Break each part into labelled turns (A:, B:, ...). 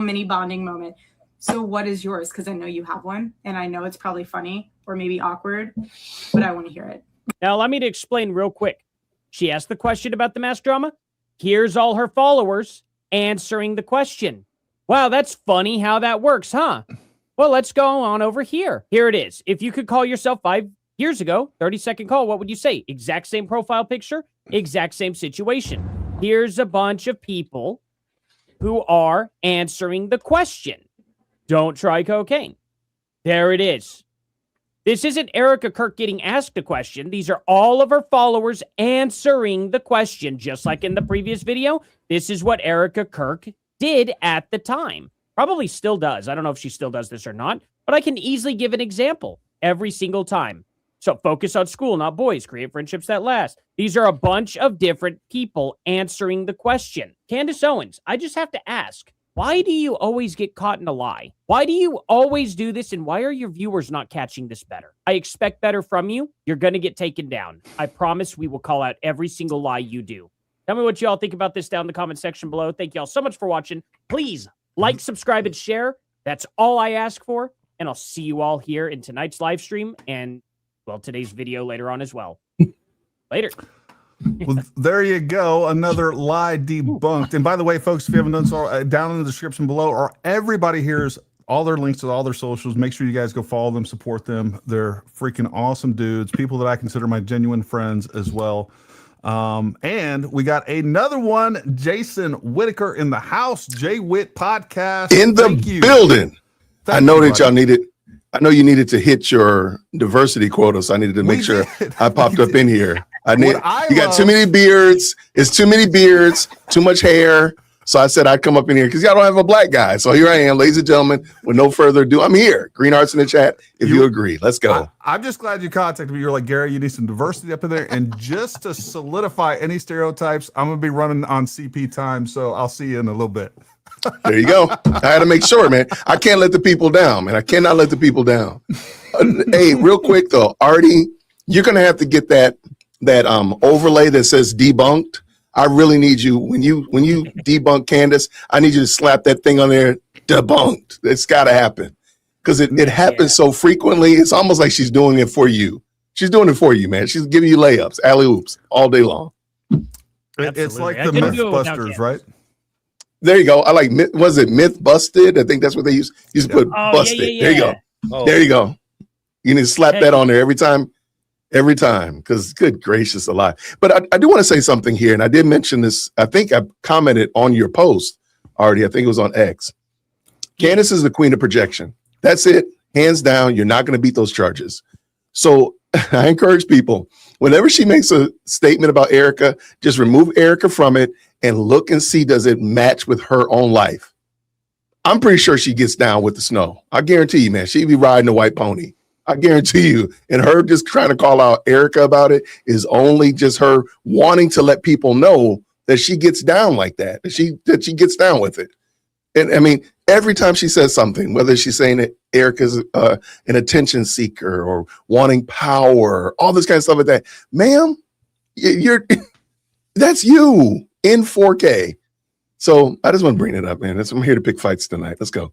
A: mini bonding moment. So what is yours? Because I know you have one, and I know it's probably funny or maybe awkward, but I want to hear it.
B: Now, allow me to explain real quick. She asked the question about the mass drama. Here's all her followers answering the question. Wow, that's funny how that works, huh? Well, let's go on over here. Here it is. If you could call yourself 5 years ago, 30-second call, what would you say? Exact same profile picture, exact same situation. Here's a bunch of people who are answering the question. Don't try cocaine. There it is. This isn't Erica Kirk getting asked a question. These are all of her followers answering the question. Just like in the previous video, this is what Erica Kirk did at the time. Probably still does. I don't know if she still does this or not, but I can easily give an example every single time. So focus on school, not boys. Create friendships that last. These are a bunch of different people answering the question. Candace Owens, I just have to ask, why do you always get caught in a lie? Why do you always do this? And why are your viewers not catching this better? I expect better from you. You're going to get taken down. I promise we will call out every single lie you do. Tell me what y'all think about this down in the comment section below. Thank y'all so much for watching. Please like, subscribe, and share. That's all I ask for. And I'll see you all here in tonight's live stream and, well, today's video later on as well. Later.
C: Well, there you go. Another lie debunked. And by the way, folks, if you haven't done so, down in the description below, or everybody here's all their links to all their socials. Make sure you guys go follow them, support them. They're freaking awesome dudes, people that I consider my genuine friends as well. And we got another one, Jason Whitaker in the house, Jay Witt Podcast.
D: In the building. I know that y'all needed. I know you needed to hit your diversity quota, so I needed to make sure I popped up in here. You got too many beards. It's too many beards, too much hair. So I said I'd come up in here because y'all don't have a black guy. So here I am, ladies and gentlemen, with no further ado. I'm here. Green Hearts in the chat, if you agree. Let's go.
C: I'm just glad you contacted me. You're like, Gary, you need some diversity up in there. And just to solidify any stereotypes, I'm going to be running on CP time. So I'll see you in a little bit.
D: There you go. I had to make sure, man. I can't let the people down, man. I cannot let the people down. Hey, real quick though, Artie, you're gonna have to get that overlay that says debunked. I really need you when you debunk Candace. I need you to slap that thing on there. Debunked. It's got to happen because it happens so frequently. It's almost like she's doing it for you. She's doing it for you, man. She's giving you layups, alley oops all day long.
C: It's like the Mythbusters, right?
D: There you go. I like, was it Myth Busted? I think that's what they used to put busted.
B: Yeah.
D: There you go. Oh. There you go. You need to slap that on there every time, because good gracious alive. But I do want to say something here, and I did mention this. I think I commented on your post already. I think it was on X. Candace is the queen of projection. That's it. Hands down, you're not going to beat those charges. So I encourage people, whenever she makes a statement about Erica, just remove Erica from it and look and see, does it match with her own life? I'm pretty sure she gets down with the snow. I guarantee you, man, she'd be riding a white pony. I guarantee you. And her just trying to call out Erica about it is only just her wanting to let people know that she gets down like that, that she gets down with it. And I mean, every time she says something, whether she's saying that Erica's an attention seeker or wanting power, all this kind of stuff like that, ma'am, that's you in 4K. So I just want to bring it up, man. I'm here to pick fights tonight. Let's go.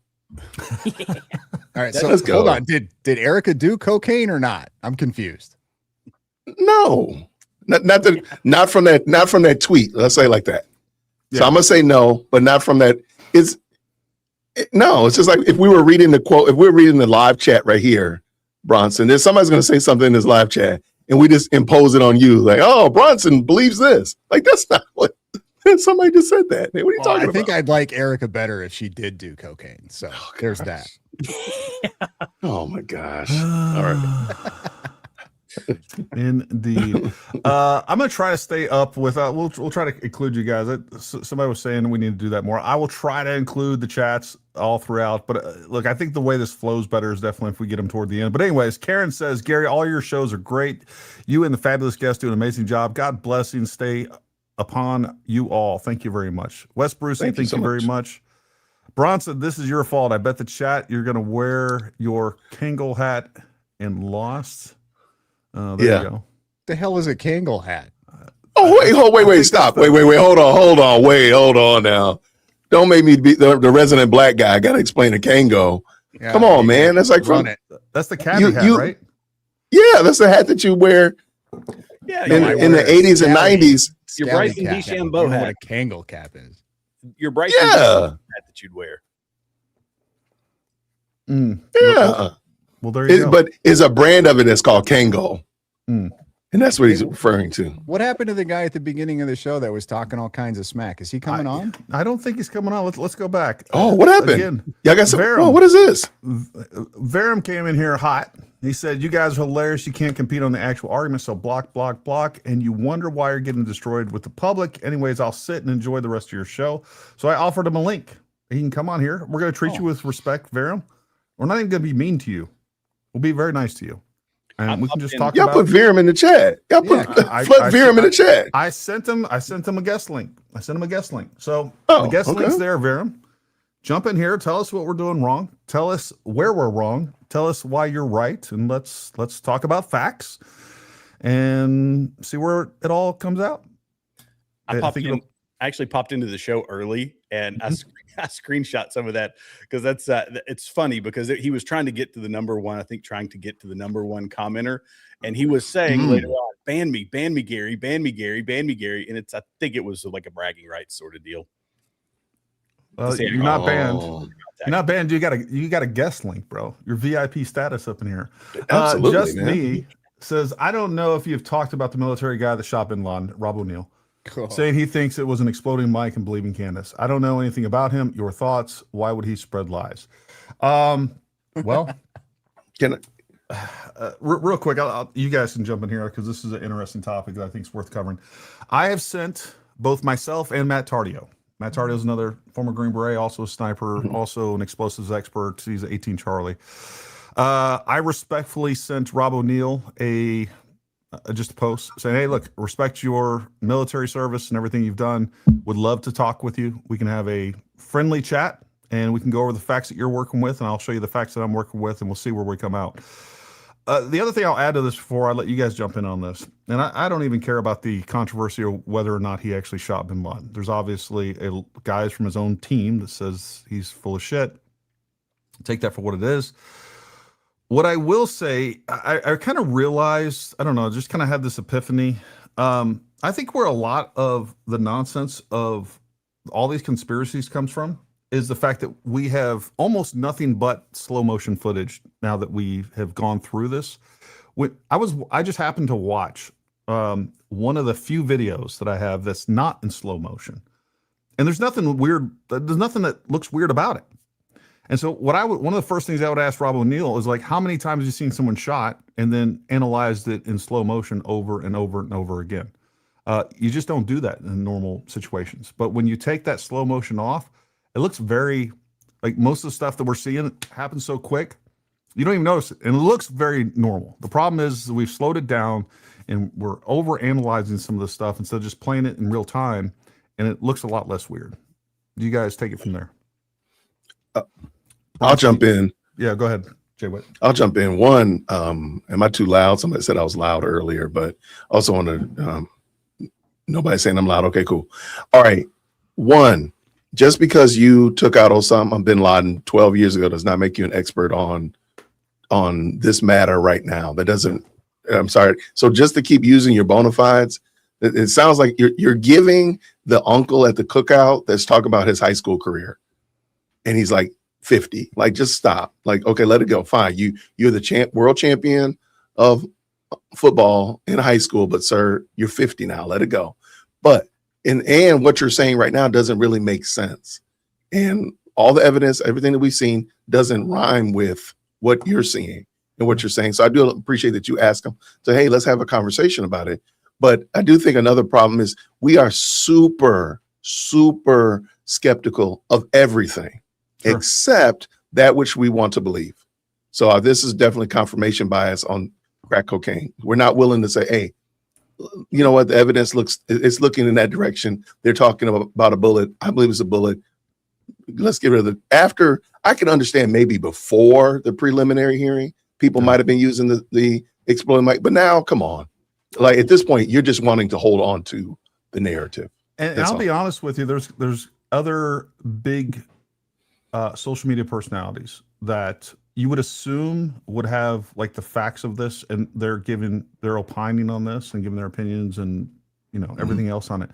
E: All right, so let's go. Hold on. Did Erica do cocaine or not? I'm confused.
D: No, not from that tweet. Let's say it like that.
C: Yeah.
D: So I'm gonna say no, but not from that. It's just like if we were reading the quote, if we're reading the live chat right here, Bronson, there's somebody's gonna say something in this live chat, and we just impose it on you, like, oh, Bronson believes this. Like that's not what. Somebody just said that. What are you talking about?
E: I think I'd like Erica better if she did do cocaine. So there's that.
D: Oh my gosh. All right.
C: Indeed. I'm gonna try to stay up with. We'll try to include you guys. Somebody was saying we need to do that more. I will try to include the chats all throughout. But look, I think the way this flows better is definitely if we get them toward the end. But anyways, Karen says, Gary, all your shows are great. You and the fabulous guests do an amazing job. God bless you and stay upon you all. Thank you very much. Wes Bruce, thank you very much. Bronson, this is your fault. I bet the chat you're gonna wear your Kangol hat and Lost. There you go.
E: The hell is a Kangol hat?
D: Wait, stop. Wait, hold on now. Don't make me be the resident black guy. I got to explain a Kango.
E: Yeah,
D: Come on, man. That's like
E: run it.
C: That's the caddy hat, right?
D: Yeah, that's the hat that you wear
F: Yeah,
D: in the 80s and 90s.
F: Your Bryson DeChambeau hat.
E: What a Kangol cap is.
F: Your Bryson
D: Yeah.
F: hat that you'd wear.
D: Yeah.
C: Well, there you go.
D: But it's a brand of it that's called Kango.
C: Mm.
D: And that's what he's referring to.
E: What happened to the guy at the beginning of the show that was talking all kinds of smack? Is he coming on?
C: I don't think he's coming on. Let's go back.
D: Oh, what happened?
C: Again,
D: Y'all got some.
C: Verum.
D: Oh, what is this?
C: Verum came in here hot. He said, "You guys are hilarious. You can't compete on the actual argument, so block, block, block." And you wonder why you're getting destroyed with the public. Anyways, I'll sit and enjoy the rest of your show. So I offered him a link. He can come on here. We're going to treat you with respect, Verum. We're not even going to be mean to you. We'll be very nice to you. And we can just talk
D: Y'all
C: about
D: put Verum in the chat. Y'all put flood Verum in the chat.
C: I sent him a guest link. So
D: Oh,
C: the guest
D: okay.
C: link's there, Verum. Jump in here, tell us what we're doing wrong, tell us where we're wrong, tell us why you're right, and let's talk about facts and see where it all comes out.
F: I actually popped into the show early, and I screenshot some of that because that's it's funny because he was trying to get to the number one commenter, and he was saying later on, ban me Gary, ban me Gary, and I think it was like a bragging rights sort of deal.
C: You're not banned. You're not banned. You got a guest link, bro. Your VIP status up in here.
D: Absolutely,
C: Just
D: man.
C: Me says, I don't know if you've talked about the military guy that shot bin Laden, Rob O'Neill. Cool. Saying he thinks it was an exploding mic and believing Candace. I don't know anything about him. Your thoughts? Why would he spread lies? Well,
D: Can
C: real quick, you guys can jump in here because this is an interesting topic that I think is worth covering. I have sent both myself and Matt Tardio. Matt Tardio is another former Green Beret, also a sniper, also an explosives expert. He's 18 Charlie. I respectfully sent Rob O'Neill just a post saying, "Hey, look, respect your military service and everything you've done. Would love to talk with you. We can have a friendly chat and we can go over the facts that you're working with, and I'll show you the facts that I'm working with, and we'll see where we come out." The other thing I'll add to this before I let you guys jump in on this, and I don't even care about the controversy or whether or not he actually shot bin Laden. There's obviously guys from his own team that says he's full of shit. Take that for what it is. What I will say, I kind of realized, I don't know, just kind of had this epiphany. I think where a lot of the nonsense of all these conspiracies comes from is the fact that we have almost nothing but slow motion footage now that we have gone through this. I just happened to watch one of the few videos that I have that's not in slow motion, and there's nothing weird. There's nothing that looks weird about it. And so one of the first things I would ask Rob O'Neill is like, how many times have you seen someone shot and then analyzed it in slow motion over and over and over again? You just don't do that in normal situations. But when you take that slow motion off, it looks very, like most of the stuff that we're seeing happens so quick, you don't even notice it. And it looks very normal. The problem is we've slowed it down and we're over analyzing some of the stuff instead of just playing it in real time. And it looks a lot less weird. You guys take it from there.
D: I'll jump in.
C: Yeah, go ahead, Jay Witt.
D: I'll jump in. One, am I too loud? Somebody said I was loud earlier, but also want to, nobody's saying I'm loud. Okay, cool. All right. One, just because you took out Osama bin Laden 12 years ago does not make you an expert on this matter right now. That doesn't, I'm sorry. So just to keep using your bona fides, it sounds like you're giving the uncle at the cookout that's talking about his high school career. And he's like 50, like, just stop. Like, okay, let it go. Fine. You're the world champion of football in high school, but sir, you're 50 now. Let it go. But and what you're saying right now doesn't really make sense. And all the evidence, everything that we've seen doesn't rhyme with what you're seeing and what you're saying. So I do appreciate that you ask them. So, hey, let's have a conversation about it. But I do think another problem is we are super, super skeptical of everything. Sure. Except that which we want to believe. So this is definitely confirmation bias on crack cocaine. We're not willing to say, hey, you know what? The evidence it's looking in that direction. They're talking about a bullet. I believe it's a bullet. Let's get rid of it. After, I can understand maybe before the preliminary hearing, people might have been using the exploding mic, but now, come on. Like at this point, you're just wanting to hold on to the narrative.
C: And I'll be honest with you, there's other big social media personalities that you would assume would have like the facts of this, and they're giving their opining on this and giving their opinions and everything else on it,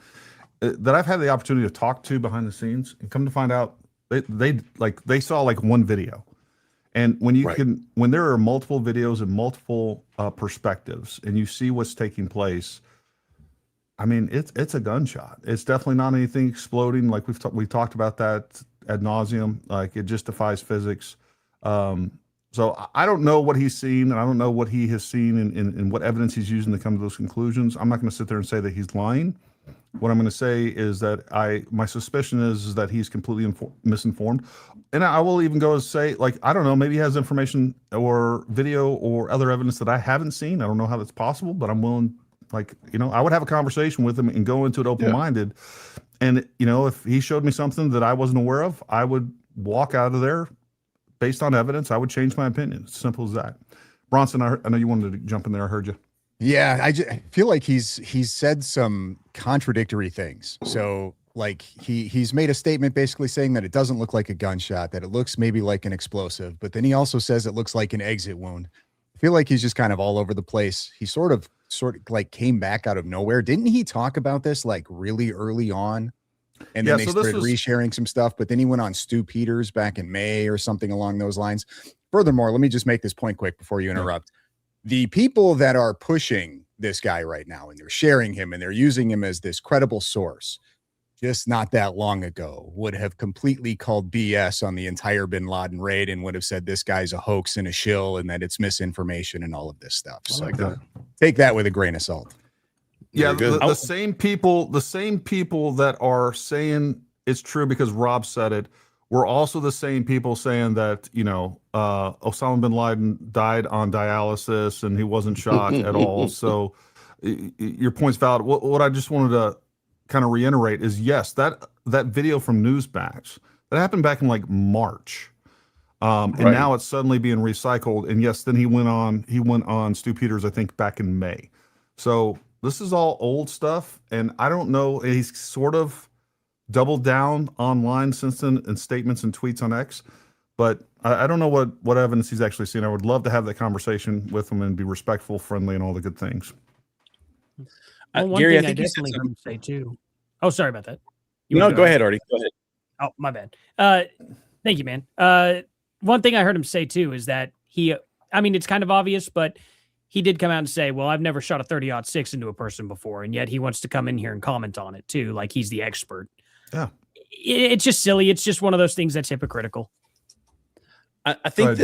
C: that I've had the opportunity to talk to behind the scenes, and come to find out they saw like one video. And when you when there are multiple videos and multiple perspectives, and you see what's taking place, I mean, it's a gunshot. It's definitely not anything exploding. Like we talked about that ad nauseum. Like, it just defies physics. So I don't know what he's seen, and I don't know what he has seen, and what evidence he's using to come to those conclusions. I'm not going to sit there and say that he's lying. What I'm going to say is that my suspicion is that he's completely misinformed. And I will even go and say, like, I don't know, maybe he has information or video or other evidence that I haven't seen. I don't know how that's possible, but I'm willing, like, I would have a conversation with him and go into it open-minded. And, if he showed me something that I wasn't aware of, I would walk out of there based on evidence. I would change my opinion. It's simple as that. Bronson, I know you wanted to jump in there. I heard you.
E: Yeah, I feel like he's said some contradictory things. So, like, he's made a statement basically saying that it doesn't look like a gunshot, that it looks maybe like an explosive, but then he also says it looks like an exit wound. I feel like he's just kind of all over the place. He sort of like came back out of nowhere. Didn't he talk about this like really early on? And then they started resharing some stuff, but then he went on Stu Peters back in May or something along those lines. Furthermore, let me just make this point quick before you interrupt. The people that are pushing this guy right now, and they're sharing him and they're using him as this credible source, just not that long ago would have completely called BS on the entire bin Laden raid and would have said this guy's a hoax and a shill and that it's misinformation and all of this stuff. So take that with a grain of salt.
C: Yeah, the same people that are saying it's true because Rob said it were also the same people saying that, Osama bin Laden died on dialysis and he wasn't shot at all. So your point's valid. What I just wanted to kind of reiterate is, yes, that video from Newsmax, that happened back in like March. And now it's suddenly being recycled. And yes, then he went on Stu Peters, I think, back in May. So this is all old stuff. And I don't know, he's sort of doubled down online since then in statements and tweets on X, but I don't know what evidence he's actually seen. I would love to have that conversation with him and be respectful, friendly, and all the good things.
B: Well, one
F: Gary,
B: thing I definitely heard him say too. Oh, sorry about that.
F: Go ahead, Artie. Go ahead.
B: Oh, my bad. Thank you, man. One thing I heard him say too is that it's kind of obvious, but he did come out and say, well, I've never shot a 30-06 into a person before. And yet he wants to come in here and comment on it too. Like he's the expert. Yeah. It's just silly. It's just one of those things that's hypocritical.
F: I think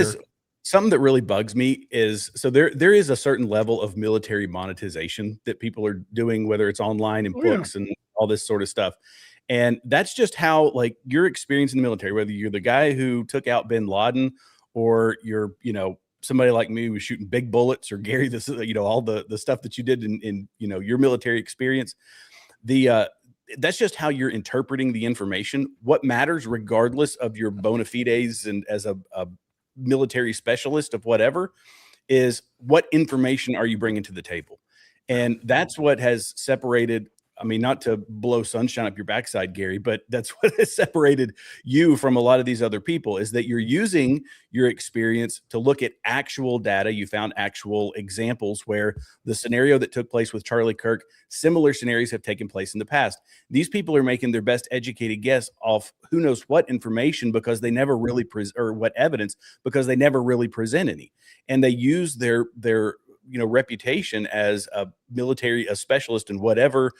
F: something that really bugs me is, so there is a certain level of military monetization that people are doing, whether it's online and books and all this sort of stuff. And that's just how, like, your experience in the military, whether you're the guy who took out bin Laden or you're, somebody like me who was shooting big bullets, or Gary, this, all the stuff that you did in your military experience, that's just how you're interpreting the information. What matters, regardless of your bona fides and as a military specialist of whatever, is what information are you bringing to the table? And that's what has separated, I mean, not to blow sunshine up your backside, Gary, but that's what has separated you from a lot of these other people, is that you're using your experience to look at actual data. You found actual examples where the scenario that took place with Charlie Kirk, similar scenarios have taken place in the past. These people are making their best educated guess off who knows what information, because they never really or what evidence, because they never really present any. And they use their reputation as a specialist in whatever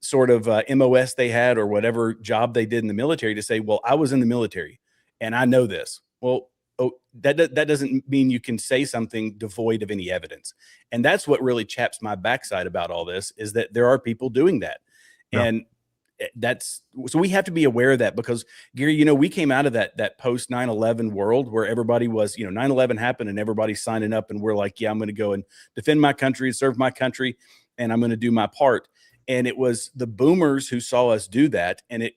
F: sort of MOS they had or whatever job they did in the military to say, well, I was in the military and I know this. Well, that doesn't mean you can say something devoid of any evidence. And that's what really chaps my backside about all this, is that there are people doing that. Yeah. And so we have to be aware of that, because Gary, we came out of that post 9/11 world where everybody was, 9/11 happened and everybody's signing up and we're like, yeah, I'm going to go and defend my country, serve my country, and I'm going to do my part. And it was the boomers who saw us do that, and it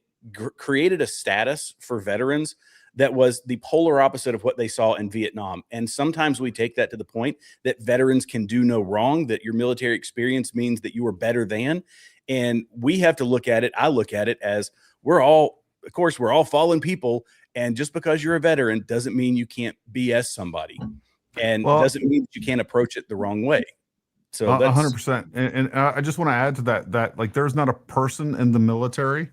F: created a status for veterans that was the polar opposite of what they saw in Vietnam. And sometimes we take that to the point that veterans can do no wrong, that your military experience means that you are better than. And we have to look at it. I look at it as we're all of course, we're all fallen people. And just because you're a veteran doesn't mean you can't BS somebody, and doesn't mean that you can't approach it the wrong way. So that's
C: 100%. And I just want to add to that like there's not a person in the military,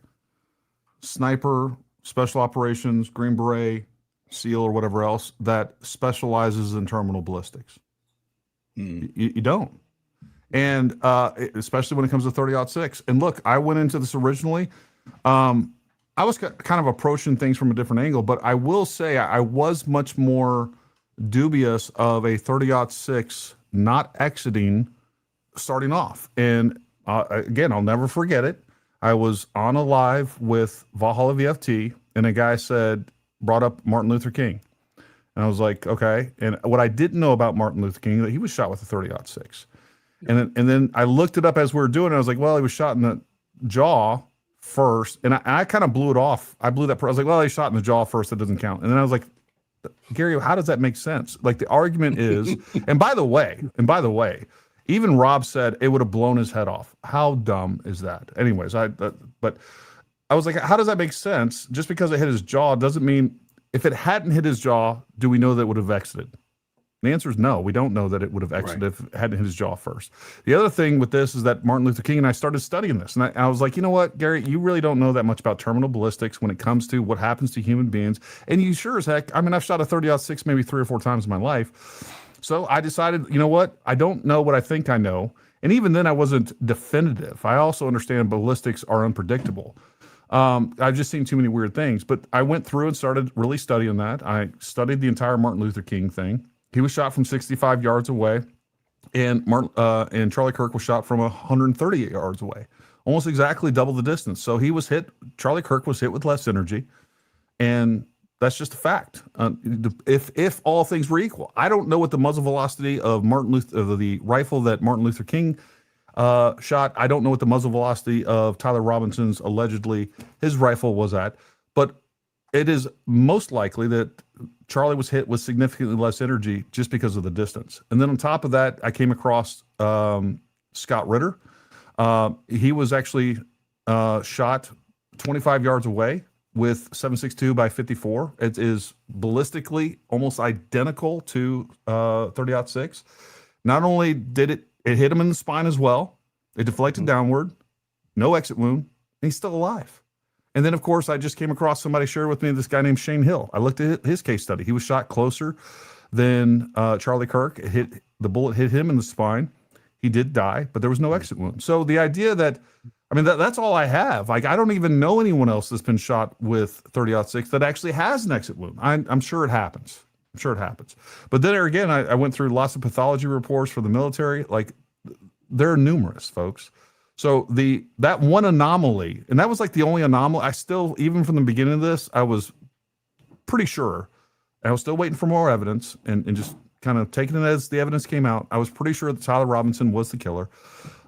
C: sniper, special operations, Green Beret, SEAL, or whatever else that specializes in terminal ballistics. You don't. And especially when it comes to 30-06. And look, I went into this originally. I was kind of approaching things from a different angle, but I will say I was much more dubious of a 30-06 not exiting starting off. And again, I'll never forget it. I was on a live with Valhalla VFT, and a guy brought up Martin Luther King. And I was like, okay. And what I didn't know about Martin Luther King, that he was shot with a 30-06. And then I looked it up as we were doing it. I was like, well, he was shot in the jaw first. And I kind of blew it off. I blew that. I was like, well, he shot in the jaw first. That doesn't count. And then I was like, Gary, how does that make sense? Like the argument is, and by the way, even Rob said it would have blown his head off. How dumb is that? Anyways, but I was like, how does that make sense? Just because it hit his jaw doesn't mean, if it hadn't hit his jaw, do we know that it would have exited? The answer is no. We don't know that it would have exited if it hadn't hit his jaw first. The other thing with this is that Martin Luther King and I started studying this. And I was like, you know what, Gary, you really don't know that much about terminal ballistics when it comes to what happens to human beings. And you sure as heck, I mean, I've shot a 30-06 maybe 3 or 4 times in my life. So I decided, you know what, I don't know what I think I know. And even then I wasn't definitive. I also understand ballistics are unpredictable. I've just seen too many weird things. But I went through and started really studying that. I studied the entire Martin Luther King thing. He was shot from 65 yards away, and Charlie Kirk was shot from 130 yards away, almost exactly double the distance. So he was hit. Charlie Kirk was hit with less energy, and that's just a fact. If all things were equal, I don't know what the muzzle velocity of the rifle that Martin Luther King shot. I don't know what the muzzle velocity of Tyler Robinson's allegedly his rifle was at, but it is most likely that Charlie was hit with significantly less energy just because of the distance. And then on top of that, I came across Scott Ritter. He was actually shot 25 yards away with 7.62 by 54. It is ballistically almost identical to 30-06. Not only did it hit him in the spine as well, it deflected downward, no exit wound, and he's still alive. And then, of course, I just came across somebody shared with me this guy named Shane Hill. I looked at his case study. He was shot closer than Charlie Kirk. The bullet hit him in the spine. He did die, but there was no exit wound. So the idea that, I mean, that's all I have. Like, I don't even know anyone else that's been shot with 30-06 that actually has an exit wound. I'm sure it happens. I'm sure it happens. But then again, I went through lots of pathology reports for the military. Like, they're numerous, folks. So that one anomaly, and that was like the only anomaly. I still, even from the beginning of this, I was pretty sure. I was still waiting for more evidence and just kind of taking it as the evidence came out. I was pretty sure that Tyler Robinson was the killer.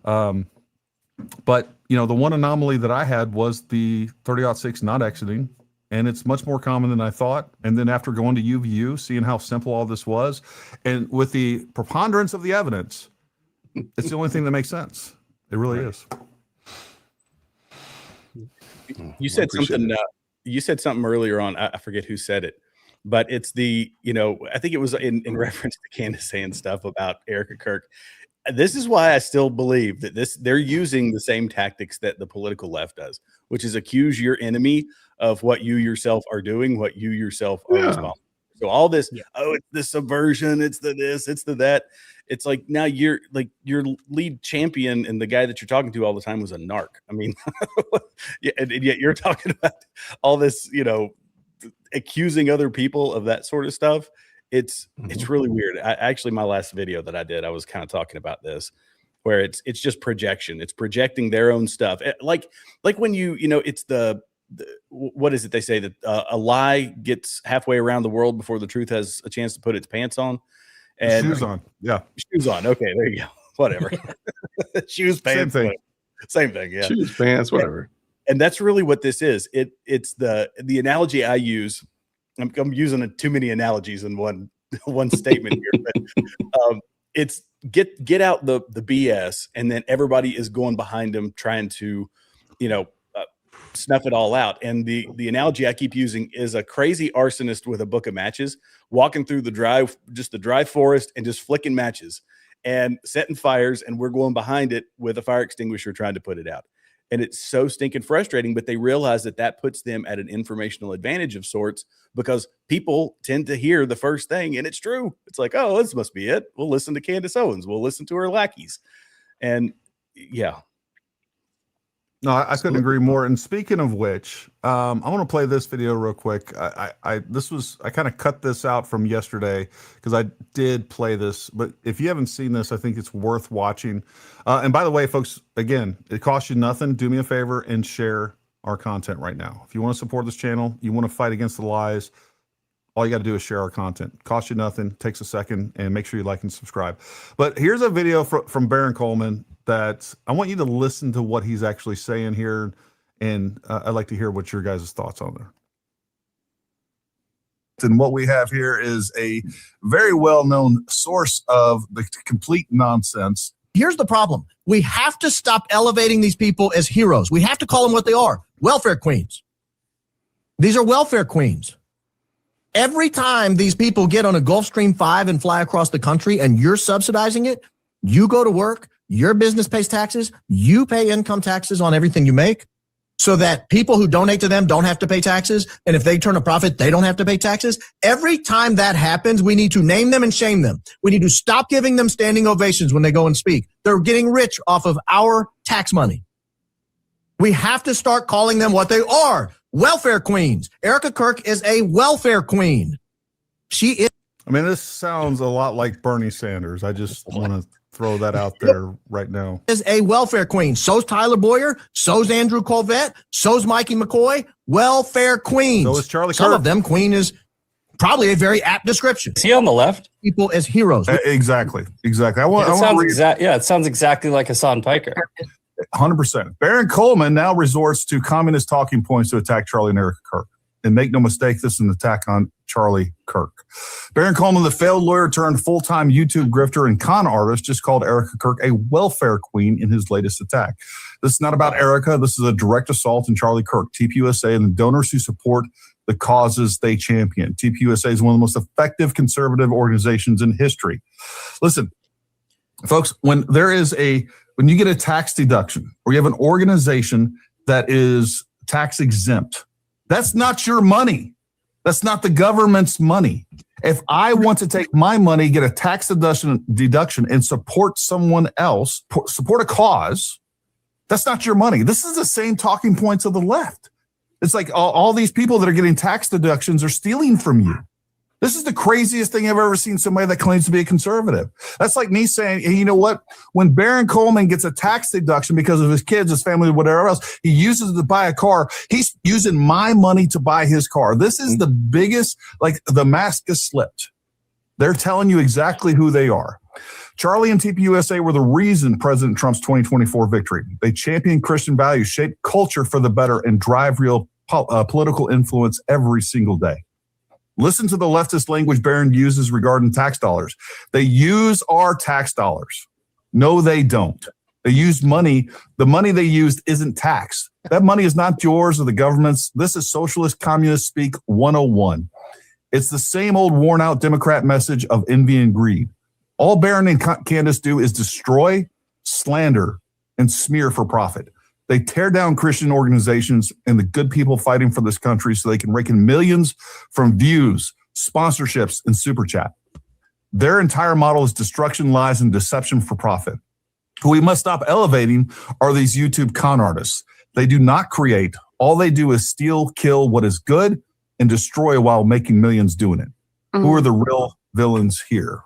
C: But, you know, the one anomaly that I had was the 30-06 not exiting, and it's much more common than I thought. And then after going to UVU, seeing how simple all this was, and with the preponderance of the evidence, it's the only thing that makes sense. It really is.
F: You said something. You said something earlier on. I forget who said it, but it's I think it was in reference to Candace saying stuff about Erica Kirk. This is why I still believe that they're using the same tactics that the political left does, which is accuse your enemy of what you yourself are doing, what you yourself are responsible. So all this, it's the subversion, it's the this, it's the that. It's like now you're like your lead champion and the guy that you're talking to all the time was a narc. I mean, and yet you're talking about all this, accusing other people of that sort of stuff. It's really weird. Actually, my last video that I did, I was kind of talking about this, where it's just projection. It's projecting their own stuff. Like when it's what is it they say that a lie gets halfway around the world before the truth has a chance to put its pants on. And
C: shoes on. Yeah.
F: Shoes on. Okay, there you go. Whatever. Shoes, pants. Same thing. Yeah.
D: Shoes, pants, whatever.
F: And that's really what this is. It's the analogy I use. I'm using too many analogies in one statement here. But, it's get out the BS, and then everybody is going behind them trying to, snuff it all out. And the analogy I keep using is a crazy arsonist with a book of matches walking through the dry forest and just flicking matches and setting fires, and we're going behind it with a fire extinguisher trying to put it out. And it's so stinking frustrating, but they realize that puts them at an informational advantage of sorts, because people tend to hear the first thing, and it's true. It's like, oh, this must be it. We'll listen to Candace Owens. We'll listen to her lackeys. And yeah.
C: No, I couldn't agree more. And speaking of which, I want to play this video real quick. I kind of cut this out from yesterday because I did play this. But if you haven't seen this, I think it's worth watching. And by the way, folks, again, it costs you nothing. Do me a favor and share our content right now. If you want to support this channel, you want to fight against the lies, all you got to do is share our content. Costs you nothing, takes a second, and make sure you like and subscribe. But here's a video from Baron Coleman that I want you to listen to what he's actually saying here, and I'd like to hear what your guys' thoughts on there. And what we have here is a very well-known source of the complete nonsense.
G: Here's the problem. We have to stop elevating these people as heroes. We have to call them what they are, welfare queens. These are welfare queens. Every time these people get on a Gulfstream 5 and fly across the country and you're subsidizing it, you go to work, your business pays taxes, you pay income taxes on everything you make, so that people who donate to them don't have to pay taxes. And if they turn a profit, they don't have to pay taxes. Every time that happens, we need to name them and shame them. We need to stop giving them standing ovations when they go and speak. They're getting rich off of our tax money. We have to start calling them what they are. Welfare queens. Erica Kirk is a welfare queen. She is.
C: I mean, this sounds a lot like Bernie Sanders. I just want to throw that out there right now.
G: Is a welfare queen. So's Tyler Boyer. So's Andrew Colvette. So's Mikey McCoy. Welfare queens.
C: So is Charlie
G: Some
C: Kirk.
G: of them, queen is probably a very apt description.
H: Is he on the left?
G: People as heroes.
C: Exactly.
H: It sounds exactly like Hassan Piker.
C: 100%. Baron Coleman now resorts to communist talking points to attack Charlie and Erica Kirk. And make no mistake, this is an attack on Charlie Kirk. Baron Coleman, the failed lawyer turned full-time YouTube grifter and con artist, just called Erica Kirk a welfare queen in his latest attack. This is not about Erica. This is a direct assault on Charlie Kirk, TPUSA, and the donors who support the causes they champion. TPUSA is one of the most effective conservative organizations in history. Listen, folks, when you get a tax deduction or you have an organization that is tax exempt, that's not your money. That's not the government's money. If I want to take my money, get a tax deduction and support someone else, support a cause, that's not your money. This is the same talking points of the left. It's like all these people that are getting tax deductions are stealing from you. This is the craziest thing I've ever seen somebody that claims to be a conservative. That's like me saying, hey, you know what? When Baron Coleman gets a tax deduction because of his kids, his family, whatever else, he uses it to buy a car. He's using my money to buy his car. This is the biggest, like the mask is slipped. They're telling you exactly who they are. Charlie and TPUSA were the reason President Trump's 2024 victory. They champion Christian values, shape culture for the better, and drive real political influence every single day. Listen to the leftist language Barron uses regarding tax dollars. They use our tax dollars. No, they don't. They use money. The money they used isn't taxed. That money is not yours or the government's. This is socialist communist speak 101. It's the same old worn out Democrat message of envy and greed. All Barron and Candace do is destroy, slander, and smear for profit. They tear down Christian organizations and the good people fighting for this country so they can rake in millions from views, sponsorships, and super chat. Their entire model is destruction, lies, and deception for profit. Who we must stop elevating are these YouTube con artists. They do not create. All they do is steal, kill what is good, and destroy while making millions doing it. Mm-hmm. Who are the real villains here?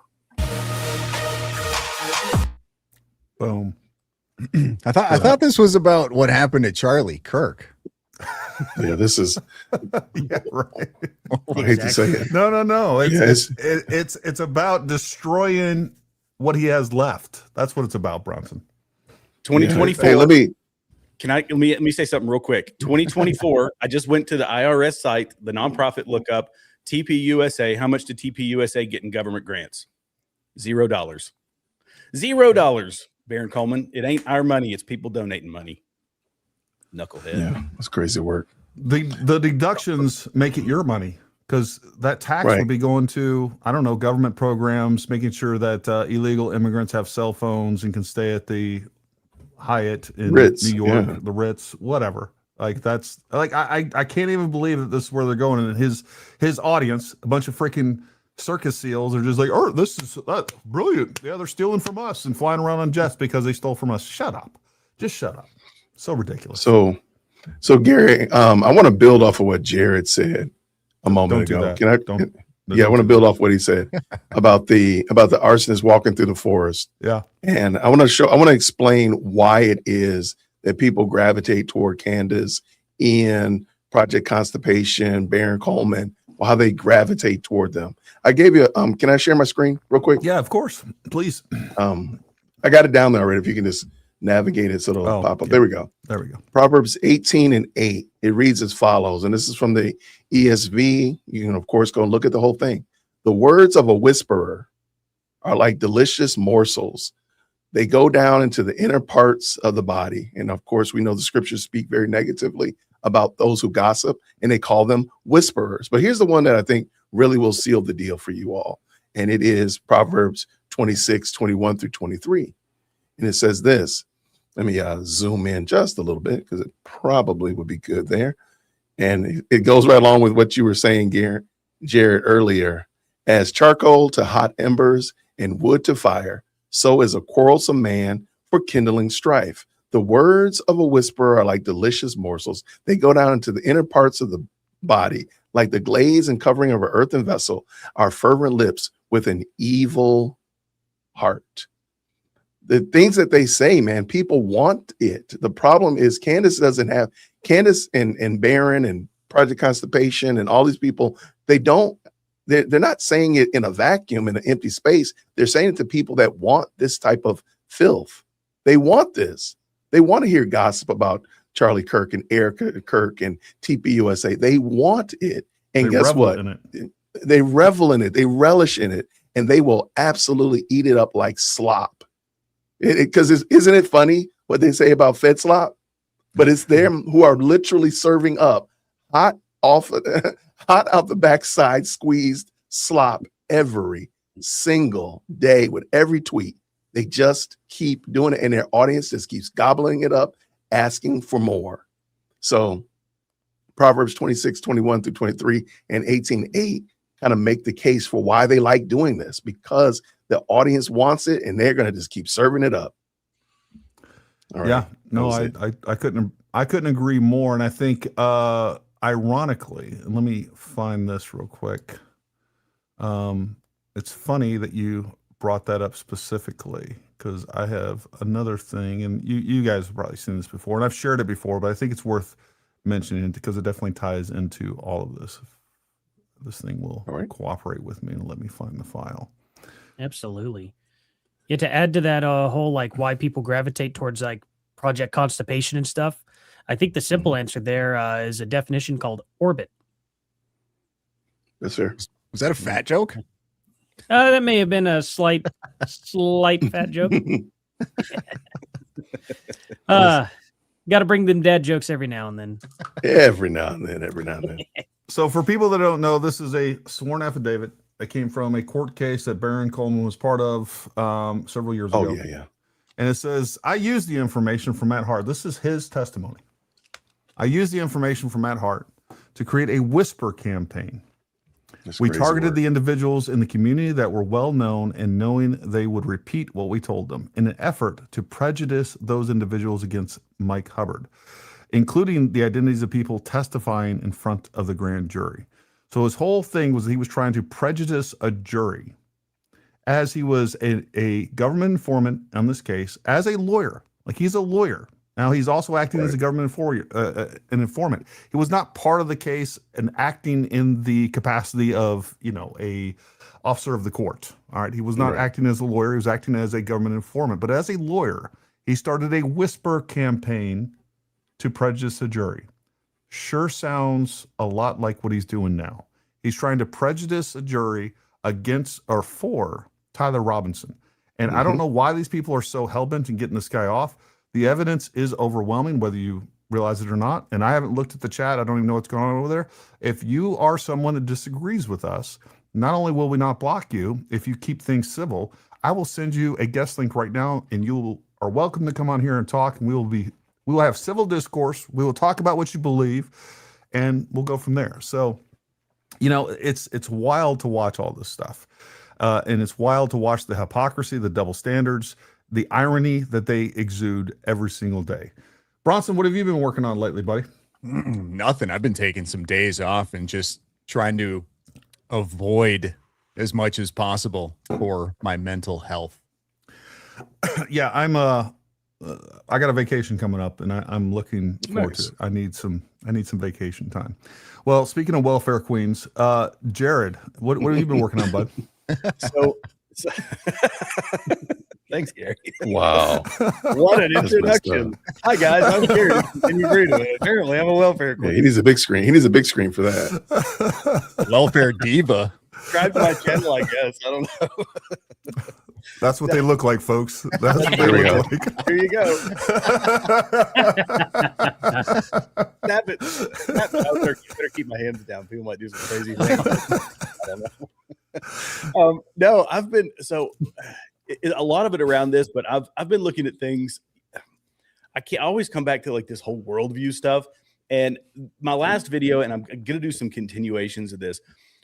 C: Boom.
E: I thought this was about what happened to Charlie Kirk.
D: Yeah, this is.
C: Yeah, right.
D: I hate to say it.
C: No. It's about destroying what he has left. That's what it's about, Bronson.
F: 2024.
D: Hey, let
F: me say something real quick. 2024. I just went to the IRS site, the nonprofit lookup, TPUSA. How much did TPUSA get in government grants? $0. $0. Baron Coleman, it ain't our money. It's people donating money. Knucklehead.
D: Yeah, it's crazy work.
C: The deductions make it your money because that tax
D: Right.
C: would be going to, I don't know, government programs, making sure that illegal immigrants have cell phones and can stay at the Hyatt in
D: Ritz,
C: New York,
D: yeah.
C: the Ritz, whatever. Like that's like I can't even believe that this is where they're going. And his audience, a bunch of freaking circus seals, are just like, oh, this is brilliant. Yeah, they're stealing from us and flying around on jets because they stole from us. Shut up. Just shut up. So ridiculous.
D: So Gary, I want to build off of what Jared said a moment
C: Don't do
D: ago.
C: that.
D: Can I?
C: Don't.
D: Yeah, I want to build off what he said about the arsonist walking through the forest.
C: Yeah.
D: And I want to explain why it is that people gravitate toward Candace, Ian, Project Constipation, Baron Coleman, how they gravitate toward them. I gave you can I share my screen real quick?
C: Yeah, of course. Please.
D: I got it down there already. If you can just navigate it so it'll pop up.
C: Yeah.
D: There we go.
C: There we go.
D: Proverbs 18:8. It reads as follows, and this is from the ESV. You can, of course, go and look at the whole thing. The words of a whisperer are like delicious morsels. They go down into the inner parts of the body. And of course, we know the scriptures speak very negatively about those who gossip, and they call them whisperers. But here's the one that I think really will seal the deal for you all. And it is Proverbs 26:21 through 23. And it says this. Let me zoom in just a little bit because it probably would be good there. And it goes right along with what you were saying, Jared, earlier. As charcoal to hot embers and wood to fire, so is a quarrelsome man for kindling strife. The words of a whisperer are like delicious morsels. They go down into the inner parts of the body, like the glaze and covering of an earthen vessel, are fervent lips with an evil heart. The things that they say, man, people want it. The problem is Candace and Baron and Project Constipation and all these people, they're not saying it in a vacuum, in an empty space. They're saying it to people that want this type of filth. They want this. They want to hear gossip about Charlie Kirk and Erica Kirk and TPUSA. They want it. And guess what? They revel in it. They relish in it. And they will absolutely eat it up like slop. Because isn't it funny what they say about fed slop? But it's them who are literally serving up hot out the backside squeezed slop every single day with every tweet. They just keep doing it, and their audience just keeps gobbling it up, asking for more. So Proverbs 26:21 through 23 and 18:8 kind of make the case for why they like doing this, because the audience wants it and they're going to just keep serving it up. All right.
C: Yeah, no, I couldn't agree more. And I think, ironically, let me find this real quick. It's funny that you brought that up specifically, because I have another thing, and you guys have probably seen this before, and I've shared it before, but I think it's worth mentioning because it definitely ties into all of this. If this thing will cooperate with me and let me find the file.
B: Absolutely. Yeah, to add to that whole like why people gravitate towards like Project Constipation and stuff, I think the simple answer there is a definition called orbit.
D: Yes, sir.
E: Was that a fat joke?
B: That may have been a slight fat joke. Got to bring them dad jokes every now and then.
D: Every now and then.
C: So for people that don't know, this is a sworn affidavit that came from a court case that Baron Coleman was part of several years ago.
D: Oh, yeah.
C: And it says, I used the information from Matt Hart. This is his testimony. I used the information from Matt Hart to create a whisper campaign. We targeted the individuals in the community that were well known and knowing they would repeat what we told them in an effort to prejudice those individuals against Mike Hubbard, including the identities of people testifying in front of the grand jury. So his whole thing was he was trying to prejudice a jury, as he was a government informant on this case, as a lawyer. Like, he's a lawyer. Now, he's also acting as a government an informant. He was not part of the case and acting in the capacity of, a officer of the court. All right. He was not acting as a lawyer. He was acting as a government informant. But as a lawyer, he started a whisper campaign to prejudice a jury. Sure sounds a lot like what he's doing now. He's trying to prejudice a jury against or for Tyler Robinson. And I don't know why these people are so hell-bent in getting this guy off. The evidence is overwhelming, whether you realize it or not. And I haven't looked at the chat. I don't even know what's going on over there. If you are someone that disagrees with us, not only will we not block you, if you keep things civil, I will send you a guest link right now, and you are welcome to come on here and talk. And we will have civil discourse. We will talk about what you believe, and we'll go from there. So, you know, it's wild to watch all this stuff. And it's wild to watch the hypocrisy, the double standards, the irony that they exude every single day. Bronson, what have you been working on lately, buddy?
E: Nothing. I've been taking some days off and just trying to avoid as much as possible for my mental health.
C: Yeah, I got a vacation coming up, and I'm looking forward to it. I need some vacation time. Well, speaking of welfare queens, Jared, what have you been working on, bud?
F: So thanks, Gary.
D: Wow.
F: What an
D: That's messed
F: introduction. Hi, guys. I'm Gary. And you agree to it. Apparently, I'm a welfare
D: Yeah,
F: queen.
D: he needs a big screen. He needs a big screen for that.
E: Welfare diva.
F: Subscribe to my channel, I guess. I don't know.
C: That's what they look like, folks. That's what they
D: There we
C: look
D: go.
C: like.
F: Here you go. Snap it. Snap it. I better keep my hands down. People might do some crazy things. I don't know. No, I've been a lot of it around this, but I've been looking at things. I always come back to like this whole worldview stuff. And my last video, and I'm gonna do some continuations of this,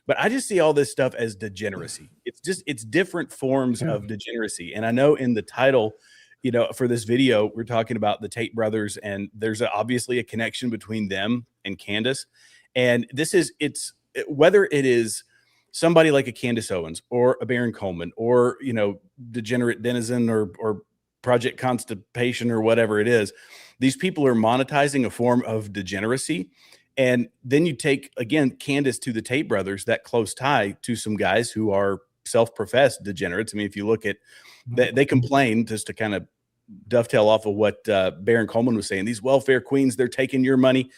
F: but I just see all this stuff as degeneracy. It's different forms of degeneracy. And I know in the title, you know, for this video, we're talking about the Tate brothers, and there's obviously a connection between them and Candace. And it's whether it is somebody like a Candace Owens or a Baron Coleman or, you know, Degenerate Denizen or Project Constipation or whatever it is, these people are monetizing a form of degeneracy. And then you take, again, Candace to the Tate brothers, that close tie to some guys who are self-professed degenerates. I mean, if you look at, they complain, just to kind of dovetail off of what Baron Coleman was saying, these welfare queens, they're taking your money.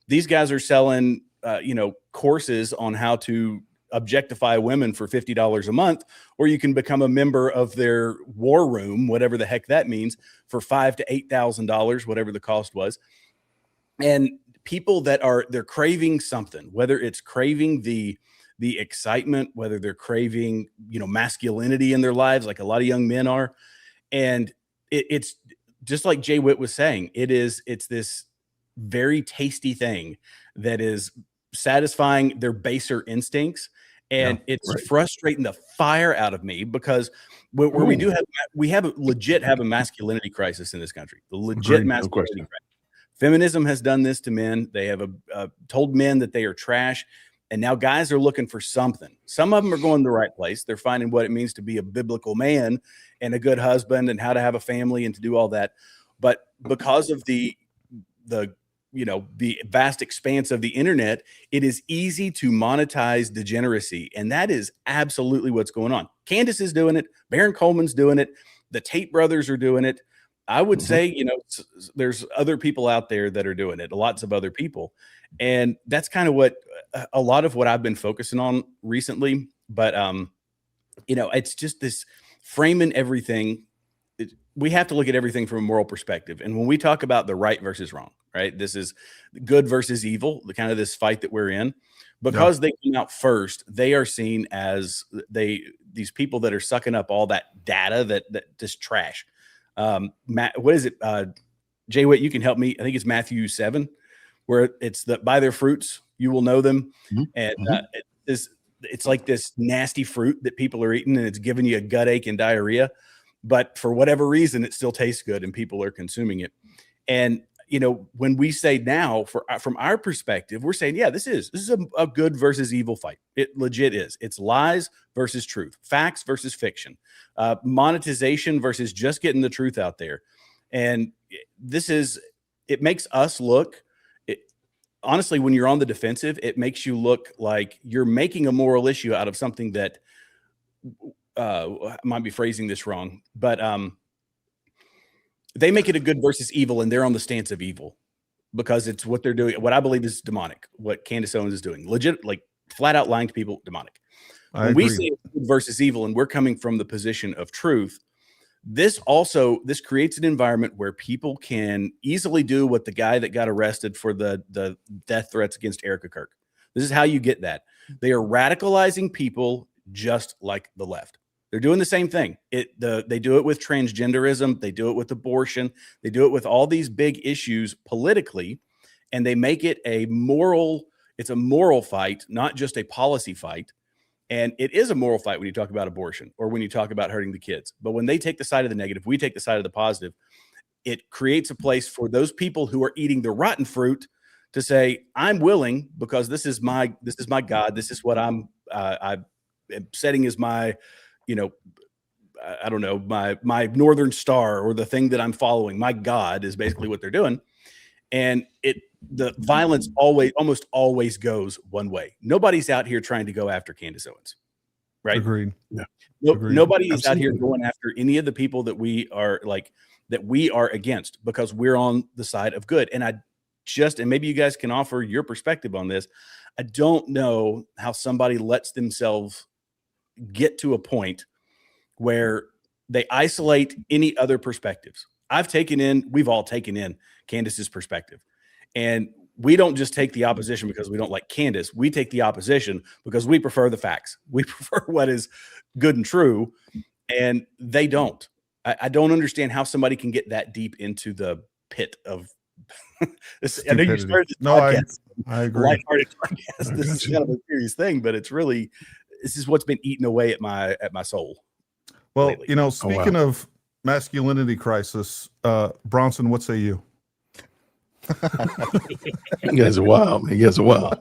F: These guys are selling, courses on how to objectify women for $50 a month, or you can become a member of their war room, whatever the heck that means, for $5,000 to $8,000, whatever the cost was. And people they're craving something, whether it's craving the excitement, whether they're craving, masculinity in their lives, like a lot of young men are. And it's just like Jay Witt was saying, it's this very tasty thing that is satisfying their baser instincts. And it's frustrating the fire out of me, because where we have a masculinity crisis in this country, the legit masculinity crisis. Feminism has done this to men. They have told men that they are trash. And now guys are looking for something. Some of them are going the right place. They're finding what it means to be a biblical man and a good husband and how to have a family and to do all that. But because of the vast expanse of the internet, it is easy to monetize degeneracy. And that is absolutely what's going on. Candace is doing it. Baron Coleman's doing it. The Tate brothers are doing it. I would say, there's other people out there that are doing it, lots of other people. And that's kind of a lot of what I've been focusing on recently. But, it's just this framing everything. We have to look at everything from a moral perspective. And when we talk about the right versus wrong, right, this is good versus evil, the kind of this fight that we're in, because they came out first, they are seen as these people that are sucking up all that data that just trash. What is it? Jay Witt, you can help me. I think it's Matthew 7, where it's that by their fruits you will know them. And it's like this nasty fruit that people are eating, and it's giving you a gut ache and diarrhea. But for whatever reason, it still tastes good and people are consuming it. And when we say now, from our perspective, we're saying, this is a good versus evil fight. It legit is. It's lies versus truth, facts versus fiction, monetization versus just getting the truth out there. And it makes us look, honestly, when you're on the defensive, it makes you look like you're making a moral issue out of something that, I might be phrasing this wrong, but they make it a good versus evil, and they're on the stance of evil because it's what they're doing. What I believe is demonic. What Candace Owens is doing, legit, like flat out lying to people, demonic. When we say good versus evil, and we're coming from the position of truth, this creates an environment where people can easily do what the guy that got arrested for the death threats against Erica Kirk. This is how you get that. They are radicalizing people just like the left. They're doing the same thing. They do it with transgenderism. They do it with abortion. They do it with all these big issues politically, and they make it it's a moral fight, not just a policy fight. And it is a moral fight when you talk about abortion or when you talk about hurting the kids. But when they take the side of the negative, we take the side of the positive. It creates a place for those people who are eating the rotten fruit to say, I'm willing, because this is my God. This is what I'm setting as my, I don't know, my Northern Star, or the thing that I'm following. My God is basically what they're doing. And the violence almost always goes one way. Nobody's out here trying to go after Candace Owens, right?
C: Agreed.
F: Yeah.
C: Agreed.
F: Nobody is out here going after any of the people that we are against, because we're on the side of good. And and maybe you guys can offer your perspective on this. I don't know how somebody lets themselves get to a point where they isolate any other perspectives. We've all taken in Candace's perspective. And we don't just take the opposition because we don't like Candace. We take the opposition because we prefer the facts. We prefer what is good and true. And they don't. I don't understand how somebody can get that deep into the pit of this. I know you started this podcast.
C: I agree.
F: Lighthearted podcast. This is kind of a serious thing, but this is what's been eating away at my soul.
C: Well,
F: lately.
C: Speaking of masculinity crisis, Bronson, what say you?
D: You guys are wild, man. You guys are wild.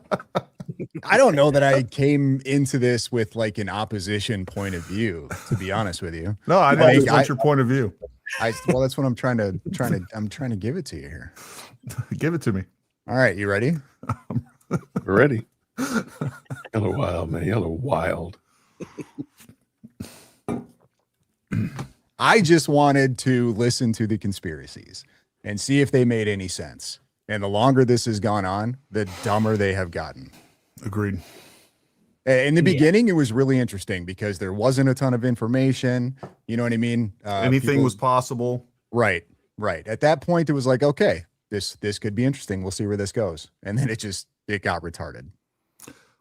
E: I don't know that I came into this with like an opposition point of view, to be honest with you.
C: No, I just want your point of view.
E: Well, that's what I'm trying to give it to you here.
C: Give it to me.
E: All right, you ready?
D: We're ready. Y'all are wild, man. Y'all are wild.
E: I just wanted to listen to the conspiracies and see if they made any sense. And the longer this has gone on, the dumber they have gotten.
C: Agreed.
E: In the beginning, it was really interesting because there wasn't a ton of information. You know what I mean?
C: Anything was possible.
E: Right. At that point, it was like, okay, this could be interesting. We'll see where this goes. And then it got retarded.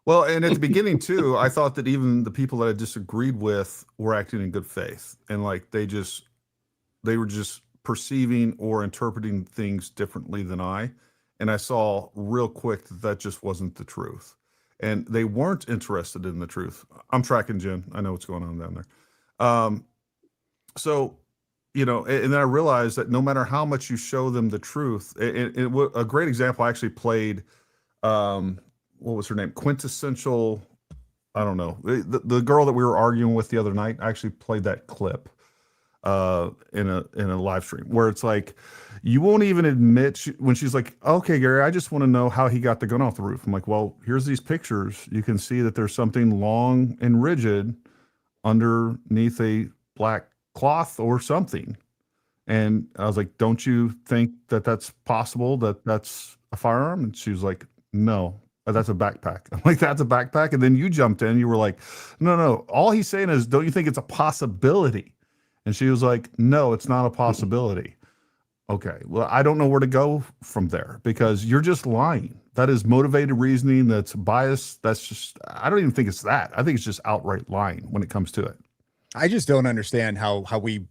C: Well, and at the beginning too, I thought that even the people that I disagreed with were acting in good faith, and like they were just perceiving or interpreting things differently than I. And I saw real quick that just wasn't the truth, and they weren't interested in the truth. I'm tracking Jen. I know what's going on down there. So, and then I realized that no matter how much you show them the truth, a great example, I actually played, what was her name? Quintessential, I don't know. The girl that we were arguing with the other night, I actually played that clip in a live stream where it's like, you won't even admit when she's like, okay, Gary, I just want to know how he got the gun off the roof. I'm like, well, here's these pictures. You can see that there's something long and rigid underneath a black cloth or something. And I was like, don't you think that that's possible, that that's a firearm? And she was like, no. That's a backpack. I'm like, that's a backpack. And then you jumped in. You were like, no. All he's saying is, don't you think it's a possibility? And she was like, no, it's not a possibility. Okay. Well, I don't know where to go from there because you're just lying. That is motivated reasoning. That's bias. That's just, I don't even think it's that. I think it's just outright lying when it comes to it.
E: I just don't understand how we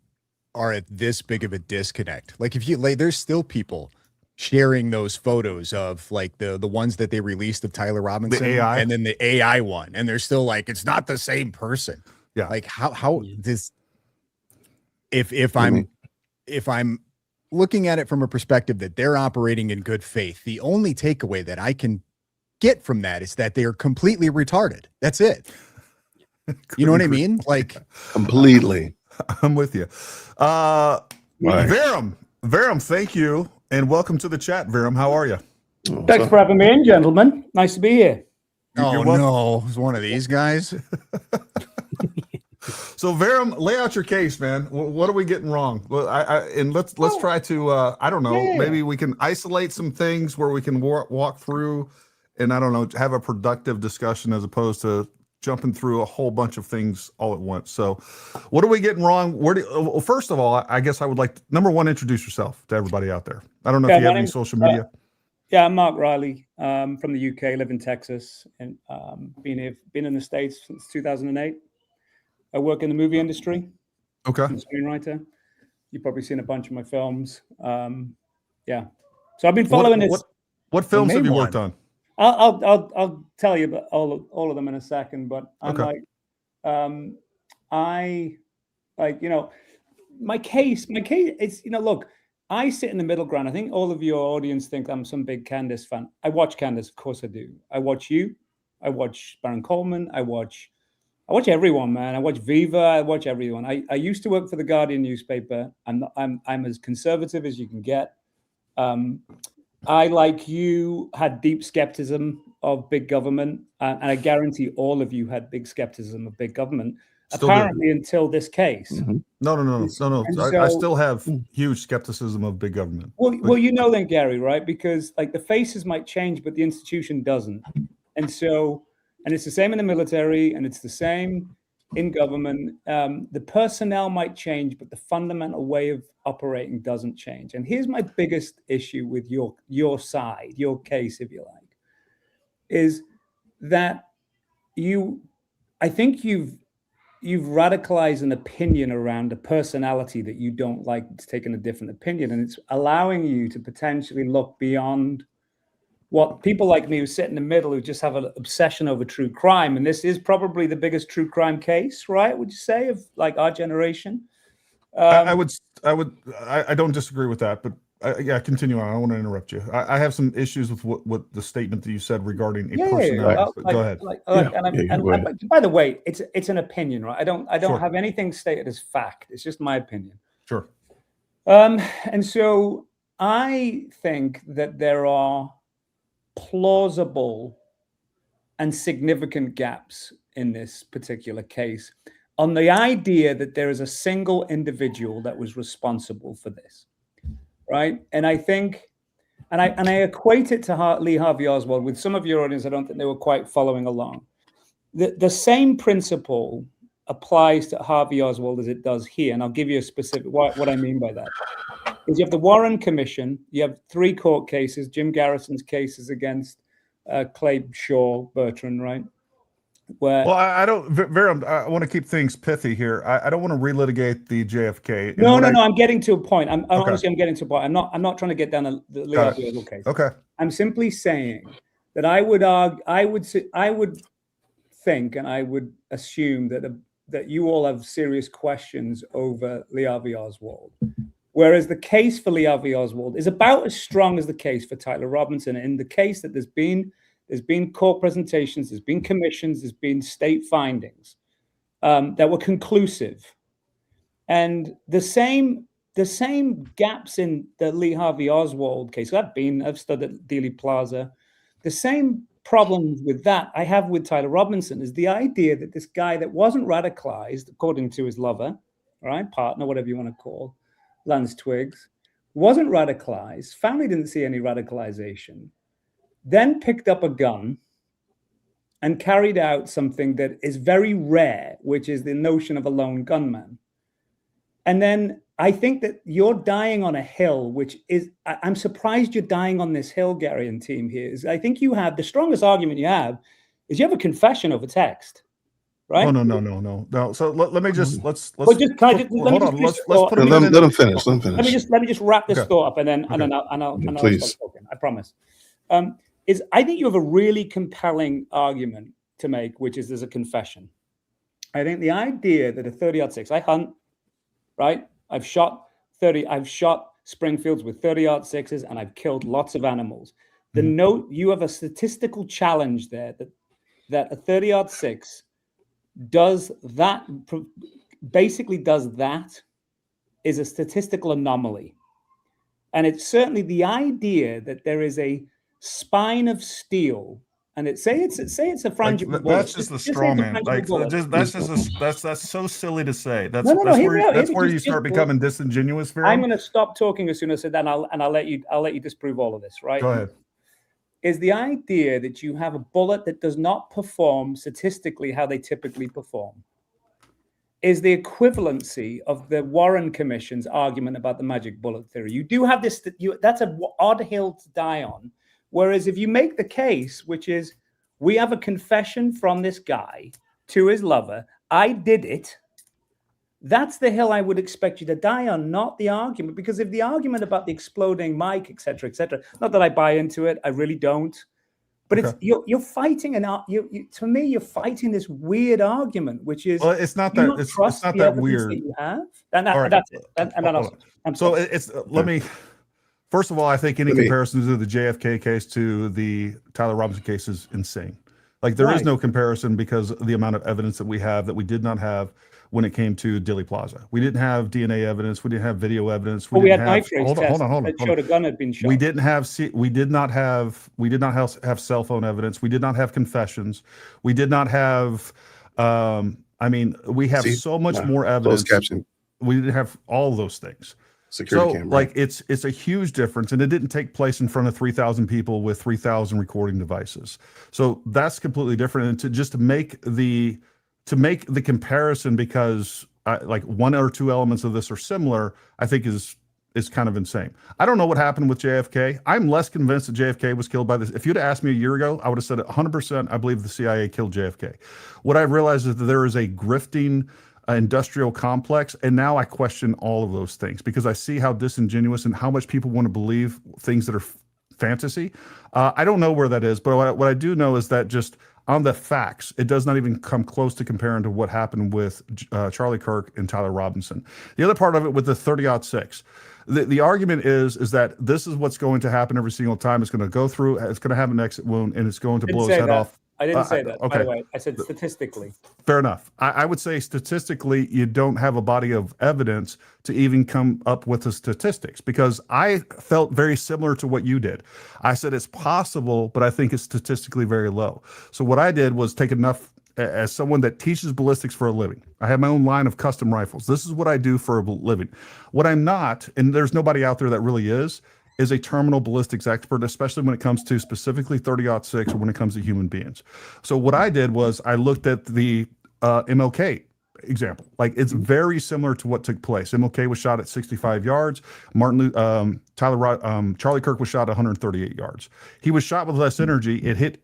E: are at this big of a disconnect. Like there's still people sharing those photos of like the ones that they released of Tyler Robinson,
C: the AI,
E: and then the AI one, and they're still like, it's not the same person.
C: Yeah.
E: Like how this, if I'm looking at it from a perspective that they're operating in good faith, the only takeaway that I can get from that is that they are completely retarded. That's it. You know what I mean? Like
D: completely.
C: I'm with you. Verum, thank you. And welcome to the chat, Verum. How are you?
I: Thanks for having me in, gentlemen. Nice to be here.
E: Oh, no. It's one of these guys.
C: So, Verum, lay out your case, man. What are we getting wrong? Well, let's try to, I don't know, maybe we can isolate some things where we can walk through and, I don't know, have a productive discussion as opposed to jumping through a whole bunch of things all at once. So what are we getting wrong? Well, first of all, I guess I would like to, number one, introduce yourself to everybody out there. I don't know if you have any social media.
I: Yeah, I'm Mark Riley from the UK, live in Texas, and been in the States since 2008. I work in the movie industry.
C: Okay.
I: I'm a screenwriter. You've probably seen a bunch of my films. Yeah. So I've been following this.
C: What films have you worked on?
I: I'll tell you about all of them in a second, but I'm
C: okay.
I: My case is, look, I sit in the middle ground. I think all of your audience think I'm some big Candace fan. I watch Candace, of course I do. I watch you. I watch Baron Coleman. I watch everyone, man. I watch Viva. I watch everyone. I used to work for the Guardian newspaper. I'm as conservative as you can get. I, like you, had deep skepticism of big government, and I guarantee all of you had big skepticism of big government.
C: Still
I: apparently,
C: do.
I: until this case.
C: Mm-hmm. No. I still have huge skepticism of big government.
I: Well, you know then, Gary, right? Because like the faces might change, but the institution doesn't. And it's the same in the military, and it's the same in government. The personnel might change, but the fundamental way of operating doesn't change. And here's my biggest issue with your side, your case, if you like, is that I think you've radicalized an opinion around a personality that you don't like that's taken a different opinion, and it's allowing you to potentially look beyond what people like me who sit in the middle, who just have an obsession over true crime. And this is probably the biggest true crime case, right? Would you say, of like our generation?
C: I don't disagree with that, but continue on. I don't want to interrupt you. I have some issues with what the statement that you said regarding a personality. Go ahead.
I: By the way, it's an opinion, right? I don't have anything stated as fact. It's just my opinion.
C: Sure.
I: And so I think that there are plausible and significant gaps in this particular case on the idea that there is a single individual that was responsible for this, right? And I think, and I equate it to Lee Harvey Oswald. With some of your audience, I don't think they were quite following along. The same principle applies to Harvey Oswald as it does here, and I'll give you a specific what I mean by that. Is you have the Warren Commission, you have 3 court cases, Jim Garrison's cases against Clay Shaw Bertrand, right?
C: Well, I want to keep things pithy here. I don't want to relitigate the JFK.
I: No, I'm getting to a point. Honestly, I'm getting to a point. I'm not trying to get down the Lee Harvey Oswald case.
C: Okay.
I: I'm simply saying that I would think, and I would assume that you all have serious questions over Lee Harvey Oswald. Whereas the case for Lee Harvey Oswald is about as strong as the case for Tyler Robinson. In the case that there's been court presentations, there's been commissions, there's been state findings that were conclusive. And the same gaps in the Lee Harvey Oswald case. I've studied at Dealey Plaza. The same problems with that I have with Tyler Robinson is the idea that this guy that wasn't radicalized, according to his lover, right, partner, whatever you want to call, Lance Twiggs, wasn't radicalized, family didn't see any radicalization, then picked up a gun and carried out something that is very rare, which is the notion of a lone gunman. And then I think that you're dying on a hill, which is, I'm surprised you're dying on this hill, Gary and team here. I think you have, the strongest argument you have is you have a confession over text. Right?
C: Oh, no. So let me just let's
I: hold on.
C: Let's put let
D: him finish. Let
I: me just wrap this thought up, and then I'll
D: please.
I: stop talking. I promise. I think you have a really compelling argument to make, which is there's a confession. I think the idea that a 30-06, I hunt, right? I've shot Springfields with 30-06s, and I've killed lots of animals. You have a statistical challenge there that a 30-06 basically does that is a statistical anomaly. And it's certainly the idea that there is a spine of steel, and it's a frangible bullet.
C: That's just the straw man. That's so silly to say. That's where you start becoming disingenuous.
I: I'm going to stop talking as soon as I said that, and I'll let you disprove all of this. Right?
C: Go ahead.
I: is the idea that you have a bullet that does not perform statistically how they typically perform. Is the equivalency of the Warren Commission's argument about the magic bullet theory. You do have this, that's an odd hill to die on. Whereas if you make the case, which is, we have a confession from this guy to his lover, I did it, that's the hill I would expect you to die on, not the argument. Because if the argument about the exploding mic, et cetera, not that I buy into it, I really don't. But it's you're fighting to me, you're fighting this weird argument, which is
C: it's not that it's not that weird.
I: That you have, and that's it.
C: Let me. First of all, I think any comparison to the JFK case to the Tyler Robinson case is insane. Like there is no comparison because of the amount of evidence that we have that we did not have when it came to Dealey Plaza. We didn't have DNA evidence. We didn't have video evidence.
I: We had knife trace tests that showed a gun had been shot.
C: We did not have cell phone evidence. We did not have confessions. We did not have. We have so much more evidence. We didn't have all those things.
D: Security camera.
C: Like it's a huge difference, and it didn't take place in front of 3,000 people with 3,000 recording devices. So that's completely different. And to make the comparison because like one or two elements of this are similar, I think is kind of insane. I don't know what happened with JFK. I'm less convinced that JFK was killed by this. If you'd asked me a year ago, I would have said 100%. I believe the CIA killed JFK. What I've realized is that there is a grifting industrial complex, and now I question all of those things because I see how disingenuous and how much people want to believe things that are fantasy. I don't know where that is, but what I do know is that just on the facts, it does not even come close to comparing to what happened with Charlie Kirk and Tyler Robinson. The other part of it with the 30-06, the argument is that this is what's going to happen every single time. It's going to go through, it's going to have an exit wound, and it's going to blow his head off.
I: I didn't say that, by the way. I said statistically.
C: Fair enough. I would say statistically, you don't have a body of evidence to even come up with the statistics because I felt very similar to what you did. I said it's possible, but I think it's statistically very low. So what I did was take enough, as someone that teaches ballistics for a living. I have my own line of custom rifles. This is what I do for a living. What I'm not, and there's nobody out there that really is a terminal ballistics expert, especially when it comes to specifically 30-06 or when it comes to human beings. So what I did was I looked at the MLK example. Like it's very similar to what took place. MLK was shot at 65 yards. Charlie Kirk was shot at 138 yards. He was shot with less energy. It hit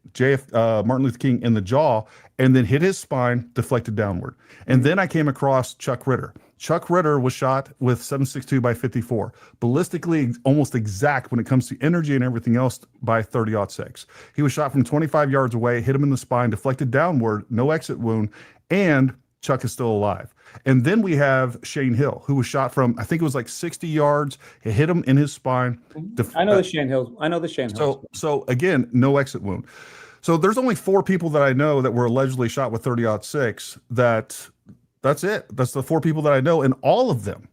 C: Martin Luther King in the jaw and then hit his spine, deflected downward. And then I came across Chuck Ritter. Chuck Ritter was shot with 7.62 by 54, ballistically almost exact when it comes to energy and everything else by 30-06. He was shot from 25 yards away, hit him in the spine, deflected downward, no exit wound, and Chuck is still alive. And then we have Shane Hill, who was shot from, I think it was like 60 yards. It hit him in his spine.
I: I know the Shane Hill.
C: So again, no exit wound. So there's only 4 people that I know that were allegedly shot with 30-06 that's it. That's the 4 people that I know. And all of them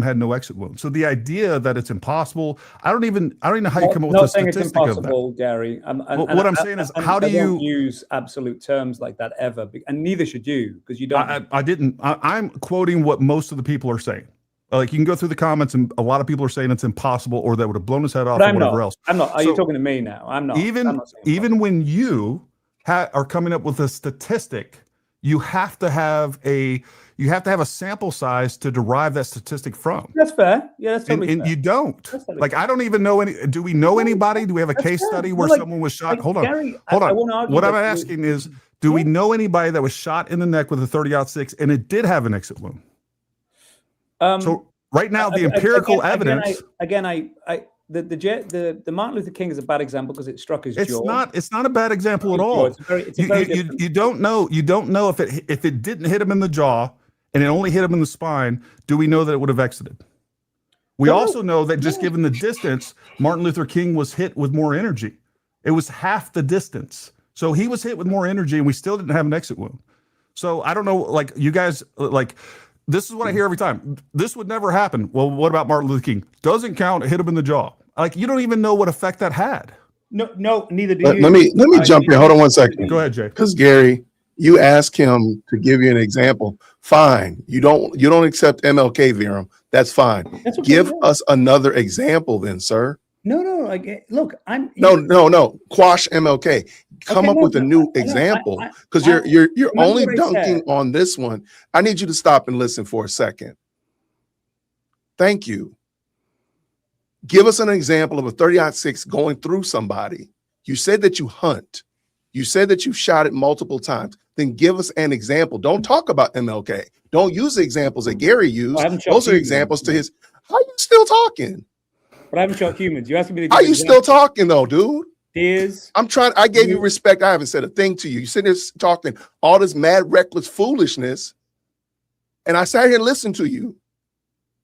C: had no exit wound. So the idea that it's impossible, I don't even know how you come up with a statistic
I: it's impossible,
C: of that.
I: Gary.
C: What I'm saying is, how do you
I: use absolute terms like that ever? And neither should you, because you don't.
C: I'm quoting what most of the people are saying. Like you can go through the comments, and a lot of people are saying it's impossible, or that would have blown his head off, or whatever else.
I: I'm not. Are you talking to me now? I'm not.
C: Even when you are coming up with a statistic, you have to have a sample size to derive that statistic from.
I: That's fair. Yeah, that's totally
C: fair. And you don't. Like I don't even know any. Do we know anybody? Do we have a case study where someone was shot? Hold on.
I: Gary,
C: hold on. What I'm asking is, do we know anybody that was shot in the neck with a 30-06 and it did have an exit wound? So right now, the empirical evidence.
I: The Martin Luther King is a bad example because it struck his jaw.
C: It's not a bad example at all. You don't know if it didn't hit him in the jaw and it only hit him in the spine. Do we know that it would have exited? We also know that just given the distance, Martin Luther King was hit with more energy. It was half the distance. So he was hit with more energy and we still didn't have an exit wound. So I don't know, like you guys, like this is what I hear every time. This would never happen. Well, what about Martin Luther King? Doesn't count. It hit him in the jaw. Like you don't even know what effect that had.
I: No, neither do you.
D: Let me jump in. Hold on one second.
C: Go ahead, Jay.
D: Because Gary, you ask him to give you an example. Fine. You don't accept MLK, Viram. That's fine. Give us another example then, sir.
I: No, like, look,
D: No. Quash MLK. Come
I: Okay,
D: up
I: no,
D: with a
I: no,
D: new
I: I know,
D: example because
I: I
D: you're
I: remember
D: only
I: what I
D: dunking
I: said.
D: on this one. I need you to stop and listen for a second. Thank you. Give us an example of a 30-06 going through somebody. You said that you hunt. You said that you shot it multiple times. Then give us an example. Don't talk about MLK. Don't use the examples that Gary used. Those are examples to his. How are you still talking?
I: But I haven't shot humans. You asking me to give
D: How you still talking though, dude?
I: Deers.
D: I'm trying. I gave you respect. I haven't said a thing to you. You sitting there talking all this mad, reckless foolishness, and I sat here and listened to you.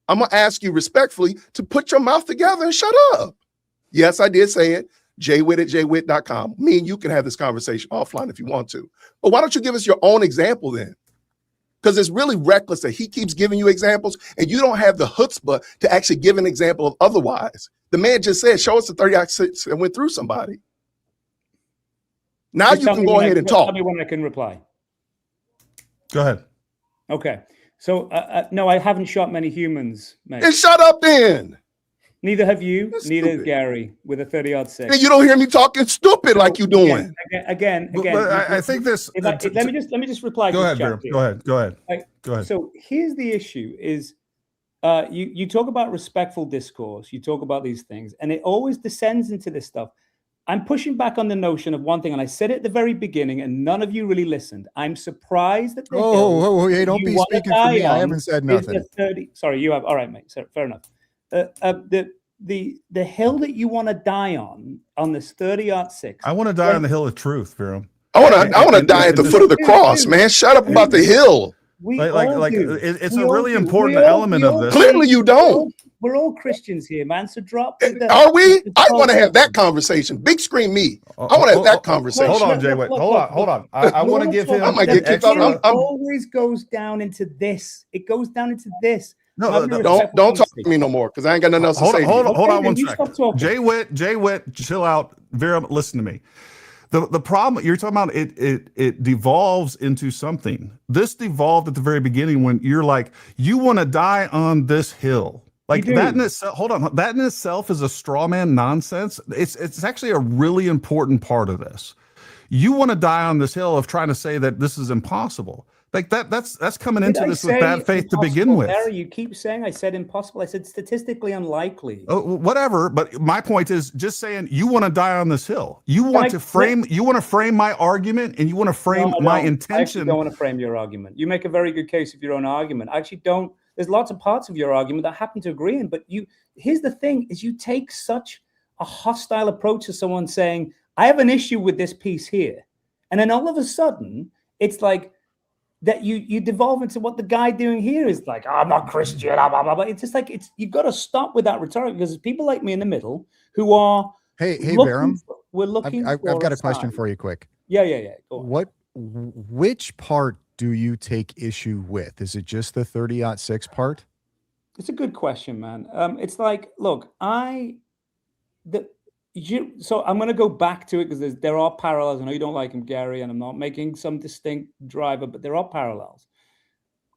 D: I'm gonna ask you respectfully to put your mouth together and shut up. Yes, I did say it. jwitt@jwitt.com. Me and you can have this conversation offline if you want to. But why don't you give us your own example then? Because it's really reckless that he keeps giving you examples and you don't have the chutzpah to actually give an example of otherwise. The man just said, show us the 30-06 that went through somebody. Now you can go ahead and talk.
I: Tell me when I can reply.
C: Go ahead.
I: Okay. So, no, I haven't shot many humans, mate.
D: And shut up then.
I: Neither have you.
D: That's
I: Neither
D: stupid.
I: has Gary with a 30-06.
D: And you don't hear me talking stupid like you doing.
I: Again.
C: But I think this.
I: Let me just reply.
C: Go
I: to
C: ahead,
I: this
C: Biram. Go ahead. Go ahead.
I: So here's the issue: is you talk about respectful discourse, you talk about these things, and it always descends into this stuff. I'm pushing back on the notion of one thing, and I said it at the very beginning, and none of you really listened. I'm surprised that the hill
E: hey, don't be speaking for me. I haven't said nothing.
I: Sorry, you have. All right, mate. So, fair enough. The hill that you want to die on this 30-06.
C: I want to die on the hill of truth, Biram.
D: I want to die at the foot of the cross, man. Shut up about the hill.
C: It's a really important element of this.
D: Clearly, you don't.
I: We're all Christians here, man. So drop.
D: Are we? I want to have that conversation. Big screen me. I want to have that conversation.
C: Hold on, Jay. Wait. Hold on. I want to give him.
D: I might get kicked out.
I: It always goes down into this. It goes down into this.
D: No, don't talk to me no more because I ain't got nothing else to say.
C: Hold on one second. Jay Witt, chill out. Viram, listen to me. The problem you're talking about, it devolves into something. This devolved at the very beginning when you're like, you want to die on this hill. Like that in itself, hold on. That in itself is a straw man nonsense. It's actually a really important part of this. You want to die on this hill of trying to say that this is impossible. Like that's coming into this with bad faith to begin with.
I: Larry, you keep saying I said impossible. I said statistically unlikely.
C: Oh, whatever. But my point is just saying you want to die on this hill. You want to frame my argument and you want to frame my intention.
I: I don't want to frame your argument. You make a very good case of your own argument. I actually don't. There's lots of parts of your argument that I happen to agree in. But here's the thing: is you take such a hostile approach to someone saying, "I have an issue with this piece here," and then all of a sudden it's like. That you devolve into what the guy doing here is like, I'm not Christian, blah, blah, blah. It's just like you've got to stop with that rhetoric because there's people like me in the middle who are
E: hey Viram,
I: we're looking.
E: I've got a question for you, quick.
I: Yeah. Go on.
E: Which part do you take issue with? Is it just the 30-06 part?
I: It's a good question, man. It's like, look, so I'm going to go back to it because there are parallels. I know you don't like him, Gary, and I'm not making some distinct driver, but there are parallels.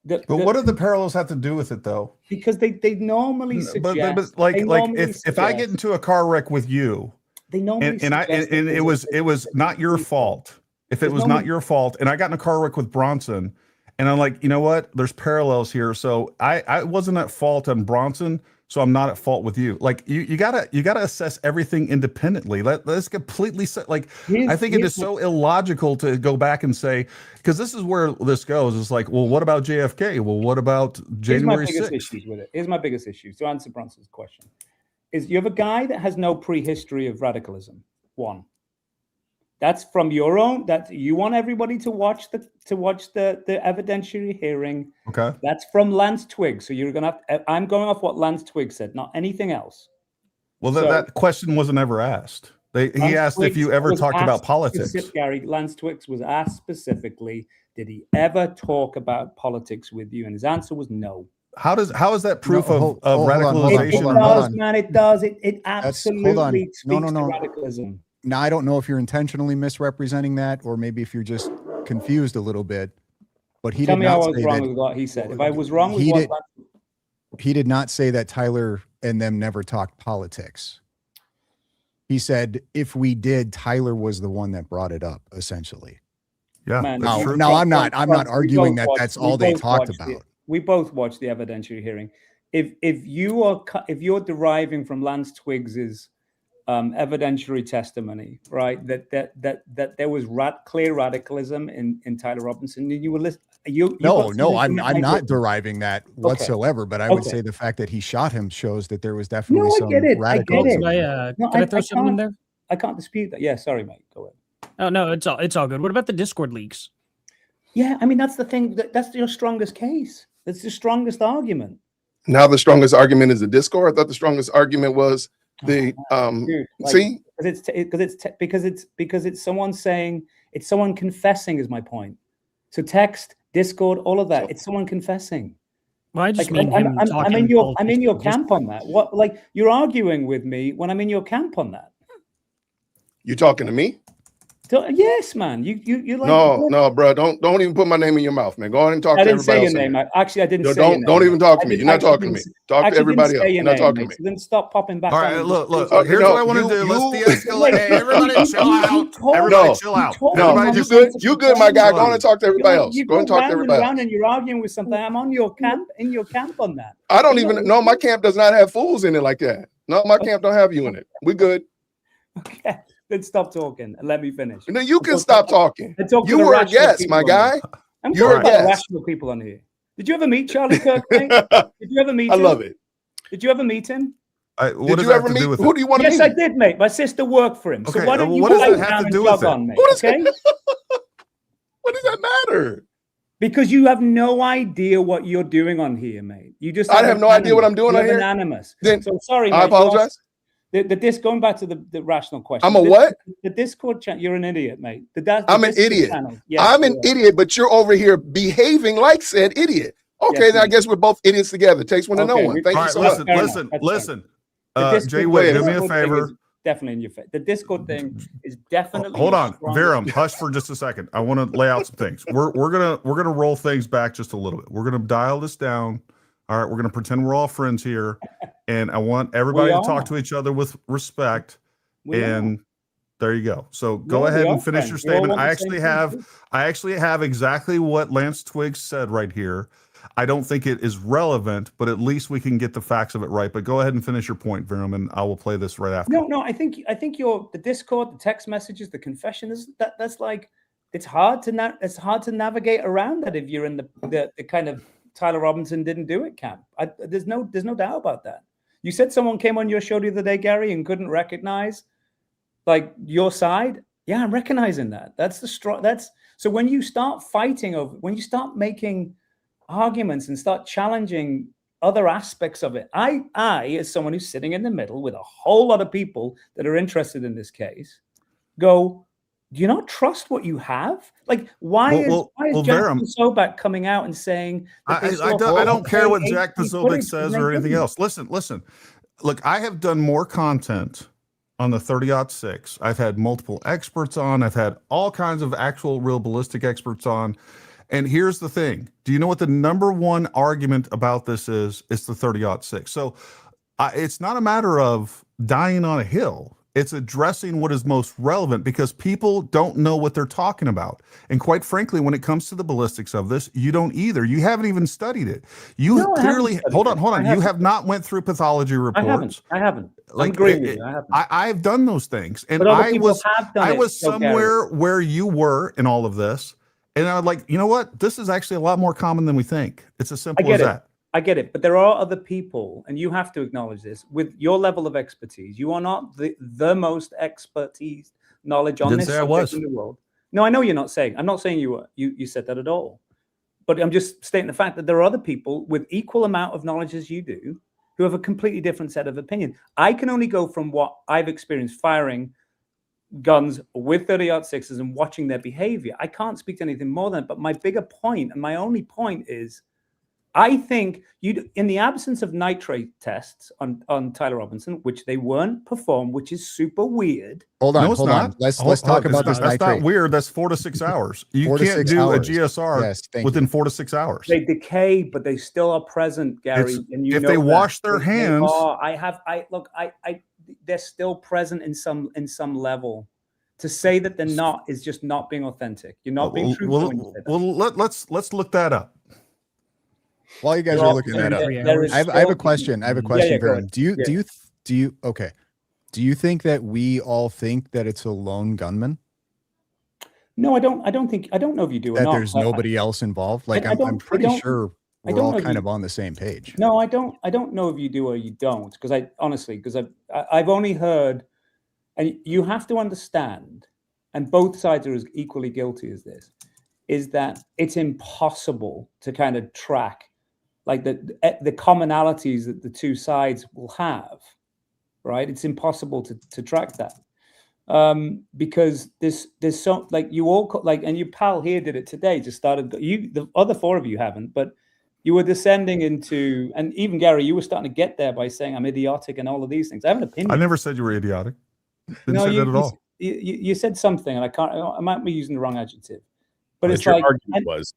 C: But what do the parallels have to do with it, though?
I: Because they normally suggest.
C: But like if I get into a car wreck with you,
I: they normally
C: and it was not your fault. If it was not your fault, and I got in a car wreck with Bronson, and I'm like, you know what? There's parallels here. So I wasn't at fault on Bronson. So I'm not at fault with you. Like you gotta assess everything independently. Let's completely set. Like I think it is so illogical to go back and say, because this is where this goes. It's like, well, what about JFK? Well, what about January 6th?
I: Here's my biggest issue. To answer Bronson's question, is you have a guy that has no prehistory of radicalism. One. That's from your own. That you want everybody to watch the evidentiary hearing.
C: Okay.
I: That's from Lance Twigg. So you're gonna. I'm going off what Lance Twigg said, not anything else.
C: Well, that question wasn't ever asked. He asked if you ever talked about politics.
I: Gary, Lance Twigg was asked specifically, did he ever talk about politics with you? And his answer was no.
C: How is that proof of radicalization?
I: It does, man. It does. It absolutely speaks to radicalism.
E: Now, I don't know if you're intentionally misrepresenting that, or maybe if you're just confused a little bit. But he
I: Tell
E: did
I: me
E: not
I: I was
E: say
I: wrong
E: that,
I: with what he said. If I was wrong with
E: he did not say that Tyler and them never talked politics. He said, if we did, Tyler was the one that brought it up, essentially.
C: Yeah,
I: Man,
C: that's
E: No,
C: true.
E: no, I'm not arguing that that's all they talked
I: about.
E: about.
I: We both watched the evidentiary hearing. If you're deriving from Lance Twiggs's evidentiary testimony, right, that there was clear radicalism in Tyler Robinson, and you were listening.
E: I'm not deriving that whatsoever. But I would say the fact that he shot him shows that there was definitely some radicalism.
B: Can I throw something in there?
I: I can't dispute that. Yeah, sorry, mate. Go ahead.
B: Oh no, it's all good. What about the Discord leaks?
I: Yeah, I mean that's the thing. That's your strongest case. That's the strongest argument.
D: Now the strongest argument is the Discord. I thought the strongest argument was the
I: because it's someone saying, it's someone confessing is my point. So text, Discord, all of that. It's someone confessing.
B: Well, I just
I: I'm in your camp on that. What, like, you're arguing with me when I'm in your camp on that.
D: You talking to me?
I: Yes, man. You like
D: no, bro. Don't even put my name in your mouth, man. Go ahead and talk to everybody.
I: I didn't say your name. Actually, I didn't say your name.
D: Don't even talk to me. You're not talking to me. Talk to everybody else. You're not talking to me.
I: So then stop popping back.
C: All right, look. Here's what I want to do. Let's de-escalate. Hey, everybody, chill out. Everybody, chill out.
D: No, you good? You good, my guy? Go on and talk to everybody else. Go and talk to everybody else.
I: And you're arguing with something. I'm on your camp. In your camp on that.
D: I don't even know. My camp does not have fools in it like that. No, my camp don't have you in it. We good.
I: Okay. Then stop talking and let me finish.
D: No, you can stop talking. You were a guest, my guy.
I: I'm talking about rational people on here. Did you ever meet Charlie Kirk? Did you ever meet him?
D: I love it.
I: Did you ever meet him?
C: Did you ever meet?
D: Who do you want to meet?
I: Yes, I did, mate. My sister worked for him.
C: Okay,
I: so why don't you
C: what does that have to do with it?
I: on me? Okay?
D: What does that matter?
I: Because you have no idea what you're doing on here, mate. You just
D: I have no idea what I'm doing on here.
I: Anonymous.
D: Then
I: so sorry, mate.
D: I apologize.
I: Going back to the rational question.
D: I'm a what?
I: The Discord channel. You're an idiot, mate.
D: I'm an idiot. Yes, I'm an idiot, but you're over here behaving like said idiot. Okay,
I: yes,
D: then I guess we're both idiots together. Takes one to know one. Thank you so much.
C: Listen. Jay Wade, do me a favor.
I: Definitely in your face. The Discord thing is definitely.
C: Hold on, Viram, hush for just a second. I want to lay out some things. We're gonna roll things back just a little bit. We're gonna dial this down. All right, we're gonna pretend we're all friends here, and I want everybody to talk to each other with respect. There you go. So go ahead and finish your statement. I actually have exactly what Lance Twiggs said right here. I don't think it is relevant, but at least we can get the facts of it right. But go ahead and finish your point, Viram, and I will play this right after.
I: No. I think the Discord, the text messages, the confession that's like it's hard to navigate around that if you're in the kind of Tyler Robinson didn't do it camp. There's no doubt about that. You said someone came on your show the other day, Gary, and couldn't recognize like your side. Yeah, I'm recognizing that. So when you start fighting over, when you start making arguments and start challenging other aspects of it, I as someone who's sitting in the middle with a whole lot of people that are interested in this case, go, do you not trust what you have? Like, why is Jack Posobiec coming out and saying that
C: I don't care what Jack Posobiec says or anything else. Listen. Look, I have done more content on the 30-06. I've had multiple experts on. I've had all kinds of actual real ballistic experts on. And here's the thing. Do you know what the number one argument about this is? It's the 30-06. So it's not a matter of dying on a hill. It's addressing what is most relevant because people don't know what they're talking about. And quite frankly, when it comes to the ballistics of this, you don't either. You haven't even studied it. Clearly, hold on. You have not went through pathology reports.
I: I haven't.
C: Like,
I: I'm agreeing with you. I haven't.
C: I've done those things. And I was somewhere where you were in all of this. And I was like, you know what? This is actually a lot more common than we think. It's as simple as that.
I: I get it. But there are other people, and you have to acknowledge this, with your level of expertise. You are not the most expertise knowledge on this subject in the world. No, I know you're not saying. I'm not saying you were. You said that at all. But I'm just stating the fact that there are other people with equal amount of knowledge as you do who have a completely different set of opinion. I can only go from what I've experienced firing guns with 30-06s and watching their behavior. I can't speak to anything more than that. But my bigger point, and my only point is, I think in the absence of nitrate tests on Tyler Robinson, which they weren't performed, which is super weird.
E: Hold on. Let's talk about this nitrate.
C: That's not weird. That's 4 to 6 hours. You can't do a GSR within 4 to 6 hours.
I: They decay, but they still are present, Gary.
C: If they wash their hands,
I: they're still present in some level. To say that they're not is just not being authentic. You're not being truthful when you say that.
C: Well, let's look that up.
E: While you guys are looking that up, I have a question. I have a question for him. Do you think that we all think that it's a lone gunman?
I: No, I don't know if you do or
E: that
I: not.
E: There's nobody else involved. Like I'm pretty sure we're all kind of on the same page.
I: No, I don't know if you do or you don't, because I've only heard, and you have to understand, and both sides are as equally guilty as this, is that it's impossible to kind of track like the commonalities that the two sides will have, right? It's impossible to track that. Because there's so, like, you all, like, and your pal here did it today, just started, the other four of you haven't, but you were descending into, and even Gary, you were starting to get there by saying I'm idiotic and all of these things. I have an opinion.
C: I never said you were idiotic. Didn't say that at all.
I: You said something, and I might be using the wrong adjective, but it's
F: your
I: like,
F: argument was.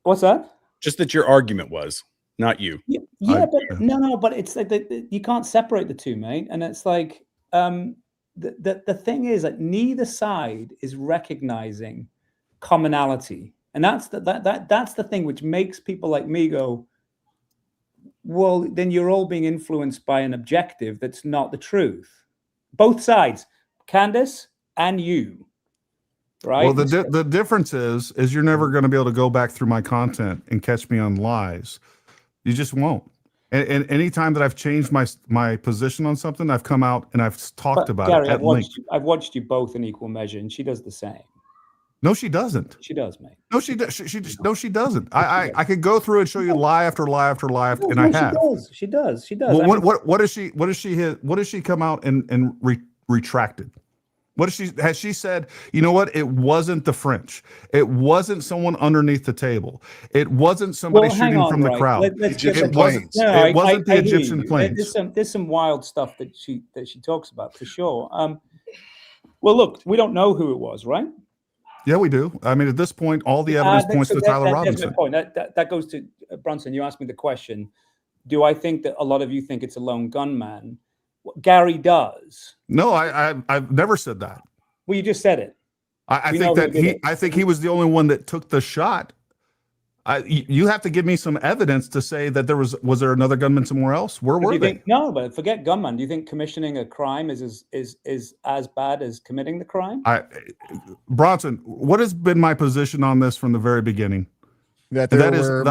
I: What's that?
F: Just that your argument was, not you.
I: But it's like you can't separate the two, mate. And it's like, the thing is that neither side is recognizing commonality, and that's the thing which makes people like me go, well, then you're all being influenced by an objective that's not the truth. Both sides, Candace and you, right?
C: Well, the difference is you're never going to be able to go back through my content and catch me on lies. You just won't. And any time that I've changed my position on something, I've come out and I've talked about
I: Gary,
C: it at length.
I: I've watched you both in equal measure, and she does the same.
C: No, she doesn't.
I: She does, mate.
C: No, she doesn't. I could go through and show you lie after lie after lie, and I have.
I: She does.
C: Well, what does she come out and retracted? Has she said, you know what? It wasn't the French. It wasn't someone underneath the table. It wasn't somebody shooting from the crowd.
E: Egyptian planes.
C: It wasn't the Egyptian planes.
I: There's some wild stuff that she talks about, for sure. Well, look, we don't know who it was, right?
C: Yeah, we do. I mean, at this point, all the evidence points to Tyler Robinson.
I: That's my point. That goes to Brunson. You asked me the question, do I think that a lot of you think it's a lone gunman? Gary does.
C: No, I've never said that.
I: Well, you just said it.
C: I think he was the only one that took the shot. You have to give me some evidence to say that was there another gunman somewhere else? Where were they?
I: No, but forget gunman. Do you think commissioning a crime is as bad as committing the crime?
C: Bronson, what has been my position on this from the very beginning?
E: That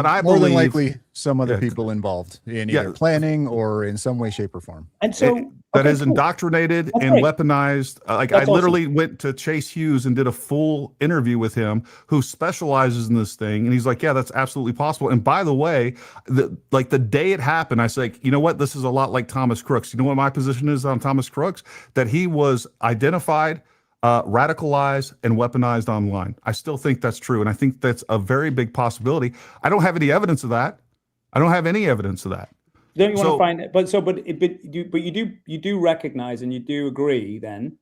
E: I more than likely some other people involved in either planning or in some way, shape, or form.
I: And so
C: that is indoctrinated and weaponized. I literally went to Chase Hughes and did a full interview with him, who specializes in this thing, and he's like, "Yeah, that's absolutely possible." And by the way, the day it happened, I said, "You know what? This is a lot like Thomas Crooks." You know what my position is on Thomas Crooks? That he was identified, radicalized, and weaponized online. I still think that's true, and I think that's a very big possibility. I don't have any evidence of that. I don't have any evidence of that.
I: Don't you want to find it? But you do recognize and you do agree then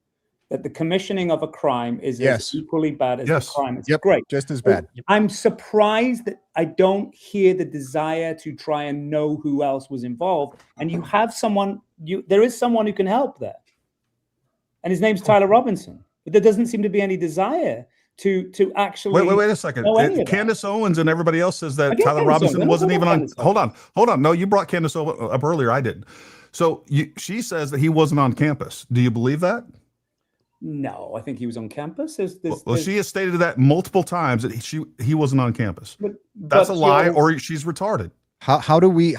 I: that the commissioning of a crime is as equally bad as the crime. It's great,
E: just as bad.
I: I'm surprised that I don't hear the desire to try and know who else was involved. And you have someone. There is someone who can help there, and his name's Tyler Robinson. But there doesn't seem to be any desar to actually
C: wait a second. Candace Owens and everybody else says that Tyler Robinson wasn't even on. Hold on. No, you brought Candace Owens up earlier. I didn't. So she says that he wasn't on campus. Do you believe that?
I: No, I think he was on campus.
C: Well, she has stated that multiple times that he wasn't on campus. That's a lie, or she's retarded.
E: How do we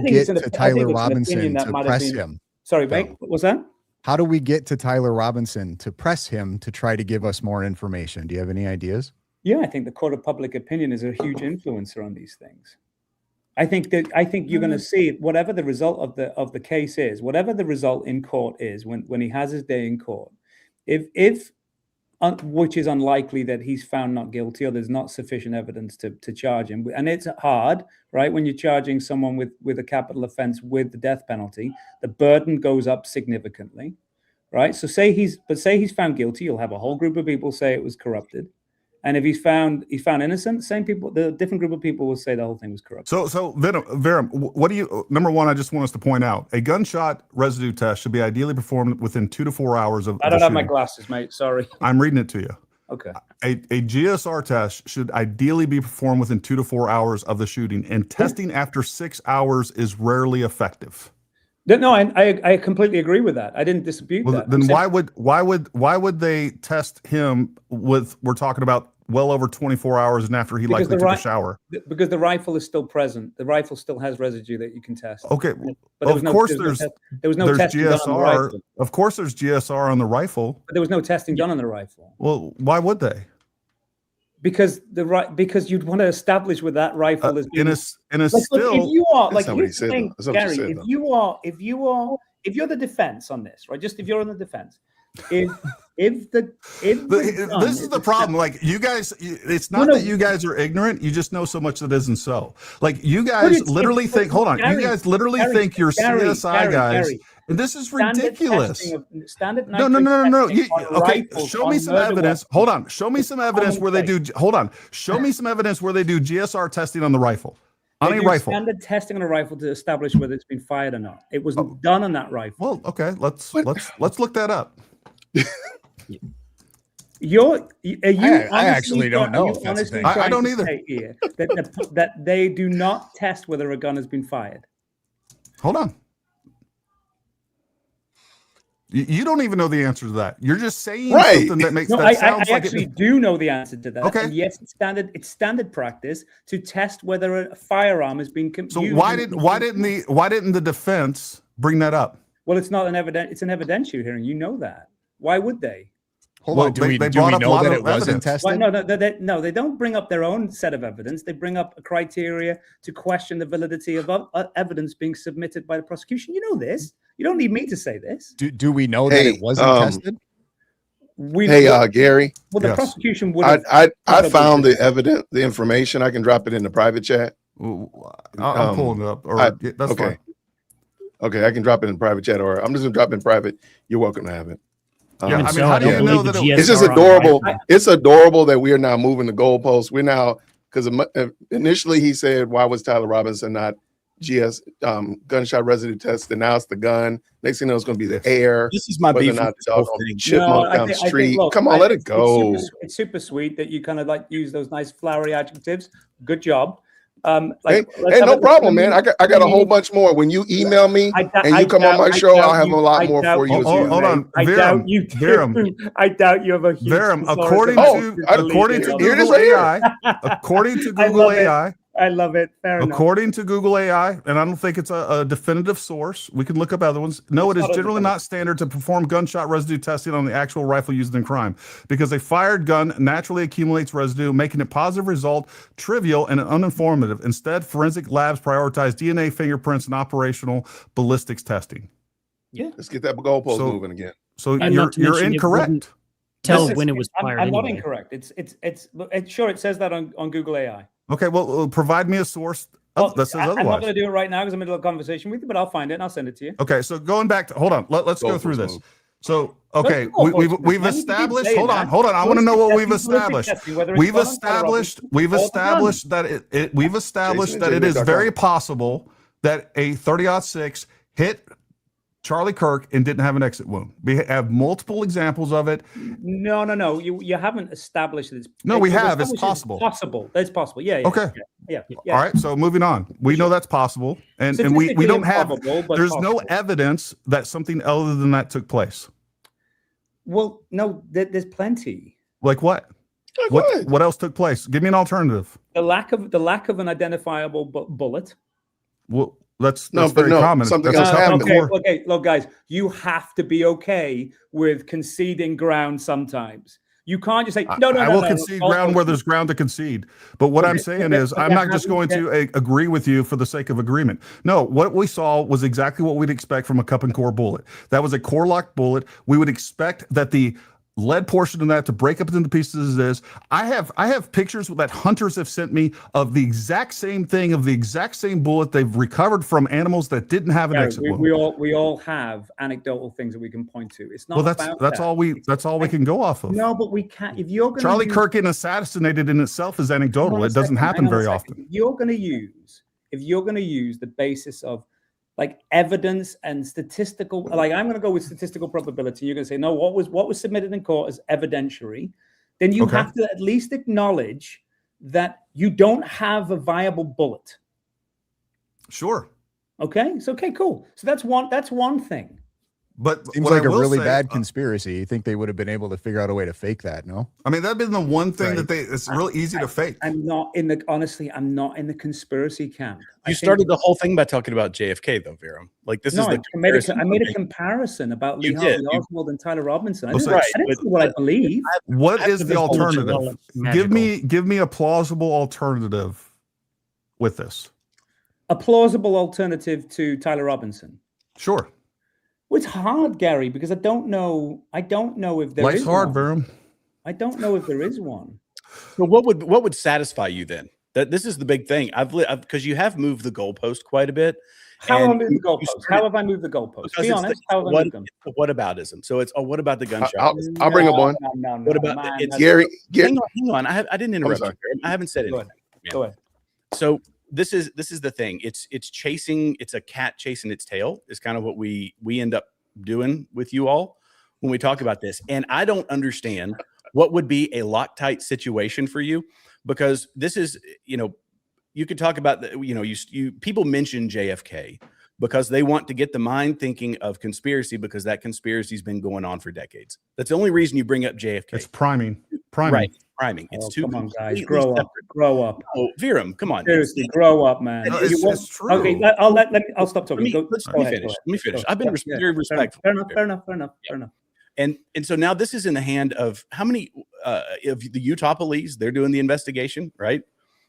E: get to Tyler Robinson to press him?
I: Sorry, Mike, what was that?
E: How do we get to Tyler Robinson to press him to try to give us more information? Do you have any ideas?
I: Yeah, I think the court of public opinion is a huge influencer on these things. I think you're going to see whatever the result of the case is, whatever the result in court is when he has his day in court, if which is unlikely that he's found not guilty or there's not sufficient evidence to charge him. And it's hard, right? When you're charging someone with a capital offense with the death penalty, the burden goes up significantly, right? So say he's found guilty, you'll have a whole group of people say it was corrupted. And if he's found innocent, same people, the different group of people will say the whole thing was corrupt.
C: So Verum, what do you? Number one, I just want us to point out a gunshot residue test should be ideally performed within 2 to 4 hours of.
I: I don't have my glasses, mate. Sorry.
C: I'm reading it to you.
I: Okay.
C: A GSR test should ideally be performed within 2 to 4 hours of the shooting, and testing after 6 hours is rarely effective.
I: No, I completely agree with that. I didn't dispute that.
C: Then why would they test him with? We're talking about well over 24 hours and after he likely took a shower.
I: Because the rifle is still present. The rifle still has residue that you can test.
C: Okay,
I: but
C: of course
I: there was no testing done on the rifle.
C: Of course, there's GSR on the rifle.
I: But there was no testing done on the rifle.
C: Well, why would they?
I: Because you'd want to establish with that rifle as being,
C: still.
I: If you are like
D: here's the thing,
I: Gary, if you're the defense on this, right? Just if you're on the defense, this is
C: the problem. Like you guys, it's not that you guys are ignorant. You just know so much that isn't so. Like you guys literally think. Hold on, you guys literally think you're CSI guys. And this is ridiculous. No. Okay, show me some evidence. Hold on. Show me some evidence where they do. Hold on. Show me some evidence where they do GSR testing on the rifle. On a rifle.
I: Standard testing on a rifle to establish whether it's been fired or not. It was done on that rifle.
C: Well, okay. Let's look that up.
E: I actually don't know if that's a thing.
C: I don't either.
I: That they do not test whether a gun has been fired.
C: Hold on. You don't even know the answer to that. You're just saying something that makes that sounds like
I: I do know the answer to that.
C: Okay.
I: And yes, it's standard practice to test whether a firearm has been used.
C: So why didn't the defense bring that up?
I: Well, it's not it's an evidentiary hearing. You know that. Why would they?
E: Hold on. Do we know that it wasn't tested?
I: No, they don't bring up their own set of evidence. They bring up a criteria to question the validity of evidence being submitted by the prosecution. You know this. You don't need me to say this.
E: Do we know that it wasn't tested?
D: Gary.
I: Well, the prosecution would.
D: I found the information. I can drop it in the private chat.
C: I'm pulling it up. That's
D: okay.
C: fine.
D: Okay, I can drop it in private chat, or I'm just gonna drop it in private. You're welcome to have it.
C: How do you know that
D: it's just adorable? It's adorable that we are now moving the goalposts. We're now, because initially he said, "Why was Tyler Robinson not gunshot residue test?" And now it's the gun. Next thing you know, it's going to be the air.
F: This is my beef.
D: Chipmunk down the street. Come on, let it go.
I: It's super sweet that you kind of like use those nice flowery adjectives. Good job.
D: Hey, no problem, man. I got a whole bunch more. When you email me and you come on my show, I'll have a lot more for you.
C: Hold on, Verum.
I: I doubt you have a huge.
C: Verum, according to Google AI, according to Google AI.
I: I love it. Fair enough.
C: According to Google AI, and I don't think it's a definitive source. We can look up other ones. No, it is generally not standard to perform gunshot residue testing on the actual rifle used in crime because a fired gun naturally accumulates residue, making a positive result trivial and uninformative. Instead, forensic labs prioritize DNA, fingerprints, and operational ballistics testing.
I: Yeah,
D: let's get that goalpost moving again.
C: So you're incorrect.
B: Tell when it was fired.
I: I'm not incorrect. It's sure it says that on Google AI.
C: Okay, well, provide me a source that says otherwise. I'm
I: not going to do it right now because I'm in a conversation with you, but I'll find it and I'll send it to you.
C: Okay, so going back to hold on, let's go through this. So okay, we've established. Hold on. I want to know what we've established. We've established that it is very possible that a 30-06 hit Charlie Kirk and didn't have an exit wound. We have multiple examples of it.
I: No. You haven't established it.
C: No, we have. It's possible.
I: That's possible. Yeah.
C: Okay.
I: Yeah.
C: All right. So moving on. We know that's possible, and we don't have. There's no evidence that something other than that took place.
I: Well, no. There's plenty.
C: Like what? What else took place? Give me an alternative.
I: The lack of an identifiable bullet.
C: Well. That's very common.
D: Something else happened.
I: Okay, look, guys, you have to be okay with conceding ground sometimes. You can't just say, no.
C: I will concede ground where there's ground to concede. But what I'm saying is I'm not just going to agree with you for the sake of agreement. No, what we saw was exactly what we'd expect from a cup and core bullet. That was a core lock bullet. We would expect that the lead portion in that to break up into pieces as is. I have pictures that hunters have sent me of the exact same thing, of the exact same bullet they've recovered from animals that didn't have an exit wound.
I: We all have anecdotal things that we can point to. It's not.
C: Well,
I: about
C: that's
I: that.
C: all we can go off of.
I: No, but we can't. If you're going
C: Charlie Kirk getting assassinated in itself is anecdotal. It doesn't happen very often.
I: If you're going to use the basis of like evidence and statistical, like I'm going to go with statistical probability. You're going to say, no, what was submitted in court as evidentiary. Then you have to at least acknowledge that you don't have a viable bullet.
C: Sure.
I: Okay. So, okay, cool. So that's one thing.
C: But
E: seems like a really bad conspiracy. You think they would have been able to figure out a way to fake that? No,
C: I mean that'd been the one thing that it's real easy to fake.
I: I'm not in the conspiracy camp.
F: You started the whole thing by talking about JFK, though, Viram. Like this is the
I: I made a comparison about Lee Harvey Oswald and Tyler Robinson. I didn't say what I believe.
C: What is the alternative? Give me a plausible alternative with this.
I: A plausible alternative to Tyler Robinson.
C: Sure.
I: Well, it's hard, Gary, because I don't know if there
C: Life's
I: is
C: hard,
I: one.
C: Viram.
I: I don't know if there is one.
F: So what would satisfy you then? That this is the big thing. Because you have moved the goalpost quite a bit.
I: How have I moved the goalpost? How have I moved the goalpost? Be honest. How have I moved them?
F: Whataboutism. So it's what about the gunshot?
D: I'll bring up one.
I: No,
F: what about
D: Gary?
F: Hang on. I didn't interrupt you. I haven't said anything.
I: Go ahead.
F: So this is the thing. It's chasing. It's a cat chasing its tail. Is kind of what we end up doing with you all when we talk about this. And I don't understand what would be a Loctite situation for you, because this is, you could talk about you people mention JFK because they want to get the mind thinking of conspiracy, because that conspiracy's been going on for decades. That's the only reason you bring up JFK.
C: It's priming.
F: Right. Priming. It's too.
I: Come on, guys. Grow up.
F: Oh, Viram, come on.
I: Seriously, grow up, man.
C: No, it's true.
I: Okay, I'll stop talking.
F: Let me finish. I've been very respectful.
I: Fair enough.
F: And so now this is in the hand of how many of the Utah police? They're doing the investigation, right?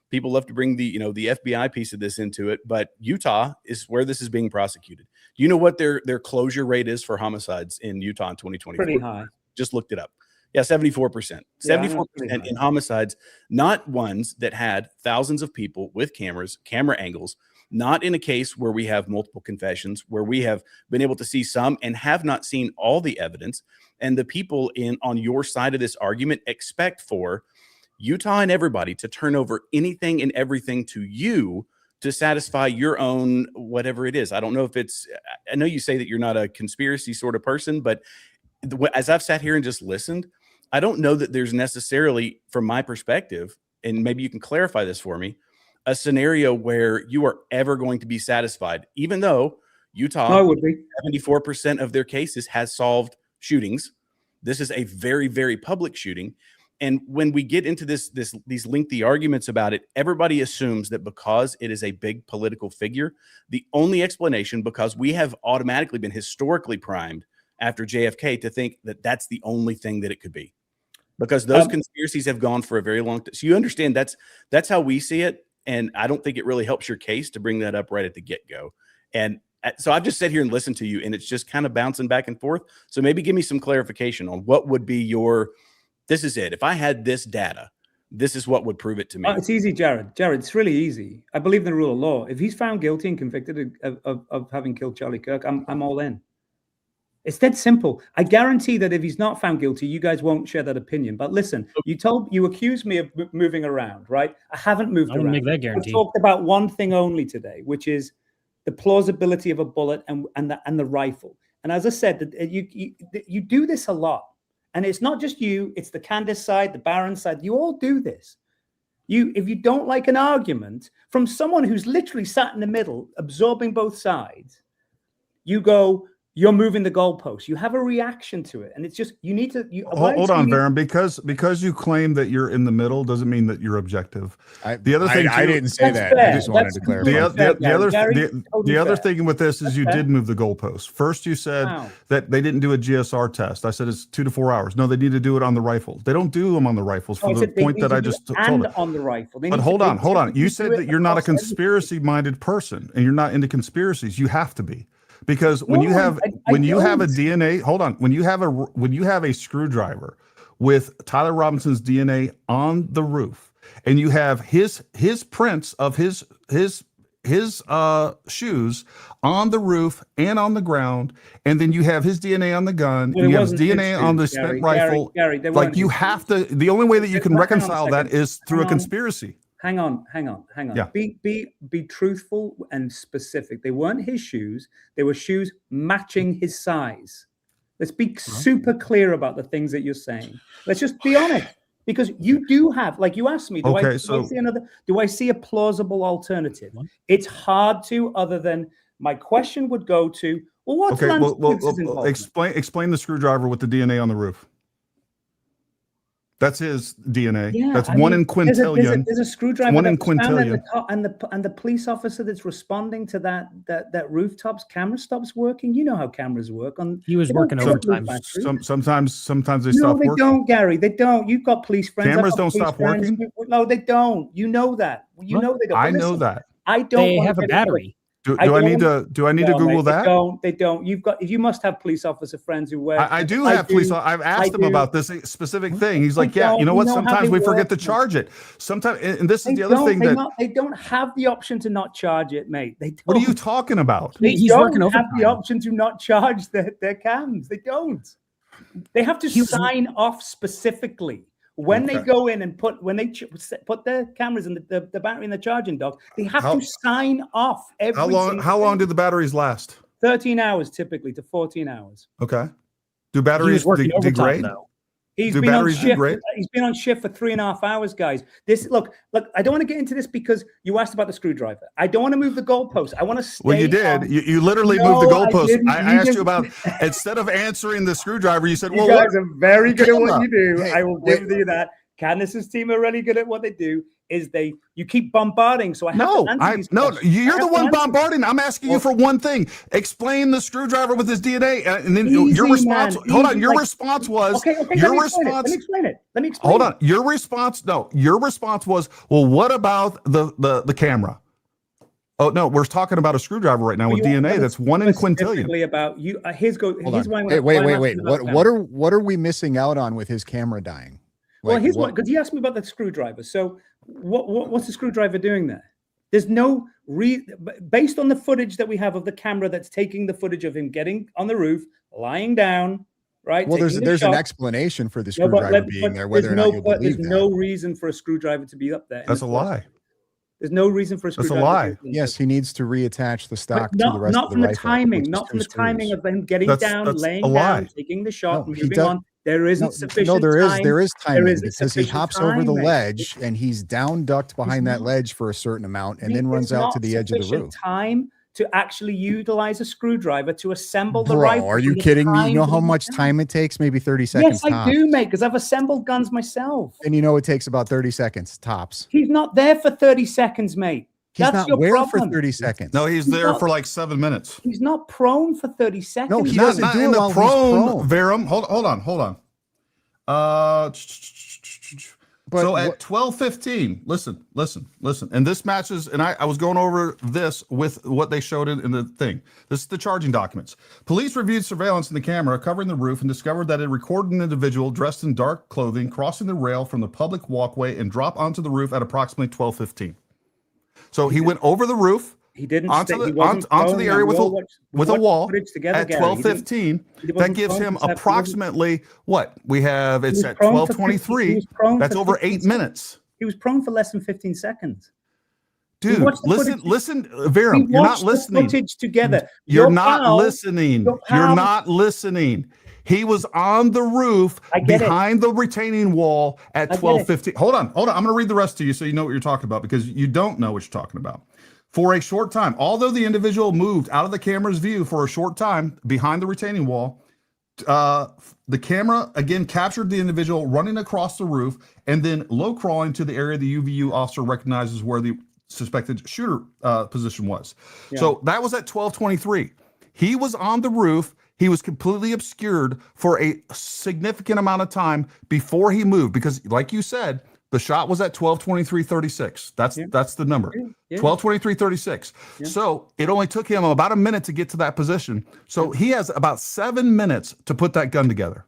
F: People love to bring the FBI piece of this into it, but Utah is where this is being prosecuted. Do you know what their closure rate is for homicides in Utah in 2024?
I: Pretty high.
F: Just looked it up. Yeah, 74%. 74% in homicides, not ones that had thousands of people with camera angles, not in a case where we have multiple confessions, where we have been able to see some and have not seen all the evidence. And the people on your side of this argument expect for Utah and everybody to turn over anything and everything to you to satisfy your own whatever it is. I don't know if I know you say that you're not a conspiracy sort of person, but as I've sat here and just listened, I don't know that there's necessarily, from my perspective, and maybe you can clarify this for me, a scenario where you are ever going to be satisfied, even though Utah, 74% of their cases has solved shootings. This is a very, very public shooting. And when we get into these lengthy arguments about it, everybody assumes that because it is a big political figure, the only explanation, because we have automatically been historically primed after JFK to think that that's the only thing that it could be, because those conspiracies have gone for a very long time. So you understand that's how we see it. And I don't think it really helps your case to bring that up right at the get-go. And so I've just sat here and listened to you, and it's just kind of bouncing back and forth. So maybe give me some clarification on what would be this is it. If I had this data, this is what would prove it to me.
I: It's easy, Jared. It's really easy. I believe in the rule of law. If he's found guilty and convicted of having killed Charlie Kirk, I'm all in. It's that simple. I guarantee that if he's not found guilty, you guys won't share that opinion. But listen, you accused me of moving around, right? I haven't moved around.
B: Make that guarantee.
I: I talked about one thing only today, which is the plausibility of a bullet and the rifle. And as I said, you do this a lot. And it's not just you, it's the Candace side, the Barron side. You all do this. If you don't like an argument from someone who's literally sat in the middle, absorbing both sides, you go, you're moving the goalpost. You have a reaction to it. And it's just, you need to...
C: Hold on, Baron. Because you claim that you're in the middle doesn't mean that you're objective. I
E: didn't say that.
I: Fair.
E: I just wanted to clarify.
C: The other thing with this is you did move the goalpost. First, you said that they didn't do a GSR test. I said it's 2 to 4 hours. No, they need to do it on the rifles. They don't do them on the rifles for the point that I just told it.
I: On the rifle.
C: But hold on. You said that you're not a conspiracy-minded person and you're not into conspiracies. You have to be. because when
I: No,
C: you have
I: I
C: when you have a
I: don't.
C: DNA, hold on, when you have a screwdriver with Tyler Robinson's DNA on the roof, and you have his prints of his shoes on the roof and on the ground, and then you have his DNA on the gun,
I: Well,
C: and
I: it
C: you have his
I: wasn't his
C: DNA on the
I: shoes,
C: spent
I: Gary.
C: rifle.
I: Gary, they
C: Like
I: weren't
C: you
I: his
C: have
I: shoes.
C: to. The only way that you can
I: Hang on a
C: reconcile that
I: second.
C: is through a
I: Hang on.
C: conspiracy.
I: Hang on.
C: Yeah.
I: Be truthful and specific. They weren't his shoes. They were shoes matching his size. Let's be super clear about the things that you're saying. Let's just be honest, because you do have, like you asked me, do I see a plausible alternative? It's hard to, other than my question would go to, well, what's Lance Brooks's involvement?
C: Explain the screwdriver with the DNA on the roof. That's his DNA.
I: Yeah,
C: that's
I: I
C: one
I: mean,
C: in quintillion.
I: There's a screwdriver
C: one
I: that
C: in
I: was found in the
C: quintillion.
I: car, and the police officer that's responding to that rooftops camera stops working. You know how cameras work.
B: He was working overtime.
C: Sometimes they
I: no,
C: stop
I: they
C: working.
I: don't, Gary. They don't. You've got police friends.
C: Cameras
I: I've got
C: don't
I: police
C: stop
I: friends.
C: working?
I: No, they don't. You know that. You know they don't.
C: I
I: But
C: know
I: listen,
C: that.
I: I don't.
B: They
I: wanna
B: have a
I: get into
B: battery.
C: Do I need to Google that?
I: They don't. You must have police officer friends who wear.
C: I do have police. I've asked him about this specific thing. He's like, yeah, you know what? Sometimes we forget to charge it. Sometimes, and this is the other thing that
I: they don't have the option to not charge it, mate. They don't.
C: What are you talking about?
I: He's working overtime. Have the option to not charge their cams. They don't. They have to sign off specifically. When they go in and put their cameras in the battery in the charging dock, they have to sign off every.
C: How long do the batteries last?
I: 13 hours typically to 14 hours.
C: Okay. Do batteries degrade?
I: He's been on shift. He's been on shift for 3.5 hours, guys. Look. I don't want to get into this because you asked about the screwdriver. I don't want to move the goalpost. I want to stay.
C: Well, you did. You literally moved the goalpost. I asked you about instead of answering the screwdriver, you said, "Well,
I: you guys are very good at what you do." I will give you that. Candace's team are really good at what they do. You keep bombarding, so I have to answer these questions.
C: You're the one bombarding. I'm asking you for one thing. Explain the screwdriver with his DNA, and then your response. Hold on, your response was.
I: Okay. Let me explain it.
C: Hold on. Your response. No, your response was. Well, what about the camera? Oh no, we're talking about a screwdriver right now with DNA. That's one in quintillion.
I: About you. Here's why.
E: Wait. What are we missing out on with his camera dying?
I: Well, here's what, because you asked me about the screwdriver. So what's the screwdriver doing there? There's no based on the footage that we have of the camera that's taking the footage of him getting on the roof, lying down, right?
E: Well, there's an explanation for the screwdriver being there, whether or not you believe
I: there's no reason for a screwdriver to be up there.
C: That's a lie.
I: There's no reason for a screwdriver.
C: That's a lie.
E: Yes, he needs to reattach the stock to the rest
I: not
E: of the
I: from the
E: rifle.
I: timing, not from the timing of him getting down, laying down, taking the shot, moving on. There isn't sufficient time.
E: There is timing because he hops over the ledge and he's down ducked behind that ledge for a certain amount and then runs out to the edge of the roof.
I: Time to actually utilize a screwdriver to assemble the rifle.
E: Are you kidding me? You know how much time it takes? Maybe 30 seconds.
I: Yes, I do, mate, because I've assembled guns myself.
E: And you know it takes about 30 seconds tops.
I: He's not there for 30 seconds, mate.
E: He's not where for 30 seconds.
C: No, he's there for like 7 minutes.
I: He's not prone for 30 seconds.
E: No, he doesn't do
C: in
E: it
C: the
E: while
C: prone.
E: he's prone.
C: Verum, hold on. So at 12:15, listen, and this matches, and I was going over this with what they showed in the thing. This is the charging documents. Police reviewed surveillance in the camera covering the roof and discovered that it recorded an individual dressed in dark clothing crossing the rail from the public walkway and drop onto the roof at approximately 12:15. So he went over the roof.
I: He didn't
C: onto the area with a wall at 12:15. That gives him approximately what we have. It's at 12:23. That's over 8 minutes.
I: He was prone for less than 15 seconds.
C: Dude, listen, Verum, you're not listening.
I: Footage together.
C: You're not listening. You're not listening. He was on the roof behind the retaining wall at 12:15. Hold on. I'm going to read the rest to you so you know what you're talking about, because you don't know what you're talking about. For a short time, although the individual moved out of the camera's view for a short time behind the retaining wall, the camera again captured the individual running across the roof and then low crawling to the area the UVU officer recognizes where the suspected shooter position was. Yeah. So that was at 12:23. He was on the roof. He was completely obscured for a significant amount of time before he moved, because like you said, The shot was at 12:23:36. That's the number. 12:23:36. So it only took him about a minute to get to that position. So he has about 7 minutes to put that gun together.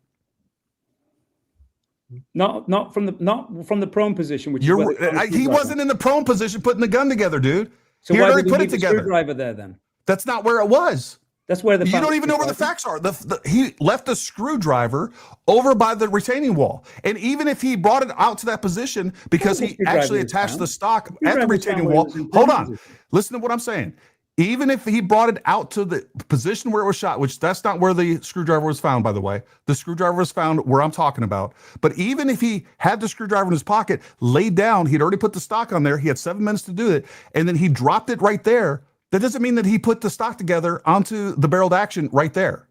I: Not from the prone position, which
C: he wasn't in the prone position putting the gun together, dude.
I: So
C: he
I: why
C: already
I: did he
C: put
I: leave
C: it
I: the
C: together.
I: screwdriver there then?
C: That's not where it was.
I: That's where
C: you don't even know where the facts are. He left the screwdriver over by the retaining wall, and even if he brought it out to that position because he actually attached the stock at the retaining wall. Hold on, listen to what I'm saying. Even if he brought it out to the position where it was shot, which that's not where the screwdriver was found, by the way. The screwdriver was found where I'm talking about. But even if he had the screwdriver in his pocket, laid down, he'd already put the stock on there. He had 7 minutes to do it, and then he dropped it right there. That doesn't mean that he put the stock together onto the barreled action right there.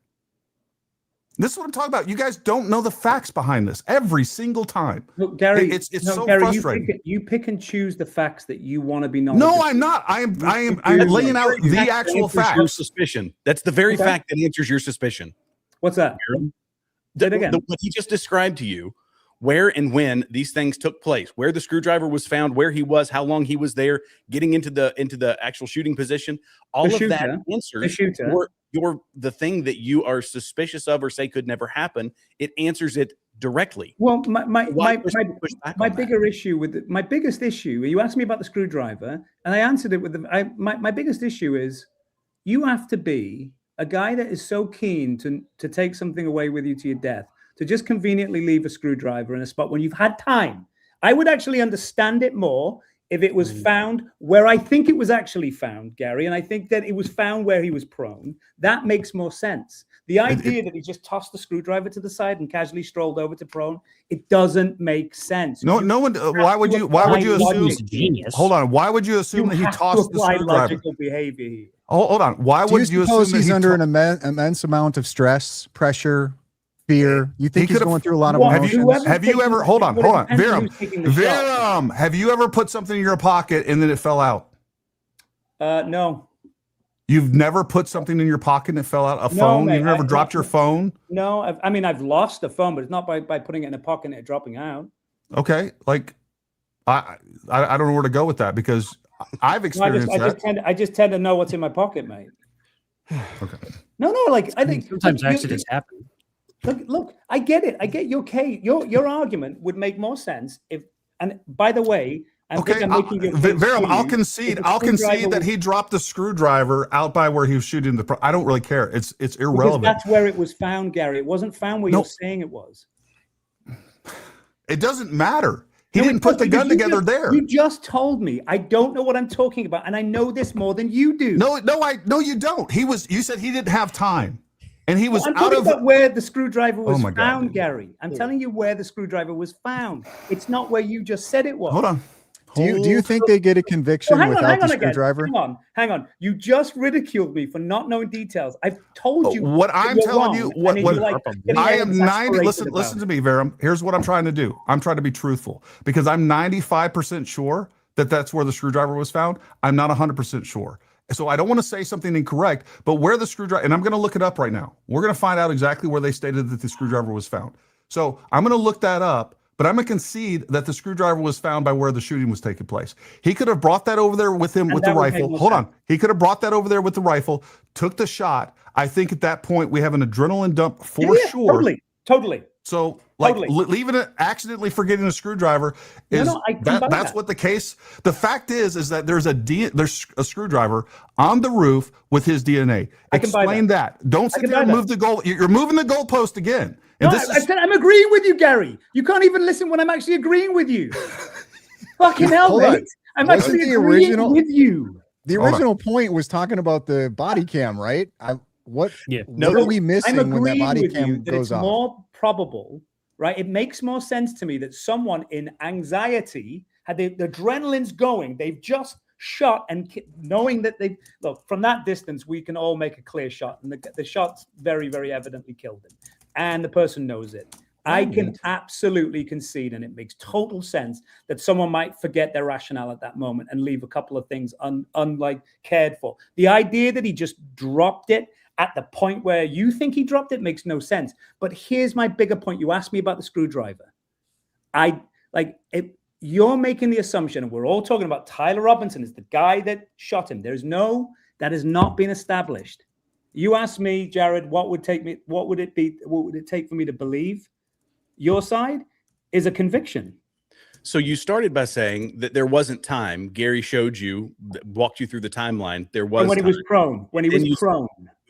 C: This is what I'm talking about. You guys don't know the facts behind this every single time.
I: Look, Gary,
C: it's so frustrating.
I: You pick and choose the facts that you want to be knowledgeable.
C: No, I'm not. I'm laying out the actual facts.
F: Your suspicion. That's the very fact that answers your suspicion.
I: What's that? Say it again.
F: What he just described to you, where and when these things took place, where the screwdriver was found, where he was, how long he was there, getting into the actual shooting position, all of that answers the thing that you are suspicious of or say could never happen. It answers it directly.
I: Well, my bigger issue with my biggest issue, you asked me about the screwdriver, and I answered it with my biggest issue is you have to be a guy that is so keen to take something away with you to your death, to just conveniently leave a screwdriver in a spot when you've had time. I would actually understand it more if it was found where I think it was actually found, Gary, and I think that it was found where he was prone. That makes more sense. The idea that he just tossed the screwdriver to the side and casually strolled over to prone, it doesn't make sense.
C: No one. Why would you assume?
B: Genius.
C: Hold on. Why would you assume that he tossed the screwdriver?
I: Logical behavior here.
C: Hold on. Why would you
E: suppose
C: assume
E: he's under an immense amount of stress, pressure, fear? You think he's going through a lot of emotions?
C: Have you ever? Hold on. Viram, have you ever put something in your pocket and then it fell out?
I: No.
C: You've never put something in your pocket and it fell out? Phone?
I: Mate,
C: You've never dropped your phone?
I: No. I've lost a phone, but it's not by putting it in a pocket and it dropping out.
C: Okay. Like, I don't know where to go with that because I've experienced that.
I: I just tend to know what's in my pocket, mate.
C: Okay.
I: No. Like I think
B: sometimes accidents happen.
I: Look, I get it. I get your case. Your argument would make more sense if. And by the way,
C: Viram, I'll concede. I'll concede that he dropped the screwdriver out by where he was shooting I don't really care. It's irrelevant.
I: Because that's where it was found, Gary. It wasn't found where you're saying it was.
C: It doesn't matter. He didn't put the gun together there.
I: You just told me. I don't know what I'm talking about, and I know this more than you do.
C: No, you don't. You said he didn't have time. And he was
I: I'm talking about where the screwdriver was found,
C: God,
I: Gary. I'm telling you where the screwdriver was found. It's not where you just said it was.
C: Hold on.
E: Do you think they get a conviction without the screwdriver?
I: Hang on. You just ridiculed me for not knowing details. I've told you
C: what I'm telling you. What I am 90. Listen to me, Viram. Here's what I'm trying to do. I'm trying to be truthful because I'm 95% sure that that's where the screwdriver was found. I'm not 100% sure. So I don't want to say something incorrect, but where the screwdriver, and I'm going to look it up right now. We're going to find out exactly where they stated that the screwdriver was found. So I'm going to look that up, but I'm going to concede that the screwdriver was found by where the shooting was taking place. He could have brought that over there with him with the rifle. Hold on. He could have brought that over there with the rifle, took the shot. I think at that point we have an adrenaline dump for sure.
I: Totally.
C: So, leaving it, accidentally forgetting a screwdriver is that's what the case. The fact is that there's a screwdriver on the roof with his DNA. Explain that. Don't sit there and move the goal. You're moving the goalpost again. And
I: I'm agreeing with you, Gary. You can't even listen when I'm actually agreeing with you. Fucking hell, mate. I'm actually agreeing with you.
E: The original point was talking about the body cam, right? What are we missing when that body cam goes off?
I: It's more probable, right? It makes more sense to me that someone in anxiety had the adrenaline's going. They've just shot and knowing that look from that distance, we can all make a clear shot, and the shot's very, very evidently killed him, and the person knows it. I can absolutely concede, and it makes total sense that someone might forget their rationale at that moment and leave a couple of things cared for. The idea that he just dropped it at the point where you think he dropped it makes no sense. But here's my bigger point. You asked me about the screwdriver. you're making the assumption, and we're all talking about Tyler Robinson is the guy that shot him. That has not been established. You asked me, Jared, what would it take for me to believe your side is a conviction.
F: So you started by saying that there wasn't time. Gary showed you, walked you through the timeline. There was
I: And when
F: time.
I: he was prone. When he was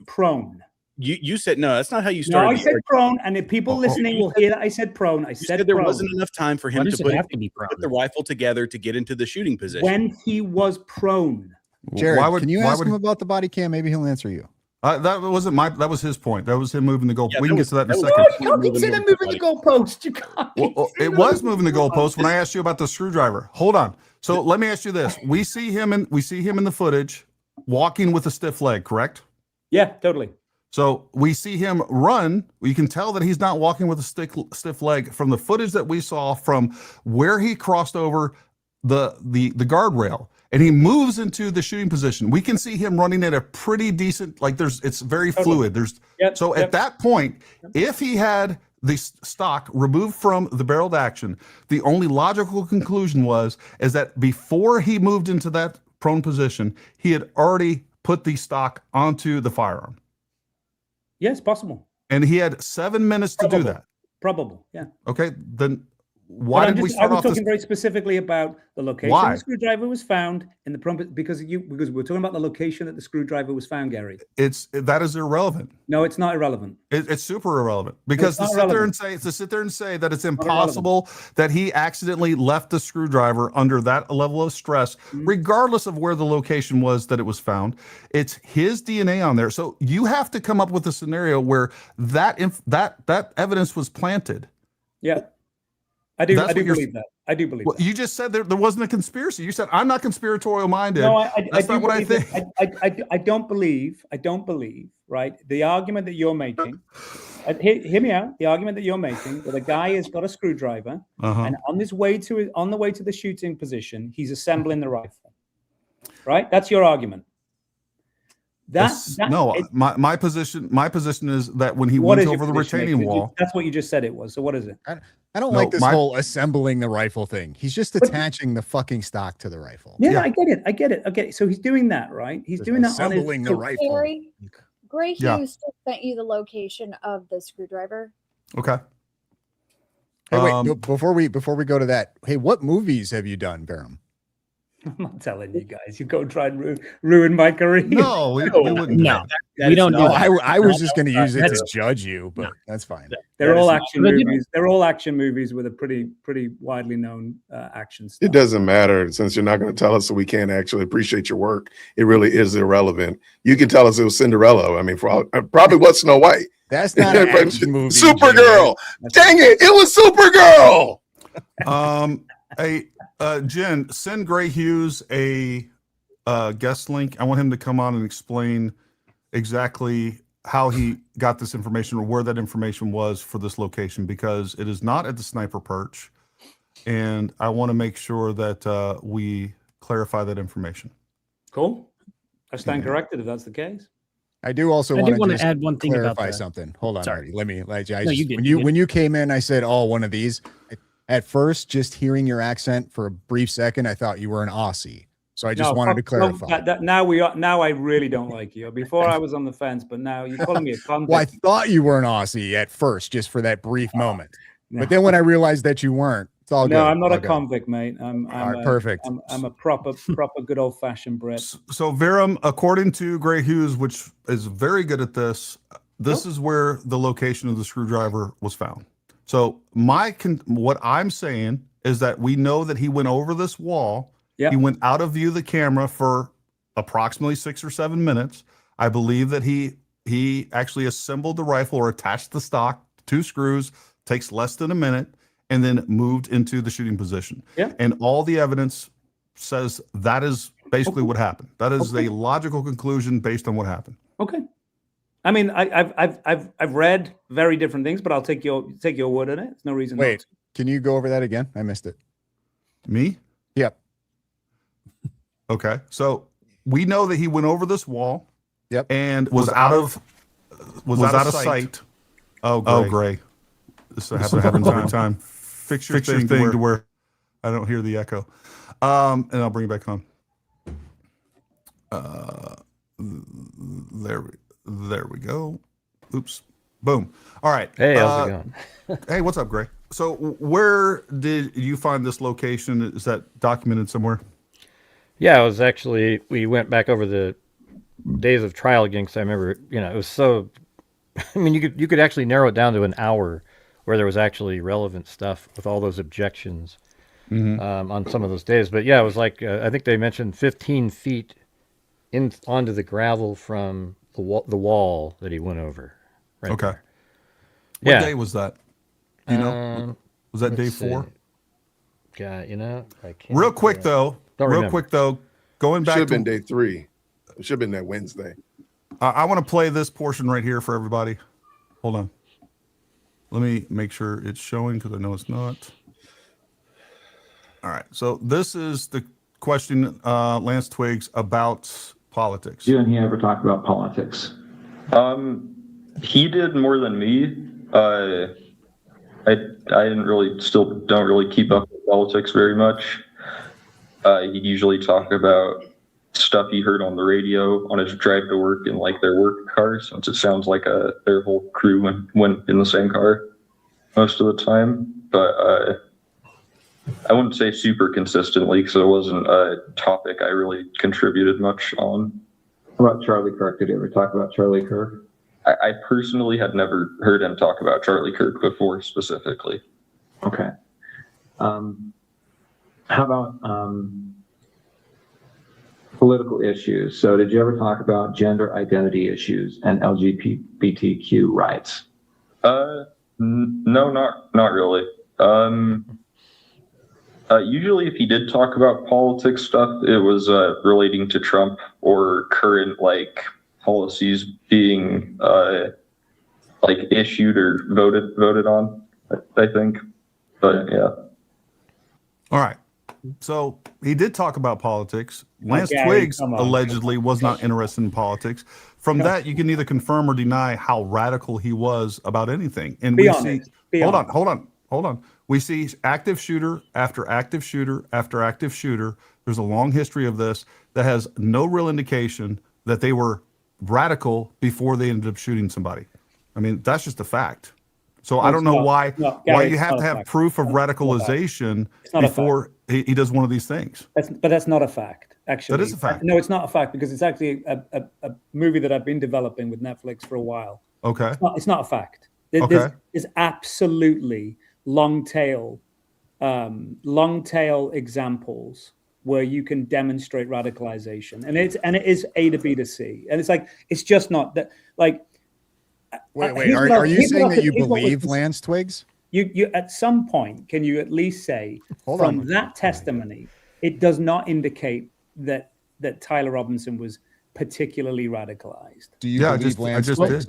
I: prone.
F: You said no. That's not how you started.
I: No, I said prone, and if people listening will hear that I said prone. I said
F: there
I: prone.
F: wasn't enough time for him to put the rifle together to get into the shooting position.
I: When he was prone.
E: Jared, can you ask him about the body cam? Maybe he'll answer you.
C: That was his point. That was him moving the goal.
F: Yeah,
C: we can get to that in a second.
I: No, you can't consider moving the goalpost. You can't.
C: Well, it was moving the goalpost when I asked you about the screwdriver. Hold on. So let me ask you this: we see him in the footage walking with a stiff leg, correct?
I: Yeah, totally.
C: So we see him run. You can tell that he's not walking with a stiff leg from the footage that we saw from where he crossed over the guardrail and he moves into the shooting position. We can see him running at a pretty decent, it's very fluid. At that point, if he had the stock removed from the barreled action, the only logical conclusion is that before he moved into that prone position, he had already put the stock onto the firearm.
I: Yes, possible.
C: And he had 7 minutes to do that.
I: Probable, yeah.
C: Okay, then why did we start off?
I: I was talking very specifically about the location the screwdriver was found in the prone, because we're talking about the location that the screwdriver was found, Gary.
C: That is irrelevant.
I: No, it's not irrelevant.
C: It's super irrelevant because to sit there and say that it's impossible that he accidentally left the screwdriver under that level of stress, regardless of where the location was that it was found, it's his DNA on there. So you have to come up with a scenario where that evidence was planted.
I: Yeah. I do believe that. I do believe that.
C: You just said there wasn't a conspiracy. You said I'm not conspiratorial minded.
I: No,
C: that's not what I think.
I: I don't believe, right? The argument that you're making, hear me out. The argument that you're making that a guy has got a screwdriver and on the way to the shooting position, he's assembling the rifle. Right? That's your argument.
C: My position is that when he went over the retaining wall.
I: That's what you just said it was. So what is it?
E: I don't like this whole assembling the rifle thing. He's just attaching the fucking stock to the rifle.
I: Yeah, I get it. Okay, so he's doing that, right? He's doing that
E: assembling the rifle.
J: Gray Hughes sent you the location of the screwdriver.
C: Okay.
E: Hey, wait, before we go to that, hey, what movies have you done, Barham?
I: I'm not telling you guys. You go try and ruin my career.
C: No, we wouldn't.
B: No, we don't do that.
E: I was just going to use it to judge you, but that's fine.
I: They're all action movies. They're all action movies with a pretty widely known action stuff.
D: It doesn't matter since you're not going to tell us, so we can't actually appreciate your work. It really is irrelevant. You can tell us it was Cinderella. I mean, probably was Snow White.
E: That's not an action movie.
D: Supergirl. Dang it! It was Supergirl.
C: Jen, send Gray Hughes a guest link. I want him to come on and explain exactly how he got this information or where that information was for this location, because it is not at the sniper perch. And I want to make sure that we clarify that information.
I: Cool. I stand corrected if that's the case.
E: I do also want to
B: add one thing about
E: clarify something. Hold on,
B: Sorry.
E: Marty.
B: When
E: you came in, I said, "Oh, one of these." At first, just hearing your accent for a brief second, I thought you were an Aussie. So I just wanted to clarify.
I: Now I really don't like you. Before I was on the fence, but now you're calling me a convict.
E: Well, I thought you were an Aussie at first, just for that brief moment. No. But then when I realized that you weren't, it's all good.
I: No, I'm not a convict, mate. I'm
E: perfect.
I: I'm a proper good old fashioned Brit.
C: So Viram, according to Gray Hughes, which is very good at this is where the location of the screwdriver was found. So what I'm saying is that we know that he went over this wall. Yep. He went out of view of the camera for approximately 6 or 7 minutes. I believe that he actually assembled the rifle or attached the stock, 2 screws, takes less than a minute, and then moved into the shooting position.
I: Yep.
C: And all the evidence says that is basically what happened. That is a logical conclusion based on what happened.
I: Okay. I mean, I've read very different things, but I'll take your word on it. There's no reason.
E: Wait, can you go over that again? I missed it.
C: Me?
E: Yep.
C: Okay, so we know that he went over this wall.
E: Yep.
C: And was out of sight. Oh, Gray. This happens every time. Fix your thing to where I don't hear the echo. And I'll bring it back on. There we go. Oops. Boom. All right.
K: Hey, how's it going?
C: Hey, what's up, Gray? So where did you find this location? Is that documented somewhere?
K: Yeah, it was actually, we went back over the days of trial again because I remember, it was so, I mean, you could actually narrow it down to an hour where there was actually relevant stuff with all those objections on some of those days. But yeah, it was like, I think they mentioned 15 feet onto the gravel from the wall that he went over. Right.
C: Okay.
K: There.
C: What day was that? Do you know? Was that day 4?
K: Yeah, I can't.
C: Real quick though, going back
D: should have been day 3. It should have been that Wednesday.
C: I want to play this portion right here for everybody. Hold on. Let me make sure it's showing because I know it's not. All right. So this is the question, Lance Twiggs, about politics.
L: You and he ever talk about politics?
M: He did more than me. I don't really keep up with politics very much. He'd usually talk about stuff he heard on the radio on his drive to work in like their work car, since it sounds like their whole crew went in the same car most of the time. But I wouldn't say super consistently because it wasn't a topic I really contributed much on.
L: How about Charlie Kirk? Did you ever talk about Charlie Kirk?
M: I personally had never heard him talk about Charlie Kirk before specifically.
L: Okay. How about political issues? So did you ever talk about gender identity issues and LGBTQ rights?
M: No, not really. Usually if he did talk about politics stuff, it was relating to Trump or current policies being issued or voted on, I think. But yeah.
C: All right. So he did talk about politics. Lance Twiggs allegedly was not interested in politics. From that, you can either confirm or deny how radical he was about anything. And hold on. We see active shooter after active shooter after active shooter. There's a long history of this that has no real indication that they were radical before they ended up shooting somebody. I mean, that's just a fact. So I don't know why you have to have proof of radicalization before he does one of these things.
I: But that's not a fact, actually.
C: That is a fact.
I: No, it's not a fact because it's actually a movie that I've been developing with Netflix for a while.
C: Okay.
I: It's not a fact. There's absolutely long tail examples where you can demonstrate radicalization, and it is A to B to C, and it's just not that like.
E: Wait, are you saying that you believe Lance Twiggs?
I: You at some point can you at least say from that testimony, it does not indicate that Tyler Robinson was particularly radicalized.
E: Do you believe Lance Twiggs?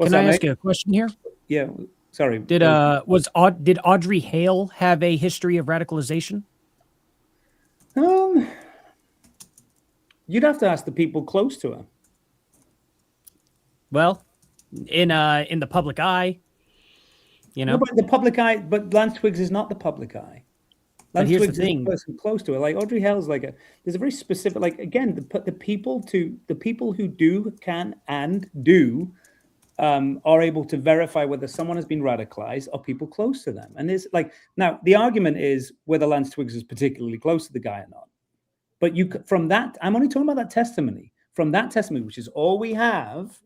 B: Can I ask you a question here?
I: Yeah, sorry.
B: Did Audrey Hale have a history of radicalization?
I: You'd have to ask the people close to her.
B: Well, in the public eye,
I: No, but the public eye. But Lance Twiggs is not the public eye. Lance Twiggs is the person close to her. Like Audrey Hale's there's a very specific. Like again, the people who can and do are able to verify whether someone has been radicalized or people close to them. And there's now the argument is whether Lance Twiggs is particularly close to the guy or not. But from that, I'm only talking about that testimony. From that testimony, which is all we have.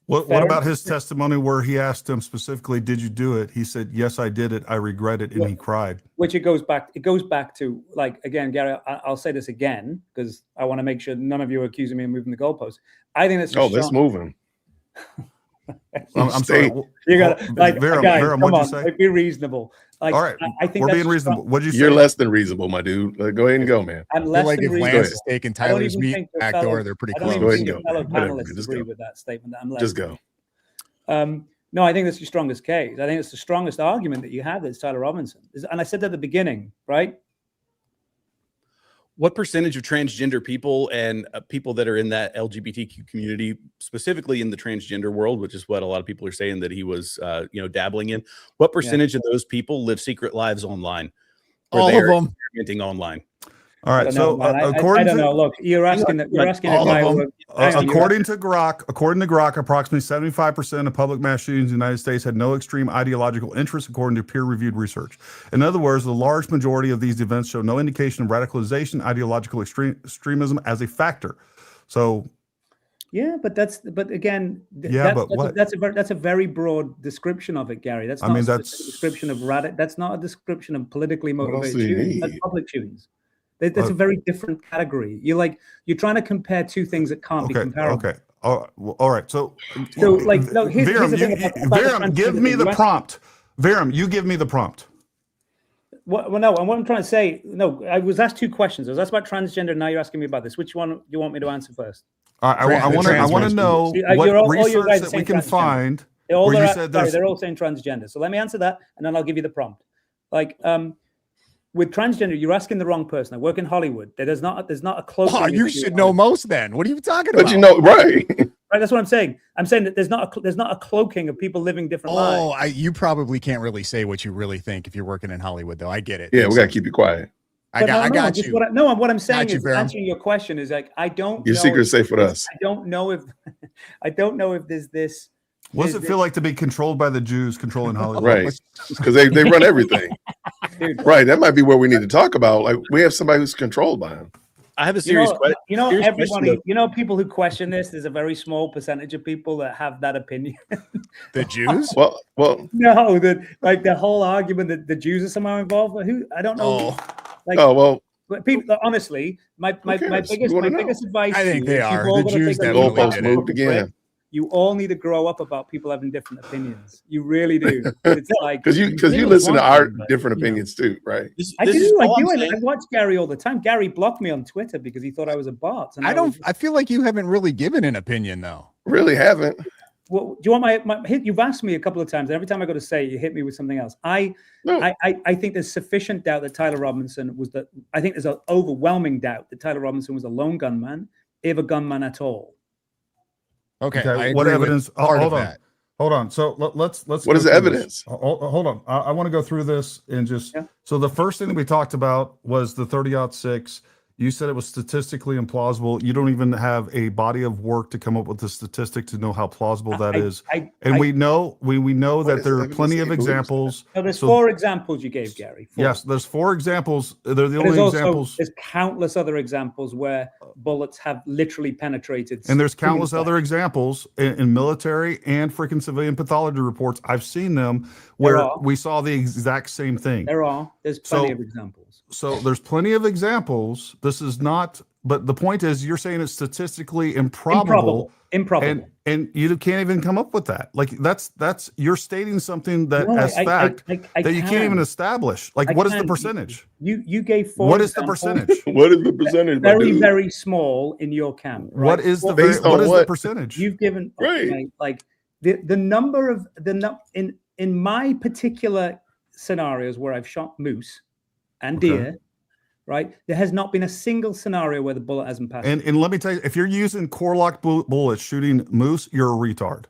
C: What about his testimony where he asked him specifically, "Did you do it?" He said, "Yes, I did it. I regret it," and he cried.
I: Which it goes back to again, Gary. I'll say this again because I want to make sure none of you are accusing me of moving the goalposts. I think that's
D: that's moving.
C: I'm sorry.
I: You got
C: Vera,
I: guys,
C: Vera, what'd you say?
I: Be reasonable.
C: All right,
I: I think
C: we're being reasonable. What'd you say?
D: You're less than reasonable, my dude. Go ahead and go, man.
I: I'm less than
E: if Lance is taking Tyler's meat back door, they're pretty close.
D: Go ahead and go.
I: Fellow panelists agree with that statement. That I'm less.
D: Just go.
I: No, I think that's your strongest case. I think it's the strongest argument that you have. That's Tyler Robinson, and I said that at the beginning, right?
F: What percentage of transgender people and people that are in that LGBTQ community, specifically in the transgender world, which is what a lot of people are saying that he was, dabbling in, what percentage of those people live secret lives online? where
E: All
F: they
E: of
F: are
E: them.
F: experimenting online.
C: All right.
I: I don't
C: So
I: know, man.
C: according
I: I don't
C: to
I: know. Look, you're asking a
E: all
I: guy.
E: of them.
C: according to Grok, approximately 75% of public mass shootings in the United States had no extreme ideological interest, according to peer-reviewed research. In other words, the large majority of these events show no indication of radicalization, ideological extremism as a factor. So,
I: yeah, but again, that's a very broad description of it, Gary. That's not a description of That's not a description of politically motivated shootings. That's public shootings. That's a very different category. You're trying to compare two things that can't be comparable.
C: Okay. All right. So
I: like, no, here's the thing about
C: Viram, give me the prompt. Viram, you give me the prompt.
I: Well, no, and what I'm trying to say, no, I was asked two questions. I was asked about transgender. Now you're asking me about this. Which one do you want me to answer first?
C: I want to know what research that we can find.
I: They're all saying transgender. So let me answer that, and then I'll give you the prompt. Like, with transgender, you're asking the wrong person. I work in Hollywood. There's not a cloak.
E: Oh, you should know most then. What are you talking about?
D: But you know, right?
I: Right, that's what I'm saying. I'm saying that there's not a cloaking of people living different lives.
E: Oh, you probably can't really say what you really think if you're working in Hollywood, though. I get it.
D: Yeah, we gotta keep you quiet.
E: I got you.
I: What I'm saying is answering your question is like, I don't.
D: Your secret's safe with us.
I: I don't know if there's this.
C: What does it feel like to be controlled by the Jews controlling Hollywood?
D: Right, because they run everything.
I: Dude.
D: Right, that might be what we need to talk about. Like, we have somebody who's controlled by him.
F: I have a serious question.
I: Everybody, people who question this, there's a very small percentage of people that have that opinion.
E: The Jews?
D: Well,
I: no, the whole argument that the Jews are somehow involved. I don't know. People, honestly, my biggest advice.
E: I think they are.
D: The Jews definitely moved again.
I: You all need to grow up about people having different opinions. You really do. It's like
D: because you listen to our different opinions too, right?
I: I do. I watch Gary all the time. Gary blocked me on Twitter because he thought I was a bot. And
E: I feel like you haven't really given an opinion though.
D: Really haven't.
I: Well, do you want my hit? You've asked me a couple of times, and every time I go to say it, you hit me with something else. I think there's sufficient doubt that Tyler Robinson was that. I think there's an overwhelming doubt that Tyler Robinson was a lone gunman, if a gunman at all.
E: Okay.
C: What evidence? Hold on. So let's.
D: What is the evidence?
C: Hold on. I want to go through this and just. Yeah. So the first thing that we talked about was the 30-06. You said it was statistically implausible. You don't even have a body of work to come up with the statistic to know how plausible that is. We know that there are plenty of examples.
I: No, there's 4 examples you gave, Gary. 4.
C: Yes, there's 4 examples. They're the only examples.
I: There's countless other examples where bullets have literally penetrated.
C: And there's countless other examples in military and freaking civilian pathology reports. I've seen them where we saw the exact same thing.
I: There's plenty of examples.
C: So there's plenty of examples. This is not, but the point is you're saying it's statistically improbable. And you can't even come up with that. Like that's you're stating something that as fact that you can't even establish. Like what is the percentage?
I: You gave 4.
C: What is the percentage?
D: What is the percentage?
I: Very, very small in your camp. Right?
C: What is the percentage?
I: You've given like the number of in my particular scenarios where I've shot moose and deer, right? There has not been a single scenario where the bullet hasn't passed.
C: And let me tell you, if you're using core lock bullets shooting moose, you're a retard.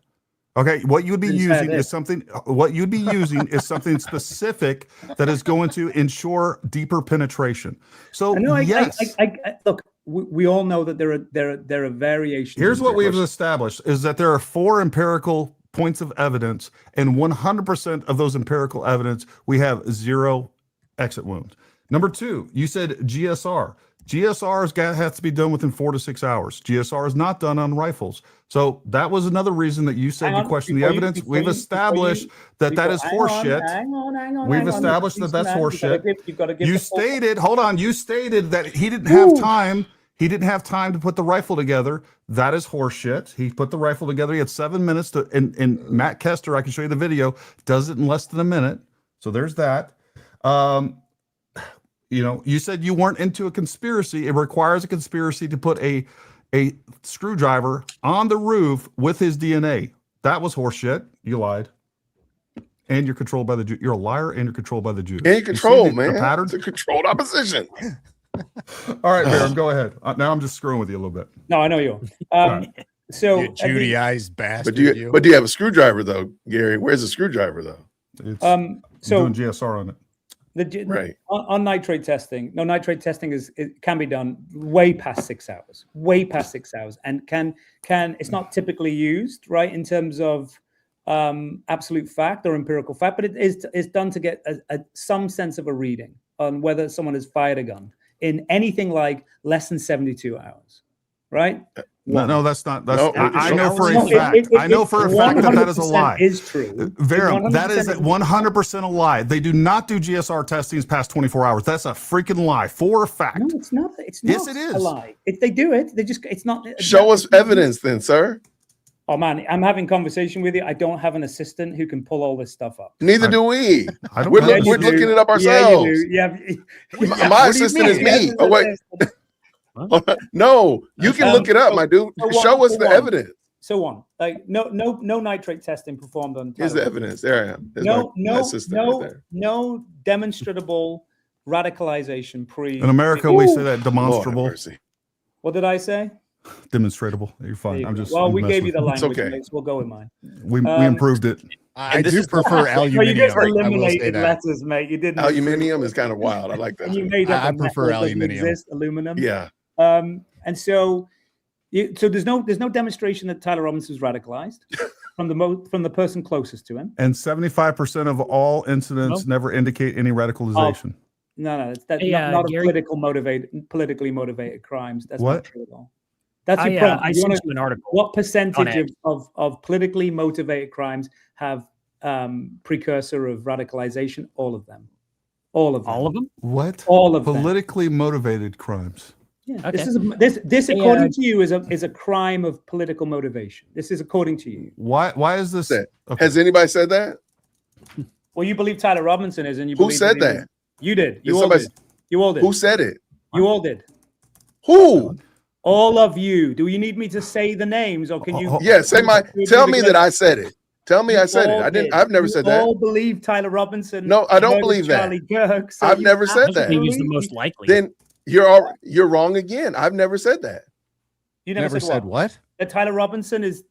C: Okay, what you'd be using is something. What you'd be using is something specific that is going to ensure deeper penetration. So yes,
I: look, we all know that there are variations.
C: Here's what we've established: is that there are 4 empirical points of evidence, and 100% of those empirical evidence we have 0 exit wound. Number 2, you said GSR. GSR has to be done within 4 to 6 hours. GSR is not done on rifles. So that was another reason that you said you question the evidence. We've established that is horseshit. We've established that that's horseshit. You stated, hold on, you stated that he didn't have time. He didn't have time to put the rifle together. That is horseshit. He put the rifle together. He had 7 minutes to, and Matt Kester, I can show you the video, does it in less than a minute. So there's that. You said you weren't into a conspiracy. It requires a conspiracy to put a screwdriver on the roof with his DNA. That was horseshit. You lied. And you're controlled by the Jew. You're a liar and you're controlled by the Jews.
D: And controlled, man.
C: The pattern?
D: It's a controlled opposition.
C: All right, Baron, go ahead. Now I'm just screwing with you a little bit.
I: No, I know you. So
E: you Judaized bastard.
D: But do you have a screwdriver though, Gary? Where's the screwdriver though?
C: I'm doing GSR on it.
D: Right.
I: On nitrate testing. No, nitrate testing can be done way past 6 hours. Way past 6 hours, and can it's not typically used, right, in terms of absolute fact or empirical fact, but it's done to get some sense of a reading on whether someone has fired a gun in anything like less than 72 hours, right?
C: No, that's not. That's
D: No,
C: I know for a
I: No,
C: fact. I know for a fact that is a lie.
I: Is true.
C: Verum, that is 100% a lie. They do not do GSR testings past 24 hours. That's a freaking lie for a fact.
I: No, it's not. It's not.
C: Yes, it is
I: a lie. They do it. They just. It's not.
D: Show us evidence, then, sir.
I: Oh man, I'm having conversation with you. I don't have an assistant who can pull all this stuff up.
D: Neither do we.
C: I don't
D: We're
C: know.
D: looking it up ourselves.
I: Yeah, you do.
D: My assistant is me. Oh wait. No, you can look it up, my dude. Show us the evidence.
I: So on, like no nitrate testing performed on.
D: Here's the evidence. There I am. There's
I: no demonstrable radicalization pre.
C: In America, we say that demonstrable.
I: What did I say?
C: Demonstrable. You're fine. I'm just.
I: Well, we gave you the
D: It's
I: language.
D: okay.
I: So we'll go with mine.
C: We improved it.
E: I do prefer aluminium.
I: You just
E: I will say
I: eliminated
E: that.
I: letters, mate. You didn't.
D: Aluminium is kind of wild. I like that.
I: And you made up
E: I
I: a
E: prefer
I: metal that doesn't
E: aluminium.
I: exist, aluminum.
D: Yeah.
I: And so there's no demonstration that Tyler Robinson was radicalized from the person closest to him.
C: And 75% of all incidents never indicate any radicalization.
I: No, that's not a politically motivated crimes. That's
C: What?
I: not true at all. That's your problem.
B: I sent you an article.
I: What percentage of politically motivated crimes have precursor of radicalization? All of them. All of them.
B: All of them?
C: What?
I: All of them.
C: Politically motivated crimes.
I: Yeah.
B: Okay.
I: This according to you is a crime of political motivation. This is according to you.
C: Why is this? Okay.
D: Has anybody said that?
I: Well, you believe Tyler Robinson is, and you
D: Who
I: believe
D: said that?
I: You did.
D: Did somebody-
I: You all did.
D: Who said it?
I: You all did.
D: Who?
I: All of you. Do you need me to say the names, or can you?
D: Yeah, tell me that I said it. Tell me I said it.
I: all
D: I didn't.
I: did.
D: I've never
I: You
D: said that.
I: all believe Tyler Robinson.
D: No, I don't
I: murdered
D: believe that.
I: Charlie Kirk, so
D: I've
I: you
D: never said
I: have to
D: that.
B: He was the
I: believe-
B: most likely.
D: Then you're wrong again. I've never said that.
I: You
E: Never said what?
I: That Tyler Robinson is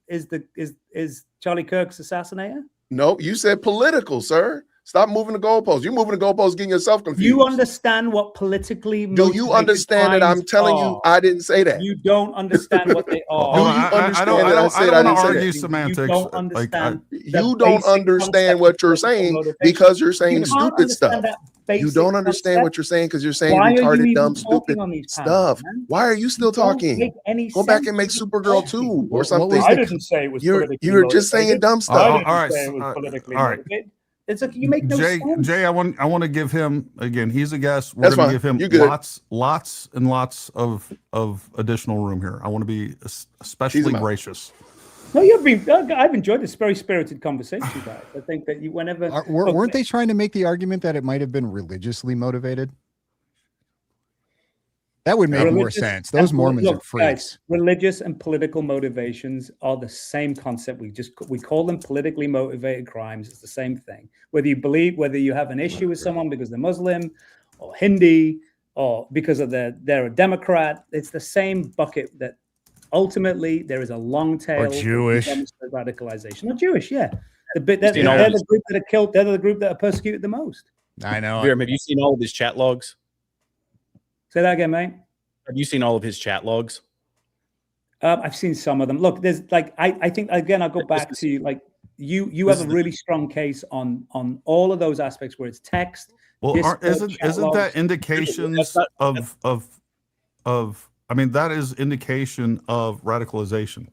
I: Charlie Kirk's assassinator?
D: No, you said political, sir. Stop moving the goalposts. You're moving the goalposts, getting yourself confused.
I: You understand what politically
D: Do you
I: motivated
D: understand that I'm
I: crimes
D: telling
I: are?
D: you I didn't say that?
I: You don't understand what they are.
D: Do you
C: I
D: understand
C: don't
D: that I said I
C: want
D: didn't
C: to
D: say
C: argue
D: that?
C: semantics.
I: You don't understand.
D: You don't understand what you're saying because you're saying stupid stuff. You don't understand what you're saying because you're saying
I: Why are you
D: retarded,
I: even
D: dumb,
I: talking
D: stupid
I: on these panels,
D: stuff.
I: man?
D: Why are you still
I: Don't
D: talking?
I: make any
D: Go back
I: sense
D: and make
I: to
D: Supergirl
I: talking.
D: 2 or
E: What
D: something.
E: was
I: I didn't say it was politically
D: You're just saying
I: motivated.
D: dumb
I: I
D: stuff.
I: didn't
C: All right,
I: say it was politically
C: all right.
I: motivated. It's like you make no sense.
C: Jay, I want to give him again. He's a guest. We're
D: That's
C: going
D: fine.
C: to give him
D: You good.
C: lots and lots of additional room here. I want to be especially
D: Tease him out.
C: gracious.
I: No, I've enjoyed this very spirited conversation, guys. I think that you whenever
E: Weren't they trying to make the argument that it might have been religiously motivated? That would make more
I: Religious
E: sense. Those
I: and-
E: Mormons
I: look,
E: are freaks.
I: guys, religious and political motivations are the same concept. We call them politically motivated crimes. It's the same thing. Whether you have an issue with someone because they're Muslim or Hindi or because of they're a Democrat, it's the same bucket that ultimately there is a long tail.
E: Or Jewish.
I: of radicalization. Not Jewish, yeah. They're the group that are killed. They're the group that are persecuted the most.
E: I know.
F: Verum, have you seen all of his chat logs?
I: Say that again, mate.
F: Have you seen all of his chat logs?
I: I've seen some of them. Look, there's like I think again I'll go back to like you have a really strong case on all of those aspects where it's text.
C: Well,
I: Discord,
C: isn't
I: chat logs.
C: that indications of? I mean, that is indication of radicalization.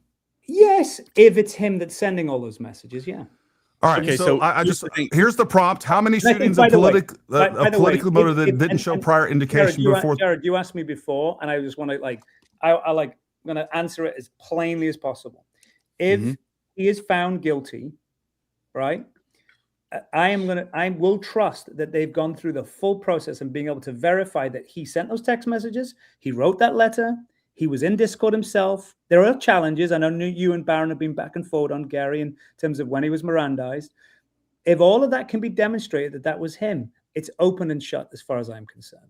I: Yes, if it's him that's sending all those messages, yeah.
C: All right,
F: Okay,
C: so
F: so
C: I
F: here's
C: just
F: the thing.
C: here's the prompt. How many
I: And I think,
C: shootings
I: by
C: of
I: the way,
C: politically motivated didn't show prior indication before?
I: Jared, you asked me before, and I just want to I'm going to answer it as plainly as possible. If he is found guilty, right? I will trust that they've gone through the full process and being able to verify that he sent those text messages, he wrote that letter, he was in Discord himself. There are challenges. I know you and Baron have been back and forth on Gary in terms of when he was Mirandized. If all of that can be demonstrated that was him, it's open and shut as far as I'm concerned.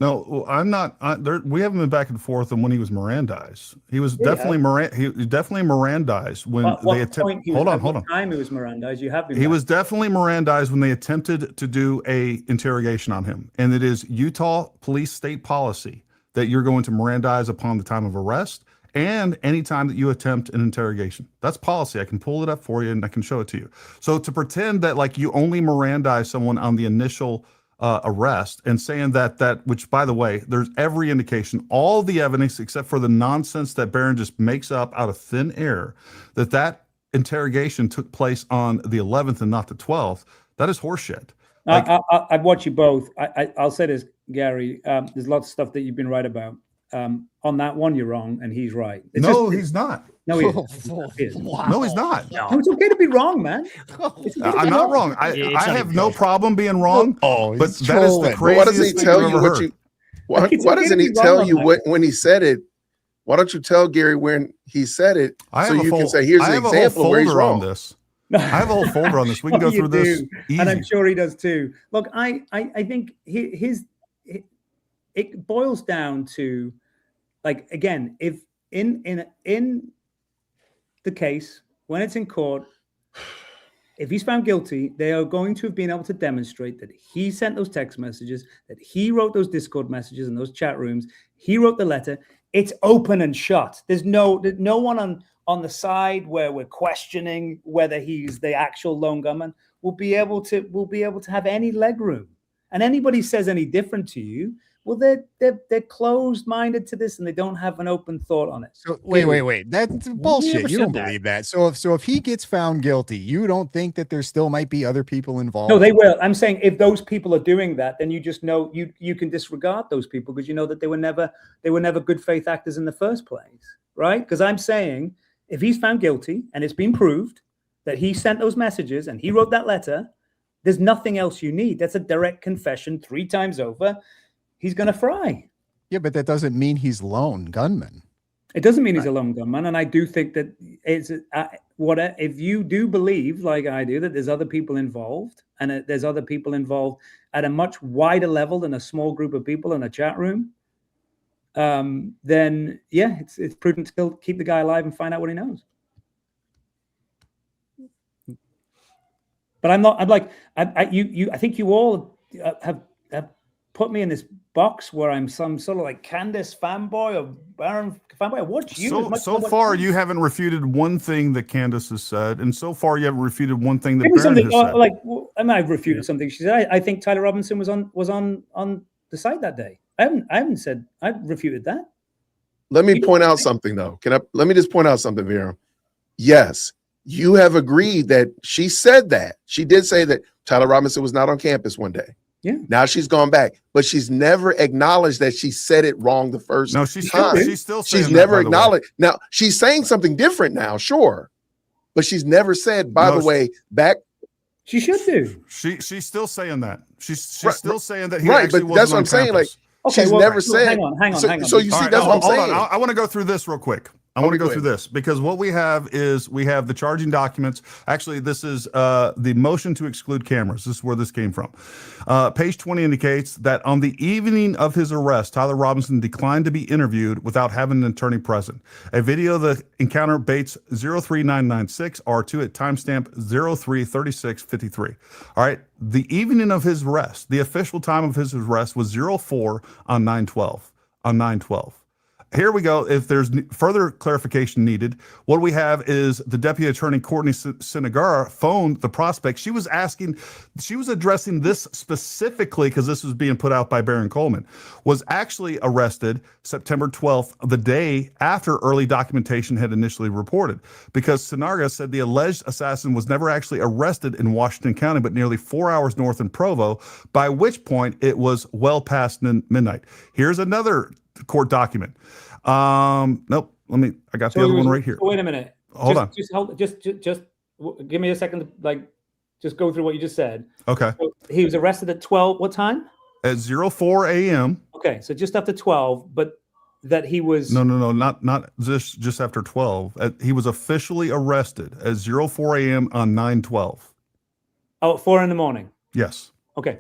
C: No, I'm not. We haven't been back and forth on when he was Mirandized. He was definitely Mirandized when they attempted. Hold on.
I: What time he was Mirandized? You have been.
C: He was definitely Mirandized when they attempted to do a interrogation on him, and it is Utah police state policy that you're going to Mirandize upon the time of arrest and any time that you attempt an interrogation. That's policy. I can pull it up for you and I can show it to you. So to pretend that like you only Mirandize someone on the initial arrest and saying that which, by the way, there's every indication, all the evidence except for the nonsense that Barron just makes up out of thin air, that interrogation took place on the 11th and not the 12th. That is horseshit. Like,
I: I've watched you both. I'll say this, Gary. There's lots of stuff that you've been right about. On that one, you're wrong, and he's right.
C: He's not.
I: No, he is.
C: Wow. No, he's not.
I: No, it's okay to be wrong, man.
C: I'm not wrong. I have no problem being wrong.
E: Oh,
C: but that is the craziest.
D: Why doesn't he tell you what you? Why doesn't he tell you when he said it? Why don't you tell Gary when he said it so you can say, "Here's an example where he's wrong."
C: On this. I have a whole folder on this. We can go through this easy.
I: And I'm sure he does too. Look, I think it boils down to, like, again, if in the case, when it's in court, if he's found guilty, they are going to have been able to demonstrate that he sent those text messages, that he wrote those Discord messages in those chat rooms, he wrote the letter. It's open and shut. There's no one on the side where we're questioning whether he's the actual lone gunman. We'll be able to have any leg room. And anybody says any different to you, well, they're closed-minded to this and they don't have an open thought on it.
E: So wait. That's bullshit. You don't believe that. So if he gets found guilty, you don't think that there still might be other people involved?
I: No, they will. I'm saying if those people are doing that, then you just know you can disregard those people because you know that they were never good faith actors in the first place, right? Because I'm saying if he's found guilty and it's been proved that he sent those messages and he wrote that letter, there's nothing else you need. That's a direct confession 3 times over. He's going to fry.
E: Yeah, but that doesn't mean he's lone gunman.
I: It doesn't mean he's a lone gunman. And I do think that if you do believe, like I do, that there's other people involved and there's other people involved at a much wider level than a small group of people in a chat room, then yeah, it's prudent to still keep the guy alive and find out what he knows. But I think you all have put me in this box where I'm some sort of like Candace fanboy or Baron fanboy. I watch you.
C: So far, you haven't refuted one thing that Candace has said, and so far you haven't refuted one thing that Baron has said.
I: Like, I mean, I've refuted something she said. I think Tyler Robinson was on the site that day. I've refuted that.
D: Let me point out something though. Let me just point out something, Vera. Yes, you have agreed that she said that. She did say that Tyler Robinson was not on campus one day.
I: Yeah.
D: Now she's gone back, but she's never acknowledged that she said it wrong the first time.
C: No, she's still saying
D: she's never acknowledged. Now she's saying something different now, sure, but she's never said. By the way, back.
I: She should do.
C: She's still saying that. She's still saying that he
D: right,
C: actually
D: but that's what I'm saying. Like she's never said.
I: Hang on.
D: So you see, that's what I'm saying.
C: I want to go through this real quick. I want to go through this because what we have is the charging documents. Actually, this is the motion to exclude cameras. This is where this came from. Page 20 indicates that on the evening of his arrest, Tyler Robinson declined to be interviewed without having an attorney present. A video of the encounter Bates 03996 R2 at timestamp 033653. All right. The evening of his arrest, the official time of his arrest was 04 on 9/12. Here we go. If there's further clarification needed, what we have is the Deputy Attorney Courtney Sinagara phoned the prospect. She was addressing this specifically because this was being put out by Baron Coleman, was actually arrested September 12th, the day after early documentation had initially reported, because Sinagara said the alleged assassin was never actually arrested in Washington County, but nearly 4 hours north in Provo, by which point it was well past midnight. Here's another court document. Nope. I got the other one right here.
I: Wait a minute.
C: Hold on.
I: Just give me a second to just go through what you just said.
C: Okay.
I: So he was arrested at 12. What time?
C: At 04 a.m.
I: Okay. So just after 12, but that he was.
C: No, not just after 12. He was officially arrested at 04 a.m. on 9/12.
I: Oh, 4 in the morning.
C: Yes.
I: Okay.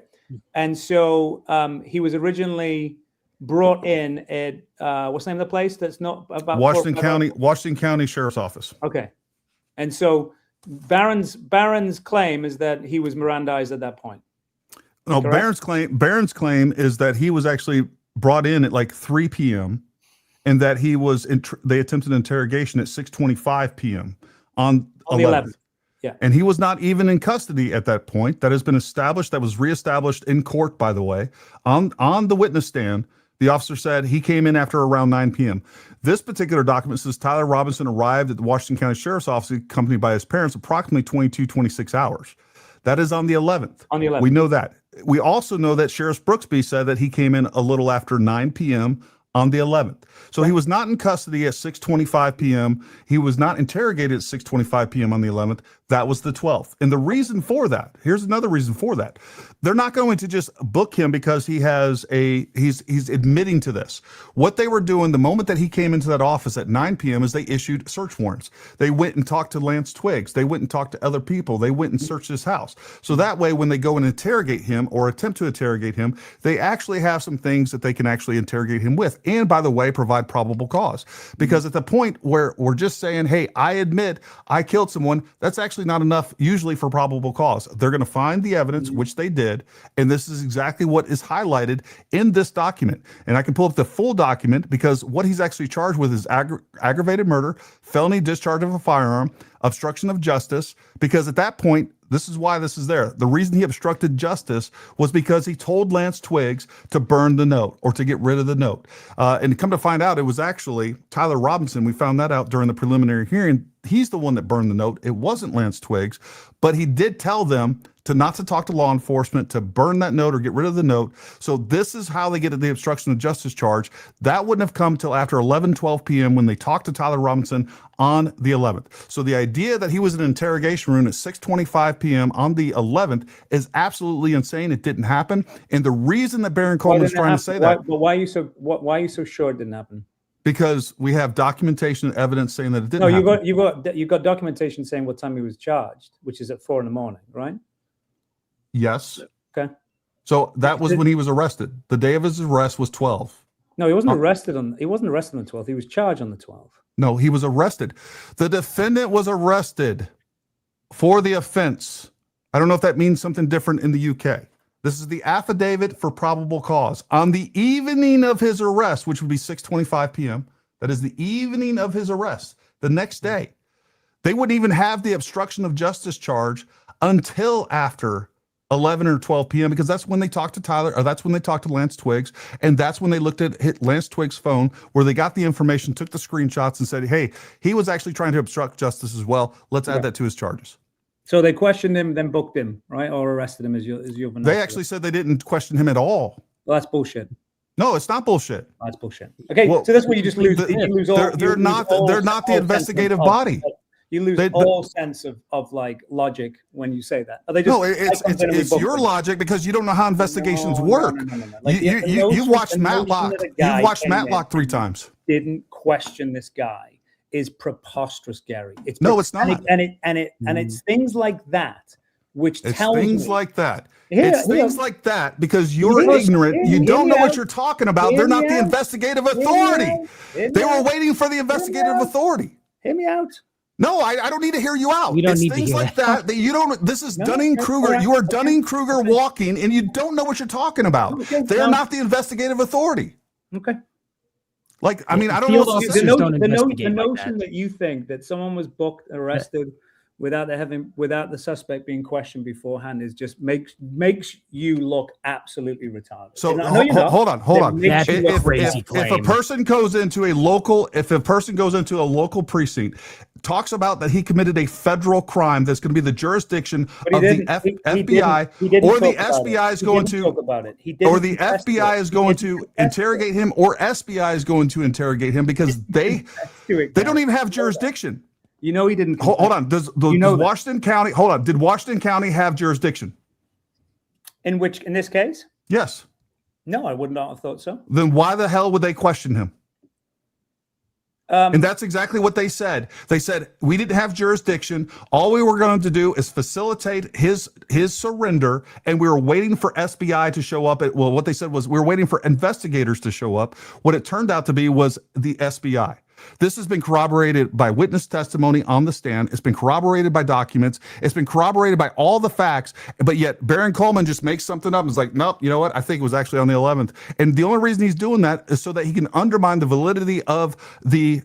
I: And so he was originally brought in at what's the name of the place that's not about
C: Washington County Sheriff's Office.
I: Okay, and so Barron's claim is that he was Mirandized at that point.
C: No,
I: Correct?
C: Barron's claim is that he was actually brought in at like 3 p.m. and that he was they attempted interrogation at 6:25 p.m. on
I: the 11th. Yeah.
C: And he was not even in custody at that point. That has been established. That was reestablished in court, by the way. On the witness stand, the officer said he came in after around 9 p.m. This particular document says Tyler Robinson arrived at the Washington County Sheriff's Office accompanied by his parents approximately 26 hours. That is on the 11th.
I: On the 11th.
C: We know that. We also know that Sheriff Brooksby said that he came in a little after 9 p.m. on the 11th. So he was not in custody at 6:25 p.m. He was not interrogated at 6:25 p.m. on the 11th. That was the 12th. And the reason for that, here's another reason for that. They're not going to just book him because he's admitting to this. What they were doing the moment that he came into that office at 9 p.m. is they issued search warrants. They went and talked to Lance Twiggs. They went and talked to other people. They went and searched his house. So that way, when they go and interrogate him or attempt to interrogate him, they actually have some things that they can actually interrogate him with. And by the way, provide probable cause. Because at the point where we're just saying, hey, I admit I killed someone, that's actually not enough usually for probable cause. They're going to find the evidence, which they did. And this is exactly what is highlighted in this document. And I can pull up the full document because what he's actually charged with is aggravated murder, felony discharge of a firearm, obstruction of justice, because at that point, this is why this is there. The reason he obstructed justice was because he told Lance Twiggs to burn the note or to get rid of the note. And to come to find out, it was actually Tyler Robinson. We found that out during the preliminary hearing. He's the one that burned the note. It wasn't Lance Twiggs, but he did tell them not to talk to law enforcement, to burn that note or get rid of the note. So this is how they get the obstruction of justice charge. That wouldn't have come till after 11:12 p.m. when they talked to Tyler Robinson on the 11th. So the idea that he was in an interrogation room at 6:25 p.m. on the 11th is absolutely insane. It didn't happen. And the reason that Baron Coleman is trying to say that.
I: But why are you so sure it didn't happen?
C: Because we have documentation and evidence saying that it didn't happen.
I: No, you got documentation saying what time he was charged, which is at 4 a.m, right?
C: Yes.
I: Okay.
C: So that was when he was arrested. The day of his arrest was 12.
I: No, he wasn't arrested on the 12th. He was charged on the 12th.
C: No, he was arrested. The defendant was arrested for the offense. I don't know if that means something different in the UK. This is the affidavit for probable cause. On the evening of his arrest, which would be 6:25 p.m., that is the evening of his arrest, the next day, they wouldn't even have the obstruction of justice charge until after 11 or 12 p.m. because that's when they talked to Tyler, or that's when they talked to Lance Twiggs, and that's when they looked at Lance Twiggs' phone where they got the information, took the screenshots, and said, hey, he was actually trying to obstruct justice as well. Let's add that to his charges.
I: So they questioned him, then booked him, right? Or arrested him as you.
C: They actually said they didn't question him at all.
I: Well, that's bullshit.
C: No, it's not bullshit.
I: That's bullshit. Okay, well, so that's where you just lose.
C: They're not the investigative body.
I: You lose all sense of like logic when you say that. Are they just
C: it's your logic because you don't know how investigations work. Like you've watched Matlock. You've watched Matlock 3 times.
I: Didn't question this guy is preposterous, Gary.
C: It's not.
I: And it's things like that which tells
C: things
I: me,
C: like that. It's things like that because you're ignorant. You don't know what you're talking about. They're not the investigative authority. They were waiting for the investigative authority.
I: Hear me out.
C: No, I don't need to hear you out. It's things like that you don't. This is Dunning-Kruger. You are Dunning-Kruger walking, and you don't know what you're talking about. They are not the investigative authority.
I: Okay.
C: Like, I mean, I don't know.
I: The notion that you think that someone was booked, arrested, without the suspect being questioned beforehand is just makes you look absolutely retarded.
C: So hold on. If a person goes into a local precinct, talks about that he committed a federal crime that's going to be the jurisdiction of the FBI, or the FBI is going to, or the FBI is going to interrogate him, or SBI is going to interrogate him because they don't even have jurisdiction.
I: You know he didn't.
C: Hold on. Does Washington County? Hold on. Did Washington County have jurisdiction?
I: In this case?
C: Yes.
I: No, I would not have thought so.
C: Then why the hell would they question him? And that's exactly what they said. They said, we didn't have jurisdiction. All we were going to do is facilitate his surrender, and we were waiting for SBI to show up. Well, what they said was we were waiting for investigators to show up. What it turned out to be was the SBI. This has been corroborated by witness testimony on the stand. It's been corroborated by documents. It's been corroborated by all the facts. But yet Baron Coleman just makes something up and is like, nope, you know what? I think it was actually on the 11th. And the only reason he's doing that is so that he can undermine the validity of the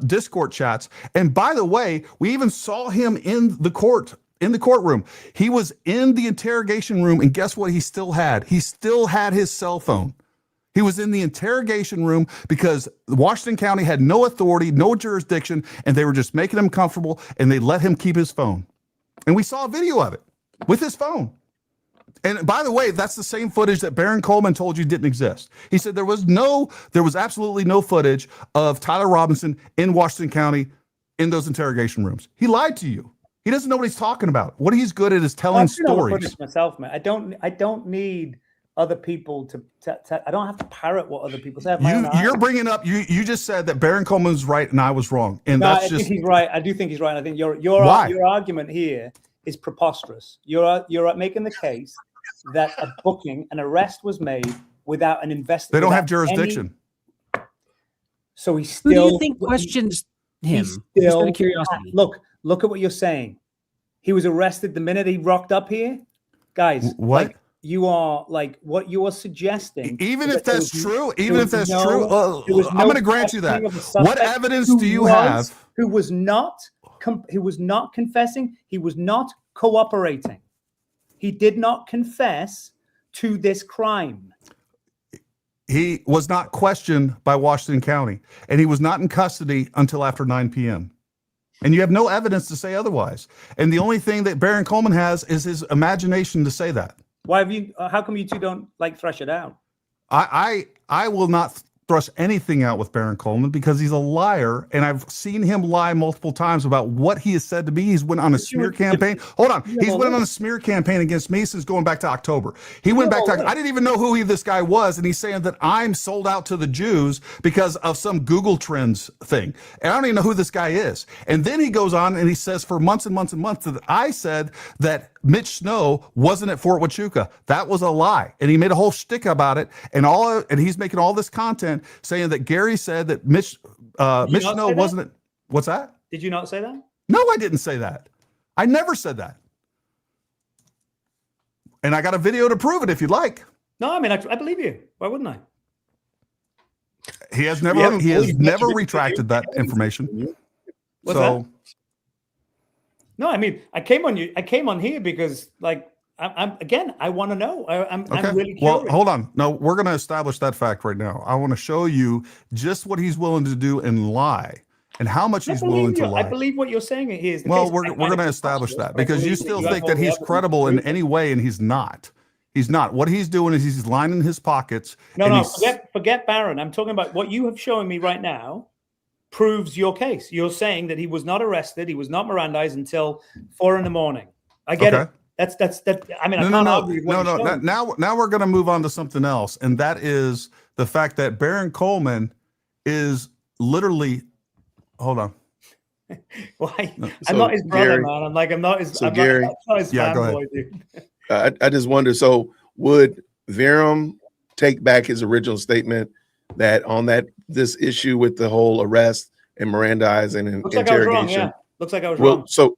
C: Discord chats. And by the way, we even saw him in the courtroom. He was in the interrogation room, and guess what he still had? He still had his cell phone. He was in the interrogation room because Washington County had no authority, no jurisdiction, and they were just making him comfortable, and they let him keep his phone. And we saw a video of it with his phone. And by the way, that's the same footage that Baron Coleman told you didn't exist. He said there was absolutely no footage of Tyler Robinson in Washington County in those interrogation rooms. He lied to you. He doesn't know what he's talking about. What he's good at is telling stories.
I: Myself, man. I don't need other people to I don't have to parrot what other people say.
C: You're bringing up, you just said that Baron Coleman's right and I was wrong. And
I: no, I think he's right. I do think he's right. I think your argument here is preposterous. You're making the case that an arrest was made without an investigation.
C: They don't have jurisdiction.
I: So he's still.
B: Who do you think questions him? Just out of curiosity.
I: Look at what you're saying. He was arrested the minute he rocked up here, guys.
C: What?
I: You are what you are suggesting.
C: Even if that's true, I'm going to grant you that. What evidence do you have?
I: Who was not confessing? He was not cooperating. He did not confess to this crime.
C: He was not questioned by Washington County, and he was not in custody until after 9 p.m. And you have no evidence to say otherwise. And the only thing that Baron Coleman has is his imagination to say that.
I: Why have you? How come you two don't thresh it out?
C: I will not thrust anything out with Baron Coleman because he's a liar, and I've seen him lie multiple times about what he has said to me. He's went on a smear campaign. Hold on, he's went on a smear campaign against me since going back to October. He went back to. I didn't even know who this guy was, and he's saying that I'm sold out to the Jews because of some Google Trends thing. And I don't even know who this guy is. And then he goes on and he says for months and months and months that I said that Mitch Snow wasn't at Fort Huachuca. That was a lie. And he made a whole shtick about it. And he's making all this content saying that Gary said that Mitch Snow wasn't at. What's that?
I: Did you not say that?
C: No, I didn't say that. I never said that. And I got a video to prove it if you'd like.
I: No, I mean, I believe you. Why wouldn't I?
C: He has never retracted that information.
I: What's that? No, I mean, I came on here because I want to know. I'm really curious.
C: Well, hold on. No, we're going to establish that fact right now. I want to show you just what he's willing to do and lie, and how much he's willing to lie.
I: I believe what you're saying here is the
C: case.
I: Well,
C: we're going to establish that because you still think that he's credible in any way, and he's not. He's not. What he's doing is he's lining his pockets.
I: No, forget Baron. I'm talking about what you have shown me right now. Proves your case. You're saying that he was not arrested, he was not Mirandized until 4 a.m. I get it. That's that. I mean,
C: Now we're going to move on to something else, and that is the fact that Baron Coleman is literally. Hold on.
I: Why? I'm not his brother, man. I'm not his. So
D: Gary,
I: not his fanboy, dude.
D: I just wonder. So would Verum take back his original statement that on this issue with the whole arrest and Mirandizing and interrogation?
I: Looks like I was wrong.
D: So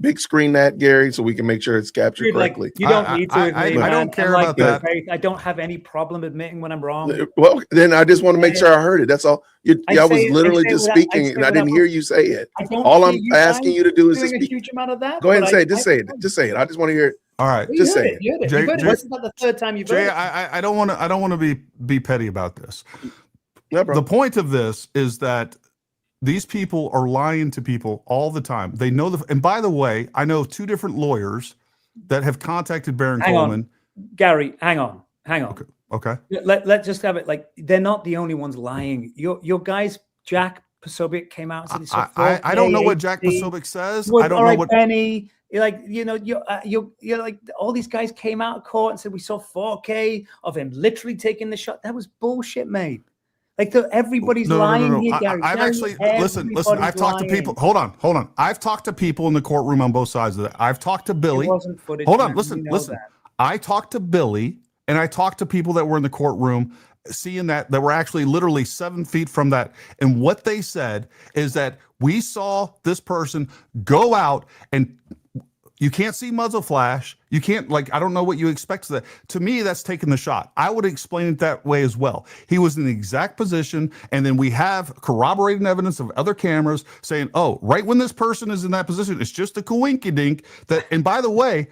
D: big screen that, Gary, so we can make sure it's captured correctly.
I: You don't need to admit,
C: I don't care about that.
I: I don't have any problem admitting when I'm wrong.
D: Well, then I just want to make sure I heard it. That's all. I was literally just speaking, and I didn't hear you say it. All I'm asking you to do is just speak.
I: A huge amount of that.
D: Go ahead and say it. Just say it. Just say it. I just want to hear it.
C: All right,
D: just say it.
C: Jay,
I: this is not the third time you've heard it.
C: I don't want to be petty about this. The point of this is that these people are lying to people all the time. They know and by the way, I know 2 different lawyers that have contacted Baron Coleman.
I: Gary, hang on.
C: Okay.
I: Let's just have it. They're not the only ones lying. Your guys, Jack Posobiec came out and said
C: I don't know what Jack Posobiec says. I don't know what
I: Benny. You're like all these guys came out of court and said we saw 4K of him literally taking the shot. That was bullshit, mate. Like everybody's lying here, Gary.
C: I've
I: Gary,
C: actually listen.
I: everybody's
C: I've talked to people.
I: lying.
C: Hold on. I've talked to people in the courtroom on both sides of that. I've talked to Billy.
I: It wasn't footage.
C: Hold on,
I: man,
C: listen.
I: you know that.
C: I talked to Billy, and I talked to people that were in the courtroom, seeing that were actually literally 7 feet from that. And what they said is that we saw this person go out, and you can't see muzzle flash. You can't, I don't know what you expect. That to me, that's taking the shot. I would explain it that way as well. He was in the exact position, and then we have corroborating evidence of other cameras saying, "Oh, right when this person is in that position, it's just a coinkydink." That, and by the way,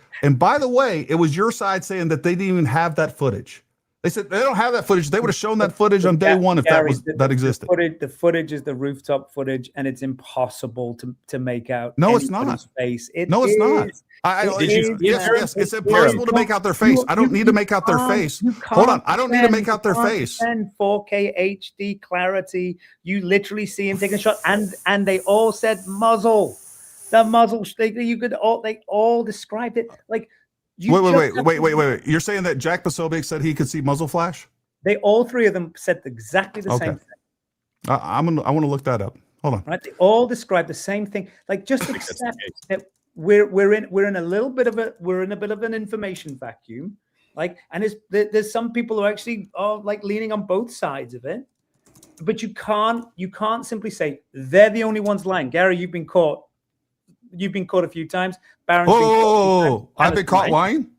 C: it was your side saying that they didn't even have that footage. They said they don't have that footage. They would have shown that footage on day one if
I: Gary,
C: that existed.
I: The footage is the rooftop footage, and it's impossible to make out.
C: No, it's not.
I: Face.
C: It's not. Yes, it's impossible to make out their face. I don't need to make out their face. Hold on, I don't need to make out their face.
I: 4K HD clarity. You literally see him taking a shot, and they all said muzzle. The muzzle. They all described it like. Wait.
C: You're saying that Jack Posobiec said he could see muzzle flash?
I: They all three of them said exactly the same thing.
C: I want to look that up. Hold on.
I: Right? They all describe the same thing. Like, just accept that we're in a bit of an information vacuum. Like, and there's some people who actually are like leaning on both sides of it. But you can't simply say they're the only ones lying. Gary, you've been caught. You've been caught a few times. Baron's
C: I've been caught lying?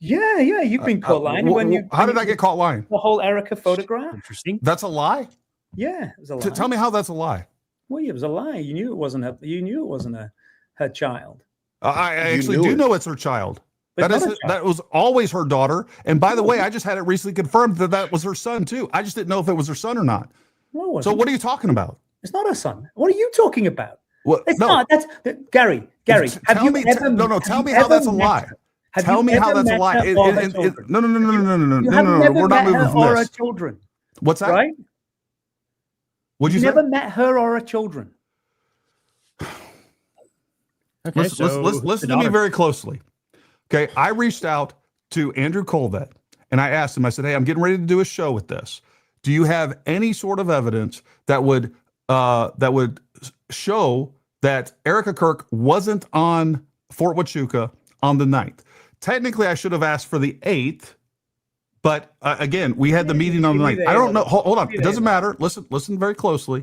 I: Yeah, you've been caught lying.
C: How did I get caught lying?
I: The whole Erica photograph.
B: Interesting.
C: That's a lie?
I: Yeah, it was a lie.
C: Tell me how that's a lie.
I: Well, it was a lie. You knew it wasn't her child.
C: I actually do know it's her child. That was always her daughter. And by the way, I just had it recently confirmed that was her son too. I just didn't know if it was her son or not.
I: No,
C: so what are you talking about?
I: It's not her son. What are you talking about?
C: What?
I: It's not. That's Gary. Tell me
C: how that's a lie. Tell me how that's a lie. No. We're not moving from this.
I: Children.
C: What's that?
I: Right?
C: What'd you say?
I: Never met her or her children.
B: Okay,
C: listen to me very closely. Okay, I reached out to Andrew Colvett and I asked him. I said, "Hey, I'm getting ready to do a show with this. Do you have any sort of evidence that would show that Erica Kirk wasn't on Fort Huachuca on the 9th? Technically, I should have asked for the 8th, but again, we had the meeting on the 9th. I don't know. Hold on. It doesn't matter. Listen very closely.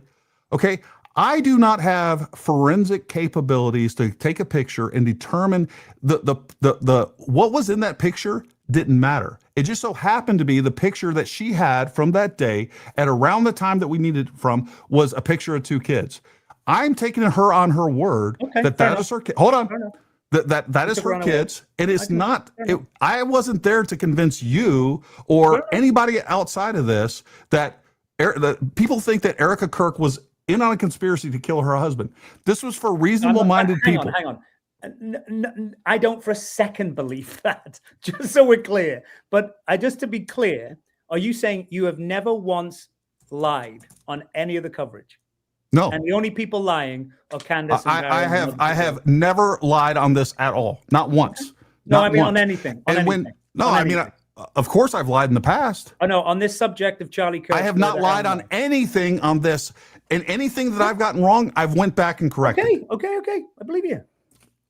C: Okay. I do not have forensic capabilities to take a picture and determine the what was in that picture didn't matter. It just so happened to be the picture that she had from that day at around the time that we needed from was a picture of two kids. I'm taking her on her word that is her kid. Hold on. That is her kids. It is not. I wasn't there to convince you or anybody outside of this that people think that Erica Kirk was in on a conspiracy to kill her husband. This was for reasonable-minded people.
I: Hang on. I don't for a second believe that, just so we're clear. But just to be clear, are you saying you have never once lied on any of the coverage?
C: No.
I: And the only people lying are Candace and Barry.
C: I have never lied on this at all. Not once.
I: No,
C: Not
I: I mean
C: once.
I: on anything.
C: Of course I've lied in the past.
I: Oh no, on this subject of Charlie Kirk.
C: I have not lied on anything on this. And anything that I've gotten wrong, I've went back and corrected.
I: Okay. I believe you.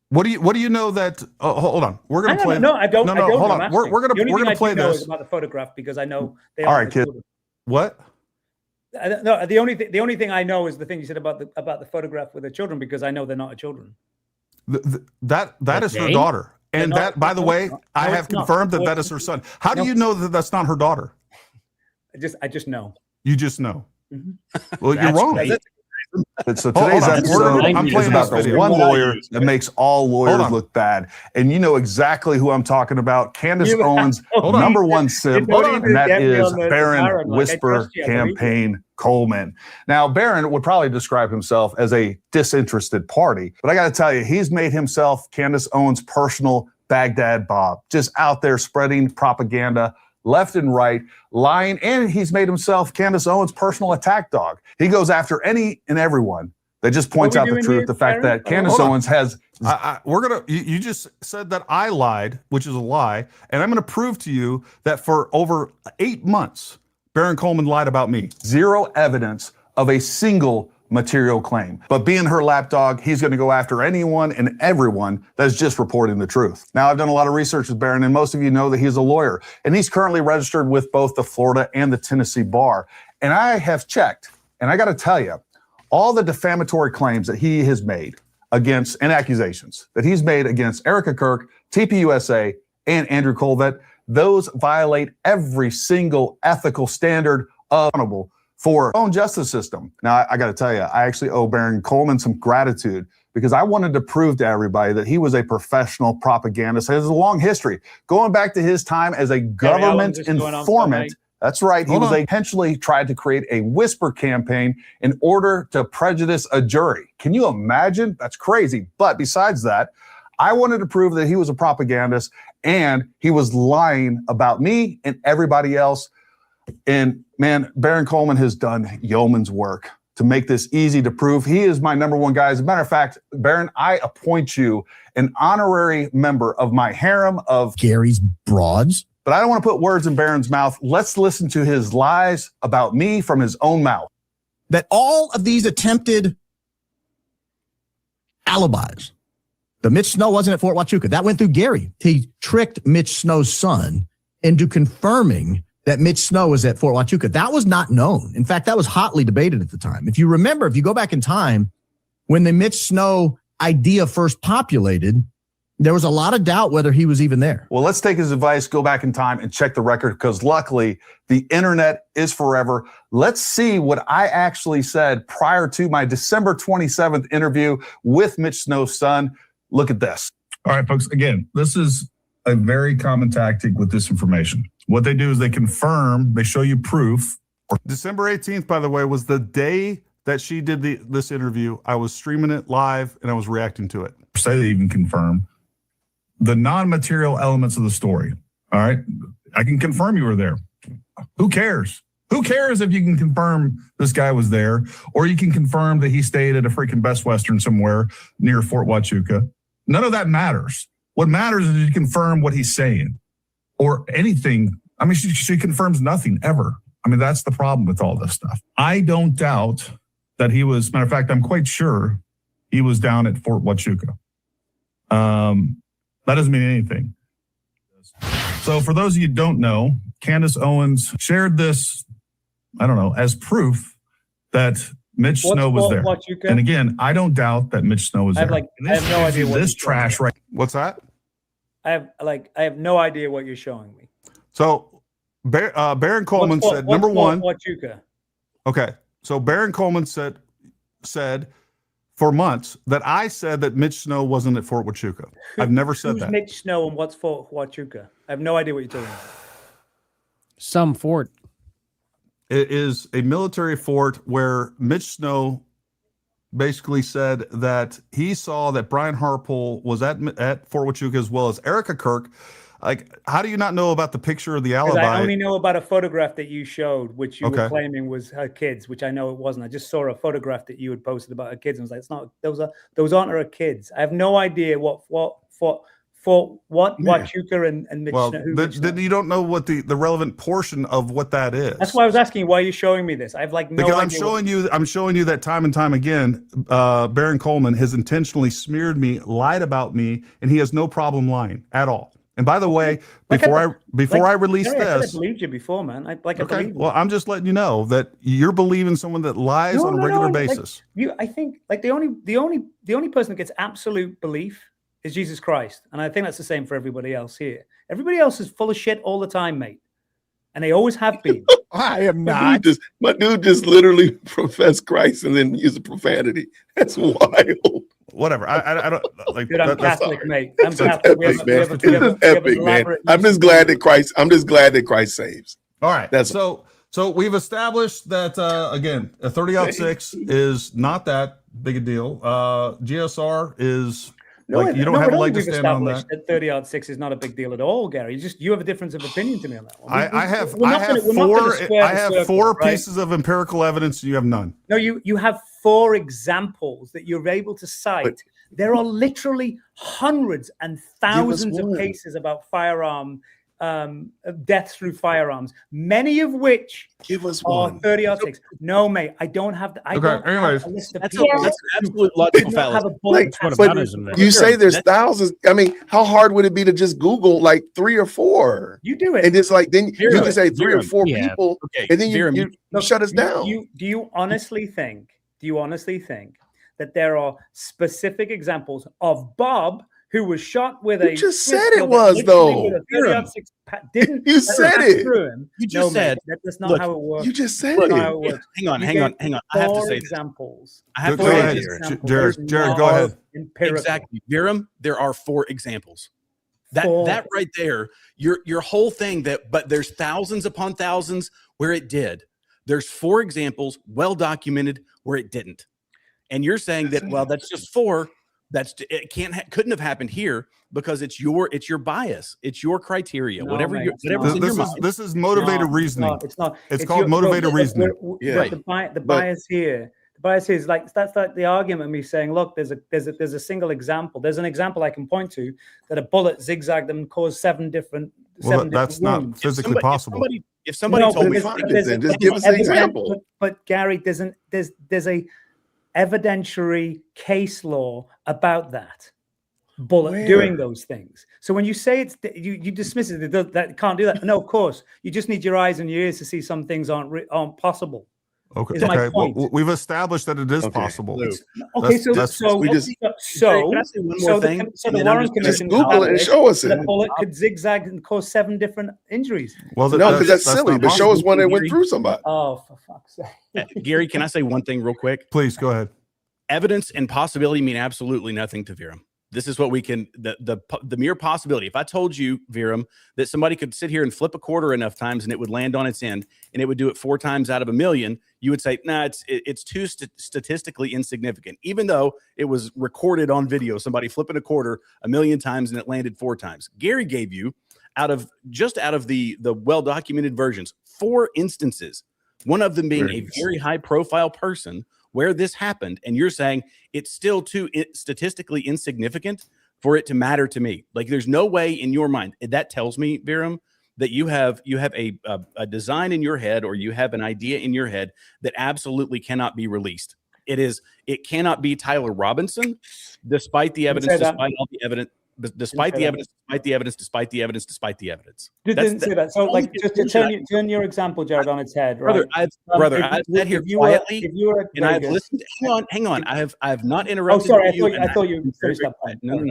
C: What do you know that? Hold on, we're gonna play.
I: No, I don't.
C: No, hold on. We're gonna play this
I: about the photograph because I know they
C: all
I: are.
C: Right, kid. What?
I: No, the only thing I know is the thing you said about the photograph with the children because I know they're not her children.
C: That is her daughter, and that, by the way, I have confirmed that is her son. How do you know that that's not her daughter?
I: I just know.
C: You just know.
I: Mm-hmm.
C: Well, you're wrong.
N: So today's episode is about the one lawyer that makes all lawyers look bad. And you know exactly who I'm talking about. Candace Owens' number one simp, and that is Baron Whisper Campaign Coleman. Now, Baron would probably describe himself as a disinterested party, but I got to tell you, he's made himself Candace Owens' personal Baghdad Bob, just out there spreading propaganda left and right, lying, and he's made himself Candace Owens' personal attack dog. He goes after any and everyone that just points out the truth, the fact that Candace Owens has...
C: You just said that I lied, which is a lie, and I'm gonna prove to you that for over 8 months, Baron Coleman lied about me.
N: Zero evidence of a single material claim. But being her lapdog, he's going to go after anyone and everyone that's just reporting the truth. Now, I've done a lot of research with Baron, and most of you know that he's a lawyer, and he's currently registered with both the Florida and the Tennessee bar. And I have checked, and I got to tell you, all the defamatory claims that he has made against, and accusations that he's made against Erica Kirk, TPUSA, and Andrew Colvett, those violate every single ethical standard accountable for our own justice system. Now, I got to tell you, I actually owe Baron Coleman some gratitude because I wanted to prove to everybody that he was a professional propagandist. He has a long history, going back to his time as a government informant. That's right. He was intentionally tried to create a whisper campaign in order to prejudice a jury. Can you imagine? That's crazy. But besides that, I wanted to prove that he was a propagandist and he was lying about me and everybody else. And man, Baron Coleman has done yeoman's work to make this easy to prove. He is my number one guy. As a matter of fact, Baron, I appoint you an honorary member of my harem of
G: Gary's broads.
N: But I don't want to put words in Baron's mouth. Let's listen to his lies about me from his own mouth.
G: That all of these attempted alibis, the Mitch Snow wasn't at Fort Huachuca. That went through Gary. He tricked Mitch Snow's son into confirming that Mitch Snow was at Fort Huachuca. That was not known. In fact, that was hotly debated at the time. If you remember, if you go back in time, when the Mitch Snow idea first populated, there was a lot of doubt whether he was even there.
N: Well, let's take his advice, go back in time and check the record because luckily the internet is forever. Let's see what I actually said prior to my December 27th interview with Mitch Snow's son. Look at this.
C: All right, folks. Again, this is a very common tactic with disinformation. What they do is they confirm, they show you proof. December 18th, by the way, was the day that she did this interview. I was streaming it live and I was reacting to it. Say they even confirm the non-material elements of the story. All right. I can confirm you were there. Who cares? Who cares if you can confirm this guy was there, or you can confirm that he stayed at a freaking Best Western somewhere near Fort Huachuca? None of that matters. What matters is you confirm what he's saying or anything. I mean, she confirms nothing ever. I mean, that's the problem with all this stuff. I don't doubt that he was, matter of fact, I'm quite sure he was down at Fort Huachuca. That doesn't mean anything. So for those of you who don't know, Candace Owens shared this, I don't know, as proof that Mitch Snow was there. And again, I don't doubt that Mitch Snow was there.
I: I have no idea what
C: this trash right. What's that?
I: I have no idea what you're showing me.
C: So Baron Coleman said, number one.
I: Huachuca?
C: Okay. So Baron Coleman said for months that I said that Mitch Snow wasn't at Fort Huachuca. I've never said that.
I: Who's Mitch Snow and what's Fort Huachuca? I have no idea what you're talking about.
B: Some fort.
C: It is a military fort where Mitch Snow basically said that he saw that Brian Harpole was at Fort Huachuca as well as Erica Kirk. Like, how do you not know about the picture of the alibi?
I: I only know about a photograph that you showed, which you were claiming was her kids, which I know it wasn't. I just saw a photograph that you had posted about her kids, and I was like, "It's not. Those aren't her kids." I have no idea what Huachuca and Mitch.
C: Well, then you don't know what the relevant portion of what that is.
I: That's why I was asking you, why are you showing me this? I have no idea.
C: Because I'm showing you that time and time again, Baron Coleman has intentionally smeared me, lied about me, and he has no problem lying at all. And by the way, before I release this,
I: I believed you before, man. I believe you.
C: Well, I'm just letting you know that you're believing someone that lies on a regular basis.
I: I think the only person that gets absolute belief is Jesus Christ, and I think that's the same for everybody else here. Everybody else is full of shit all the time, mate, and they always have been.
E: I am not.
D: My dude just literally professed Christ and then used profanity. That's wild.
C: Whatever. I don't like.
I: Dude, I'm Catholic, mate. I'm
D: Catholic. This is epic, man. I'm just glad that Christ saves.
C: All right. So we've established that again, a 30-06 is not that big a deal. GSR is you don't have a leg to stand on that.
I: 30-06 is not a big deal at all, Gary. You have a difference of opinion to me on that one.
C: I have four pieces of empirical evidence. You have none.
I: No, you have 4 examples that you're able to cite. There are literally hundreds and thousands of cases about firearm deaths through firearms, many of which
D: give us
I: are
D: one.
I: 30-06. No, mate, I don't have the. I
C: Okay,
I: don't
C: anyways.
I: have a list of
F: That's
I: people
F: an absolute
I: who
F: logical
I: did not have
F: fallacy.
I: a bullet
D: Like,
I: pass
D: but
I: through.
D: you say there's thousands. I mean, how hard would it be to just Google like 3 or 4?
I: You do it,
D: and it's like then you can say 3 or 4
B: yeah.
D: people,
F: Okay,
D: and then you
F: Viram,
D: you shut us down.
I: Do you honestly think? Do you honestly think that there are specific examples of Bob who was shot with
D: You
I: a?
D: just
I: Smith
D: said it
I: bullet,
D: was,
I: literally with
D: though.
I: a 30-06 didn't
D: You
I: that
D: said
I: pass
D: it.
I: through him.
F: You just
I: No,
F: said.
I: mate, that's not
F: Look,
I: how it works.
D: You just said
I: That's not
D: it.
I: how it works.
F: Hang on,
I: You
F: hang on,
I: gave
F: hang on. I have to
I: 4
F: say this.
I: examples.
F: I have to
C: Go
F: say
C: ahead,
F: this.
C: Jared, go ahead.
I: Empirical.
F: Exactly, Viram. There are 4 examples. That
I: 4.
F: that right there, your whole thing. But there's thousands upon thousands where it did. There's 4 examples, well documented, where it didn't. And you're saying that, well, that's just 4. Couldn't have happened here because it's your bias, it's your criteria,
I: No,
F: whatever
I: mate,
F: whatever's in your mind.
C: This is motivated reasoning.
I: It's not.
C: It's called motivated reasoning.
I: The bias here. The bias here is that's like the argument of me saying, look, there's a single example. There's an example I can point to that a bullet zigzagged them and caused 7 different.
C: Well, that's not
I: wounds.
C: physically possible.
F: If somebody told me,
D: just give us an example.
I: But Gary, there's a evidentiary case law about that bullet doing those things. So when you say it's you dismiss it, that can't do that. No, of course, you just need your eyes and your ears to see some things aren't possible.
C: Okay.
I: Is my point.
C: Well, we've established that it is possible.
I: Okay,
F: Can I say one more thing?
I: So the Warren Commission
D: Google it and show us
I: the
D: it.
I: bullet could zigzag and cause 7 different injuries.
C: Well,
D: No, because that's silly. But show us one that went through somebody.
I: Oh, for fuck's sake.
F: Gary, can I say one thing real quick?
C: Please go ahead.
F: Evidence and possibility mean absolutely nothing to Viram. This is what we can, the mere possibility. If I told you, Viram, that somebody could sit here and flip a quarter enough times and it would land on its end and it would do it 4 times out of 1,000,000, you would say, nah, it's too statistically insignificant. Even though it was recorded on video, somebody flipping a quarter 1,000,000 times and it landed 4 times. Gary gave you out of the well-documented versions, 4 instances, one of them being a very high-profile person where this happened, and you're saying it's still too statistically insignificant for it to matter to me. Like, there's no way in your mind. That tells me, Viram, that you have a design in your head, or you have an idea in your head that absolutely cannot be released. It cannot be Tyler Robinson, despite the evidence, despite all the evidence. Despite the evidence, despite the evidence, despite the evidence, despite the evidence.
I: Didn't say that. So, like, just to turn your example, Jared, on its head, right?
F: Brother, I've sat here quietly, and I've listened. Hang on. I have not interrupted.
I: Oh, sorry. I thought you finished up.
F: No.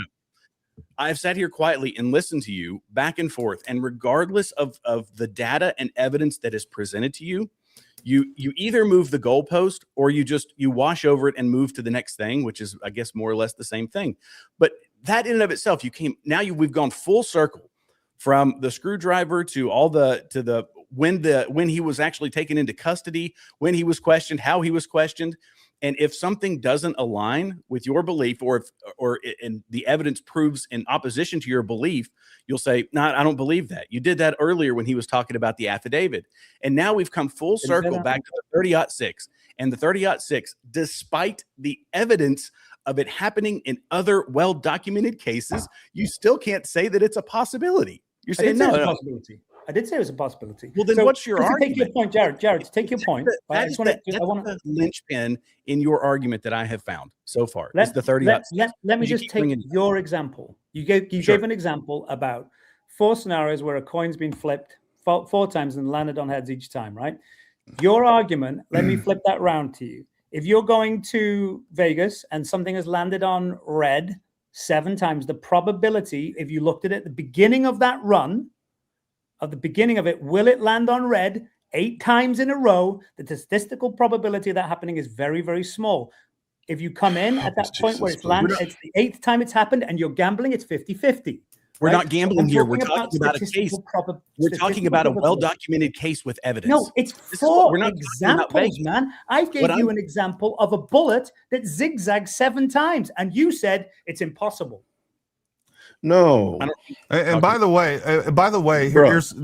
F: I've sat here quietly and listened to you back and forth, and regardless of the data and evidence that is presented to you, you either move the goalpost or you wash over it and move to the next thing, which is, I guess, more or less the same thing. But that in and of itself, we've gone full circle from the screwdriver to when he was actually taken into custody, when he was questioned, how he was questioned. And if something doesn't align with your belief, or the evidence proves in opposition to your belief, you'll say, "No, I don't believe that." You did that earlier when he was talking about the affidavit. And now we've come full circle back to the 30-06. And the 30-06, despite the evidence of it happening in other well-documented cases, you still can't say that it's a possibility. You're saying no.
I: I did say it was a possibility.
F: Well, then what's your argument?
I: To take your point, Jared, to take your point.
F: That's the linchpin in your argument that I have found so far. It's the 30.
I: Let me just take your example. You gave an example about 4 scenarios where a coin's been flipped 4 times and landed on heads each time, right? Your argument, let me flip that round to you. If you're going to Vegas and something has landed on red 7 times, the probability, if you looked at it at the beginning of that run, at the beginning of it, will it land on red 8 times in a row? The statistical probability of that happening is very, very small. If you come in at that point where it's landed, it's the 8th time it's happened and you're gambling, it's 50-50.
F: We're not gambling here. We're talking about a case. We're talking about a well-documented case with evidence.
I: No, it's 4 examples, man. I gave you an example of a bullet that zigzagged 7 times, and you said it's impossible.
D: No.
C: And by the way, here's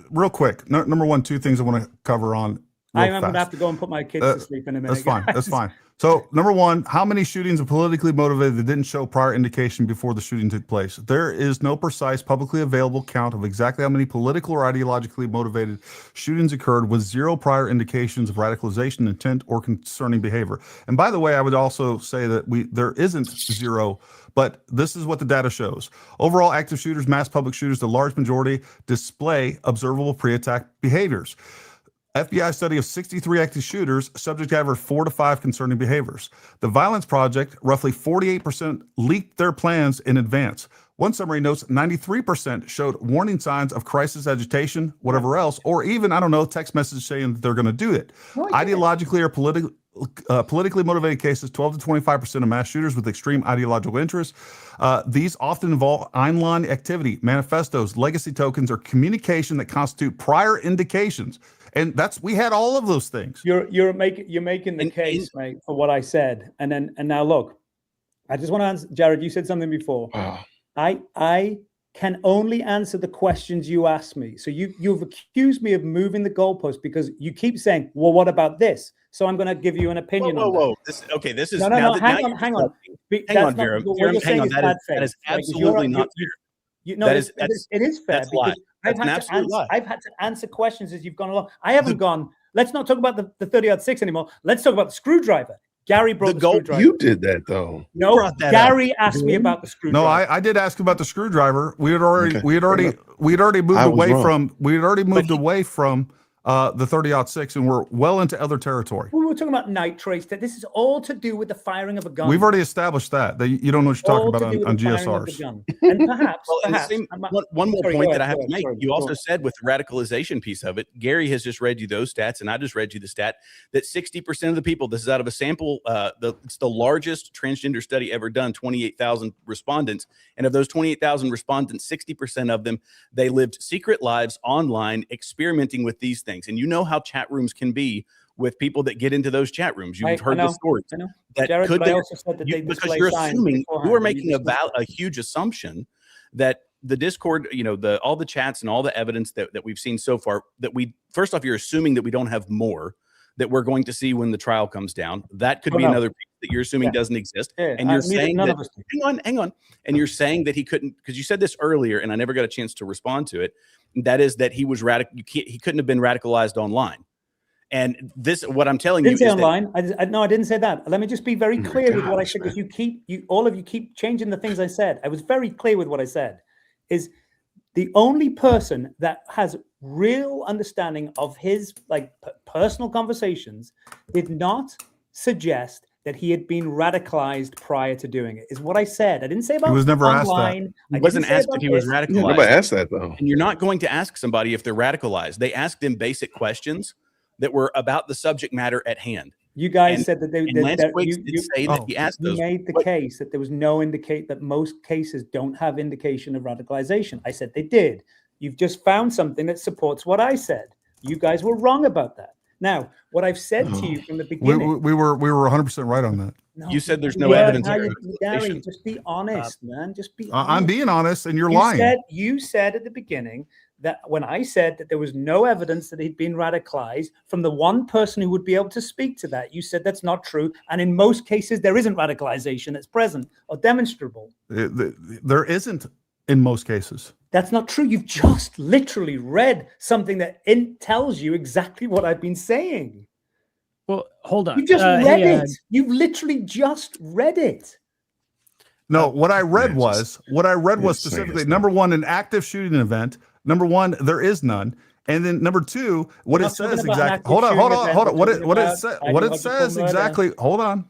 C: real quick. Number 1, 2 things I want to cover on.
I: I'm going to have to go and put my kids to sleep in a minute.
C: That's fine. That's fine. So, number one, how many shootings are politically motivated that didn't show prior indication before the shooting took place? There is no precise, publicly available count of exactly how many political or ideologically motivated shootings occurred with zero prior indications of radicalization, intent, or concerning behavior. And by the way, I would also say that there isn't zero, but this is what the data shows. Overall, active shooters, mass public shooters, the large majority display observable pre-attack behaviors. FBI study of 63 active shooters, subject averaged 4 to 5 concerning behaviors. The Violence Project, roughly 48% leaked their plans in advance. One summary notes 93% showed warning signs of crisis agitation, whatever else, or even, I don't know, text message saying that they're going to do it. Ideologically or politically motivated cases, 12 to 25% of mass shooters with extreme ideological interests. These often involve online activity, manifestos, legacy tokens, or communication that constitute prior indications. And we had all of those things.
I: You're making the case, mate, for what I said. And now look, I just want to answer, Jared, you said something before. I can only answer the questions you ask me. So you've accused me of moving the goalpost because you keep saying, well, what about this? So I'm going to give you an opinion.
F: Whoa. This is
I: no. Hang on.
F: Hang on, Vera. Hang on. That is absolutely not fair.
I: It is fair.
F: That's lie.
I: I've had to answer questions as you've gone along. I haven't gone, let's not talk about the 30-06 anymore. Let's talk about the screwdriver. Gary brought the screwdriver.
D: You did that, though.
I: No, Gary asked me about the screwdriver.
C: No, I did ask about the screwdriver. We had already moved away from the 30-06, and we're well into other territory.
I: We were talking about nitrates. That this is all to do with the firing of a gun.
C: We've already established that you don't know what you're talking about on GSRs.
I: And perhaps,
F: one more point that I have to make. You also said with the radicalization piece of it, Gary has just read you those stats, and I just read you the stat that 60% of the people, this is out of a sample, it's the largest transgender study ever done, 28,000 respondents. And of those 28,000 respondents, 60% of them, they lived secret lives online experimenting with these things. And you know how chat rooms can be with people that get into those chat rooms. You've heard the stories. That
I: Jared,
F: could
I: but I also said that
F: because you're assuming you are making a huge assumption that the Discord, all the chats and all the evidence that we've seen so far, first off, you're assuming that we don't have more that we're going to see when the trial comes down. That could be another piece that you're assuming doesn't exist. And you're saying that, hang on. And you're saying that he couldn't, because you said this earlier and I never got a chance to respond to it. That is that he was he couldn't have been radicalized online. And what I'm telling you is
I: online. I didn't say that. Let me just be very clear with what I said, because all of you keep changing the things I said. I was very clear with what I said. Is the only person that has real understanding of his personal conversations did not suggest that he had been radicalized prior to doing it, is what I said. I didn't say about
C: he was never
I: online.
C: Asked that.
F: He wasn't asked if he was radicalized.
D: Nobody asked that, though.
F: And you're not going to ask somebody if they're radicalized. They asked them basic questions that were about the subject matter at hand.
I: You guys said that
F: he asked those.
I: You made the case that there was no that most cases don't have indication of radicalization. I said they did. You've just found something that supports what I said. You guys were wrong about that. Now, what I've said to you from the beginning,
C: we were 100% right on that.
F: No, you said there's no evidence.
I: Gary, just be honest, man. Just be honest.
C: I'm being honest, and you're lying.
I: You said at the beginning that when I said that there was no evidence that he'd been radicalized from the one person who would be able to speak to that, you said that's not true. And in most cases, there isn't radicalization that's present or demonstrable.
C: There isn't in most cases.
I: That's not true. You've just literally read something that tells you exactly what I've been saying.
B: Well, hold on.
I: You just read it. You've literally just read it.
C: No, what I read was specifically, number one, an active shooting event. Number one, there is none. And then number two, what it says exactly. Hold on. What it says exactly. Hold on.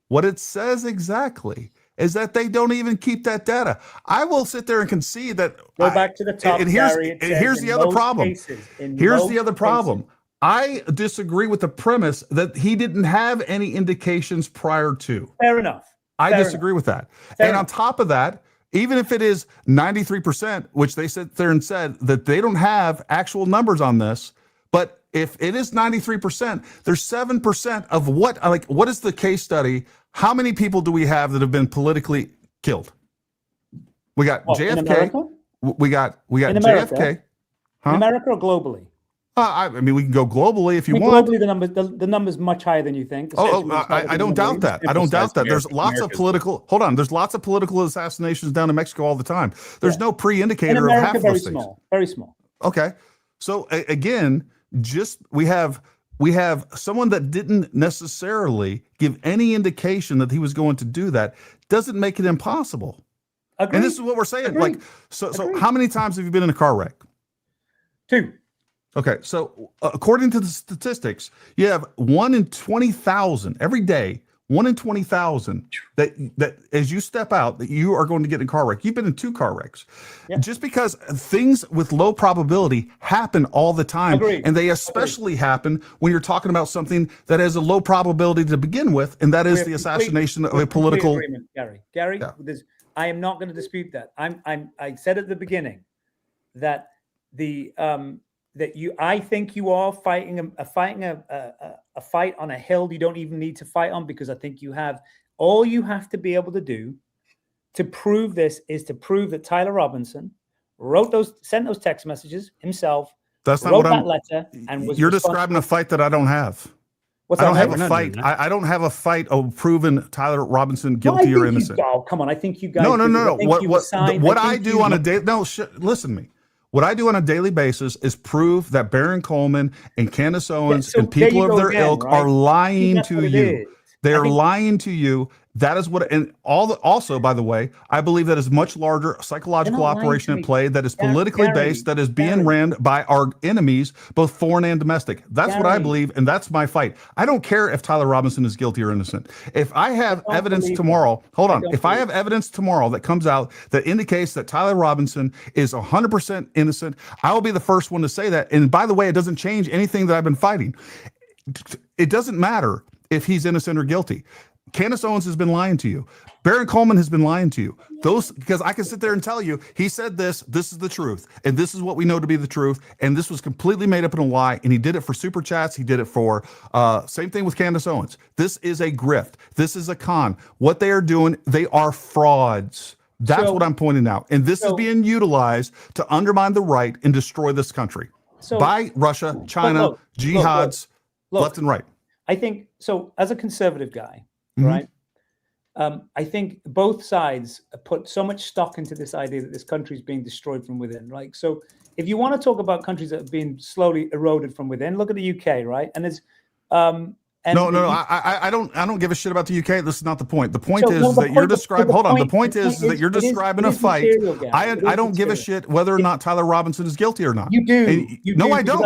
C: What it says exactly is that they don't even keep that data. I will sit there and concede that.
I: Go back to the top.
C: And here's the other problem. Here's the other problem. I disagree with the premise that he didn't have any indications prior to.
I: Fair enough.
C: I disagree with that. And on top of that, even if it is 93%, which they sit there and said that they don't have actual numbers on this, but if it is 93%, there's 7% of what is the case study? How many people do we have that have been politically killed? We got JFK. We got JFK.
I: In America or globally?
C: I mean, we can go globally if you want.
I: Globally, the number's much higher than you think.
C: I don't doubt that. I don't doubt that. There's lots of political. Hold on. There's lots of political assassinations down in Mexico all the time. There's no pre-indicator of half of those things.
I: Very small.
C: Okay. So again, we have someone that didn't necessarily give any indication that he was going to do that. Doesn't make it impossible.
I: Agreed.
C: And this is what we're saying.
I: Agreed.
C: Like, so how many times have you been in a car wreck?
I: 2.
C: Okay, so according to the statistics, you have 1 in 20,000 every day. 1 in 20,000 that as you step out, that you are going to get in a car wreck. You've been in 2 car wrecks. Yeah. Just because things with low probability happen all the time,
I: Agreed.
C: and they especially happen when you're talking about something that has a low probability to begin with, and that is the assassination of a political.
I: Agreement, Gary, yeah. I am not going to dispute that. I said at the beginning that I think you are fighting a fight on a hill you don't even need to fight on, because I think all you have to be able to do to prove this is to prove that Tyler Robinson sent those text messages himself.
C: That's not what
I: that letter and was.
C: You're describing a fight that I don't have. I don't have a fight. I don't have a fight of proving Tyler Robinson guilty or innocent.
I: Come on, I think you guys.
C: No. What I do on a day? No, listen to me. What I do on a daily basis is prove that Baron Coleman and Candace Owens and people of their ilk are lying to you. They are lying to you. That is what, and also, by the way, I believe that is much larger psychological operation at play that is politically based, that is being ran by our enemies, both foreign and domestic. That's what I believe, and that's my fight. I don't care if Tyler Robinson is guilty or innocent. If I have evidence tomorrow, if I have evidence tomorrow that comes out that indicates that Tyler Robinson is 100% innocent, I will be the first one to say that. And by the way, it doesn't change anything that I've been fighting. It doesn't matter if he's innocent or guilty. Candace Owens has been lying to you. Baron Coleman has been lying to you. Because I can sit there and tell you, he said this is the truth, and this is what we know to be the truth, and this was completely made up in a lie, and he did it for super chats. He did it for, same thing with Candace Owens. This is a grift. This is a con. What they are doing, they are frauds. That's what I'm pointing out. And this is being utilized to undermine the right and destroy this country by Russia, China, jihads, left and right.
I: I think, so as a conservative guy, right? I think both sides put so much stock into this idea that this country is being destroyed from within, right? So if you want to talk about countries that have been slowly eroded from within, look at the UK, right? And there's
C: I don't give a shit about the UK. This is not the point. The point is that you're describing. Hold on. The point is that you're describing a fight. I don't give a shit whether or not Tyler Robinson is guilty or not.
I: You do.
C: No, I don't.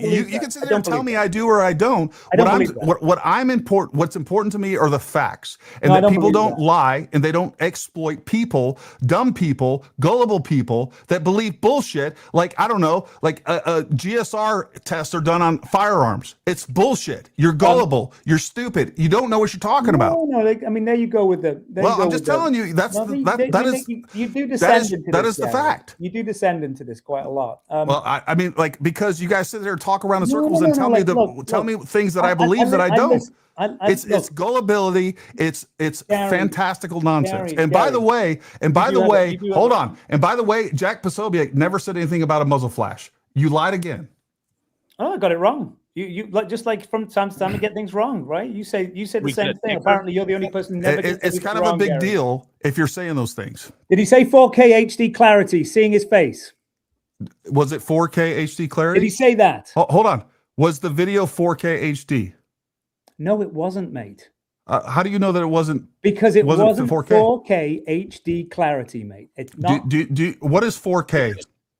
C: You can sit there and tell me I do or I don't. What's important to me are the facts, and that people don't lie and they don't exploit people, dumb people, gullible people that believe bullshit. Like, I don't know, like GSR tests are done on firearms. It's bullshit. You're gullible. You're stupid. You don't know what you're talking about.
I: No. I mean, there you go with the.
C: I'm just telling you. That is.
I: You do descend into this.
C: That is the fact.
I: You do descend into this quite a lot.
C: I mean, like, because you guys sit there and talk around in circles and tell me things that I believe that I don't. It's gullibility. It's fantastical nonsense. And by the way, hold on. And by the way, Jack Posobiec never said anything about a muzzle flash. You lied again.
I: Oh, I got it wrong. You just like from time to time to get things wrong, right? You said the same thing. Apparently, you're the only person who never gets
C: it's kind of a big deal if you're saying those things.
I: Did he say 4K HD clarity, seeing his face?
C: Was it 4K HD clarity?
I: Did he say that?
C: Hold on. Was the video 4K HD?
I: No, it wasn't, mate.
C: How do you know that it wasn't?
I: Because it wasn't 4K HD clarity, mate. It's not.
C: What is 4K?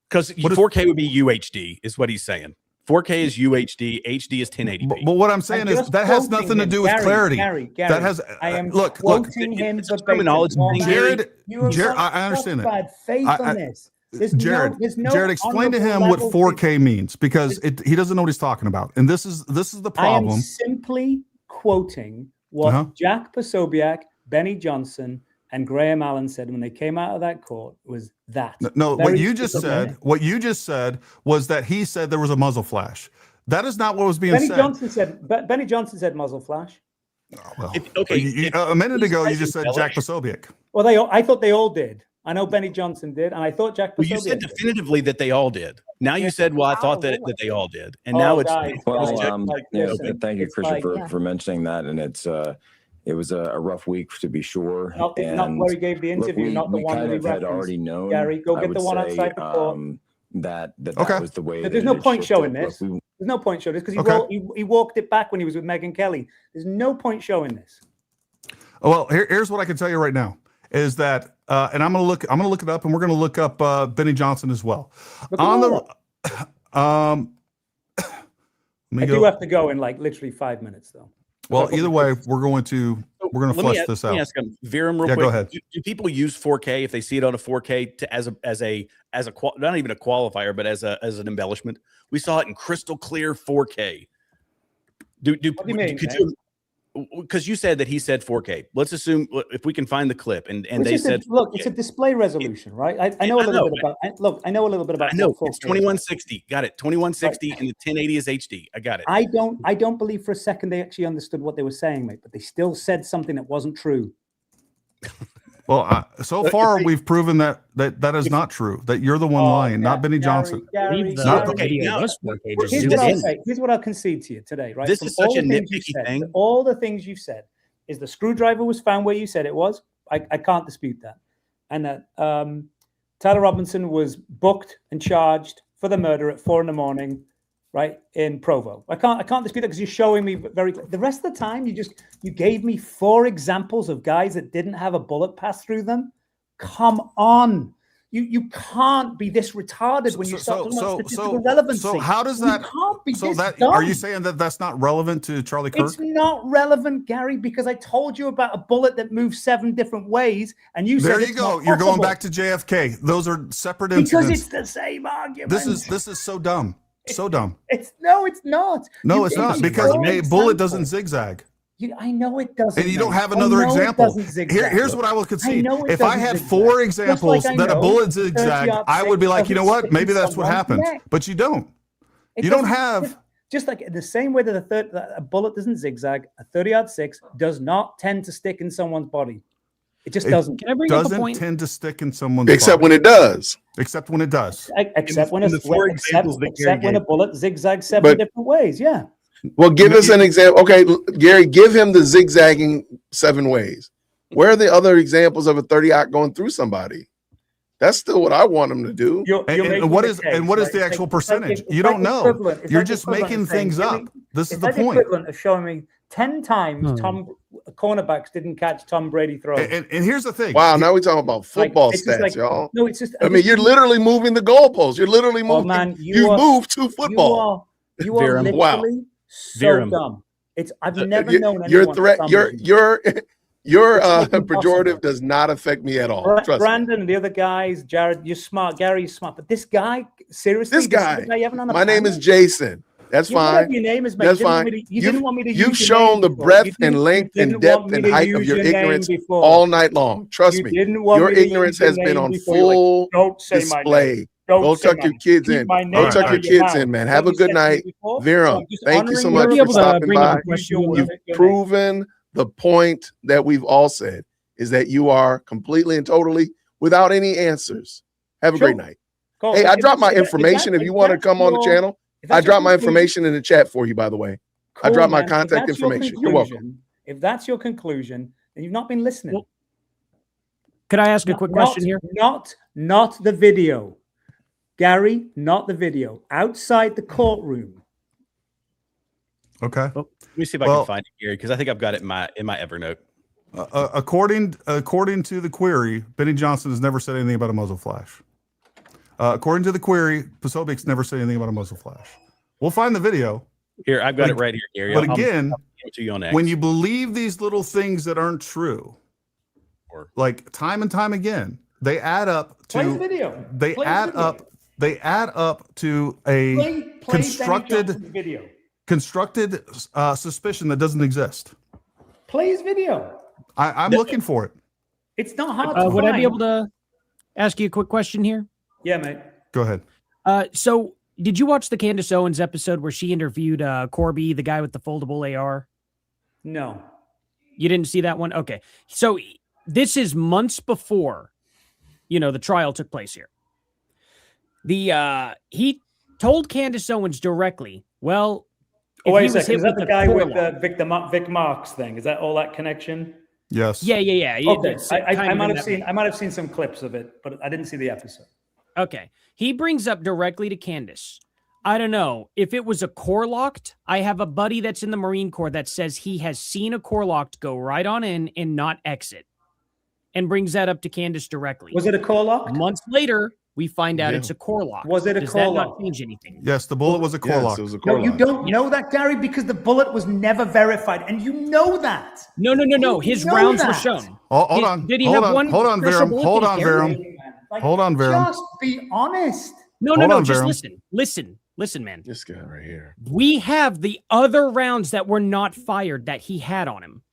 F: Because 4K would be UHD, is what he's saying. 4K is UHD, HD is 1080p.
C: But what I'm saying is that has nothing to do with clarity.
I: Gary,
C: that has.
I: I am
C: look.
I: Him
C: Terminology. Jared, I understand that.
I: Faith on this.
C: Jared, explain to him what 4K means, because he doesn't know what he's talking about, and this is the problem.
I: I am simply quoting what Jack Posobiec, Benny Johnson, and Graham Allen said when they came out of that court was that.
C: No, what you just said was that he said there was a muzzle flash. That is not what was being said.
I: Benny Johnson said muzzle flash.
C: Oh, well, a minute ago you just said Jack Posobiec.
I: Well, I thought they all did. I know Benny Johnson did, and I thought Jack.
F: Well, you said definitively that they all did. Now you said, "Well, I thought that they all did," and
I: Oh,
F: now it's
I: guys,
O: Well,
I: listen,
O: thank you,
I: it's
O: Christian,
I: like-
O: for mentioning that. And it was a rough week to be sure.
I: Not
O: and
I: where he gave the interview,
O: look,
I: not the
O: we
I: one
O: kind
I: that he
O: of had
I: referenced.
O: already known.
I: Gary, go
O: I
I: get
O: would
I: the one
O: say,
I: outside the court.
O: that
C: Okay.
O: was the way.
I: There's
O: that
I: no
O: it
I: point
O: shifted.
I: showing
O: Look,
I: this.
O: we-
I: There's no point showing this because
C: Okay.
I: he walked it back when he was with Megyn Kelly. There's no point showing this.
C: Well, here's what I can tell you right now is that, and I'm gonna look it up, and we're gonna look up Benny Johnson as well.
I: Look
C: On
I: them
C: the,
I: all
C: let me
I: I
C: go.
I: do have to go in like literally 5 minutes though.
C: Well, either way, we're going to flush this out.
F: Let me ask him, Viram, real
C: Yeah,
F: quick.
C: go ahead.
F: Do people use 4K if they see it on a 4K not even a qualifier, but as an embellishment? We saw it in crystal clear 4K.
I: What do you mean?
F: Because you said that he said 4K. Let's assume if we can find the clip and
I: It's
F: they
I: just
F: said
I: look, it's a display resolution, right? I know a little bit about. I know a little bit about.
F: I know
I: what 4K
F: it's
I: is.
F: 2160. Got it. 2160 and the 1080 is HD. I got it.
I: I don't believe for a second they actually understood what they were saying, mate. But they still said something that wasn't true.
C: Well, so far we've proven that is not true. That you're the one lying, not Benny Johnson.
I: Gary, here's what I'll concede to you today, right?
F: This
I: From
F: is such
I: all
F: a
I: the things
F: nitpicky
I: you said,
F: thing.
I: all the things you've said is the screwdriver was found where you said it was. I can't dispute that, and that Tyler Robinson was booked and charged for the murder at 4 a.m, right in Provo. I can't dispute that because you're showing me very. The rest of the time, you gave me 4 examples of guys that didn't have a bullet pass through them. Come on. You can't be this retarded when you start talking about statistical relevancy.
C: So how does that?
I: You can't be this
C: are
I: dumb.
C: you saying that that's not relevant to Charlie Kirk?
I: It's not relevant, Gary, because I told you about a bullet that moves 7 different ways, and you said
C: there you
I: it's
C: go.
I: not
C: You're going
I: possible.
C: back to JFK. Those are separate
I: Because
C: incidents.
I: it's the same argument.
C: This is so dumb. So dumb.
I: It's not.
C: No,
I: You
C: it's
I: gave
C: not
I: me
C: because
I: 4
C: a bullet
I: examples.
C: doesn't zigzag.
I: I know it doesn't.
C: And you don't
I: mate.
C: have
I: I
C: another
I: know it
C: example.
I: doesn't zigzag.
C: Here's what I will concede.
I: know it
C: If I
I: doesn't
C: had
I: zigzag.
C: 4
I: Just
C: examples
I: like I
C: that a
I: know
C: bullet zigzagged,
I: 30-06
C: I would be like, you know what?
I: doesn't
C: Maybe
I: stick
C: that's
I: in
C: what
I: someone's
C: happened.
I: neck.
C: But you don't.
I: It
C: You don't
I: doesn't-
C: have.
I: just like the same way that a bullet doesn't zigzag, a 30-06 does not tend to stick in someone's body. It just doesn't.
B: Can I bring up a
C: Doesn't
B: point?
C: tend to stick in someone's
D: Except
C: body.
D: when it does.
C: Except when it does.
I: Except when
F: in the 4 examples that Gary
I: when a
F: gave.
I: bullet zigzags 7
D: But-
I: different ways. Yeah.
D: Well, give us an example. Okay, Gary, give him the zigzagging 7 ways. Where are the other examples of a 30-aught going through somebody? That's still what I want him to do.
C: And what is the actual percentage? You don't know. You're just making things up. This is the point.
I: Equivalent of showing me 10 times cornerbacks didn't catch Tom Brady throw.
C: And here's the thing.
D: Wow, now we're talking about football
I: it's just
D: stats, y'all.
I: No, it's just.
D: I mean, you're literally moving the goalposts. You're literally moving.
I: man,
D: you moved to football.
I: You are
F: Viram.
I: literally so
F: Viram.
I: dumb. I've never known anyone.
D: Your threat, your
I: It's impossible.
D: pejorative does not affect me at all. Trust me.
I: Brandon and the other guys, Jared, you're smart. Gary, you're smart. But this guy, seriously,
D: This guy.
I: is the you haven't on a
D: My name
I: panel?
D: is Jason. That's
I: You know whatever
D: fine.
I: your name is, mate.
D: That's
I: You didn't want
D: fine.
I: me to- you didn't want me to
D: You've
I: use your
D: shown
I: name
D: the
I: before.
D: breadth
I: You
D: and
I: didn't-
D: length
I: you
D: and
I: didn't
D: depth
I: want me
D: and
I: to
D: height
I: use
D: of your
I: your name
D: ignorance
I: before.
D: all night long. Trust
I: You
D: me.
I: didn't want
D: Your
I: me to
D: ignorance
I: use
D: has
I: your
D: been
I: name
D: on
I: before. You're like,
D: full
I: don't say my
D: display.
I: name. Don't
D: Go
I: say
D: tuck
I: my
D: your
I: name.
D: kids
I: Keep
D: in.
I: my name
D: Go
I: out
D: tuck
I: of
D: your
I: your
D: kids
I: mouth.
D: in, man.
I: What
D: Have a
I: you
D: good
I: said to me
D: night.
I: before?
D: Viram,
I: I'm just
D: thank you so
I: honoring
D: much
I: your
D: for
I: ability.
D: stopping
I: Bring up
D: by.
I: a question.
D: You've proven the point that we've all said is that you are completely and totally without any answers. Have a
I: Sure.
D: great night.
I: Cool.
D: Hey, I
I: If-
D: dropped my
I: if
D: information. If you want to
I: that's
D: come on the
I: your-
D: channel,
I: if
D: I
I: that's your
D: dropped my
I: conclusion-
D: information in the chat for you, by the way. I
I: Cool,
D: dropped my
I: man. If
D: contact
I: that's your
D: information. You're welcome.
I: conclusion- If that's your conclusion, then you've not been listening.
B: Could I ask a quick question here?
I: Not the video. Gary, not the video. Outside the courtroom.
C: Okay.
F: Let me see if I
C: Well-
F: can find it, Gary, because I think I've got it in my Evernote.
C: According to the query, Benny Johnson has never said anything about a muzzle flash. According to the query, Posobiec's never said anything about a muzzle flash. We'll find the video.
F: Here, I've got
C: But-
F: it right here, Gary.
C: But
F: I'll
C: again,
F: give it to you on X.
C: when you believe these little things that aren't true, like time and time again, they add up
I: Play the
C: to
I: video.
C: they
I: Play the
C: add
I: video.
C: up they add up to a
I: Play Benny
C: constructed
I: Johnson's video.
C: constructed suspicion that doesn't exist.
I: Play his video.
C: I'm looking for it.
I: It's not hard to
B: Would I be
I: find.
B: able to ask you a quick question here?
I: Yeah, mate.
C: Go ahead.
B: So did you watch the Candace Owens episode where she interviewed Corby, the guy with the foldable AR?
I: No.
B: You didn't see that one? Okay. So this is months before the trial took place here. He told Candace Owens directly, well,
I: Oh,
B: if
I: wait
B: he
I: a
B: was
I: second.
B: hit
I: Is that
B: with
I: the
B: a
I: guy with
B: Corlock-
I: the Vic Marks thing? Is that all that connection?
C: Yes.
B: Yeah.
I: Okay.
B: It's
I: I
B: kind of
I: might
B: in
I: have
B: that
I: seen. I might have seen some clips of it, but I didn't see the episode.
B: Okay. He brings up directly to Candace. I don't know. If it was a Corlocked, I have a buddy that's in the Marine Corps that says he has seen a Corlocked go right on in and not exit. And brings that up to Candace directly.
I: Was it a Corlock?
B: Months later, we find out
C: Yeah.
B: it's a Corlock.
I: Was it a
B: Does that not
I: Corlock?
B: change anything?
C: Yes, the bullet was a Corlock.
N: Yes, it was a
I: No, you
N: Corlock.
I: don't know that, Gary, because the bullet was never verified, and you know that.
B: No. His
I: know
B: rounds were
I: that.
B: shown.
C: Hold on.
B: Did he
C: hold
B: have
C: on,
B: one
C: Hold on,
B: special
C: Viram.
B: bullet
C: Hold
B: that he
C: on,
B: carried?
C: Viram.
I: Like,
C: Hold on, Viram.
I: Just be honest.
B: No.
C: Hold on,
B: Just
C: Viram.
B: listen, man.
D: This guy right here.
B: We have the other rounds that were not fired that he had on him.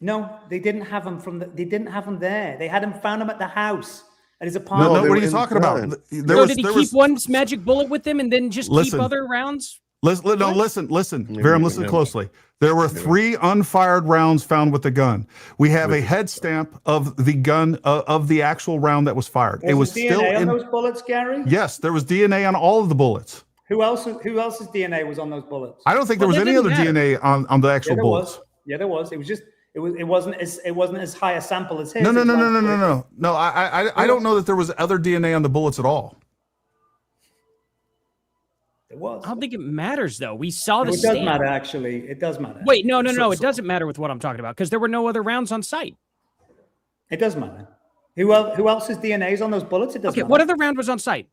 I: No, they didn't have him they didn't have him there. They found him at the house at his
C: No,
I: apartment.
C: what
D: they
C: are
D: were
C: you
D: in the
C: talking about?
D: gun.
B: So did he keep one magic bullet with him and then just
C: Listen.
B: keep other rounds?
C: Listen, Viram, listen closely. There were 3 unfired rounds found with the gun. We have a head stamp of the gun of the actual round that was fired. It was
I: there
C: still
I: DNA on
C: in.
I: those bullets, Gary?
C: Yes, there was DNA on all of the bullets.
I: Who else's DNA was on those bullets?
C: I don't think there was any other DNA on the actual
I: there
C: bullets.
I: was. Yeah, there was. It was just it wasn't as high a sample as his.
C: No.
I: It was
C: No, I don't know that there was other DNA on the bullets at all.
I: It was.
B: I don't think it matters though. We saw the
I: It does
B: stamp.
I: matter, actually. It does matter.
B: Wait, no. It doesn't matter with what I'm talking about because there were no other rounds on site.
I: It does matter. Who else's DNA is on those bullets? It doesn't
B: Okay,
I: matter.
B: what other round was on site?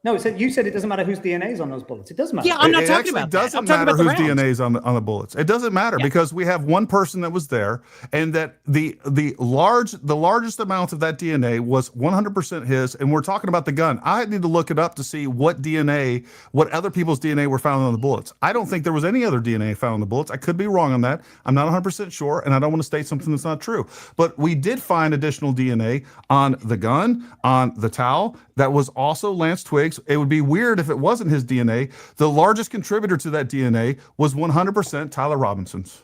I: No, you said it doesn't matter whose DNA is on those bullets. It does matter.
B: Yeah, I'm not
C: It
B: talking
C: actually
B: about that.
C: doesn't
B: I'm talking
C: matter
B: about the
C: whose
B: rounds.
C: DNA is on the bullets. It doesn't matter because we have one person that was there, and that the largest amount of that DNA was 100% his. And we're talking about the gun. I need to look it up to see what other people's DNA were found on the bullets. I don't think there was any other DNA found on the bullets. I could be wrong on that. I'm not 100% sure, and I don't want to state something that's not true. But we did find additional DNA on the gun, on the towel. That was also Lance Twiggs. It would be weird if it wasn't his DNA. The largest contributor to that DNA was 100% Tyler Robinson's.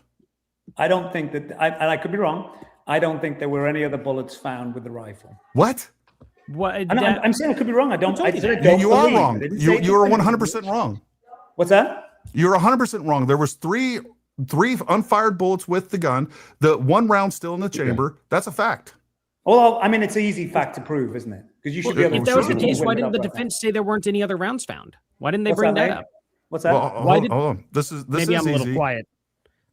I: I don't think that, I could be wrong. I don't think there were any other bullets found with the rifle.
C: What?
B: What?
I: I'm saying I could be wrong. I don't.
B: told you that.
C: You are wrong. You are 100% wrong.
I: What's that?
C: You're 100% wrong. There was three unfired bullets with the gun. The one round still in the chamber. That's a fact.
I: Well, I mean, it's an easy fact to prove, isn't it? Because you should be able to.
B: If that was the
I: prove
B: case,
I: it
B: why
I: up
B: didn't the
I: right
B: defense say there weren't any other rounds found? Why didn't they
I: What's
B: bring
I: that,
B: that
I: Nate?
B: up?
I: What's that?
C: Well, hold on. This
B: Maybe
C: is
B: I'm a little
C: easy.
B: quiet.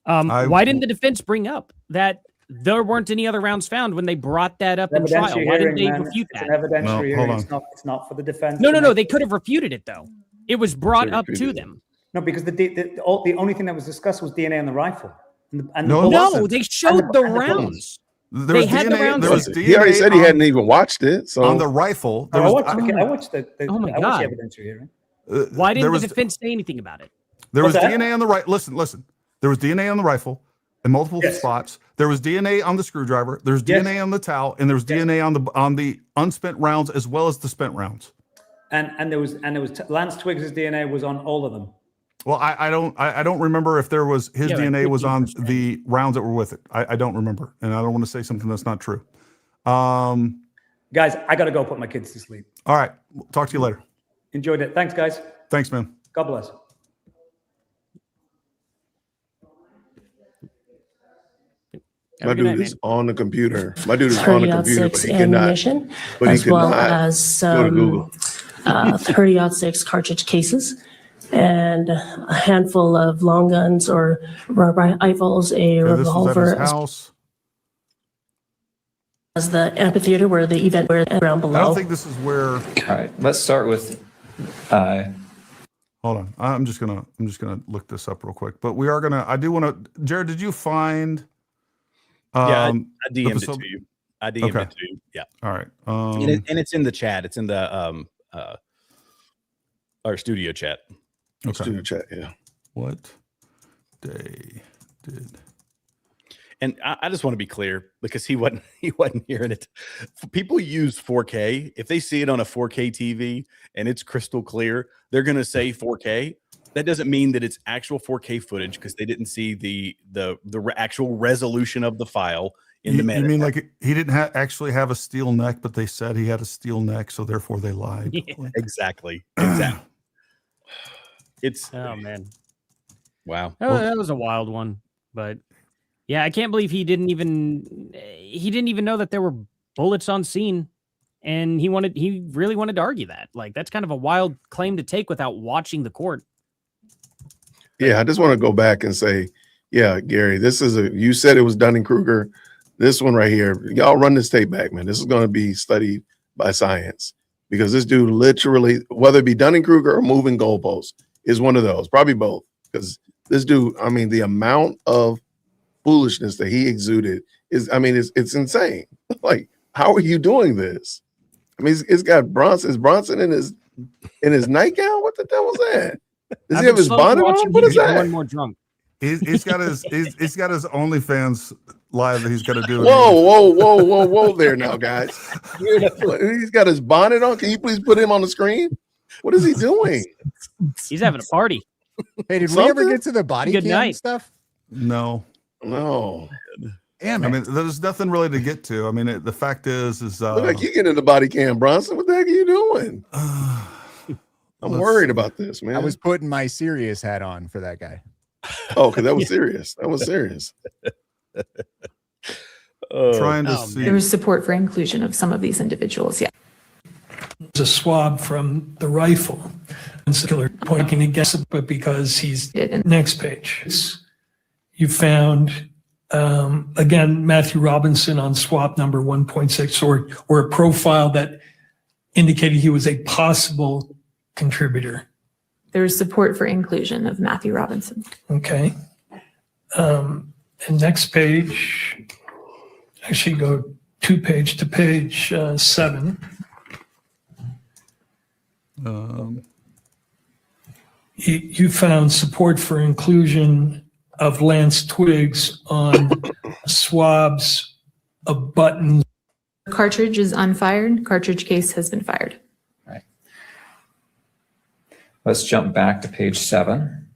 B: Why didn't the defense bring up that there weren't any other rounds found when they brought that up in trial?
I: Evidentiary
B: Why didn't
I: hearing,
B: they
I: man.
B: refute
I: It's
B: that?
I: an evidentiary
C: No,
I: hearing.
C: hold
I: It's not for the defense.
B: No. They could have refuted it though. It was brought up to
D: refuted it.
B: them.
I: No, because the only thing that was discussed was DNA on the rifle. And
C: No, it
B: No,
C: wasn't.
B: they showed the
I: and the bullets.
B: rounds.
C: There
B: They
C: was
B: had the
C: DNA.
B: rounds
C: There was
B: on-
C: DNA
D: He already said he
C: on-
D: hadn't even watched it. So
C: on the rifle. There
I: I
C: was
I: watched the
B: Oh my
I: I watched
B: God.
I: the evidentiary hearing.
B: Why
C: there
B: didn't
C: was
B: the defense say anything about it?
C: there was
I: What's that?
C: DNA on the right. Listen. There was DNA on the rifle in multiple
I: Yes.
C: spots. There was DNA on the screwdriver. There's
I: Yes.
C: DNA on the towel, and there was DNA on the unspent rounds as well as the spent rounds.
I: And there was Lance Twiggs' DNA was on all of them.
C: Well, I don't remember if there was his
B: Yeah, like
C: DNA was on
B: 15%.
C: the rounds that were with it. I don't remember, and I don't want to say something that's not true.
I: Guys, I got to go put my kids to sleep.
C: All right, talk to you later.
I: Enjoyed it. Thanks, guys.
C: Thanks, man.
I: God bless.
B: Have
D: my
B: a good night,
D: dude
B: man.
D: is on the computer. My dude is on the computer, but he cannot.
P: ammunition,
D: But he
P: as well
D: cannot
P: as
D: go to
P: some
D: Google.
P: 30-06 cartridge cases and a handful of long guns or rifles, a
C: Okay, this was at
P: revolver,
C: his
P: as
C: house.
P: as the amphitheater where the event were down
C: I don't
P: below.
C: think this is where.
H: All right, let's start with.
C: Hold on. I'm just gonna look this up real quick. But we are gonna. I do want to. Jared, did you find?
F: Yeah, I
C: the
F: DM'd it
C: facil-
F: to you. I DM'd
C: Okay.
F: it to you. Yeah.
C: All right.
F: And it's in the chat. It's in the our studio chat.
C: Okay.
D: Studio chat, yeah.
C: What they did.
F: And I just want to be clear because he wasn't hearing it. People use 4K. If they see it on a 4K TV and it's crystal clear, they're going to say 4K. That doesn't mean that it's actual 4K footage because they didn't see the actual resolution of the file. in the
C: You mean like he didn't actually have a steel neck, but they said he had a steel neck, so therefore they lied.
F: Yeah, exactly. It's
B: oh man,
F: wow.
B: That was a wild one, but yeah, I can't believe he didn't even know that there were bullets on scene, and he really wanted to argue that. Like, that's kind of a wild claim to take without watching the court.
D: Yeah, I just want to go back and say, yeah, Gary, you said it was Dunning-Kruger. This one right here, y'all run this tape back, man. This is going to be studied by science, because this dude literally, whether it be Dunning-Kruger or moving goalposts, is one of those, probably both. Because this dude, I mean, the amount of foolishness that he exuded it's insane. Like, how are you doing this? I mean, it's got Bronson in his nightgown. What the devil's that? Does he have his bonnet on? What is that?
B: One more drunk.
C: He's got his OnlyFans live that he's got to do.
D: Whoa there now, guys. He's got his bonnet on. Can you please put him on the screen? What is he doing?
B: He's having a party.
E: Hey, did we ever get to the body
B: Good
E: cam
B: night.
E: stuff?
C: No.
E: Damn it.
C: I mean, there's nothing really to get to. I mean, the fact is
D: look like you get in the body cam, Bronson. What the heck are you doing? I'm worried about this, man.
E: I was putting my serious hat on for that guy.
D: Oh, because that was serious. That was serious.
C: Trying to see.
Q: There was support for inclusion of some of these individuals. Yeah.
R: A swab from the rifle. Particular pointing against it, but because he's next page. You found again Matthew Robinson on swab number 1.6, or a profile that indicated he was a possible contributor.
Q: There was support for inclusion of Matthew Robinson.
R: Okay. And next page, actually go 2 page to page 7. You found support for inclusion of Lance Twiggs on swabs of buttons.
Q: Cartridge is unfired. Cartridge case has been fired.
S: Right. Let's jump back to page 7.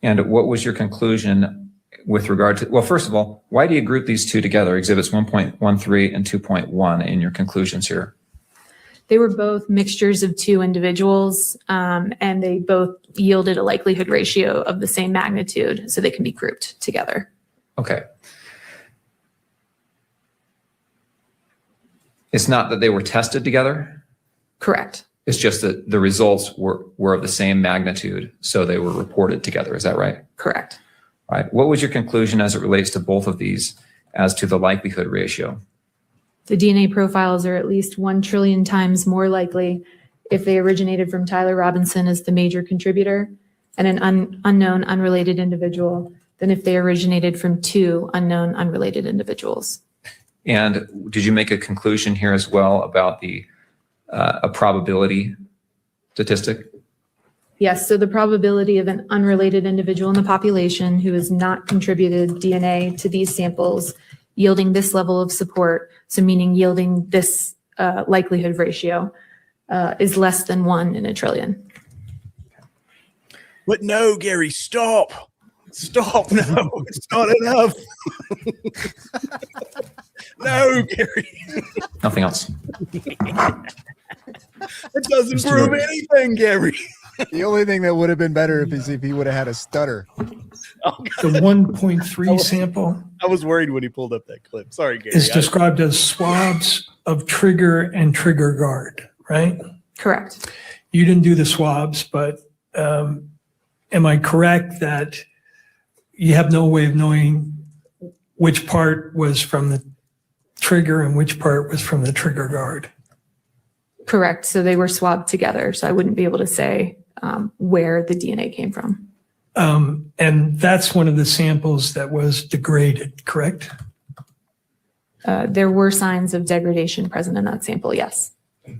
S: And what was your conclusion with regard to, well, first of all, why do you group these two together, exhibits 1.13 and 2.1 in your conclusions here?
Q: They were both mixtures of two individuals, and they both yielded a likelihood ratio of the same magnitude, so they can be grouped together.
S: Okay. It's not that they were tested together?
Q: Correct.
S: It's just that the results were of the same magnitude, so they were reported together. Is that right?
Q: Correct.
S: All right. What was your conclusion as it relates to both of these as to the likelihood ratio?
Q: The DNA profiles are at least 1 trillion times more likely if they originated from Tyler Robinson as the major contributor and an unknown unrelated individual than if they originated from 2 unknown unrelated individuals.
S: And did you make a conclusion here as well about a probability statistic?
Q: Yes, so the probability of an unrelated individual in the population who has not contributed DNA to these samples yielding this level of support, so meaning yielding this likelihood ratio, is less than 1 in a trillion.
F: But no, Gary, stop. Stop. No, it's not enough. No, Gary.
S: Nothing else.
F: It doesn't prove anything, Gary.
E: The only thing that would have been better is if he would have had a stutter.
R: The 1.3 sample
F: I was worried when he pulled up that clip. Sorry, Gary.
R: is described as swabs of trigger and trigger guard, right?
Q: Correct.
R: You didn't do the swabs, but am I correct that you have no way of knowing which part was from the trigger and which part was from the trigger guard?
Q: Correct. So they were swabbed together, so I wouldn't be able to say where the DNA came from.
R: And that's one of the samples that was degraded, correct?
Q: There were signs of degradation present in that sample, yes.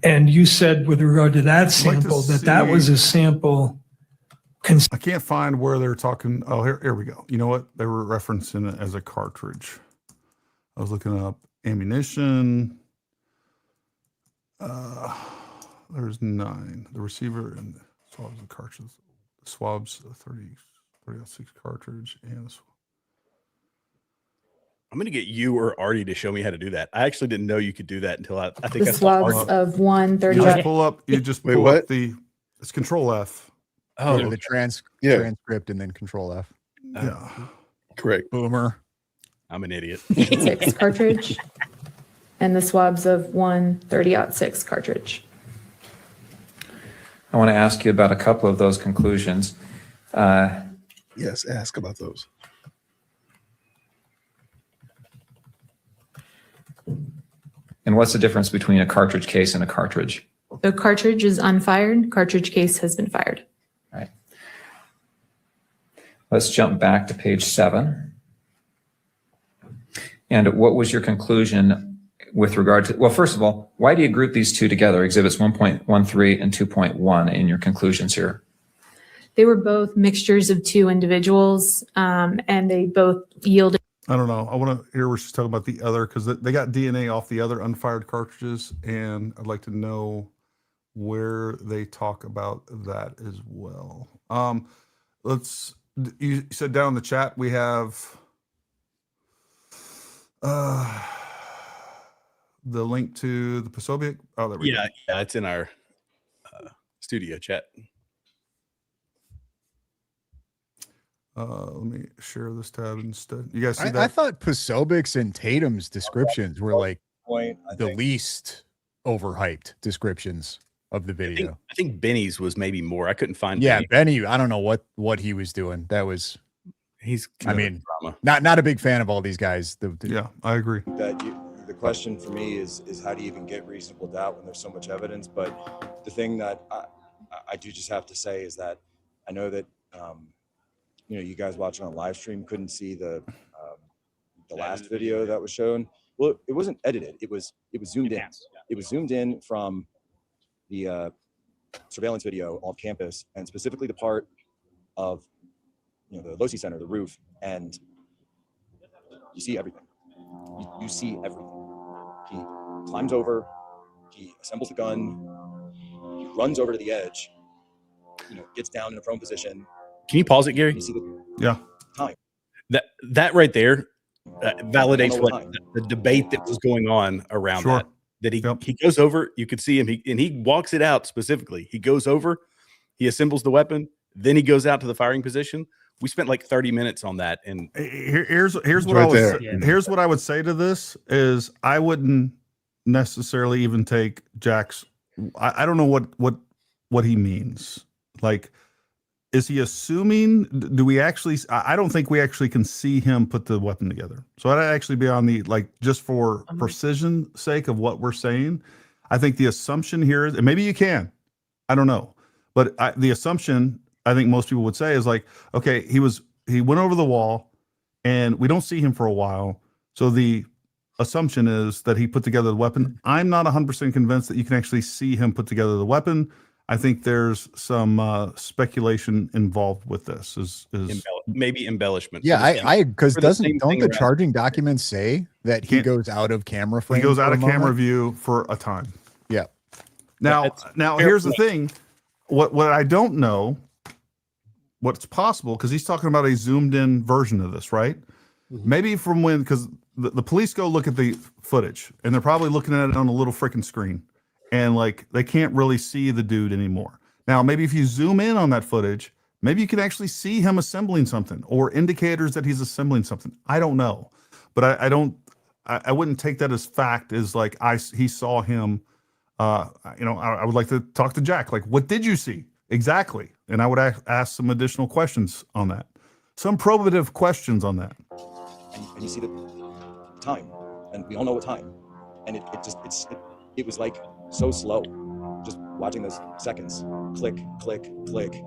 R: And you said with regard to that sample that was a sample.
C: I can't find where they're talking. Oh, here we go. You know what? They were referencing it as a cartridge. I was looking up ammunition. There's 9. The receiver and the swabs and cartridges. The swabs, 30.6 cartridge, and
F: I'm going to get you or Artie to show me how to do that. I actually didn't know you could do that until I think
Q: The
F: I saw
Q: swabs of 130.
C: You just pull up. You just pull up it's Control F.
E: Go to the transcript and then Control F.
C: Yeah,
D: correct.
E: Boomer.
F: I'm an idiot.
Q: 6 cartridge, and the swabs of 130-06 cartridge.
S: I want to ask you about a couple of those conclusions.
D: Yes, ask about those.
S: And what's the difference between a cartridge case and a cartridge?
Q: The cartridge is unfired. Cartridge case has been fired.
S: Right. Let's jump back to page 7. And what was your conclusion with regard to, well, first of all, why do you group these two together, exhibits 1.13 and 2.1 in your conclusions here?
Q: They were both mixtures of 2 individuals, and they both yielded.
C: I don't know. I want to hear where she's talking about the other, because they got DNA off the other unfired cartridges, and I'd like to know where they talk about that as well. You said down in the chat we have the link to the Posobiec. Oh, there we go.
F: Yeah, it's in our studio chat.
C: Let me share this tab instead. You guys see that?
E: I thought Posobiec's and Tatum's descriptions were like the least overhyped descriptions of the video.
F: I think Benny's was maybe more. I couldn't find.
E: Yeah, Benny. I don't know what he was doing. That was. I mean,
F: drama.
E: not a big fan of all these guys.
C: Yeah, I agree.
T: The question for me is how do you even get reasonable doubt when there's so much evidence? But the thing that I do just have to say is that I know that you guys watching on live stream couldn't see the last video that was shown. Well, it wasn't edited. It was zoomed in. It was zoomed in from the surveillance video off campus, and specifically the part of the Losi Center, the roof, and you see everything. You see everything. He climbs over, he assembles the gun, he runs over to the edge, gets down in a prone position.
F: Can you pause it, Gary?
T: You see
C: yeah.
T: Time.
F: That right there validates what the debate that was going on around that. That he goes over, you could see him, and he walks it out specifically. He goes over, he assembles the weapon, then he goes out to the firing position. We spent like 30 minutes on that. And
C: here's what I would say to this is I wouldn't necessarily even take Jack's. I don't know what he means. Like, is he assuming? Do we actually? I don't think we actually can see him put the weapon together. So I'd actually be on the just for precision sake of what we're saying. I think the assumption here is, and maybe you can, I don't know, but the assumption I think most people would say is okay, he went over the wall, and we don't see him for a while. So the assumption is that he put together the weapon. I'm not 100% convinced that you can actually see him put together the weapon. I think there's some speculation involved with this.
F: Maybe embellishment.
E: Yeah, because don't the charging documents say that he goes out of camera frame?
C: He goes out of camera view for a time.
E: Yeah.
C: Now here's the thing. What I don't know, what's possible, because he's talking about a zoomed in version of this, right? Mm-hmm. Maybe from when, because the police go look at the footage, and they're probably looking at it on a little freaking screen. And they can't really see the dude anymore. Now, maybe if you zoom in on that footage, maybe you can actually see him assembling something or indicators that he's assembling something. I don't know, but I wouldn't take that as fact as he saw him. I would like to talk to Jack. What did you see exactly? And I would ask some additional questions on that, some probative questions on that.
T: And you see the time, and we all know what time, and it was so slow, just watching those seconds, click, click, click, and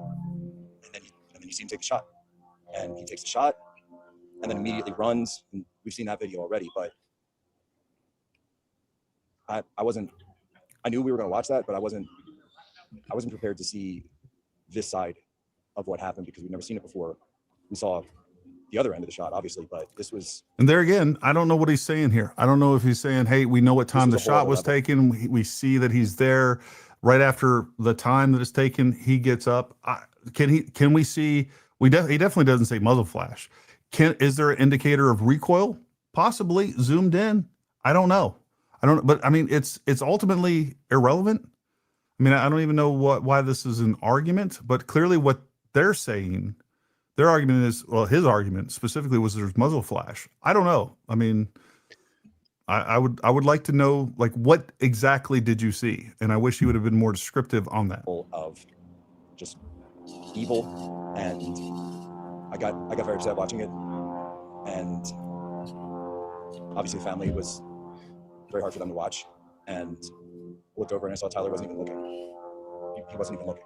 T: then you see him take the shot, and he takes the shot, and then immediately runs. And we've seen that video already, but I knew we were going to watch that, but I wasn't prepared to see this side of what happened, because we've never seen it before. We saw the other end of the shot, obviously, but this was.
C: And there again, I don't know what he's saying here. I don't know if he's saying, hey, we know what time the shot was taken. We see that he's there right after the time that it's taken. He gets up. Can we see? He definitely doesn't say muzzle flash. Is there an indicator of recoil possibly zoomed in. I don't know. But I mean, it's ultimately irrelevant. I mean, I don't even know why this is an argument, but clearly what they're saying, their argument is, well, his argument specifically was there's muzzle flash. I don't know. I mean, I would like to know, like, what exactly did you see? And I wish you would have been more descriptive on that.
T: Of just evil, and I got very upset watching it, and obviously the family was very hard for them to watch, and looked over and I saw Tyler wasn't even looking. He wasn't even looking.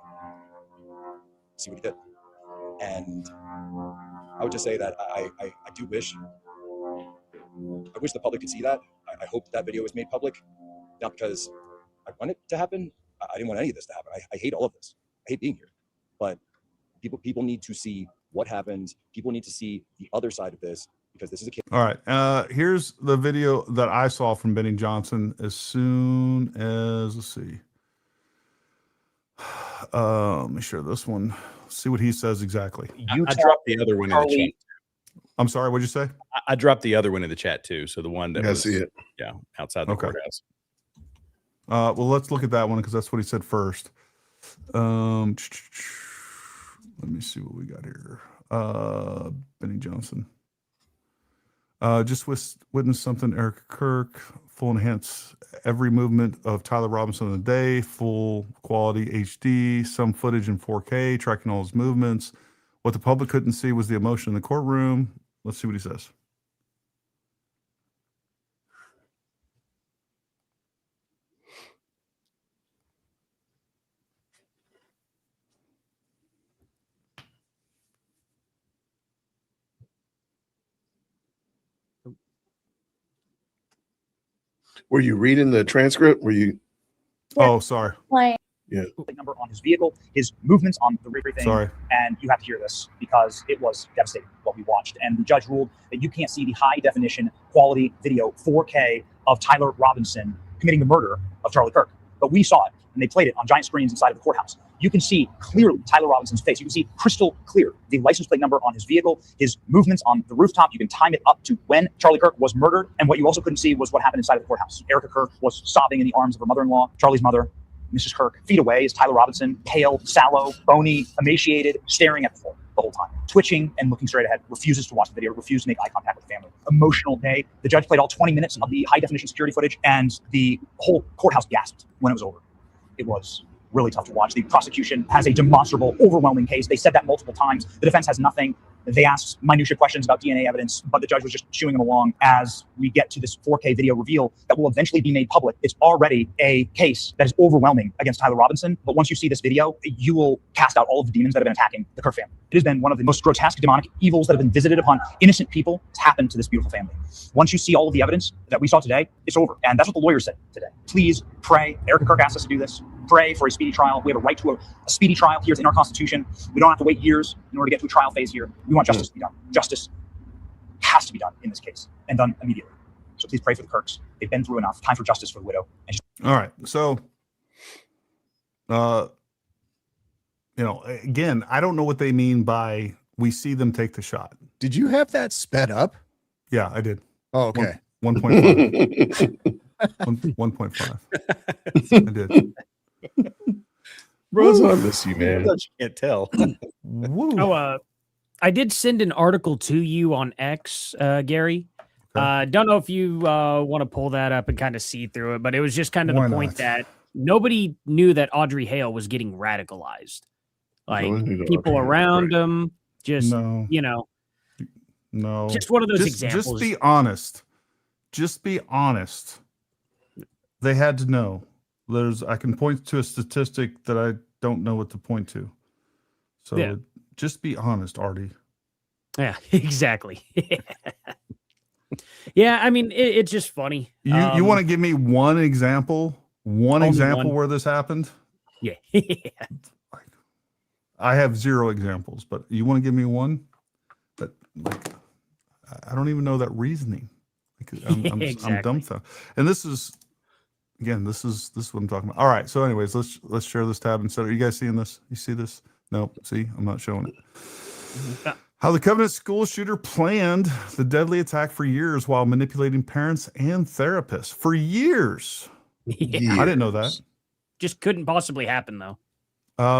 T: See what he did. And I would just say that I do wish the public could see that. I hope that video was made public, not because I want it to happen. I didn't want any of this to happen. I hate all of this. I hate being here. But people need to see what happened. People need to see the other side of this, because this is a kid.
C: All right. Here's the video that I saw from Benny Johnson as soon as, let's see. Let me share this one. See what he says exactly.
F: I dropped the other one in the chat.
C: I'm sorry, what'd you say?
F: I dropped the other one in the chat too. So the one that
D: I
F: was,
D: see it.
F: yeah, outside the courthouse.
C: Well, let's look at that one because that's what he said first. Let me see what we got here. Benny Johnson. Just witnessed something. Eric Kirk, full enhance every movement of Tyler Robinson in the day, full quality HD, some footage in 4K, tracking all his movements. What the public couldn't see was the emotion in the courtroom. Let's see what he says.
D: Were you reading the transcript? Were you?
C: Oh, sorry.
D: Yeah.
U: Number on his vehicle, his movements on the rear thing.
C: Sorry.
U: And you have to hear this because it was devastating what we watched. And the judge ruled that you can't see the high definition quality video 4K of Tyler Robinson committing the murder of Charlie Kirk. But we saw it, and they played it on giant screens inside of the courthouse. You can see clearly Tyler Robinson's face. You can see crystal clear the license plate number on his vehicle, his movements on the rooftop. You can time it up to when Charlie Kirk was murdered. And what you also couldn't see was what happened inside of the courthouse. Erica Kirk was sobbing in the arms of her mother-in-law, Charlie's mother. Mrs. Kirk, feet away, is Tyler Robinson, pale, sallow, bony, emaciated, staring at the floor the whole time, twitching and looking straight ahead, refuses to watch the video, refuses to make eye contact with the family. Emotional day. The judge played all 20 minutes of the high-definition security footage, and the whole courthouse gasped when it was over. It was really tough to watch. The prosecution has a demonstrable, overwhelming case. They said that multiple times. The defense has nothing. They asked minutiae questions about DNA evidence, but the judge was just chewing them along as we get to this 4K video reveal that will eventually be made public. It's already a case that is overwhelming against Tyler Robinson, but once you see this video, you will cast out all of the demons that have been attacking the Kirk family. It has been one of the most grotesque demonic evils that have been visited upon innocent people. It's happened to this beautiful family. Once you see all of the evidence that we saw today, it's over. And that's what the lawyer said today. Please pray. Erica Kirk asked us to do this. Pray for a speedy trial. We have a right to a speedy trial here. It's in our Constitution. We don't have to wait years in order to get to a trial phase here. We want justice to be done. Justice has to be done in this case, and done immediately. So please pray for the Kirks. They've been through enough. Time for justice for the widow.
C: All right. So, again, I don't know what they mean by we see them take the shot.
E: Did you have that sped up?
C: Yeah, I did.
E: Oh, okay.
C: 1.5. 1.5. I did.
D: Bros, I miss you, man.
F: You can't tell.
B: Oh, I did send an article to you on X, Gary. Don't know if you want to pull that up and kind of see through it, but it was just kind of the point that nobody knew that Audrey Hale was getting radicalized. Like people around him, just
C: no,
B: just one of those examples.
C: Just be honest. Just be honest. They had to know. I can point to a statistic that I don't know what to point to. So just be honest, Artie.
B: Yeah, exactly. Yeah, I mean, it's just funny.
C: You want to give me one example? One example where this happened?
B: Yeah.
C: I have 0 examples, but you want to give me one? But I don't even know that reasoning. I'm dumbfounded. And this is what I'm talking about. All right. So, anyways, let's share this tab instead. Are you guys seeing this? You see this? Nope. See, I'm not showing it. How the Covenant school shooter planned the deadly attack for years while manipulating parents and therapists. For years.
B: Yeah.
C: I didn't know that.
B: Just couldn't possibly happen, though.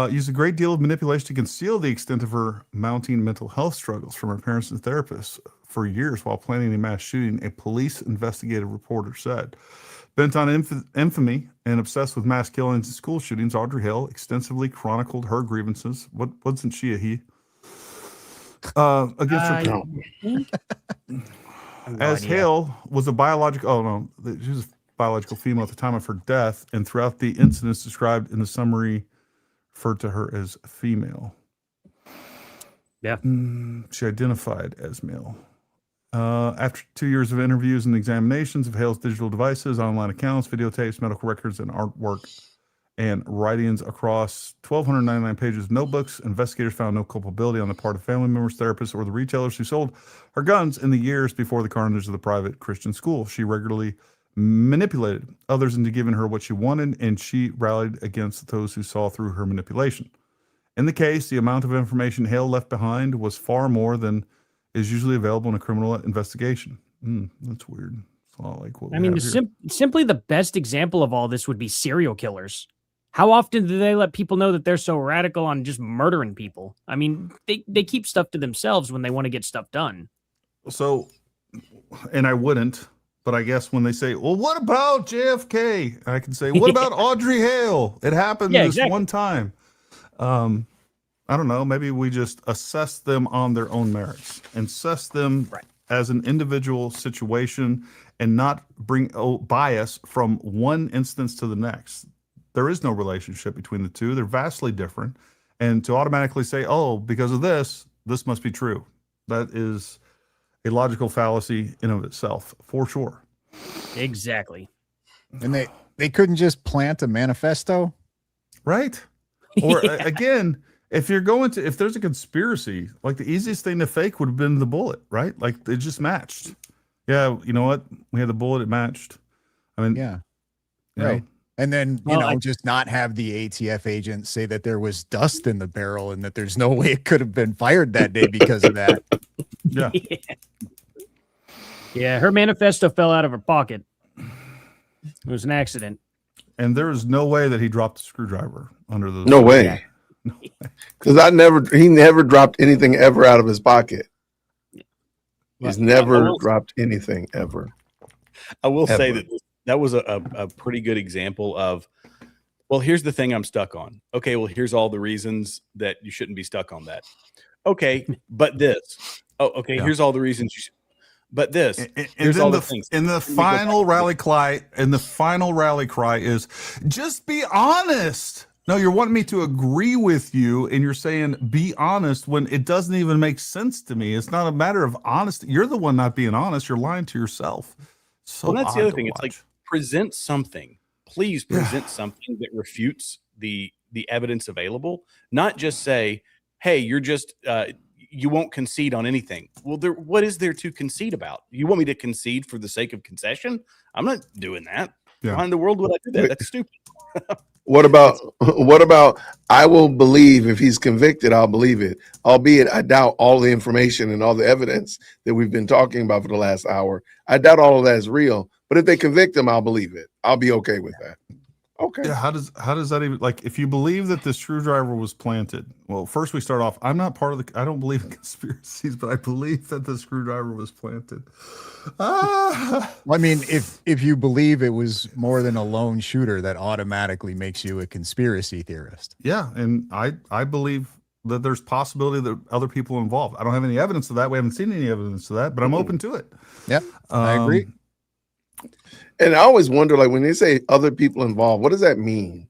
C: Used a great deal of manipulation to conceal the extent of her mounting mental health struggles from her parents and therapists for years while planning a mass shooting, a police investigative reporter said. Bent on infamy and obsessed with mass killings and school shootings, Audrey Hale extensively chronicled her grievances. Wasn't she a he? Against her as Hale was a biological she was a biological female at the time of her death, and throughout the incidents described in the summary referred to her as female.
B: Yeah.
C: She identified as male. After 2 years of interviews and examinations of Hale's digital devices, online accounts, videotapes, medical records, and artwork and writings across 1,299 pages of notebooks, investigators found no culpability on the part of family members, therapists, or the retailers who sold her guns in the years before the carnage of the private Christian school. She regularly manipulated others into giving her what she wanted, and she rallied against those who saw through her manipulation. In the case, the amount of information Hale left behind was far more than is usually available in a criminal investigation. That's weird. It's a lot like what we have here.
B: Simply the best example of all this would be serial killers. How often do they let people know that they're so radical on just murdering people? I mean, they keep stuff to themselves when they want to get stuff done.
C: So, and I wouldn't, but I guess when they say, well, what about JFK? I can say, what about Audrey Hale? It happened this one time. I don't know. Maybe we just assess them on their own merits and assess them as an individual situation and not bring bias from one instance to the next. There is no relationship between the two. They're vastly different. And to automatically say, oh, because of this must be true. That is a logical fallacy in of itself, for sure.
B: Exactly.
E: And they couldn't just plant a manifesto?
C: Right. Or again, if there's a conspiracy, like the easiest thing to fake would have been the bullet, right? Like it just matched. Yeah, you know what? We had the bullet, it matched. I mean,
E: yeah.
C: Right.
E: Know. And then, just not have the ATF agent say that there was dust in the barrel and that there's no way it could have been fired that day because of that.
C: Yeah.
B: Yeah, her manifesto fell out of her pocket. It was an accident.
C: And there is no way that he dropped the screwdriver under the.
D: No way. Because he never dropped anything ever out of his pocket. He's never dropped anything ever.
F: I will say that was a pretty good example of, well, here's the thing I'm stuck on. Okay, well, here's all the reasons that you shouldn't be stuck on that. Okay, but this. Oh, okay, here's all the reasons you should. But this. Here's all the things.
C: And the final rally cry is just be honest. No, you're wanting me to agree with you, and you're saying be honest when it doesn't even make sense to me. It's not a matter of honesty. You're the one not being honest. You're lying to yourself. So
F: well, that's the other thing. It's like present something. Please present something that refutes the evidence available. Not just say, "Hey, you're just you won't concede on anything." Well, what is there to concede about? You want me to concede for the sake of concession? I'm not doing that.
C: Yeah.
F: Why in the world would I do that? That's stupid.
D: What about I will believe if he's convicted, I'll believe it. Albeit I doubt all the information and all the evidence that we've been talking about for the last hour. I doubt all of that is real. But if they convict him, I'll believe it. I'll be okay with that. Okay.
C: Yeah, how does that even, like, if you believe that the screwdriver was planted? Well, first we start off, I don't believe in conspiracies, but I believe that the screwdriver was planted.
E: Well, I mean, if you believe it was more than a lone shooter, that automatically makes you a conspiracy theorist.
C: Yeah, and I believe that there's possibility that other people involved. I don't have any evidence of that. We haven't seen any evidence of that, but I'm open to it.
E: Yeah, I agree.
D: And I always wonder, like, when they say other people involved, what does that mean?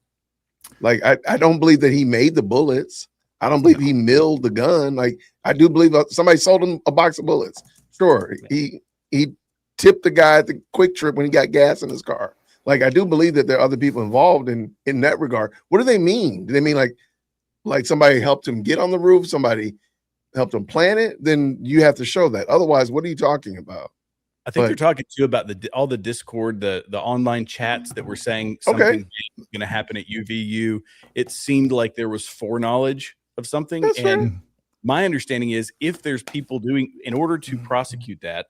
D: Like, I don't believe that he made the bullets. I don't believe he milled the gun. Like, I do believe somebody sold him a box of bullets. Sure, he tipped the guy at the Quick Trip when he got gas in his car. Like, I do believe that there are other people involved in that regard. What do they mean? Do they mean like somebody helped him get on the roof? Somebody helped him plant it? Then you have to show that. Otherwise, what are you talking about?
F: I think you're talking too about all the Discord, the online chats that were saying something was going to happen at UVU. It seemed like there was foreknowledge of something.
D: That's
F: and
D: fair.
F: my understanding is if there's people in order to prosecute that,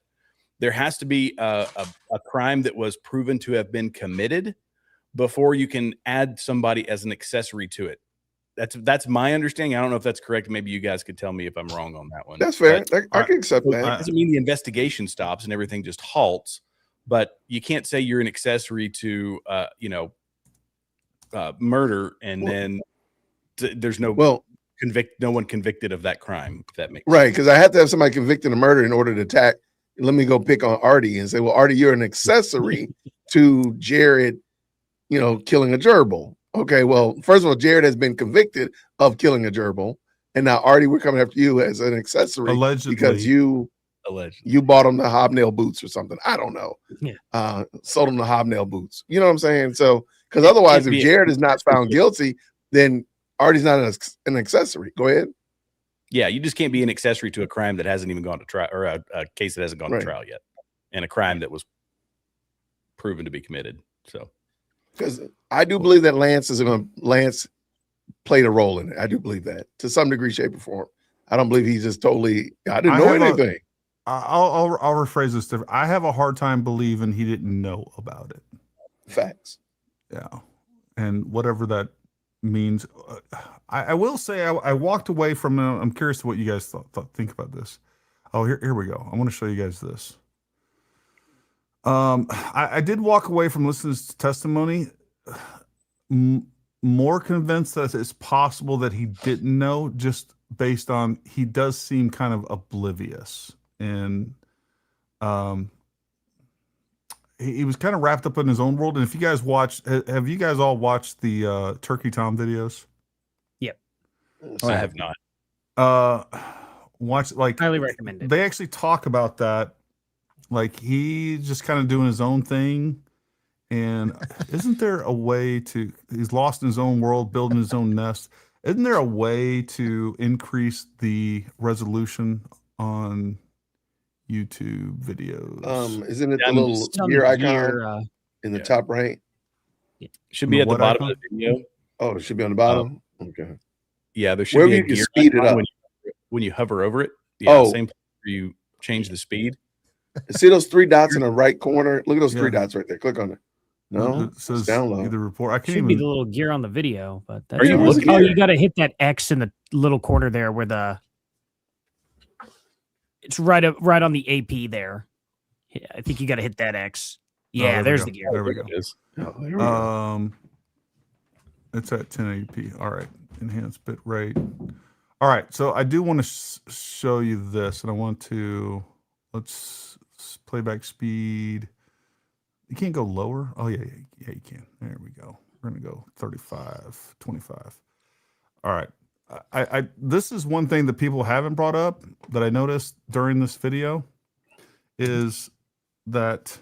F: there has to be a crime that was proven to have been committed before you can add somebody as an accessory to it. That's my understanding. I don't know if that's correct. Maybe you guys could tell me if I'm wrong on that one.
D: That's fair. I can accept that.
F: It doesn't mean the investigation stops and everything just halts, but you can't say you're an accessory to, murder and then there's no one convicted of that crime. If that makes
D: right,
F: sense.
D: because I have to have somebody convicted of murder in order to attack. Let me go pick on Artie and say, well, Artie, you're an accessory to Jared, killing a gerbil. Okay, well, first of all, Jared has been convicted of killing a gerbil, and now Artie, we're coming after you as an accessory
C: Allegedly.
D: because you bought him the hobnail boots or something. I don't know.
B: Yeah.
D: Sold him the hobnail boots. You know what I'm saying? So, because otherwise, if Jared is not found guilty, then Artie's not an accessory. Go ahead.
F: Yeah, you just can't be an accessory to a crime that hasn't even gone to trial, or a case that hasn't gone to trial yet, and a crime that was proven to be committed. So,
D: because I do believe that Lance played a role in it. I do believe that to some degree, shape, or form. I don't believe he's just totally. I didn't know anything.
C: I'll rephrase this different. I have a hard time believing he didn't know about it.
D: Facts.
C: Yeah, and whatever that means. I will say I walked away from. I'm curious what you guys think about this. Oh, here we go. I want to show you guys this. I did walk away from listening to testimony more convinced that it's possible that he didn't know, just based on he does seem kind of oblivious, and he was kind of wrapped up in his own world. And if you guys have you guys all watched the Turkey Tom videos?
B: Yep.
F: I have not.
C: Watch, like,
B: highly recommended.
C: They actually talk about that. Like, he's just kind of doing his own thing. And isn't there a way he's lost in his own world, building his own nest. Isn't there a way to increase the resolution on YouTube videos?
D: Isn't it the little gear icon in the top right?
F: Should be at the bottom of the video.
D: Oh, it should be on the bottom. Okay.
F: Yeah, there should be a gear
D: speed it up
F: when you hover over it. Yeah, same place where you change the speed.
D: See those three dots in the right corner? Look at those three dots right there. Click on it. No,
C: it says
D: download.
C: Either report. I can't
B: Should
C: even
B: be the little gear on the video, but that's
F: Are you looking?
B: Oh, you got to hit that X in the little corner there, where it's right on the AP there. Yeah, I think you got to hit that X. Yeah, there's the gear.
C: There we go.
D: Oh,
C: it's at 1080p. All right, enhanced bit rate. All right, so I do want to show you this, and I want to playback speed. You can't go lower. Oh yeah, you can. There we go. We're gonna go 35, 25. All right. I this is one thing that people haven't brought up that I noticed during this video is that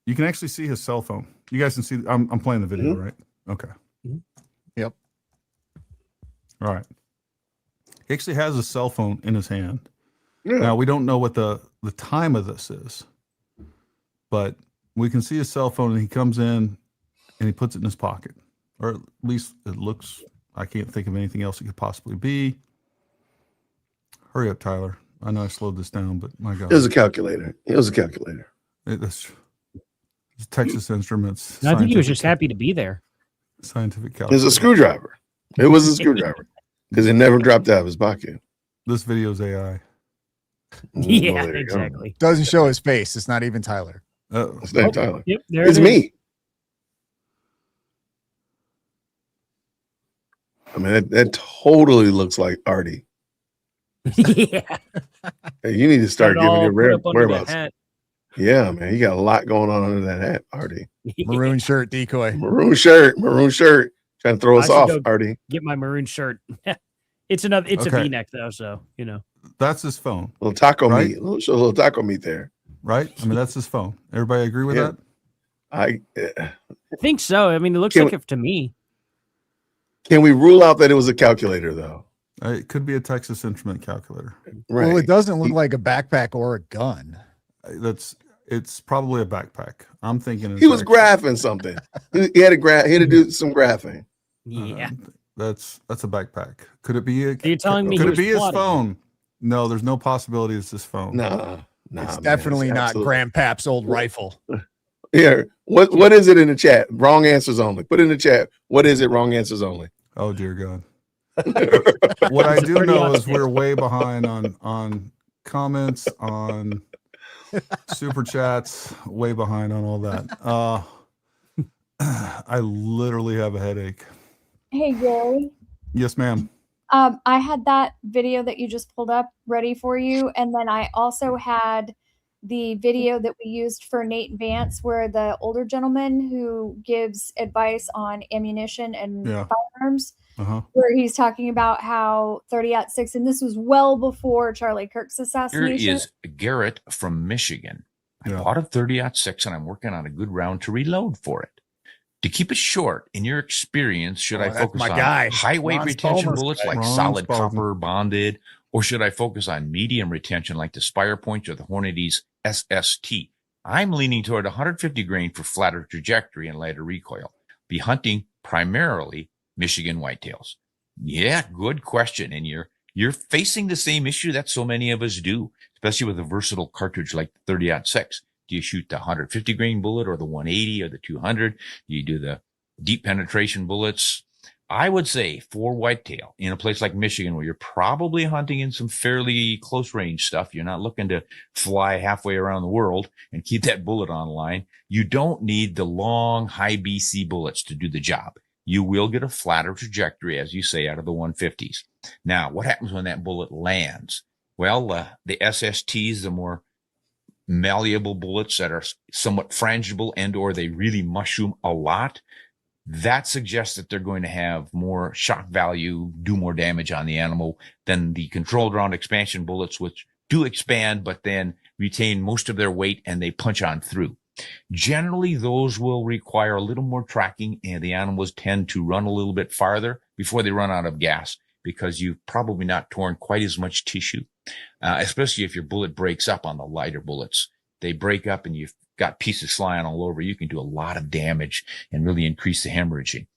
C: you can actually see his cell phone. You guys can see. I'm playing the video, right? Okay.
E: Yep.
C: All right. He actually has a cell phone in his hand. Now we don't know what the time of this is, but we can see his cell phone, and he comes in and he puts it in his pocket, or at least it looks. I can't think of anything else it could possibly be. Hurry up, Tyler. I know I slowed this down, but my God.
D: It was a calculator.
C: That's Texas Instruments.
B: I think he was just happy to be there.
C: Scientific
D: It
C: calculator.
D: was a screwdriver. It was a screwdriver because it never dropped out of his pocket.
C: This video's AI.
B: Yeah, exactly.
E: Doesn't show his face. It's not even Tyler.
D: It's not Tyler.
B: Yep, there
D: It's
B: it is.
D: me. I mean, that totally looks like Artie.
B: Yeah.
D: Hey, you need to start
B: Got it
D: giving
B: all
D: your
B: put up under that
D: whereabouts.
B: hat.
D: Yeah, man, you got a lot going on under that hat, Artie.
E: Maroon shirt decoy.
D: Maroon shirt, trying to throw us
B: I should
D: off,
B: go
D: Artie.
B: Get my maroon shirt. It's a
C: Okay.
B: V-neck though, so you know.
C: That's his phone,
D: Little taco
C: Right?
D: meat, little taco meat there.
C: right? I mean, that's his phone. Everybody agree with
D: Yeah.
C: that?
D: I
B: I think so. I mean, it looks
D: Can
B: like it to me.
D: can we rule out that it was a calculator though?
C: It could be a Texas Instrument calculator.
D: Right.
E: Well, it doesn't look like a backpack or a gun.
C: It's probably a backpack. I'm thinking
D: He was graphing something. He had to do some graphing.
B: Yeah.
C: That's a backpack. Could it be?
B: Are you telling me
C: Could
B: he
C: it be his
B: was plotting?
C: phone? No, there's no possibility it's his phone.
D: No,
E: It's
D: man,
E: definitely not
D: absolutely-
E: Grandpap's old rifle.
D: Yeah. What is it in the chat? Wrong answers only. Put in the chat. What is it? Wrong answers only.
C: Oh dear God. What I do know is we're way behind on comments, on super chats, way behind on all that. I literally have a headache.
J: Hey, Gary.
C: Yes, ma'am.
J: I had that video that you just pulled up ready for you. And then I also had the video that we used for Nate Vance, where the older gentleman who gives advice on ammunition and firearms, where he's talking about how 30-06, and this was well before Charlie Kirk's
A: Here
J: assassination.
A: is Garrett from Michigan. I bought a 30-06 and I'm working on a good round to reload for it. To keep it short, in your experience, should I
E: that's
A: focus
E: my
A: on
E: guy.
A: high weight
E: Ron
A: retention
E: Spalmer's
A: bullets
E: guy.
A: like
C: Ron
A: solid
C: Spalmer.
A: copper bonded, or should I focus on medium retention like the Spire Point or the Hornady's SST? I'm leaning toward 150 grain for flatter trajectory and lighter recoil. Be hunting primarily Michigan whitetails. Yeah, good question. And you're facing the same issue that so many of us do, especially with a versatile cartridge like the 30-06. Do you shoot the 150 grain bullet or the 180 or the 200? Do you do the deep penetration bullets? I would say for whitetail in a place like Michigan, where you're probably hunting in some fairly close range stuff, you're not looking to fly halfway around the world and keep that bullet online. You don't need the long high BC bullets to do the job. You will get a flatter trajectory, as you say, out of the 150s. Now, what happens when that bullet lands? Well, the SSTs, the more malleable bullets that are somewhat frangible and or they really mushroom a lot, that suggests that they're going to have more shock value, do more damage on the animal than the controlled round expansion bullets, which do expand but then retain most of their weight and they punch on through. Generally, those will require a little more tracking, and the animals tend to run a little bit farther before they run out of gas, because you've probably not torn quite as much tissue, especially if your bullet breaks up on the lighter bullets. They break up and you've got pieces flying all over. You can do a lot of damage and really increase the hemorrhaging.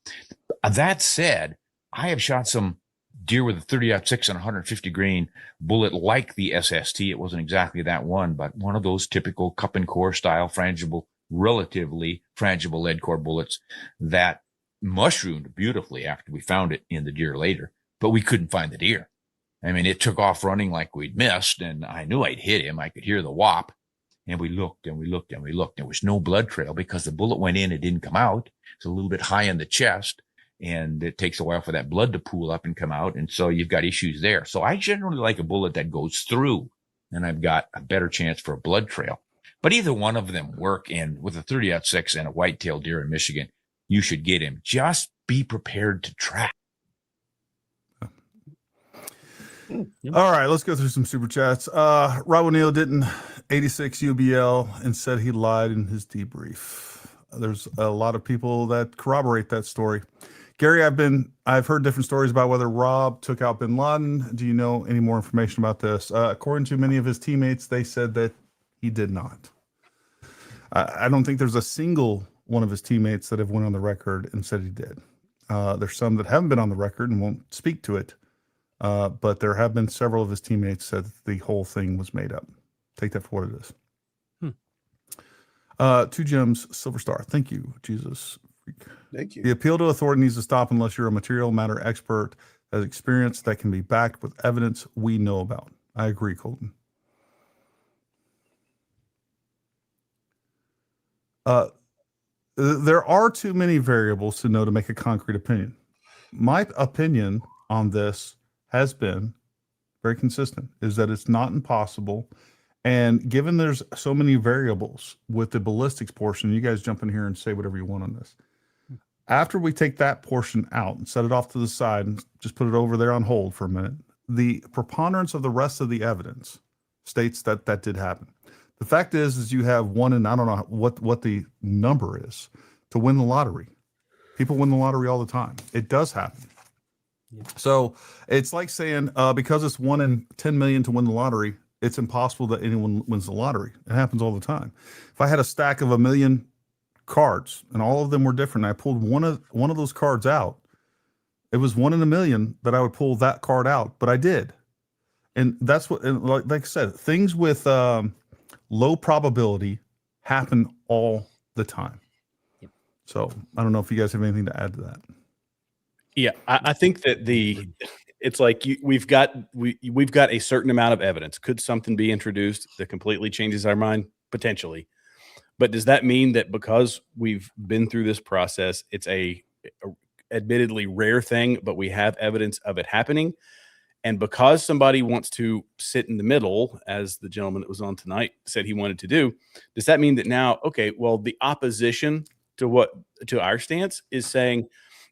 A: That said, I have shot some deer with a 30-06 and 150 grain bullet like the SST. It wasn't exactly that one, but one of those typical cup and core style frangible, relatively frangible lead core bullets that mushroomed beautifully after we found it in the deer later, but we couldn't find the deer. I mean, it took off running like we'd missed, and I knew I'd hit him. I could hear the whop, and we looked and we looked and we looked. There was no blood trail because the bullet went in, it didn't come out. It's a little bit high in the chest, and it takes a while for that blood to pool up and come out. And so you've got issues there. So I generally like a bullet that goes through, and I've got a better chance for a blood trail. But either one of them work. And with a 30-06 and a whitetail deer in Michigan, you should get him. Just be prepared to track.
C: All right, let's go through some super chats. Rob O'Neill didn't 86 UBL and said he lied in his debrief. There's a lot of people that corroborate that story. Gary, I've heard different stories about whether Rob took out bin Laden. Do you know any more information about this? According to many of his teammates, they said that he did not. I don't think there's a single one of his teammates that have went on the record and said he did. There's some that haven't been on the record and won't speak to it. But there have been several of his teammates said that the whole thing was made up. Take that for what it is. 2 gems, Silver Star. Thank you, Jesus.
D: Thank you.
C: The appeal to authority needs to stop unless you're a material matter expert that has experience that can be backed with evidence we know about. I agree, Colton. There are too many variables to know to make a concrete opinion. My opinion on this has been very consistent, is that it's not impossible. And given there's so many variables with the ballistics portion, you guys jump in here and say whatever you want on this. After we take that portion out and set it off to the side and just put it over there on hold for a minute, the preponderance of the rest of the evidence states that that did happen. The fact is you have one, and I don't know what the number is, to win the lottery. People win the lottery all the time. It does happen. Yeah. So it's like saying because it's 1 in 10 million to win the lottery, it's impossible that anyone wins the lottery. It happens all the time. If I had a stack of 1 million cards and all of them were different, I pulled one of those cards out, It was 1 in a million that I would pull that card out, but I did. And that's what, and like I said, things with low probability happen all the time. So I don't know if you guys have anything to add to that.
F: Yeah, I think that it's like we've got a certain amount of evidence. Could something be introduced that completely changes our mind? Potentially. But does that mean that because we've been through this process, it's a admittedly rare thing, but we have evidence of it happening? And because somebody wants to sit in the middle, as the gentleman that was on tonight said he wanted to do, does that mean that now, okay, well, the opposition to our stance is saying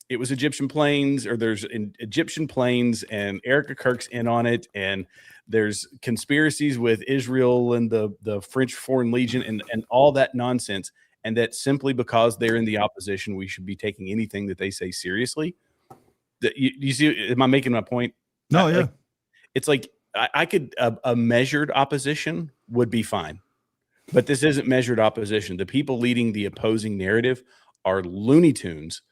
F: it was Egyptian planes, or there's Egyptian planes and Erica Kirk's in on it, and there's conspiracies with Israel and the French Foreign Legion and all that nonsense, and that simply because they're in the opposition, we should be taking anything that they say seriously? You see, am I making my point?
C: No, yeah.
F: It's like I could a measured opposition would be fine, but this isn't measured opposition. The people leading the opposing narrative are Looney Tunes,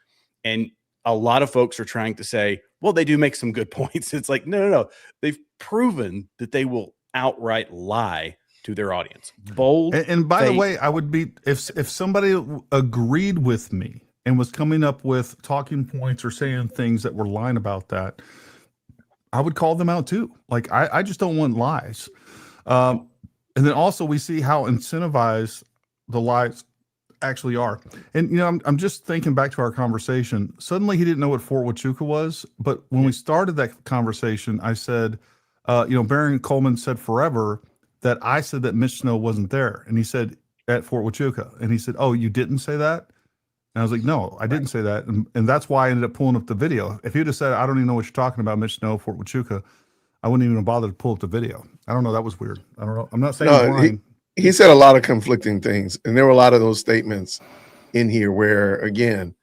F: and a lot of folks are trying to say, well, they do make some good points. It's like, no. They've proven that they will outright lie to their audience. Bold.
C: And by the way, I would be, if somebody agreed with me and was coming up with talking points or saying things that were lying about that, I would call them out too. Like, I just don't want lies. And then also we see how incentivized the lies actually are. And, you know, I'm just thinking back to our conversation. Suddenly he didn't know what Fort Huachuca was. But when we started that conversation, I said, you know, Baron Coleman said forever that I said that Mitch Snow wasn't there. And he said at Fort Huachuca. And he said, oh, you didn't say that? And I was like, no, I didn't say that. And that's why I ended up pulling up the video. If you'd have said, I don't even know what you're talking about, Mitch Snow, Fort Huachuca, I wouldn't even have bothered to pull up the video. I don't know. That was weird. I don't know. I'm not saying he's lying.
D: He said a lot of conflicting things. And there were a lot of those statements in here where, again,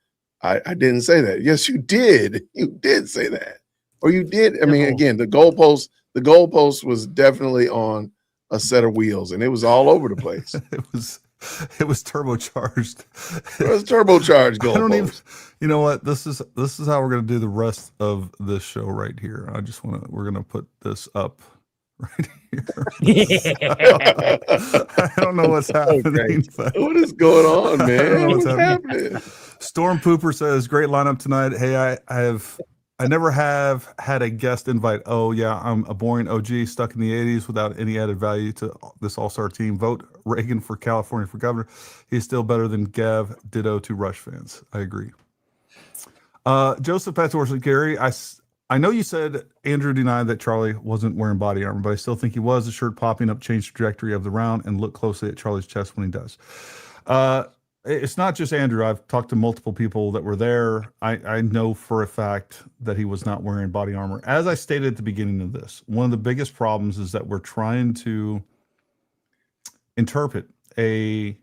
D: I didn't say that. Yes, you did. You did say that. Or you did. I mean, again, the goalpost was definitely on a set of wheels, and it was all over the place.
C: It was turbocharged.
D: It was turbocharged goalpost.
C: I don't even, you know what? This is how we're going to do the rest of this show right here. We're going to put this up right here. I don't know what's happening.
D: What is going on, man? What's happening?
C: Storm Pooper says, great lineup tonight. Hey, I never have had a guest invite. Oh yeah, I'm a boring OG stuck in the 80s without any added value to this all-star team. Vote Reagan for California for governor. He's still better than Gav. Ditto to Rush fans. I agree. Joseph Patorsi, Gary, I know you said Andrew denied that Charlie wasn't wearing body armor, but I still think he was. The shirt popping up changed the trajectory of the round, and look closely at Charlie's chest when he does. It's not just Andrew. I've talked to multiple people that were there. I know for a fact that he was not wearing body armor. As I stated at the beginning of this, one of the biggest problems is that we're trying to interpret a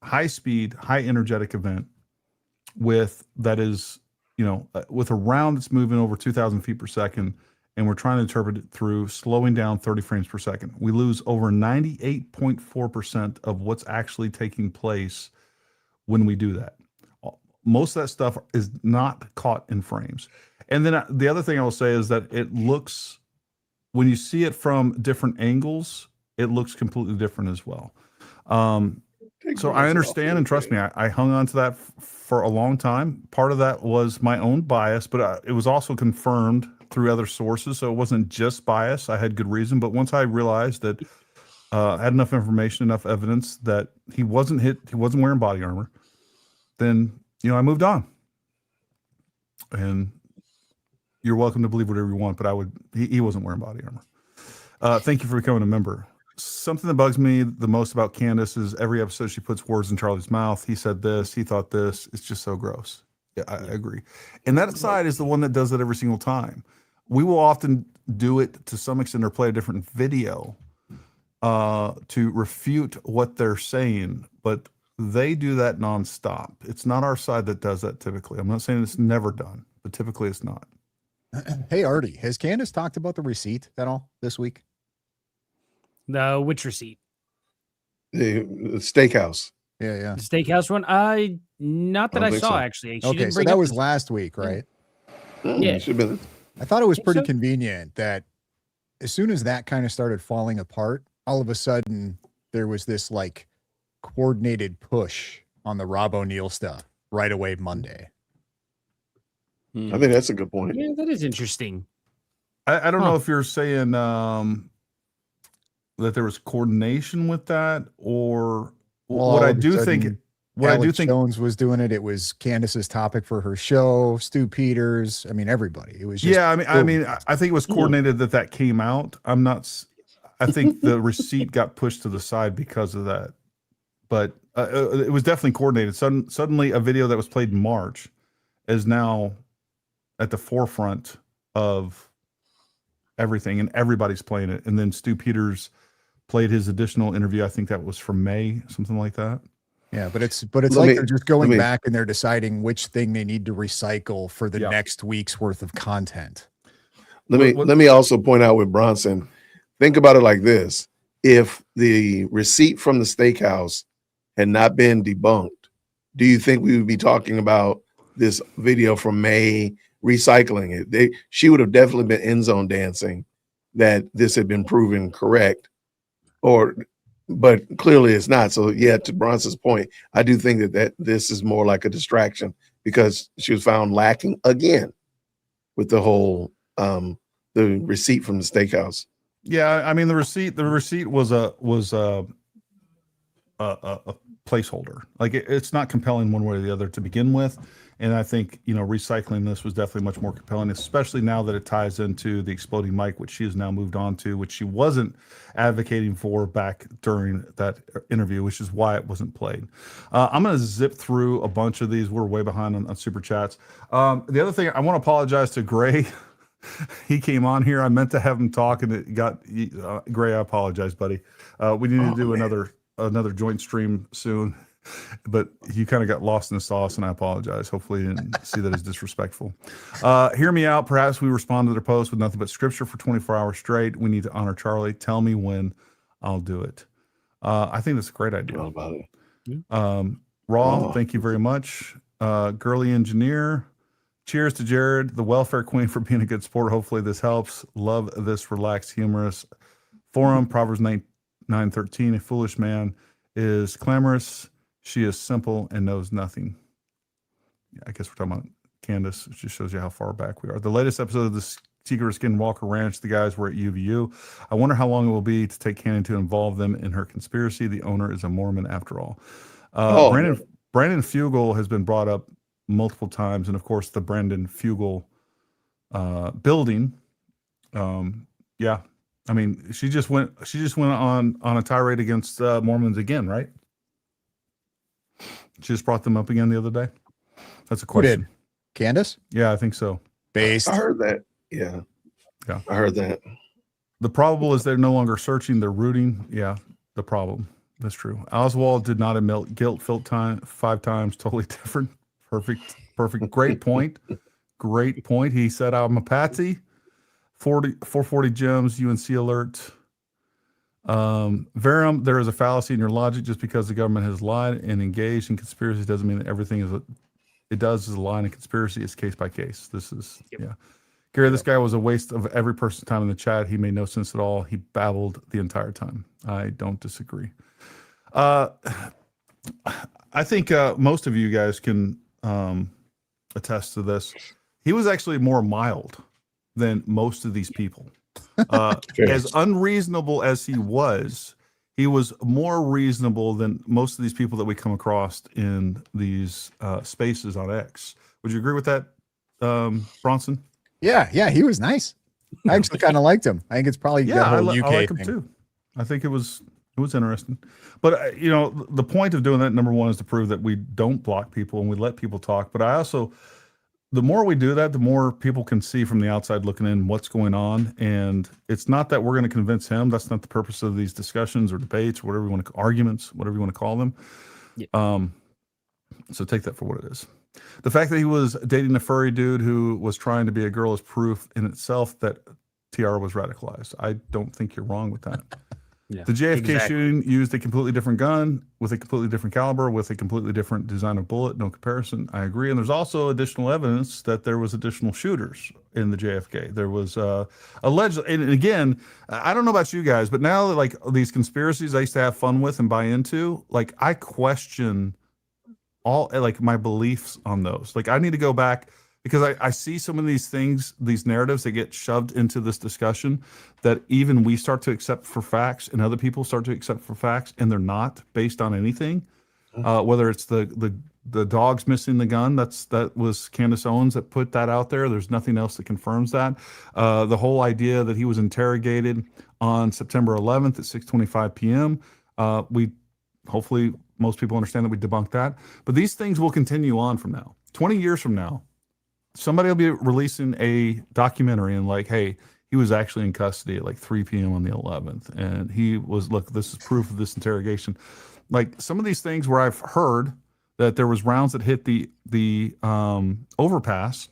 C: high-speed, high-energetic event with a round that's moving over 2,000 feet per second, and we're trying to interpret it through slowing down 30 frames per second. We lose over 98.4% of what's actually taking place when we do that. Most of that stuff is not caught in frames. And then the other thing I will say is that it looks, when you see it from different angles, it looks completely different as well. So I understand, and trust me, I hung on to that for a long time. Part of that was my own bias, but it was also confirmed through other sources. So it wasn't just bias. I had good reason. But once I realized that I had enough information, enough evidence that he wasn't wearing body armor, then, I moved on. And you're welcome to believe whatever you want, but he wasn't wearing body armor. Thank you for becoming a member. Something that bugs me the most about Candace is every episode she puts words in Charlie's mouth. He said this, he thought this. It's just so gross. Yeah, I agree. And that side is the one that does it every single time. We will often do it to some extent or play a different video to refute what they're saying, but they do that nonstop. It's not our side that does that typically. I'm not saying it's never done, but typically it's not.
E: Hey, Artie, has Candace talked about the receipt at all this week?
B: No, which receipt?
D: The steakhouse.
E: Yeah.
B: The steakhouse one? Not that I saw, actually. She
E: okay,
B: didn't
E: so
B: bring
E: that
B: up
E: was
B: the-
E: last week, right?
B: Yeah.
D: Should have been.
E: I thought it was
B: Think
E: pretty
B: so?
E: convenient that as soon as that kind of started falling apart, all of a sudden there was this like coordinated push on the Rob O'Neill stuff right away Monday.
D: I think that's a good point.
B: Yeah, that is interesting.
C: I don't know if you're saying that there was coordination with that, or what I do think. What I do think
E: Jones was doing it. It was Candace's topic for her show. Stu Peters. I mean, everybody. It was just,
C: yeah. I think it was coordinated that came out. I'm not. I think the receipt got pushed to the side because of that, but it was definitely coordinated. Suddenly, a video that was played in March is now at the forefront of everything, and everybody's playing it. And then Stu Peters played his additional interview. I think that was from May, something like that.
E: yeah, but it's like they're just going back and they're deciding which thing they need to recycle for the next week's worth of content.
D: Let me also point out with Bronson, think about it like this. If the receipt from the steakhouse had not been debunked, do you think we would be talking about this video from May, recycling it? She would have definitely been end zone dancing that this had been proven correct, but clearly it's not. So yeah, to Bronson's point, I do think that this is more like a distraction because she was found lacking again with the whole the receipt from the steakhouse.
C: Yeah, I mean the receipt was a placeholder. Like it's not compelling one way or the other to begin with. And I think, recycling this was definitely much more compelling, especially now that it ties into the exploding mic, which she has now moved on to, which she wasn't advocating for back during that interview, which is why it wasn't played. I'm going to zip through a bunch of these. We're way behind on super chats. The other thing, I want to apologize to Gray. He came on here. I meant to have him talk, and it got Gray. I apologize, buddy. We need to do another joint stream soon. But you kind of got lost in the sauce, and I apologize. Hopefully you didn't see that as disrespectful. Hear me out. Perhaps we respond to their post with nothing but scripture for 24 hours straight. We need to honor Charlie. Tell me when. I'll do it. I think that's a great idea. Raw, thank you very much. Girly Engineer, cheers to Jared, the welfare queen, for being a good sport. Hopefully this helps. Love this relaxed, humorous forum. Proverbs 9:13, a foolish man is clamorous. She is simple and knows nothing. Yeah, I guess we're talking about Candace. It just shows you how far back we are. The latest episode of the Secret Skinwalker Ranch, the guys were at UVU. I wonder how long it will be to take Cannon to involve them in her conspiracy. The owner is a Mormon after all. Brandon Fugel has been brought up multiple times. And of course, the Brandon Fugel building. Yeah. I mean, she just went on a tirade against Mormons again, right? She just brought them up again the other day. That's a question.
E: Who did? Candace?
C: Yeah, I think so.
E: Based.
D: I heard that. Yeah. I heard that.
C: The probable is they're no longer searching, they're rooting. Yeah, the problem. That's true. Oswald did not admit guilt 5 times. Totally different. Perfect. Great point. Great point. He said, I'm a patsy. 440 gems, UNC alert. Verum, there is a fallacy in your logic. Just because the government has lied and engaged in conspiracy doesn't mean that everything is a lie and a conspiracy. Is case by case. This is Gary, this guy was a waste of every person's time in the chat. He made no sense at all. He babbled the entire time. I don't disagree. I think most of you guys can attest to this. He was actually more mild than most of these people. As unreasonable as he was more reasonable than most of these people that we come across in these spaces on X. Would you agree with that, Bronson?
E: Yeah, he was nice. I actually kind of liked him. I think it's probably
C: I
E: UK
C: like him
E: thing.
C: too. I think it was interesting. But the point of doing that, number one, is to prove that we don't block people and we let people talk. But I also, the more we do that, the more people can see from the outside looking in what's going on. And it's not that we're going to convince him. That's not the purpose of these discussions or debates, or whatever you want to, arguments, whatever you want to call them. Yeah. So take that for what it is. The fact that he was dating a furry dude who was trying to be a girl is proof in itself that TR was radicalized. I don't think you're wrong with that. The JFK shooting used a completely different gun with a completely different caliber with a completely different design of bullet. No comparison. I agree. And there's also additional evidence that there was additional shooters in the JFK. There was alleged, and again, I don't know about you guys, but now like these conspiracies I used to have fun with and buy into, like I question all like my beliefs on those. Like I need to go back because I see some of these things, these narratives that get shoved into this discussion that even we start to accept for facts and other people start to accept for facts, and they're not based on anything. Whether it's the dogs missing the gun, that was Candace Owens that put that out there. There's nothing else that confirms that. The whole idea that he was interrogated on September 11th at 6:25 p.m. We hopefully most people understand that we debunked that. But these things will continue on from now. 20 years from now, somebody will be releasing a documentary and like, hey, he was actually in custody at like 3 p.m. on the 11th. And he was, look, this is proof of this interrogation. Like some of these things where I've heard that there was rounds that hit the overpass.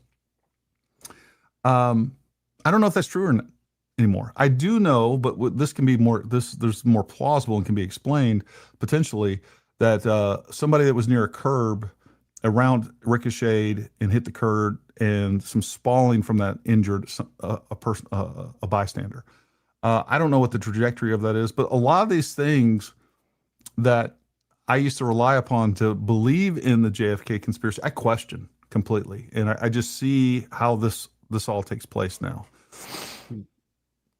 C: I don't know if that's true or not anymore. I do know, but this can be more, there's more plausible and can be explained potentially that somebody that was near a curb, a round ricocheted and hit the curb, and some spalling from that injured a person, a bystander. I don't know what the trajectory of that is, but a lot of these things that I used to rely upon to believe in the JFK conspiracy, I question completely, and I just see how this all takes place now.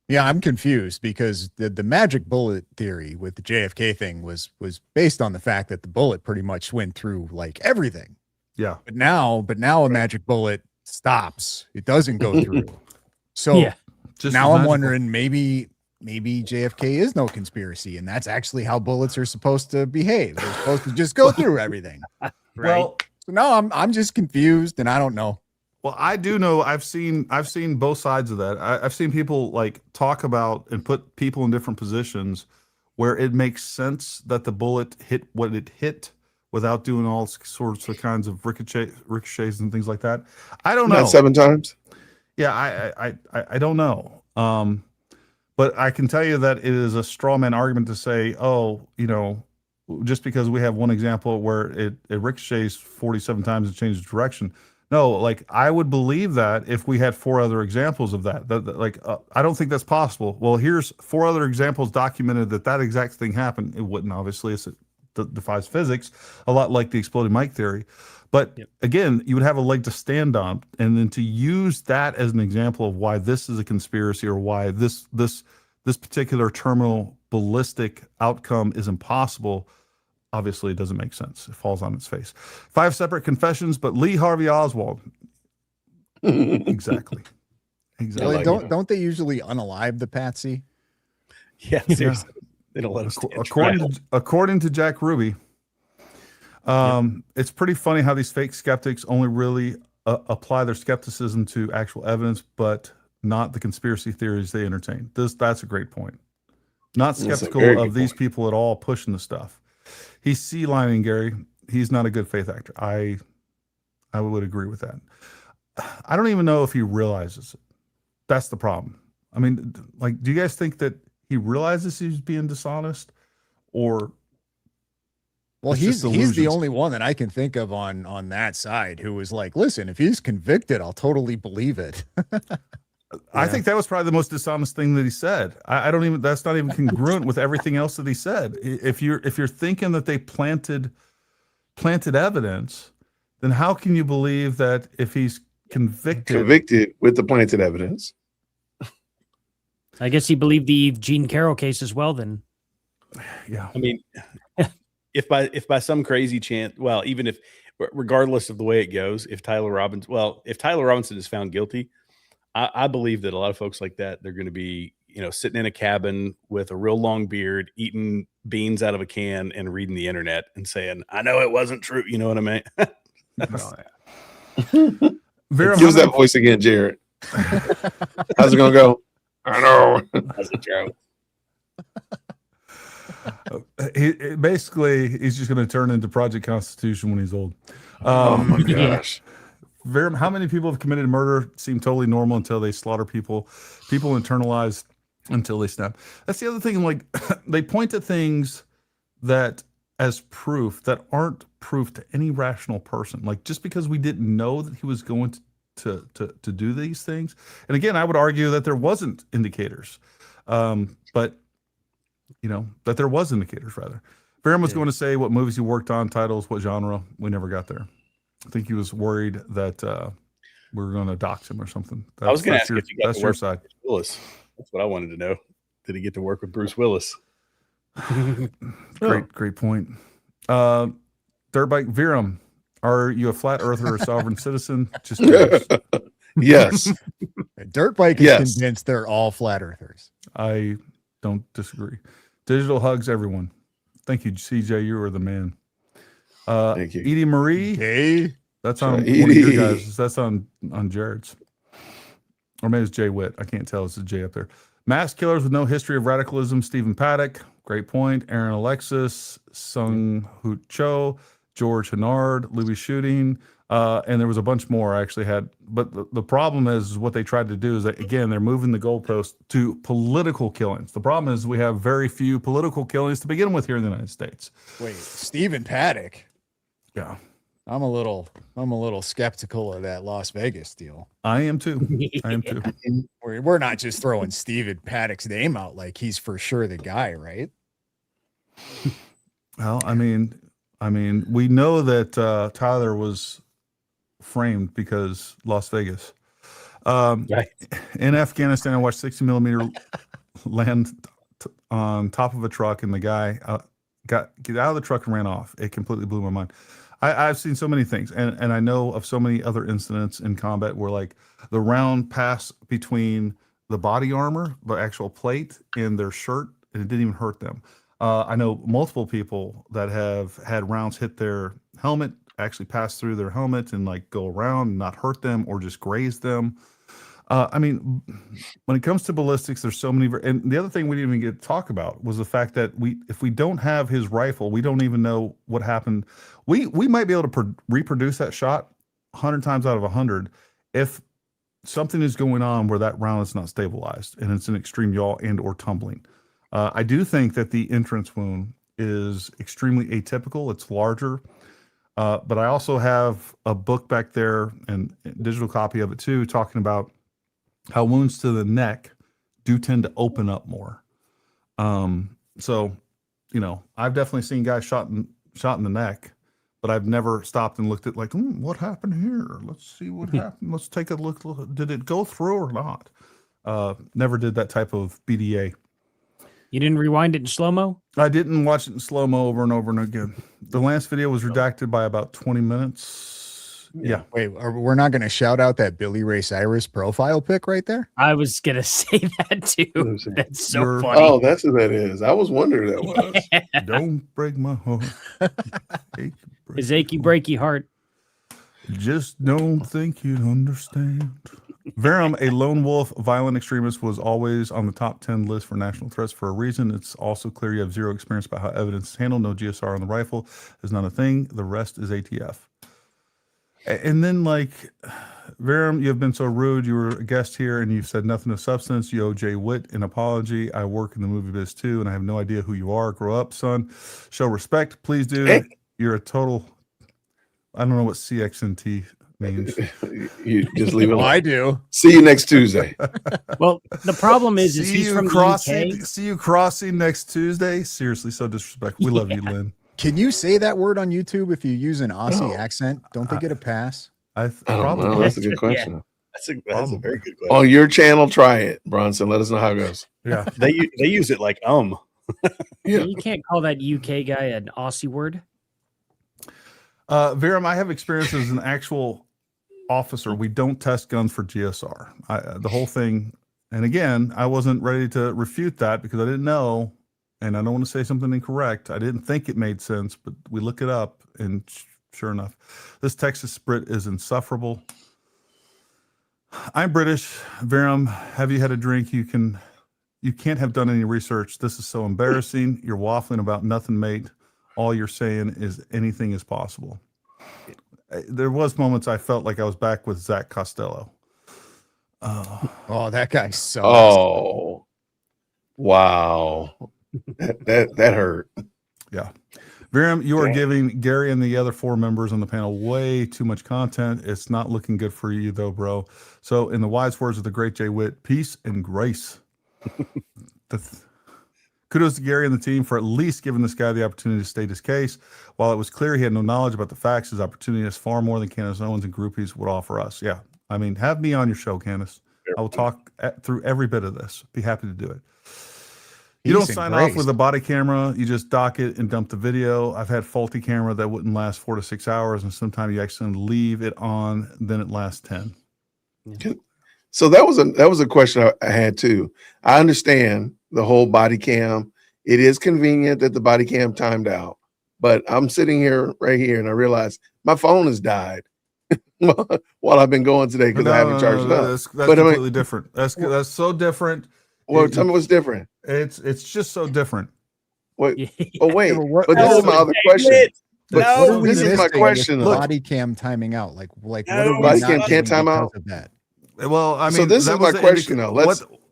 E: Yeah, I'm confused because the magic bullet theory with the JFK thing was based on the fact that the bullet pretty much went through like everything.
C: Yeah.
E: But now a magic bullet stops. It doesn't go through. So
B: Yeah.
E: now I'm wondering maybe JFK is no conspiracy, and that's actually how bullets are supposed to behave. They're supposed to just go through everything. Right?
C: Well,
E: so now I'm just confused and I don't know.
C: Well, I do know I've seen both sides of that. I've seen people like talk about and put people in different positions where it makes sense that the bullet hit what it hit without doing all sorts of kinds of ricochets and things like that. I don't know.
D: Not 7 times.
C: Yeah, I don't know. But I can tell you that it is a straw man argument to say, oh, you know, just because we have one example where it ricochets 47 times and changes direction. No, like I would believe that if we had 4 other examples of that, I don't think that's possible. Well, here's 4 other examples documented that exact thing happened. It wouldn't, obviously, it defies physics, a lot like the exploding mic theory. But again, you would have a leg to stand on, and then to use that as an example of why this is a conspiracy or why this particular terminal ballistic outcome is impossible. Obviously, it doesn't make sense. It falls on its face. 5 separate confessions, but Lee Harvey Oswald. Exactly.
E: Really, don't they usually unalive the patsy?
F: Yeah, seriously. They don't let us.
C: According to Jack Ruby, it's pretty funny how these fake skeptics only really apply their skepticism to actual evidence, but not the conspiracy theories they entertain. That's a great point. Not skeptical of these people at all pushing the stuff. He's sea lining, Gary. He's not a good faith actor. I would agree with that. I don't even know if he realizes it. That's the problem. I mean, like, do you guys think that he realizes he's being dishonest, or?
E: Well, he's the only one that I can think of on that side who was like, listen, if he's convicted, I'll totally believe it.
C: I think that was probably the most dishonest thing that he said. That's not even congruent with everything else that he said. If you're thinking that they planted evidence, then how can you believe that if he's convicted
D: with the planted evidence?
B: I guess he believed the Gene Carroll case as well then.
C: Yeah.
F: I mean, if by some crazy chance, well, even if regardless of the way it goes, if Tyler Robinson is found guilty, I believe that a lot of folks like that, they're going to be, sitting in a cabin with a real long beard, eating beans out of a can and reading the internet and saying, I know it wasn't true. You know what I mean?
D: Use that voice again, Jared. How's it going to go? I know. How's it go?
C: He's just going to turn into Project Constitution when he's old.
D: Oh my gosh.
C: How many people have committed murder seem totally normal until they slaughter people? People internalize until they snap. That's the other thing. Like they point to things that as proof that aren't proof to any rational person. Like just because we didn't know that he was going to do these things. And again, I would argue that there wasn't indicators, but that there was indicators rather. Barron was going to say what movies he worked on, titles, what genre. We never got there. I think he was worried that we were going to dox him or something.
F: I was going to ask if you got to work
C: side.
F: with Bruce Willis. That's what I wanted to know. Did he get to work with Bruce Willis?
C: Great point. Dirtbike Viram, are you a flat earther or sovereign citizen? Just curious.
D: Yes.
E: Dirtbike is convinced they're all flat earthers.
C: I don't disagree. Digital hugs, everyone. Thank you, CJ. You are the man.
D: Thank you.
C: Edie Marie.
E: Hey.
C: That's on one of your guys. That's on Jared's. Or maybe it's Jay Witt. I can't tell. It's a J up there. Mass killers with no history of radicalism. Stephen Paddock. Great point. Aaron Alexis. Sung Hu Cho. George Hennard. Louis Shooting. And there was a bunch more I actually had. But the problem is what they tried to do is that, again, they're moving the goalpost to political killings. The problem is we have very few political killings to begin with here in the United States.
E: Wait, Stephen Paddock.
C: Yeah.
E: I'm a little skeptical of that Las Vegas deal.
C: I am too.
E: We're not just throwing Stephen Paddock's name out like he's for sure the guy, right?
C: Well, I mean, we know that Tyler was framed because Las Vegas. In Afghanistan, I watched 60 millimeter land on top of a truck, and the guy get out of the truck and ran off. It completely blew my mind. I've seen so many things, and I know of so many other incidents in combat where like the round passed between the body armor, the actual plate, and their shirt, and it didn't even hurt them. I know multiple people that have had rounds hit their helmet, actually pass through their helmet and like go around and not hurt them or just graze them. I mean, when it comes to ballistics, there's so many. And the other thing we didn't even get to talk about was the fact that if we don't have his rifle, we don't even know what happened. We might be able to reproduce that shot 100 times out of 100 if something is going on where that round is not stabilized and it's an extreme yaw and or tumbling. I do think that the entrance wound is extremely atypical. It's larger. But I also have a book back there and a digital copy of it too, talking about how wounds to the neck do tend to open up more. So, I've definitely seen guys shot in the neck, but I've never stopped and looked at like, what happened here? Let's see what happened. Let's take a look. Did it go through or not? Never did that type of BDA.
B: You didn't rewind it in slow-mo?
C: I didn't watch it in slow-mo over and over and again. The last video was redacted by about 20 minutes. Yeah.
E: Wait, we're not going to shout out that Billy Ray Cyrus profile pic right there?
B: I was going to say that too. That's so funny.
D: Oh, that's who that is. I was wondering who that was.
C: Don't break my heart.
B: His achy breaky heart.
C: Just don't think you'd understand. Verum, a lone wolf violent extremist, was always on the top 10 list for national threats for a reason. It's also clear you have zero experience about how evidence is handled. No GSR on the rifle is not a thing. The rest is ATF. And then, like, Verum, you have been so rude. You were a guest here and you've said nothing of substance. You owe Jay Witt an apology. I work in the movie biz too, and I have no idea who you are. Grow up, son. Show respect. Please do. Hey. You're a total, I don't know what CXNT means.
D: You just leave it alone.
E: I do.
D: See you next Tuesday.
B: Well, the problem is he's from the UK.
C: See you crossing next Tuesday. Seriously, so disrespectful. We love you, Lynn.
E: Can you say that word on YouTube if you use an Aussie accent? Don't they get a pass?
D: I don't know. That's a good question.
F: Yeah. That's a very good question.
D: On your channel, try it, Bronson. Let us know how it goes.
C: Yeah,
F: they use it like
B: Yeah. You can't call that UK guy an Aussie word.
C: Viram, I have experience as an actual officer. We don't test guns for GSR. The whole thing, and again, I wasn't ready to refute that because I didn't know, and I don't want to say something incorrect. I didn't think it made sense, but we look it up, and sure enough, this Texas Sprit is insufferable. I'm British. Viram, have you had a drink? You can't have done any research. This is so embarrassing. You're waffling about nothing, mate. All you're saying is anything is possible. There was moments I felt like I was back with Zach Costello.
E: Oh, that guy sucks.
D: Oh, Wow. That hurt.
C: Yeah. Viram, you are giving Gary and the other 4 members on the panel way too much content. It's not looking good for you, though, bro. So, in the wise words of the great Jay Witt, peace and grace. Kudos to Gary and the team for at least giving this guy the opportunity to state his case. While it was clear he had no knowledge about the facts, his opportunity is far more than Candace Owens and groupies would offer us. Yeah. I mean, have me on your show, Candace. I will talk through every bit of this. Be happy to do it. You don't sign off with a body camera. You just dock it and dump the video. I've had faulty camera that wouldn't last 4 to 6 hours, and sometimes you actually leave it on, then it lasts 10.
D: So that was a question I had too. I understand the whole body cam. It is convenient that the body cam timed out, but I'm sitting here right here and I realize my phone has died while I've been going today because I haven't charged it up.
C: That's completely different. That's so different.
D: Well, tell me what's different.
C: It's just so different.
D: Wait, but this is my other question. But this is my question.
E: Body cam timing out, like what are we
D: body
E: not
D: cam can't time
E: doing
D: out
E: because of that?
C: Well, I mean,
D: so this is my question though.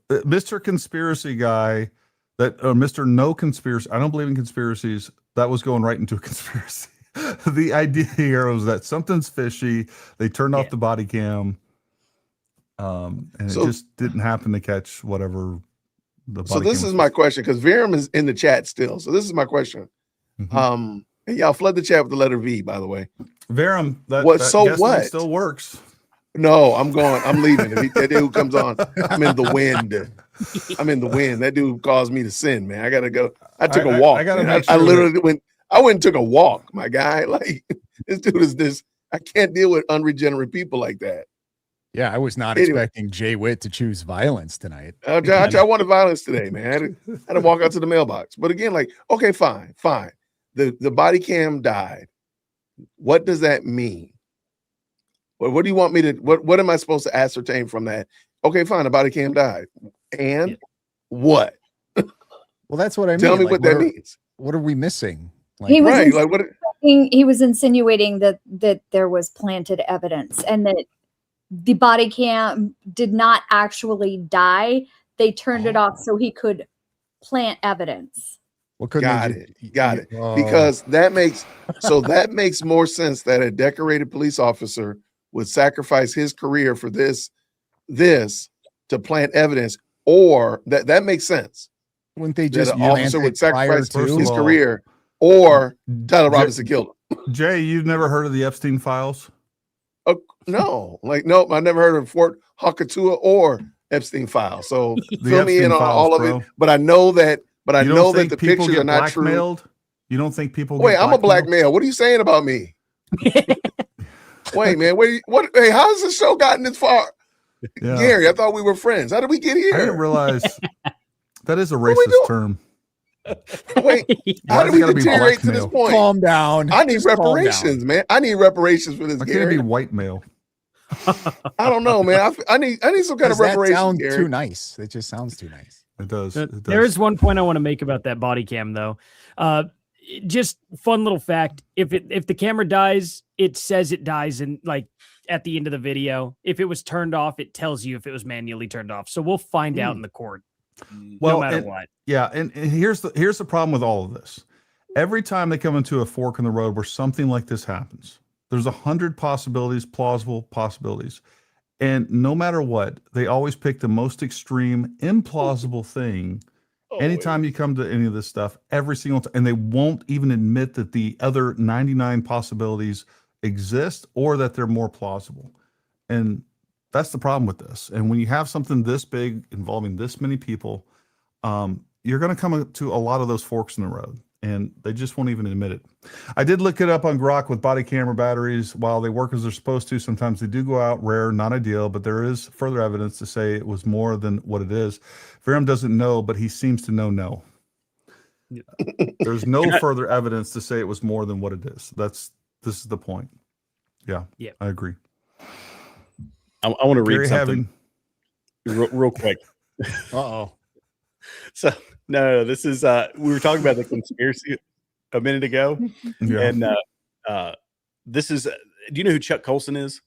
C: Mr. Conspiracy guy, Mr. No Conspiracy. I don't believe in conspiracies. That was going right into a conspiracy. The idea here was that something's fishy. They turned off the body cam, and it just didn't happen to catch whatever the body
D: So this is my question, because Viram is in the chat still. So this is my question. And y'all flood the chat with the letter V, by the way.
C: Viram, that
D: so what?
C: Still works.
D: No, I'm going. I'm leaving. If that dude comes on, I'm in the wind. I'm in the wind. That dude caused me to sin, man. I gotta go. I took a walk. I literally went. I went and took a walk, my guy. Like this dude is this. I can't deal with unregenerate people like that.
E: Yeah, I was not expecting Jay Witt to choose violence tonight.
D: I wanted violence today, man. I had to walk out to the mailbox. But again, like, okay, fine. The body cam died. What does that mean? What do you want me to? What am I supposed to ascertain from that? Okay, fine. The body cam died, and what?
E: Well, that's what I mean.
D: Tell me what that means.
E: What are we missing?
J: He was insinuating that there was planted evidence and that the body cam did not actually die. They turned it off so he could plant evidence.
D: Got it. Because that makes more sense that a decorated police officer would sacrifice his career for this to plant evidence, or that makes sense.
E: Wouldn't they just
D: an officer would sacrifice his career, or Tyler Robinson killed him?
C: Jay, you've never heard of the Epstein files?
D: No, nope. I never heard of Fort Hakatua or Epstein files. So fill me in on all of it. But I know that. But I know that the pictures are not true.
C: You don't think people?
D: Wait, I'm a black male. What are you saying about me? Wait, man. What? Hey, how's the show gotten this far? Yeah. Gary, I thought we were friends. How did we get here?
C: I didn't realize that is a racist term.
D: Wait, how did we deteriorate to this point?
E: Calm down.
D: I need reparations, man. I need reparations for this.
C: I can't be white male.
D: I don't know, man. I need some kind of reparations.
E: That sounds too nice. It just sounds too nice.
C: It does.
B: There is one point I want to make about that body cam, though. Just fun little fact: if the camera dies, it says it dies, and like at the end of the video, if it was turned off, it tells you if it was manually turned off. So we'll find out in the court.
C: Well,
B: no matter what.
C: Yeah, and here's the problem with all of this. Every time they come into a fork in the road where something like this happens, there's 100 possibilities, plausible possibilities. And no matter what, they always pick the most extreme, implausible thing. Anytime you come to any of this stuff, every single time, and they won't even admit that the other 99 possibilities exist or that they're more plausible. And that's the problem with this. And when you have something this big involving this many people, you're going to come to a lot of those forks in the road, and they just won't even admit it. I did look it up on Grok with body camera batteries. While they work as they're supposed to, sometimes they do go out, rare, not ideal, but there is further evidence to say it was more than what it is. Viram doesn't know, but he seems to know no. There's no further evidence to say it was more than what it is. This is the point. Yeah, I agree.
F: I want to read something real quick.
E: Uh-oh.
F: So no, this is we were talking about the conspiracy a minute ago. And this is do you know who Chuck Colson is?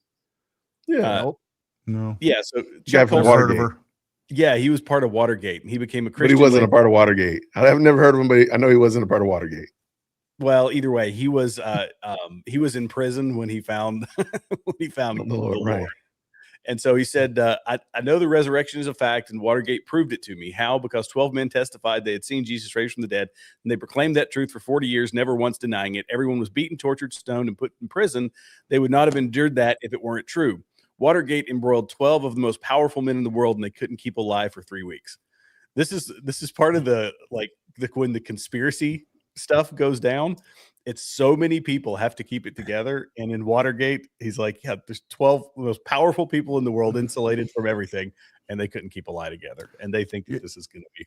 D: Yeah.
C: No.
F: Yeah, so Chuck Colson, Yeah, he was part of Watergate, and he became a
D: But
F: Christian.
D: he wasn't a part of Watergate. I've never heard of him, but I know he wasn't a part of Watergate.
F: Well, either way, he was in prison when he found the Lord.
D: Right.
F: And so he said, I know the resurrection is a fact, and Watergate proved it to me. How? Because 12 men testified they had seen Jesus raised from the dead, and they proclaimed that truth for 40 years, never once denying it. Everyone was beaten, tortured, stoned, and put in prison. They would not have endured that if it weren't true. Watergate embroiled 12 of the most powerful men in the world, and they couldn't keep alive for 3 weeks. This is part of when the conspiracy stuff goes down. It's so many people have to keep it together. And in Watergate, he's like, yeah, there's 12 most powerful people in the world insulated from everything, and they couldn't keep a lie together. And they think that this is going to be.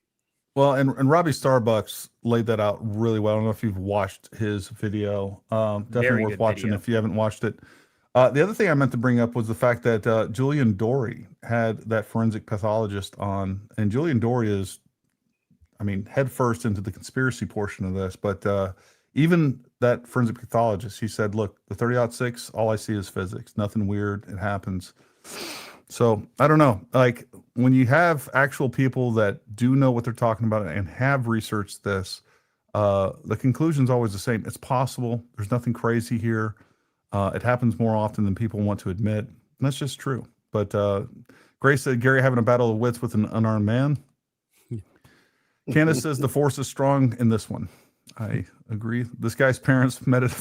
C: Well, and Robbie Starbucks laid that out really well. I don't know if you've watched his video. Definitely
B: Very
C: worth
B: good
C: watching
B: video.
C: if you haven't watched it. The other thing I meant to bring up was the fact that Julian Dory had that forensic pathologist on, and Julian Dory is, I mean, head first into the conspiracy portion of this, but even that forensic pathologist, he said, look, the 30-06, all I see is physics, nothing weird, it happens. So I don't know, like when you have actual people that do know what they're talking about and have researched this, the conclusion's always the same. It's possible, there's nothing crazy here. It happens more often than people want to admit. And that's just true. But Grace said, Gary having a battle of wits with an unarmed man. Candace says the force is strong in this one. I agree. This guy's parents met at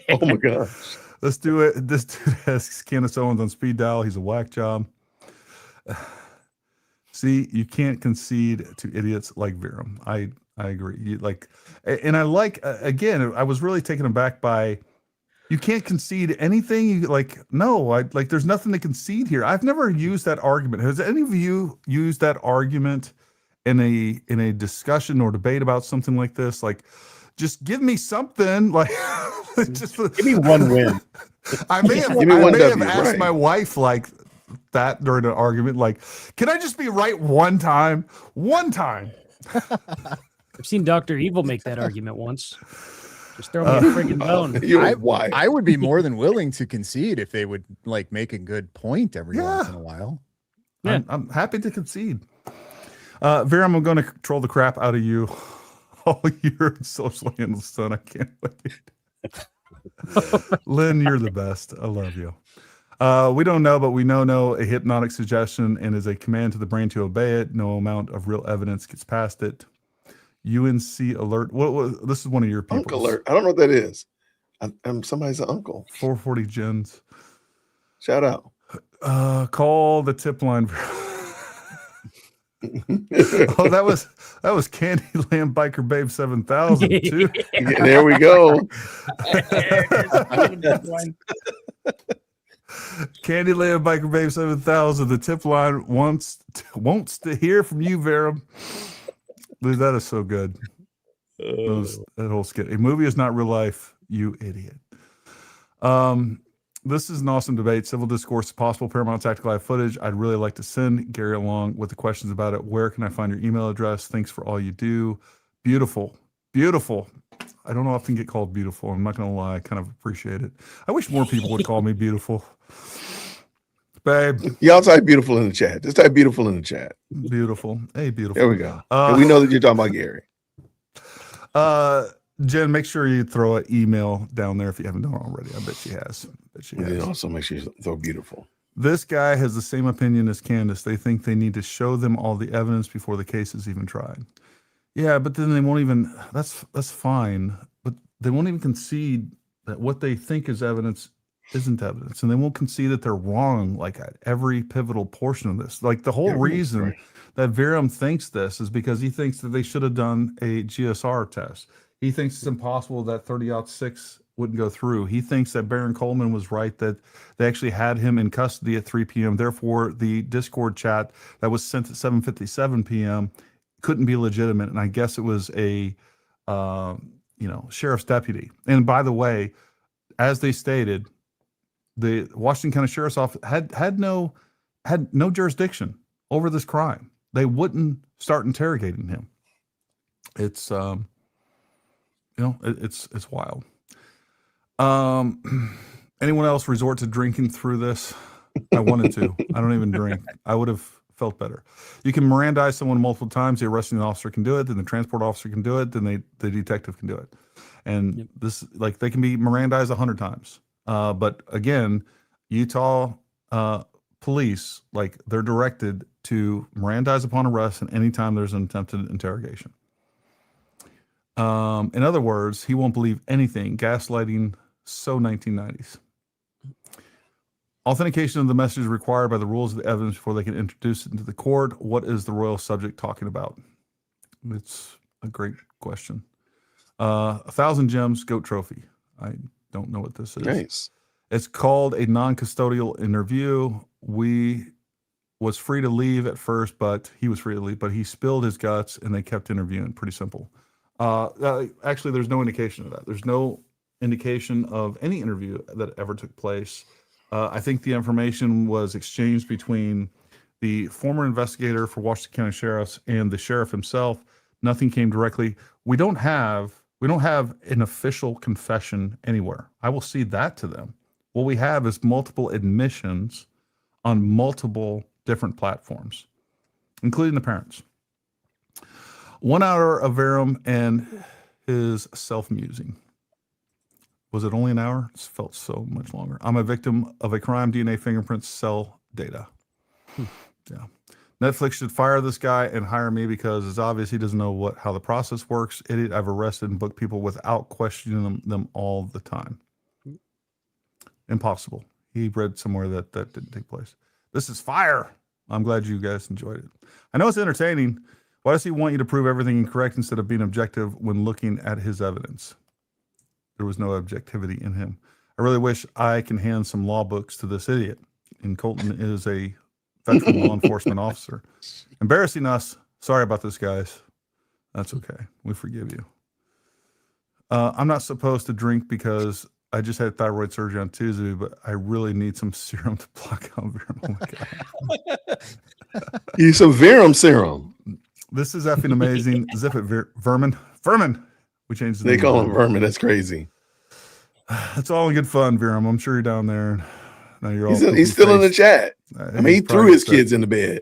D: Oh my gosh.
C: Let's do it. This dude has Candace Owens on speed dial. He's a whack job. See, you can't concede to idiots like Viram. I agree. And I like, again, I was really taken aback by, you can't concede anything. There's nothing to concede here. I've never used that argument. Has any of you used that argument in a discussion or debate about something like this? Like, just give me something. Like, just
F: give me one win.
C: I may have asked my wife like that during an argument. Like, can I just be right one time? One time.
B: I've seen Dr. Evil make that argument once. Just throw me a friggin' bone.
E: I would be more than willing to concede if they would like make a good point every once in a while.
C: Yeah. I'm happy to concede. Viram, I'm going to troll the crap out of you all year in social analyst, son. I can't wait. Lynn, you're the best. I love you. We don't know, but we know a hypnotic suggestion and is a command to the brain to obey it. No amount of real evidence gets past it. UNC alert. What this is one of your people.
D: Uncle alert. I don't know what that is. I'm somebody's uncle.
C: 440 gens.
D: Shout out.
C: Call the tip line. Oh, that was Candyland Biker Babe 7000 too.
D: Yeah, there we go.
C: Candyland Biker Babe 7000. The tip line wants to hear from you, Viram. Dude, that is so good. That whole skit. A movie is not real life, you idiot. This is an awesome debate. Civil discourse, possible Paramount Tactical Live footage. I'd really like to send Gary along with the questions about it. Where can I find your email address? Thanks for all you do. Beautiful. Beautiful. I don't often get called beautiful. I'm not going to lie. I kind of appreciate it. I wish more people would call me beautiful. Babe.
D: Y'all type beautiful in the chat. Just type beautiful in the chat.
C: Beautiful. Hey, beautiful.
D: There we go. And we know that you're talking about Gary.
C: Jen, make sure you throw an email down there if you haven't done it already. I bet she has.
D: And also make sure you throw beautiful.
C: This guy has the same opinion as Candace. They think they need to show them all the evidence before the case is even tried. Yeah, but then they won't even, that's fine, but they won't even concede that what they think is evidence isn't evidence. And they won't concede that they're wrong, like at every pivotal portion of this. Like the whole reason that Viram thinks this is because he thinks that they should have done a GSR test. He thinks it's impossible that 30-06 wouldn't go through. He thinks that Baron Coleman was right, that they actually had him in custody at 3 p.m. Therefore, the Discord chat that was sent at 7:57 p.m. couldn't be legitimate. And I guess it was a, sheriff's deputy. And by the way, as they stated, the Washington County Sheriff's Office had no jurisdiction over this crime. They wouldn't start interrogating him. It's it's wild. Anyone else resort to drinking through this? I wanted to. I don't even drink. I would have felt better. You can Mirandize someone multiple times. The arresting officer can do it. Then the transport officer can do it. Then the detective can do it. And this, like, they can be Mirandized 100 times. But again, Utah police, like, they're directed to Mirandize upon arrest and anytime there's an attempted interrogation. In other words, he won't believe anything. Gaslighting, so 1990s. Authentication of the message is required by the rules of the evidence before they can introduce it into the court. What is the royal subject talking about? It's a great question. 1,000 Gems Goat Trophy. I don't know what this is.
D: Nice.
C: It's called a non-custodial interview. We was free to leave at first, but he was free to leave, but he spilled his guts and they kept interviewing. Pretty simple. Actually, there's no indication of that. There's no indication of any interview that ever took place. I think the information was exchanged between the former investigator for Washington County Sheriff's and the sheriff himself. Nothing came directly. We don't have an official confession anywhere. I will cede that to them. What we have is multiple admissions on multiple different platforms, including the parents. 1 hour of Verum and his self-musing. Was it only an hour? It felt so much longer. I'm a victim of a crime, DNA, fingerprints, cell data. Yeah. Netflix should fire this guy and hire me because it's obvious he doesn't know how the process works. Idiot, I've arrested and booked people without questioning them all the time. Impossible. He read somewhere that didn't take place. This is fire. I'm glad you guys enjoyed it. I know it's entertaining. Why does he want you to prove everything incorrect instead of being objective when looking at his evidence? There was no objectivity in him. I really wish I can hand some law books to this idiot. And Colton is a veteran law enforcement officer. Embarrassing us. Sorry about this, guys. That's okay. We forgive you. I'm not supposed to drink because I just had thyroid surgery on Tuesday, but I really need some serum to block out Verum. Oh my God.
D: You need some Verum serum.
C: This is effing amazing. Zip it, Vermin. We changed the name.
D: They call him Vermin. That's crazy.
C: It's all in good fun, Verum. I'm sure you're down there. Now you're
D: he's still in the chat. I mean, he threw his kids in the bed.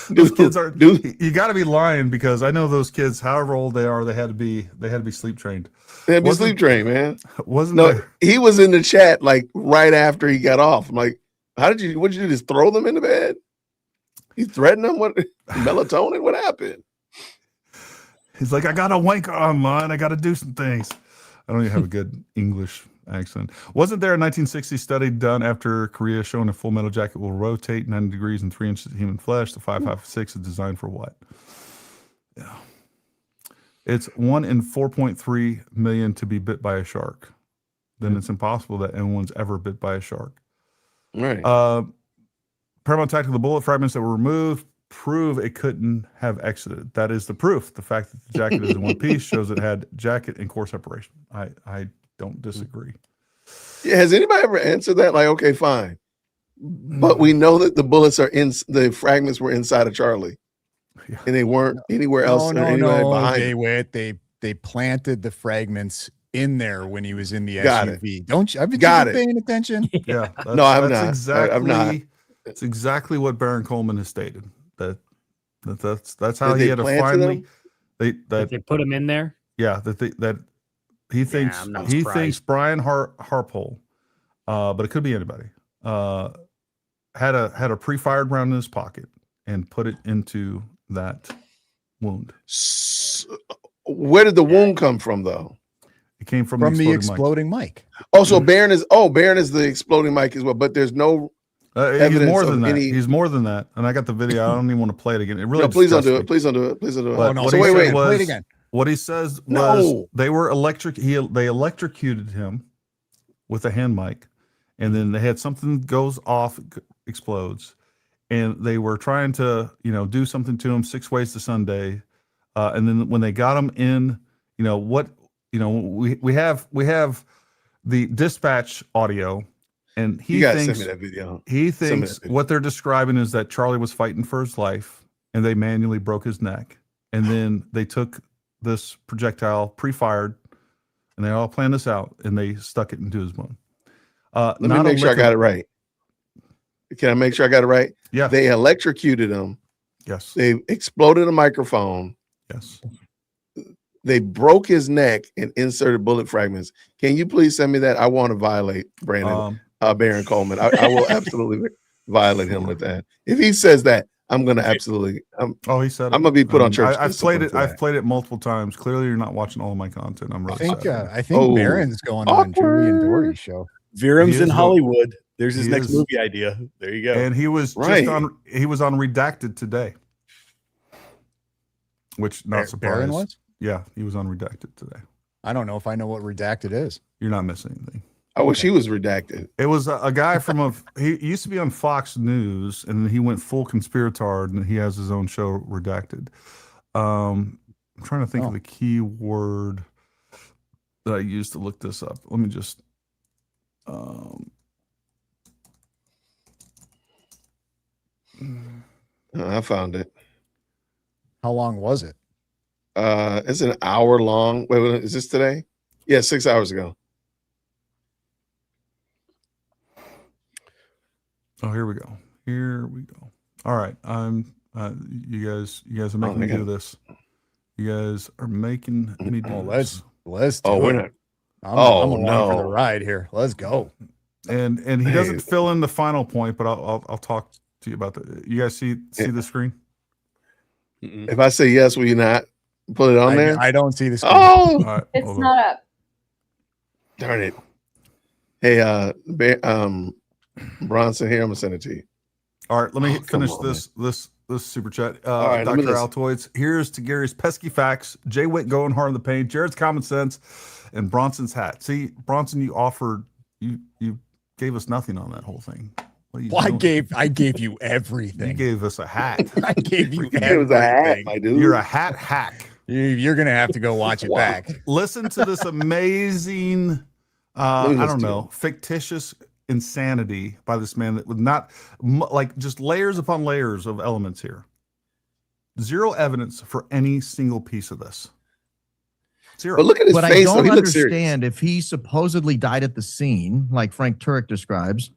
C: Those kids are. You got to be lying because I know those kids. However old they are, they had to be sleep trained.
D: They had to be sleep trained, man.
C: Wasn't
D: he was in the chat like right after he got off. I'm like, what'd you do? Just throw them in the bed? You threatened them? What melatonin? What happened?
C: He's like, I got a wanker online. I got to do some things. I don't even have a good English accent. Wasn't there a 1960 study done after Korea showing a full metal jacket will rotate 90 degrees and 3 inches of human flesh? The 556 is designed for what? Yeah. It's 1 in 4.3 million to be bit by a shark. Then it's impossible that anyone's ever bit by a shark.
D: Right.
C: Paramount Tactical, the bullet fragments that were removed prove it couldn't have exited. That is the proof. The fact that the jacket is in one piece shows it had jacket and core separation. I don't disagree.
D: Yeah, has anybody ever answered that? Like, okay, fine, but we know that the bullets are in the fragments were inside of Charlie, and they weren't anywhere else.
E: Behind. They planted the fragments in there when he was in the SUV. Don't you? Have you been paying attention?
C: Yeah.
D: No, I'm not.
C: Exactly,
D: I'm not.
C: It's exactly what Baron Coleman has stated. That's how
D: Did
C: he
D: they
C: had to
D: plant
C: finally.
B: They put him in there.
C: Yeah, that he thinks Brian Harpole, but it could be anybody. Had a pre-fired round in his pocket and put it into that wound.
D: Where did the wound come from, though?
C: It came from
E: the exploding mic.
D: Oh, so Baron is the exploding mic as well, but there's no.
C: He's more than that. He's more than that. And I got the video. I don't even want to play it again. It really
D: please don't do it. Please don't do it. Please don't do it.
C: But
D: no, so wait.
C: Play it again. What he says was they were they electrocuted him with a hand mic, and then they had something goes off, explodes, and they were trying to do something to him 6 ways to Sunday, and then when they got him in, we have the dispatch audio. And he thinks,
D: send me that video.
C: He thinks what they're describing is that Charlie was fighting for his life and they manually broke his neck. And then they took this projectile pre-fired and they all planned this out and they stuck it into his wound.
D: Let me make sure I got it right. Can I make sure I got it right?
C: Yeah.
D: They electrocuted him.
C: Yes.
D: They exploded a microphone.
C: Yes.
D: They broke his neck and inserted bullet fragments. Can you please send me that? I want to violate Brandon Baron Coleman. I will absolutely violate him with that. If he says that, I'm going to absolutely.
C: He said
D: I'm going to be put on church.
C: I've played it. I've played it multiple times. Clearly, you're not watching all of my content. I'm really sad.
E: I think Baron's going on Julie and Dory's show.
F: Virum's in Hollywood. There's his next movie idea. There you go.
C: And he was just on. He was on Redacted today, which not surprised.
E: Baron was?
C: Yeah, he was on Redacted today.
E: I don't know if I know what Redacted is.
C: You're not missing anything.
D: I wish he was redacted.
C: It was a guy from he used to be on Fox News, and then he went full conspiratard, and he has his own show, Redacted. I'm trying to think of the key word that I used to look this up. Let me just.
D: I found it.
E: How long was it?
D: It's an hour long. Wait, is this today? Yeah, 6 hours ago.
C: Oh, here we go. Here we go. All right. You guys are making me do this. You guys are making me do this.
E: Let's do
D: we're
E: it.
D: not.
E: I'm along for the ride here. Let's go.
C: And he doesn't fill in the final point, but I'll talk to you about that. You guys see the screen?
D: If I say yes, will you not put it on there?
E: I don't see the screen.
D: Oh,
C: right,
J: It's not up.
D: darn it. Hey, Bronson, here, I'm gonna send it to you.
C: All right, let me finish this super chat.
D: All right,
C: Dr. Altoids, here's to Gary's pesky facts, Jay Witt going hard in the paint, Jared's common sense, and Bronson's hat. See, Bronson, you offered, you gave us nothing on that whole thing. What are you doing?
E: I gave you everything.
C: You gave us a hat.
E: I gave you
D: It was a hat, my dude.
C: You're a hat hack.
E: You're gonna have to go watch it back.
C: Listen to this amazing, I don't know, fictitious insanity by this man that would not like just layers upon layers of elements here. Zero evidence for any single piece of this. Zero.
D: But look at his
G: But
D: face.
G: I
D: though.
G: don't
D: He looks serious.
G: understand if he supposedly died at the scene, like Frank Turek describes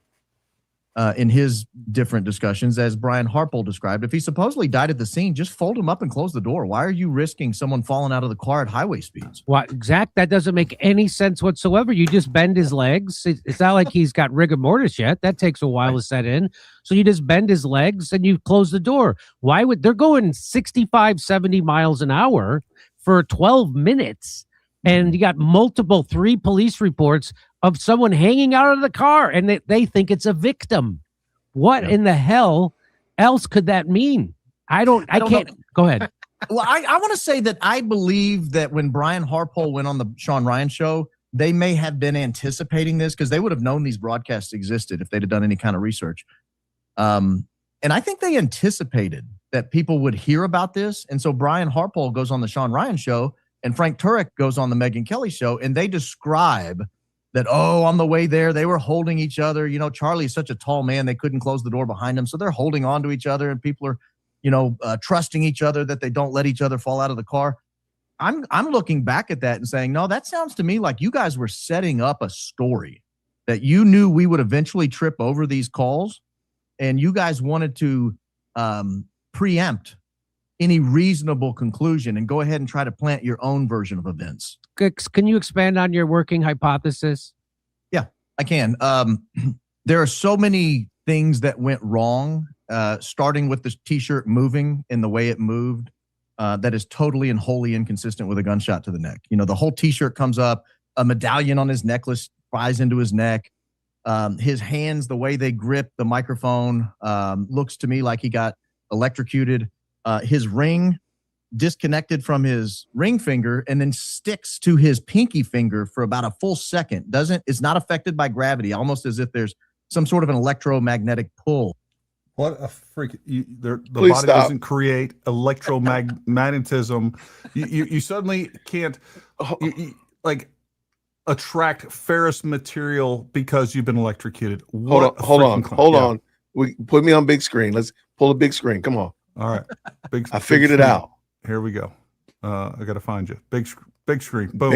G: in his different discussions, as Brian Harpole described. If he supposedly died at the scene, just fold him up and close the door. Why are you risking someone falling out of the car at highway speeds?
B: What, Zach? That doesn't make any sense whatsoever. You just bend his legs. It's not like he's got rigor mortis yet. That takes a while to set in. So you just bend his legs and you close the door. Why would they're going 65, 70 miles an hour for 12 minutes? And you got three police reports of someone hanging out of the car, and they think it's a victim. What in the hell else could that mean? I can't.
G: know.
B: Go ahead.
G: Well, I want to say that I believe that when Brian Harpole went on the Sean Ryan show, they may have been anticipating this because they would have known these broadcasts existed if they'd have done any kind of research. And I think they anticipated that people would hear about this. And so Brian Harpole goes on the Sean Ryan show and Frank Turek goes on the Megyn Kelly show, and they describe that, on the way there, they were holding each other. You know, Charlie's such a tall man, they couldn't close the door behind him. So they're holding on to each other, and people are, trusting each other that they don't let each other fall out of the car. I'm looking back at that and saying, no, that sounds to me like you guys were setting up a story that you knew we would eventually trip over these calls, and you guys wanted to preempt any reasonable conclusion and go ahead and try to plant your own version of events.
B: Can you expand on your working hypothesis?
G: Yeah, I can. There are so many things that went wrong, starting with the T-shirt moving in the way it moved, that is totally and wholly inconsistent with a gunshot to the neck. You know, the whole T-shirt comes up, a medallion on his necklace flies into his neck. His hands, the way they grip the microphone, looks to me like he got electrocuted. His ring disconnected from his ring finger and then sticks to his pinky finger for about a full second. It's not affected by gravity, almost as if there's some sort of an electromagnetic pull.
C: What a freak! The body doesn't create electromagnetism. You suddenly can't attract ferrous material because you've been electrocuted.
D: Hold on. We put me on big screen. Let's pull a big screen. Come on.
C: All right,
D: I figured it out.
C: Here we go. I got to find you. Big screen. Boom.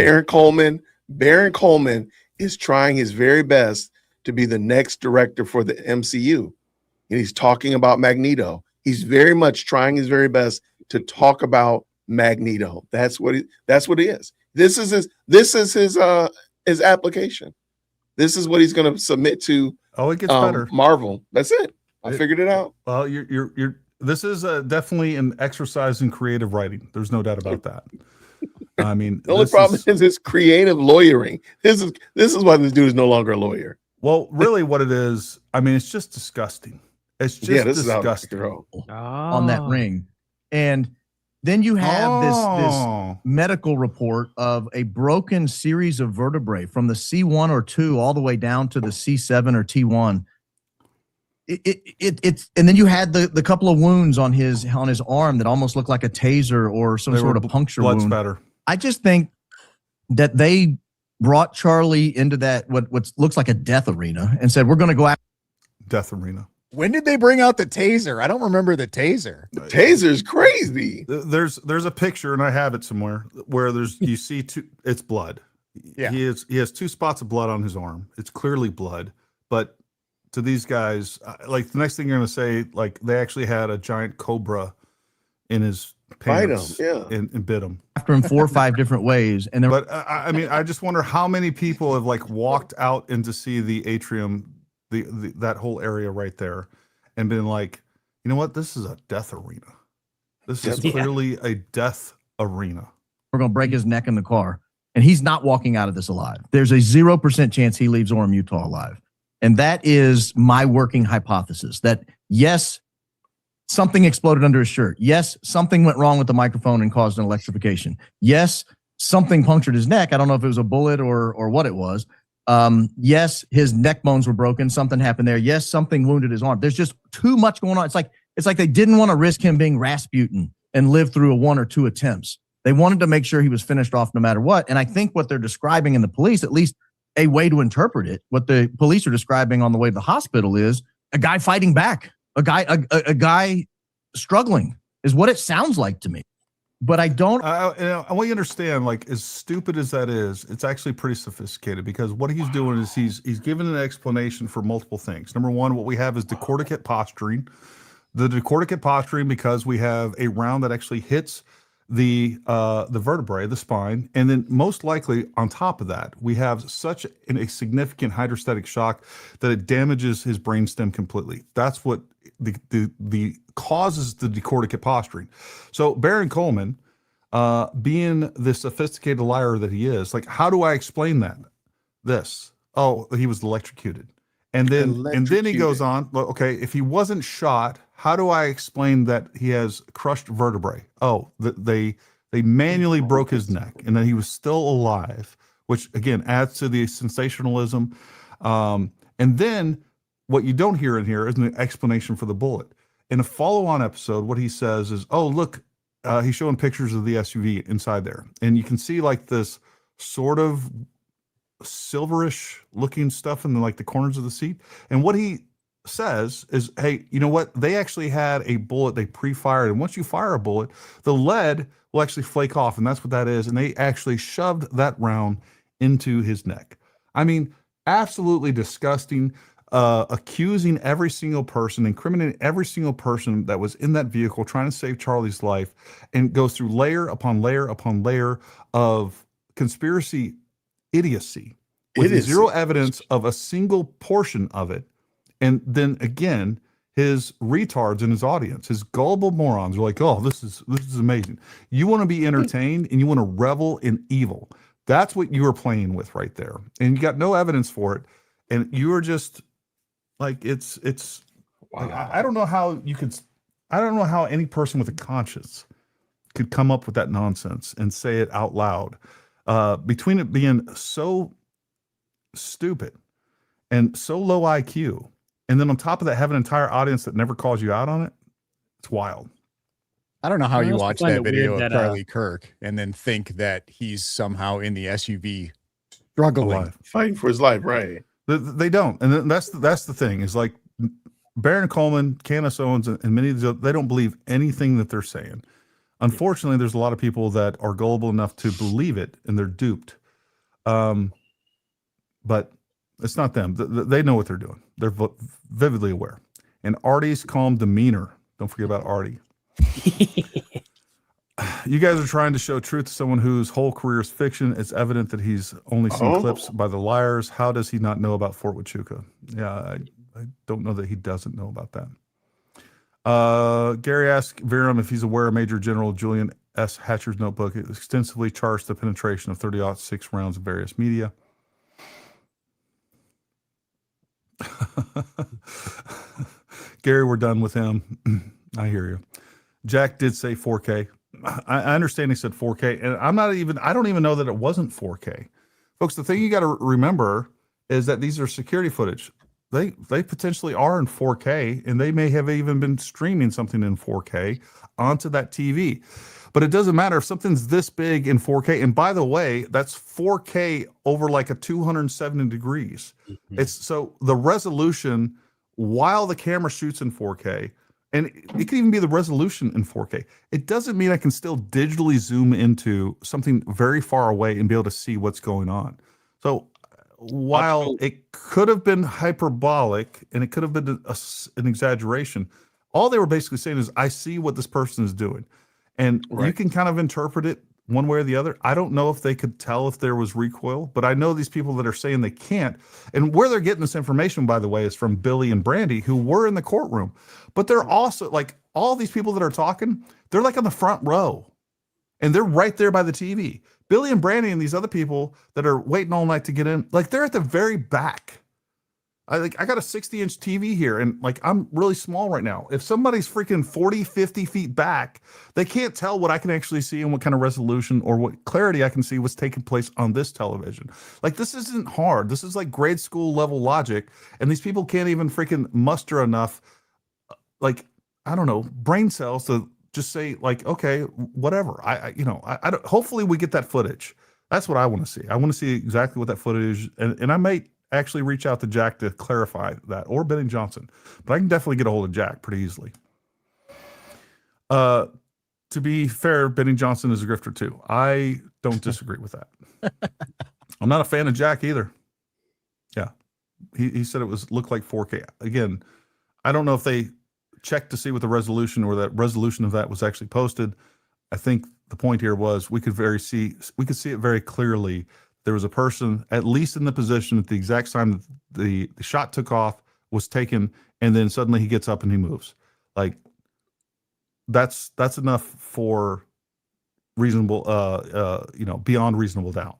D: Baron Coleman is trying his very best to be the next director for the MCU. And he's talking about Magneto. He's very much trying his very best to talk about Magneto. That's what he is. This is his application. This is what he's going to submit to.
C: Oh, it gets better.
D: Marvel. That's it. I figured it out.
C: Well, you're. This is definitely an exercise in creative writing. There's no doubt about that. I mean,
D: the only problem is his creative lawyering. This is why this dude is no longer a lawyer.
C: Well, really, what it is, I mean, it's just disgusting. It's just disgusting
K: on that ring, and then you have this medical report of a broken series of vertebrae from the C1 or 2 all the way down to the C7 or T1. It's and then you had the couple of wounds on his arm that almost looked like a taser or some sort of puncture wound.
C: Better.
K: I just think that they brought Charlie into that what looks like a death arena and said, we're going to go after
C: death arena.
E: When did they bring out the taser? I don't remember the taser.
D: The taser's crazy.
C: There's a picture, and I have it somewhere, where you see it's blood.
E: Yeah.
C: He has 2 spots of blood on his arm. It's clearly blood, but to these guys, like the next thing you're going to say, like they actually had a giant cobra in his pants and bit him.
K: After him 4 or 5 different ways.
C: But I mean, I just wonder how many people have like walked out in to see the atrium, that whole area right there, and been like, you know what? This is a death arena. This is clearly a death arena.
K: We're going to break his neck in the car, and he's not walking out of this alive. There's a 0% chance he leaves Orem, Utah alive. And that is my working hypothesis that yes, something exploded under his shirt. Yes, something went wrong with the microphone and caused an electrification. Yes, something punctured his neck. I don't know if it was a bullet or what it was. Yes, his neck bones were broken. Something happened there. Yes, something wounded his arm. There's just too much going on. It's like they didn't want to risk him being Rasputin and live through a 1 or 2 attempts. They wanted to make sure he was finished off no matter what. And I think what they're describing in the police, at least a way to interpret it, what the police are describing on the way to the hospital is a guy fighting back, a guy struggling is what it sounds like to me. But I don't.
C: I want you to understand, like, as stupid as that is, it's actually pretty sophisticated, because what he's doing is he's given an explanation for multiple things. Number one, what we have is decorticate posturing. The decorticate posturing because we have a round that actually hits the vertebrae, the spine, and then most likely on top of that, we have such a significant hydrostatic shock that it damages his brainstem completely. That's what the causes the decorticate posturing. So Baron Coleman, being the sophisticated liar that he is, like, how do I explain that? He was electrocuted. And then he goes on, okay, if he wasn't shot, how do I explain that he has crushed vertebrae? They manually broke his neck and then he was still alive, which again adds to the sensationalism. And then what you don't hear in here is an explanation for the bullet. In a follow-on episode, what he says is, oh, look, he's showing pictures of the SUV inside there. And you can see like this sort of silverish looking stuff in the corners of the seat. And what he says is, hey, you know what? They actually had a bullet they pre-fired. And once you fire a bullet, the lead will actually flake off. And that's what that is. And they actually shoved that round into his neck. I mean, absolutely disgusting. Accusing every single person, incriminating every single person that was in that vehicle trying to save Charlie's life, and goes through layer upon layer upon layer of conspiracy idiocy with zero evidence of a single portion of it. And then again, his retards in his audience, his gullible morons are like, oh, this is amazing. You want to be entertained and you want to revel in evil. That's what you are playing with right there. And you got no evidence for it. And you are just like, it's wow. I don't know how any person with a conscience could come up with that nonsense and say it out loud. Between it being so stupid and so low IQ, and then on top of that, have an entire audience that never calls you out on it. It's wild.
E: I don't know how you watch that video of Charlie Kirk and then think that he's somehow in the SUV struggling,
D: fighting for his life, right?
C: They don't, and that's the thing is like Baron Coleman, Candace Owens, and many of these they don't believe anything that they're saying. Unfortunately, there's a lot of people that are gullible enough to believe it, and they're duped. But It's not them. They know what they're doing. They're vividly aware. And Artie's calm demeanor. Don't forget about Artie. You guys are trying to show truth to someone whose whole career is fiction. It's evident that he's only seen clips by the liars. How does he not know about Fort Huachuca? Yeah, I don't know that he doesn't know about that. Gary asked Viram if he's aware of Major General Julian S. Hatcher's notebook. It extensively charts the penetration of 30-06 rounds in various media. Gary, we're done with him. I hear you. Jack did say 4K. I understand he said 4K, and I don't even know that it wasn't 4K. Folks, the thing you got to remember is that these are security footage. They potentially are in 4K, and they may have even been streaming something in 4K onto that TV. But it doesn't matter if something's this big in 4K. And by the way, that's 4K over like a 270 degrees. It's so the resolution while the camera shoots in 4K, and it can even be the resolution in 4K. It doesn't mean I can still digitally zoom into something very far away and be able to see what's going on. So while it could have been hyperbolic and it could have been an exaggeration, all they were basically saying is, I see what this person is doing. And you can kind of interpret it one way or the other. I don't know if they could tell if there was recoil, but I know these people that are saying they can't. And where they're getting this information, by the way, is from Billy and Brandy, who were in the courtroom. But they're also like all these people that are talking, they're like on the front row and they're right there by the TV. Billy and Brandy and these other people that are waiting all night to get in, like they're at the very back. I got a 60-inch TV here and like I'm really small right now. If somebody's freaking 40, 50 feet back, they can't tell what I can actually see and what kind of resolution or what clarity I can see what's taking place on this television. Like this isn't hard. This is like grade school level logic, and these people can't even freaking muster enough, like, I don't know, brain cells to just say like, okay, whatever. I don't, hopefully we get that footage. That's what I want to see. I want to see exactly what that footage is, and I might actually reach out to Jack to clarify that, or Benny Johnson, but I can definitely get a hold of Jack pretty easily. To be fair, Benny Johnson is a grifter too. I don't disagree with that. I'm not a fan of Jack either. Yeah. He said it looked like 4K. Again, I don't know if they checked to see what the resolution or that resolution of that was actually posted. I think the point here was we could see it very clearly. There was a person at least in the position at the exact time the shot took off, was taken, and then suddenly he gets up and he moves. Like that's enough for reasonable, beyond reasonable doubt.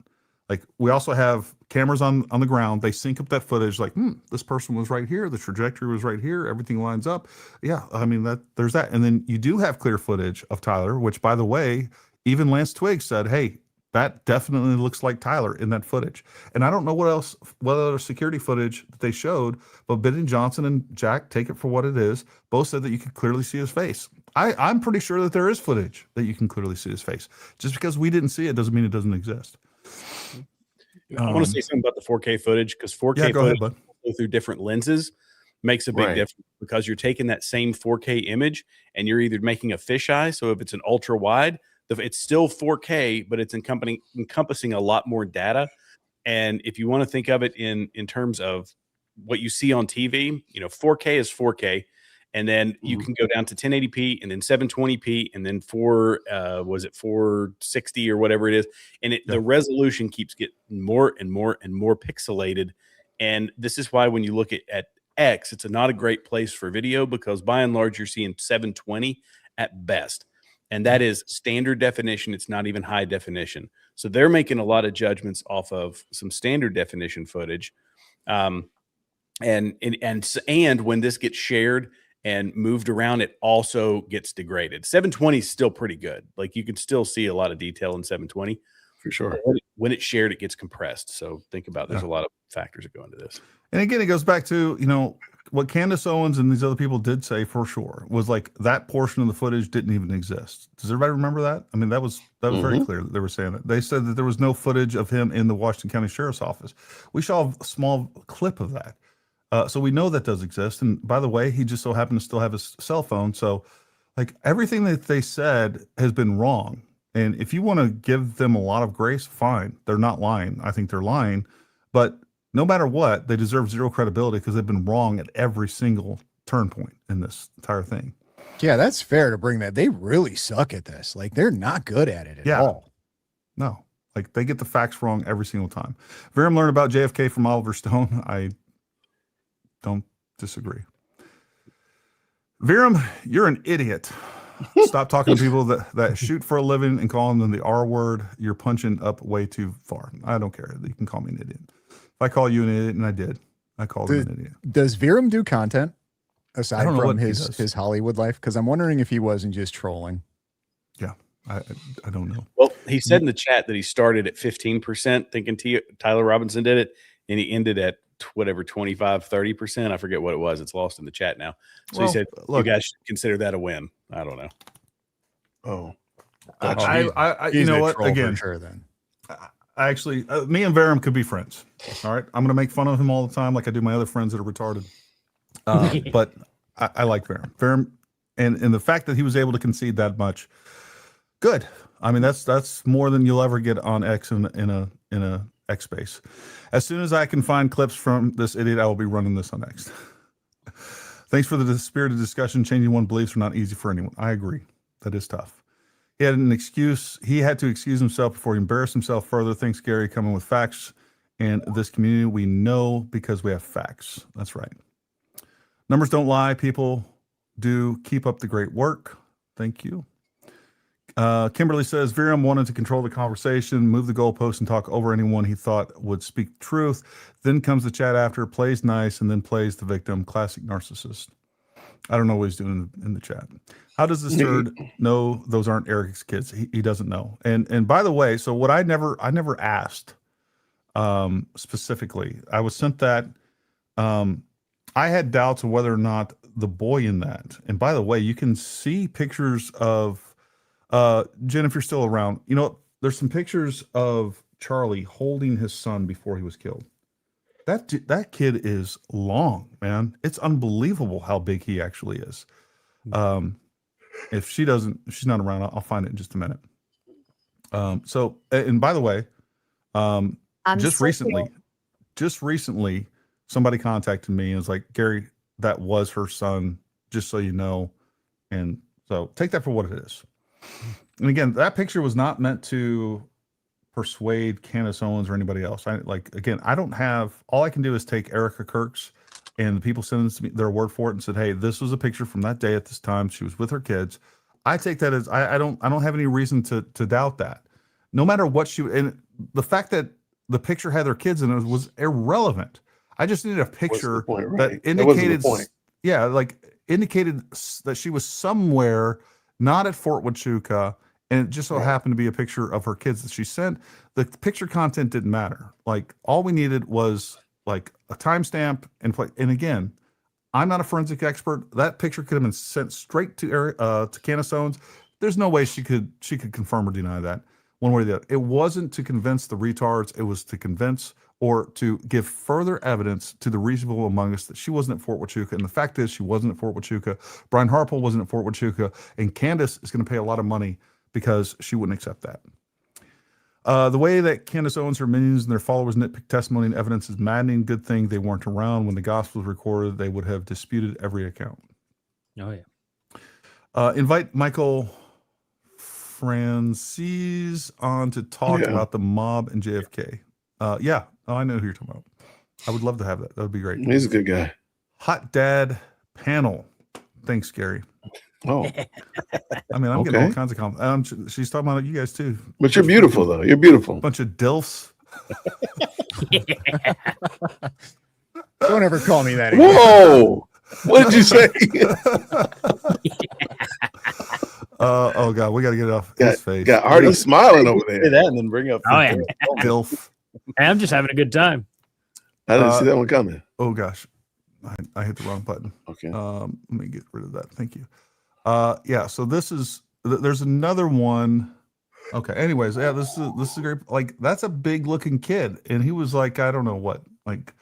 C: Like we also have cameras on the ground. They sync up that footage. Like, this person was right here. The trajectory was right here. Everything lines up. Yeah, I mean there's that. And then you do have clear footage of Tyler, which by the way, even Lance Twigg said, hey, that definitely looks like Tyler in that footage. And I don't know what other security footage that they showed, but Benny Johnson and Jack, take it for what it is, both said that you could clearly see his face. I'm pretty sure that there is footage that you can clearly see his face. Just because we didn't see it doesn't mean it doesn't exist.
F: I want to say something about the 4K footage, because 4K footage go through different lenses makes a big difference, because you're taking that same 4K image and you're either making a fisheye. So if it's an ultra wide, it's still 4K, but it's encompassing a lot more data. And if you want to think of it in terms of what you see on TV, 4K is 4K. And then you can go down to 1080p and then 720p and then 460 or whatever it is. And the resolution keeps getting more and more and more pixelated. And this is why when you look at X, it's not a great place for video, because by and large, you're seeing 720 at best. And that is standard definition. It's not even high definition. So they're making a lot of judgments off of some standard definition footage. And when this gets shared and moved around, it also gets degraded. 720 is still pretty good. Like you can still see a lot of detail in 720
D: for sure.
F: When it's shared, it gets compressed. So think about, there's a lot of factors that go into this.
C: And again, it goes back to, what Candace Owens and these other people did say for sure was like that portion of the footage didn't even exist. Does everybody remember that? I mean, that was very clear that they were saying that. They said that there was no footage of him in the Washington County Sheriff's Office. We saw a small clip of that. So we know that does exist. And by the way, he just so happened to still have his cell phone. So like everything that they said has been wrong. And if you want to give them a lot of grace, fine. They're not lying. I think they're lying. But no matter what, they deserve zero credibility because they've been wrong at every single turn point in this entire thing.
E: Yeah, that's fair to bring that. They really suck at this. Like, they're not good at it at all.
C: No, like they get the facts wrong every single time. Verum learned about JFK from Oliver Stone. I don't disagree. Verum, you're an idiot. Stop talking to people that shoot for a living and calling them the R word. You're punching up way too far. I don't care. You can call me an idiot. If I call you an idiot, and I did, I called him an idiot.
E: Does Verum do content aside
C: don't know
E: from
C: what he
E: his Hollywood life? Because I'm wondering if he wasn't just trolling.
C: Yeah, I don't know.
F: Well, he said in the chat that he started at 15% thinking Tyler Robinson did it, and he ended at whatever 25, 30%. I forget what it was. It's lost in the chat now. So he said, "You guys should consider that a win." I don't know.
D: Oh,
C: I you know what? Again,
E: for sure, then.
C: I actually, me and Verum could be friends. All right, I'm going to make fun of him all the time, like I do my other friends that are retarded. But I like Verum. Verum, and the fact that he was able to concede that much, good. I mean, that's more than you'll ever get on X in a X space. As soon as I can find clips from this idiot, I will be running this on X. Thanks for the spirited discussion. Changing one's beliefs are not easy for anyone. I agree. That is tough. He had an excuse. He had to excuse himself before he embarrassed himself further. Thanks, Gary, coming with facts. And this community, we know because we have facts. That's right. Numbers don't lie. People do. Keep up the great work. Thank you. Kimberly says, Verum wanted to control the conversation, move the goalpost, and talk over anyone he thought would speak truth. Then comes the chat after, plays nice, and then plays the victim. Classic narcissist. I don't know what he's doing in the chat. How does this nerd know those aren't Eric's kids? He doesn't know. And by the way, so what I never asked specifically, I was sent that I had doubts of whether or not the boy in that. And by the way, you can see pictures of Jen, if you're still around, you know, there's some pictures of Charlie holding his son before he was killed. That kid is long, man. It's unbelievable how big he actually is. If she's not around, I'll find it in just a minute. So, and by the way, just recently, somebody contacted me and was like, Gary, that was her son, just so you know. And so take that for what it is. And again, that picture was not meant to persuade Candace Owens or anybody else. I don't have, all I can do is take Erica Kirk's and the people sent me their word for it and said, hey, this was a picture from that day at this time. She was with her kids. I take that as, I don't have any reason to doubt that. No matter what and the fact that the picture had their kids in it was irrelevant. I just needed a picture that indicated, indicated that she was somewhere, not at Fort Huachuca, and it just so happened to be a picture of her kids that she sent. The picture content didn't matter. Like, all we needed was like a timestamp and play. And again, I'm not a forensic expert. That picture could have been sent straight to Candace Owens. There's no way she could confirm or deny that one way or the other. It wasn't to convince the retards. It was to convince or to give further evidence to the reasonable among us that she wasn't at Fort Huachuca. And the fact is, she wasn't at Fort Huachuca. Brian Harple wasn't at Fort Huachuca. And Candace is going to pay a lot of money because she wouldn't accept that. The way that Candace Owens, her minions, and their followers nitpick testimony and evidence is maddening. Good thing they weren't around when the gospel was recorded. They would have disputed every account.
B: Oh, yeah.
C: Invite Michael Francis on to talk about the mob and JFK. Yeah. Oh, I know who you're talking about. I would love to have that. That would be great.
D: He's a good guy.
C: Hot Dad panel. Thanks, Gary.
D: Oh,
C: I mean, I'm getting all kinds of compliments. She's talking about you guys too.
D: But you're beautiful, though. You're beautiful.
C: Bunch of dilfs.
E: Don't ever call me that again.
D: Whoa! What did you say?
C: Oh God, we got to get it off his face.
D: Got Artie smiling over there.
F: Say that and then bring up.
B: Oh yeah,
C: dilf.
B: Hey, I'm just having a good time.
D: I didn't see that one coming.
C: Oh gosh, I hit the wrong button.
D: Okay.
C: Let me get rid of that. Thank you. Yeah. So there's another one. Okay. Anyways, yeah, this is great. Like, that's a big looking kid, and he was like, I don't know what. Like,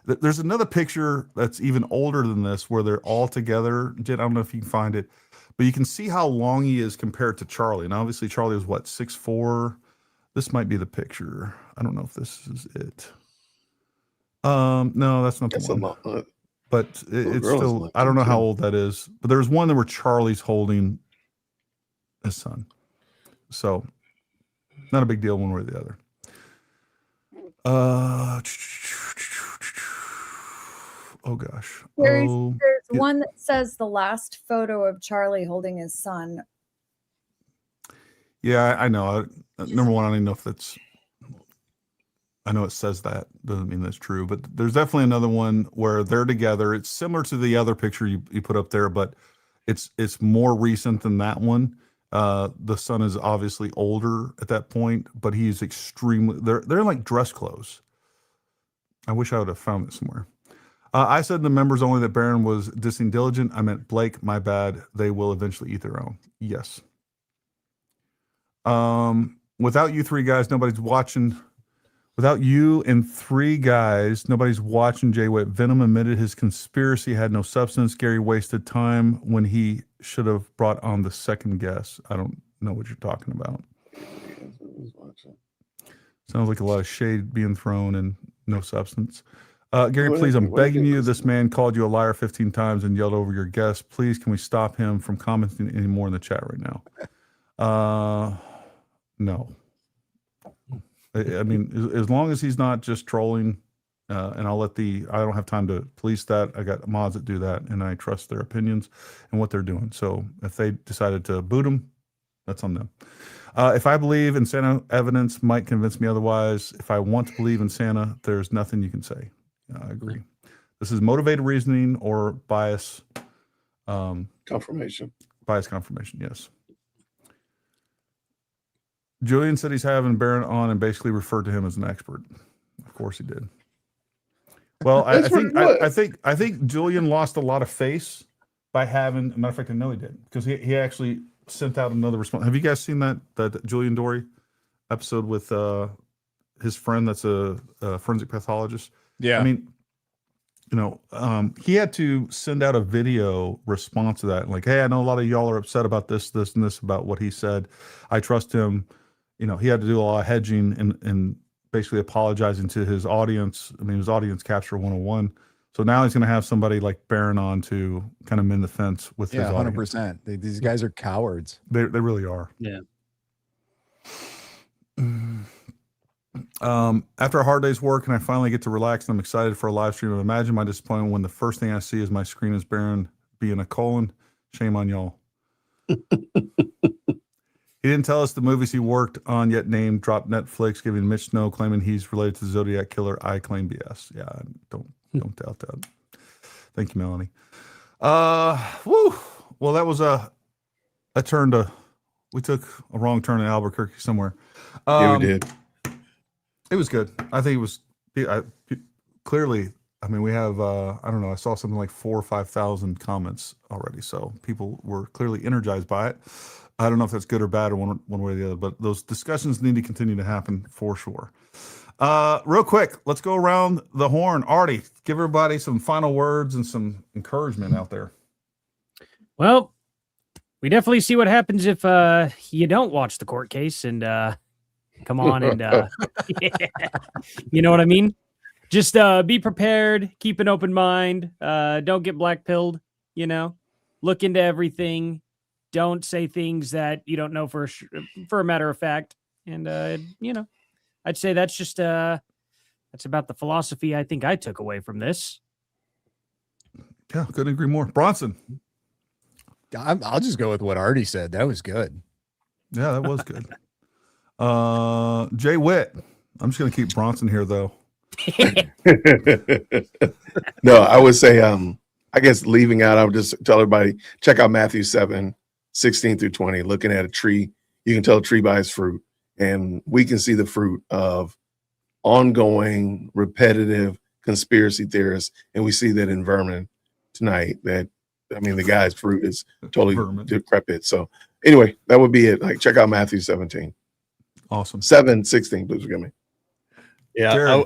C: there's another picture that's even older than this where they're all together. Jen, I don't know if you can find it, but you can see how long he is compared to Charlie. And obviously, Charlie was what, 6'4". This might be the picture. I don't know if this is it. No, that's not
D: That's
C: the
D: a
C: one.
D: lot.
C: But it's
D: girl is
C: still,
D: like
C: I don't know how
D: 10.
C: old that is. But there's one that where Charlie's holding his son. So not a big deal one way or the other. Oh gosh.
J: There's
C: Yeah.
J: one that says the last photo of Charlie holding his son.
C: Yeah, I know. Number one, I don't even know if that's. I know it says that. Doesn't mean that's true. But there's definitely another one where they're together. It's similar to the other picture you put up there, but it's more recent than that one. The son is obviously older at that point, but he's extremely. They're like dress clothes. I wish I would have found it somewhere. I said the members only that Barron was dissing diligent. I meant Blake. My bad. They will eventually eat their own. Yes. Without you three guys, nobody's watching. Without you and three guys, nobody's watching Jay Witt. Venom admitted his conspiracy had no substance. Gary wasted time when he should have brought on the second guest. I don't know what you're talking about. Sounds like a lot of shade being thrown and no substance. Gary, please, I'm begging you. This man called you a liar 15 times and yelled over your guest. Please, can we stop him from commenting anymore in the chat right now? No. I mean, as long as he's not just trolling, and I don't have time to police that. I got mods that do that, and I trust their opinions and what they're doing. So if they decided to boot him, that's on them. If I believe in Santa, evidence might convince me otherwise. If I want to believe in Santa, there's nothing you can say. I agree. This is motivated reasoning or bias.
D: Confirmation.
C: Bias confirmation, yes. Julian said he's having Barron on and basically referred to him as an expert. Of course he did. Well, I think Julian lost a lot of face by having. As a matter of fact, I know he did because he actually sent out another response. Have you guys seen that Julian Dory episode with his friend that's a forensic pathologist?
E: Yeah.
C: I mean, he had to send out a video response to that. Like, hey, I know a lot of y'all are upset about this, and this about what he said. I trust him. He had to do a lot of hedging and basically apologizing to his audience. I mean, his audience capture 101. So now he's going to have somebody like Barron on to kind of mend the fence with his audience.
E: 100%. These guys are cowards.
C: They really are.
B: Yeah.
C: After a hard day's work and I finally get to relax and I'm excited for a live stream, imagine my disappointment when the first thing I see is my screen is Barron being a colon. Shame on y'all. He didn't tell us the movies he worked on yet. Name dropped Netflix, giving Mitch Snow, claiming he's related to the Zodiac Killer. I claim BS. Yeah, don't doubt that. Thank you, Melanie. Woo. Well, that was a turn to. We took a wrong turn in Albuquerque somewhere.
D: Yeah, we did.
C: It was good. I think it was clearly. I mean, we have. I don't know. I saw something like 4,000 or 5,000 comments already, so people were clearly energized by it. I don't know if that's good or bad or one way or the other, but those discussions need to continue to happen for sure. Real quick, let's go around the horn. Artie, give everybody some final words and some encouragement out there.
B: Well, we definitely see what happens if you don't watch the court case and come on and you know what I mean? Just be prepared, keep an open mind, don't get black-pilled, look into everything. Don't say things that you don't know for a matter of fact. And, I'd say that's just, that's about the philosophy I think I took away from this.
C: Yeah, couldn't agree more. Bronson.
E: I'll just go with what Artie said. That was good.
C: Yeah, that was good. Jay Witt. I'm just going to keep Bronson here, though.
D: No, I would say, I guess leaving out, I would just tell everybody, check out Matthew 7:16-20. Looking at a tree, you can tell a tree by its fruit. And we can see the fruit of ongoing, repetitive conspiracy theorists. And we see that in Vermin tonight, the guy's fruit is totally decrepit. So anyway, that would be it. Like, check out Matthew 17.
C: Awesome.
D: 7:16, please forgive me.
F: Yeah,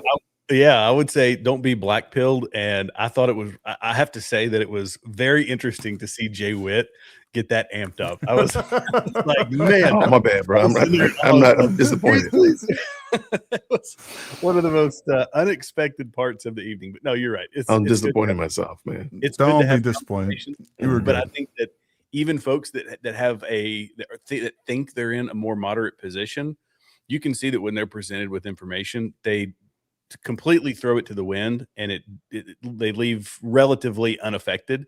F: Yeah, I would say don't be black pilled. And I thought it was, I have to say that it was very interesting to see Jay Witt get that amped up. I was like, man.
D: Oh, my bad, bro. I'm disappointed.
F: It was one of the most unexpected parts of the evening. But no, you're right.
D: I'm
F: it's
D: disappointed myself, man.
F: It's good to
C: Don't be
F: have
C: disappointed.
F: conversations,
C: You were
F: but
C: good.
F: I think that even folks that have that think they're in a more moderate position, you can see that when they're presented with information, they completely throw it to the wind, and they leave relatively unaffected.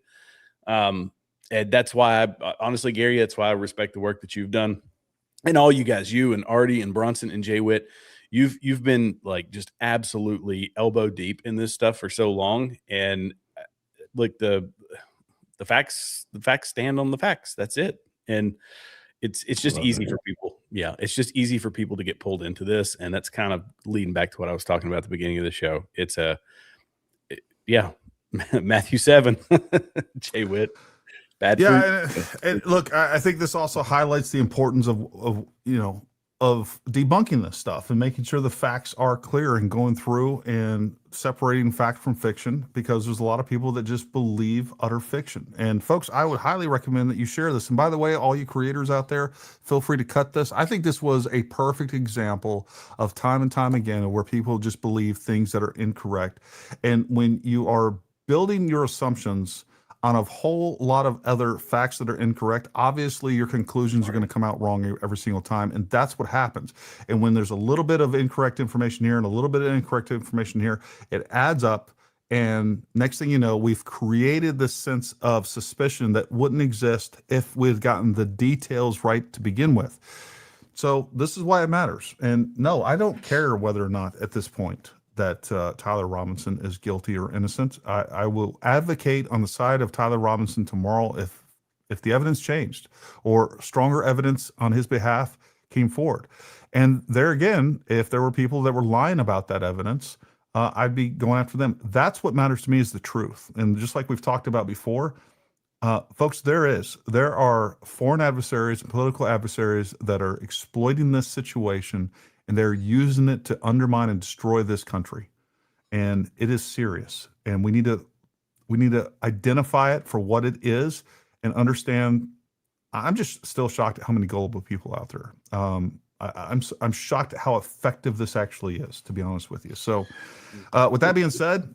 F: And that's why honestly, Gary, that's why I respect the work that you've done, and all you guys, you and Artie and Bronson and Jay Witt. You've been like just absolutely elbow deep in this stuff for so long, and like the facts stand on the facts. That's it. And it's just easy for people. Yeah, it's just easy for people to get pulled into this, and that's kind of leading back to what I was talking about at the beginning of the show. It's Matthew 7, Jay Witt, bad fruit.
C: Yeah, and look, I think this also highlights the importance of debunking this stuff and making sure the facts are clear and going through and separating fact from fiction, because there's a lot of people that just believe utter fiction. And folks, I would highly recommend that you share this. And by the way, all you creators out there, feel free to cut this. I think this was a perfect example of time and time again where people just believe things that are incorrect. And when you are building your assumptions on a whole lot of other facts that are incorrect, obviously your conclusions are going to come out wrong every single time. And that's what happens. And when there's a little bit of incorrect information here and a little bit of incorrect information here, it adds up. And next thing you know, we've created this sense of suspicion that wouldn't exist if we'd gotten the details right to begin with. So this is why it matters. And no, I don't care whether or not at this point that Tyler Robinson is guilty or innocent. I will advocate on the side of Tyler Robinson tomorrow if the evidence changed or stronger evidence on his behalf came forward. And there again, if there were people that were lying about that evidence, I'd be going after them. That's what matters to me, is the truth. And just like we've talked about before, folks, there are foreign adversaries and political adversaries that are exploiting this situation, and they're using it to undermine and destroy this country. And it is serious. And we need to identify it for what it is and understand. I'm just still shocked at how many gullible people out there. I'm shocked at how effective this actually is, to be honest with you. So with that being said,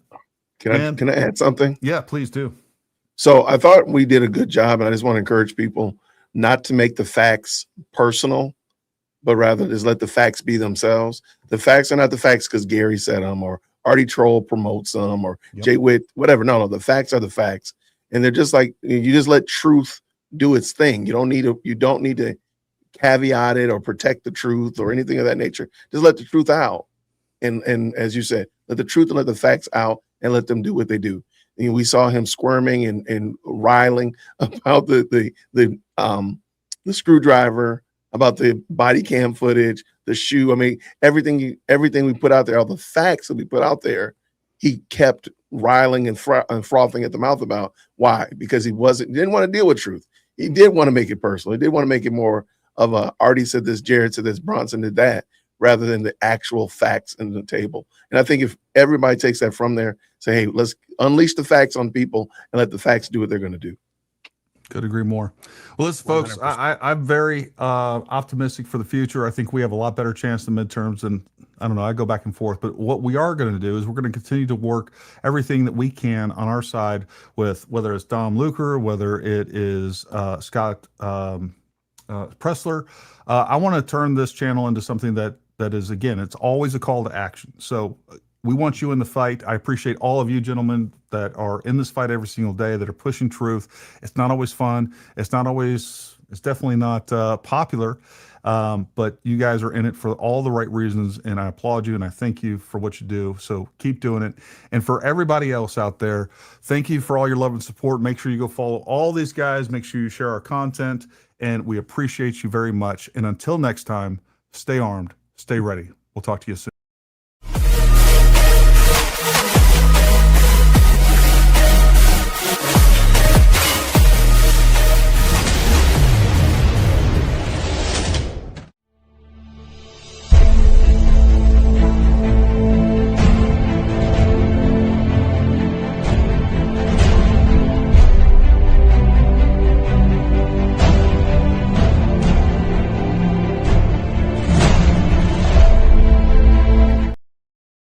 D: can I add something?
C: Yeah, please do.
D: So I thought we did a good job, and I just want to encourage people not to make the facts personal, but rather just let the facts be themselves. The facts are not the facts because Gary said them, or Artie Troll promotes them, or Jay Witt, whatever. No, the facts are the facts. And they're just like, you just let truth do its thing. You don't need to caveat it or protect the truth or anything of that nature. Just let the truth out. And as you said, let the truth and let the facts out and let them do what they do. And we saw him squirming and riling about the screwdriver, about the body cam footage, the shoe. I mean, everything we put out there, all the facts that we put out there, he kept riling and frothing at the mouth about. Why? Because he didn't want to deal with truth. He did want to make it personal. He did want to make it more of a Artie said this, Jared said this, Bronson did that, rather than the actual facts in the table. And I think if everybody takes that from there, say, hey, let's unleash the facts on people and let the facts do what they're going to do.
C: Could agree more. Well, listen, folks, I'm very optimistic for the future. I think we have a lot better chance in midterms, and I don't know, I go back and forth. But what we are going to do is we're going to continue to work everything that we can on our side with, whether it's Dom Luker, whether it is Scott Pressler. I want to turn this channel into something that is, again, it's always a call to action. So we want you in the fight. I appreciate all of you gentlemen that are in this fight every single day, that are pushing truth. It's not always fun. It's definitely not popular, but you guys are in it for all the right reasons, and I applaud you and I thank you for what you do. So keep doing it. And for everybody else out there, thank you for all your love and support. Make sure you go follow all these guys. Make sure you share our content, and we appreciate you very much. And until next time, stay armed, stay ready. We'll talk to you soon.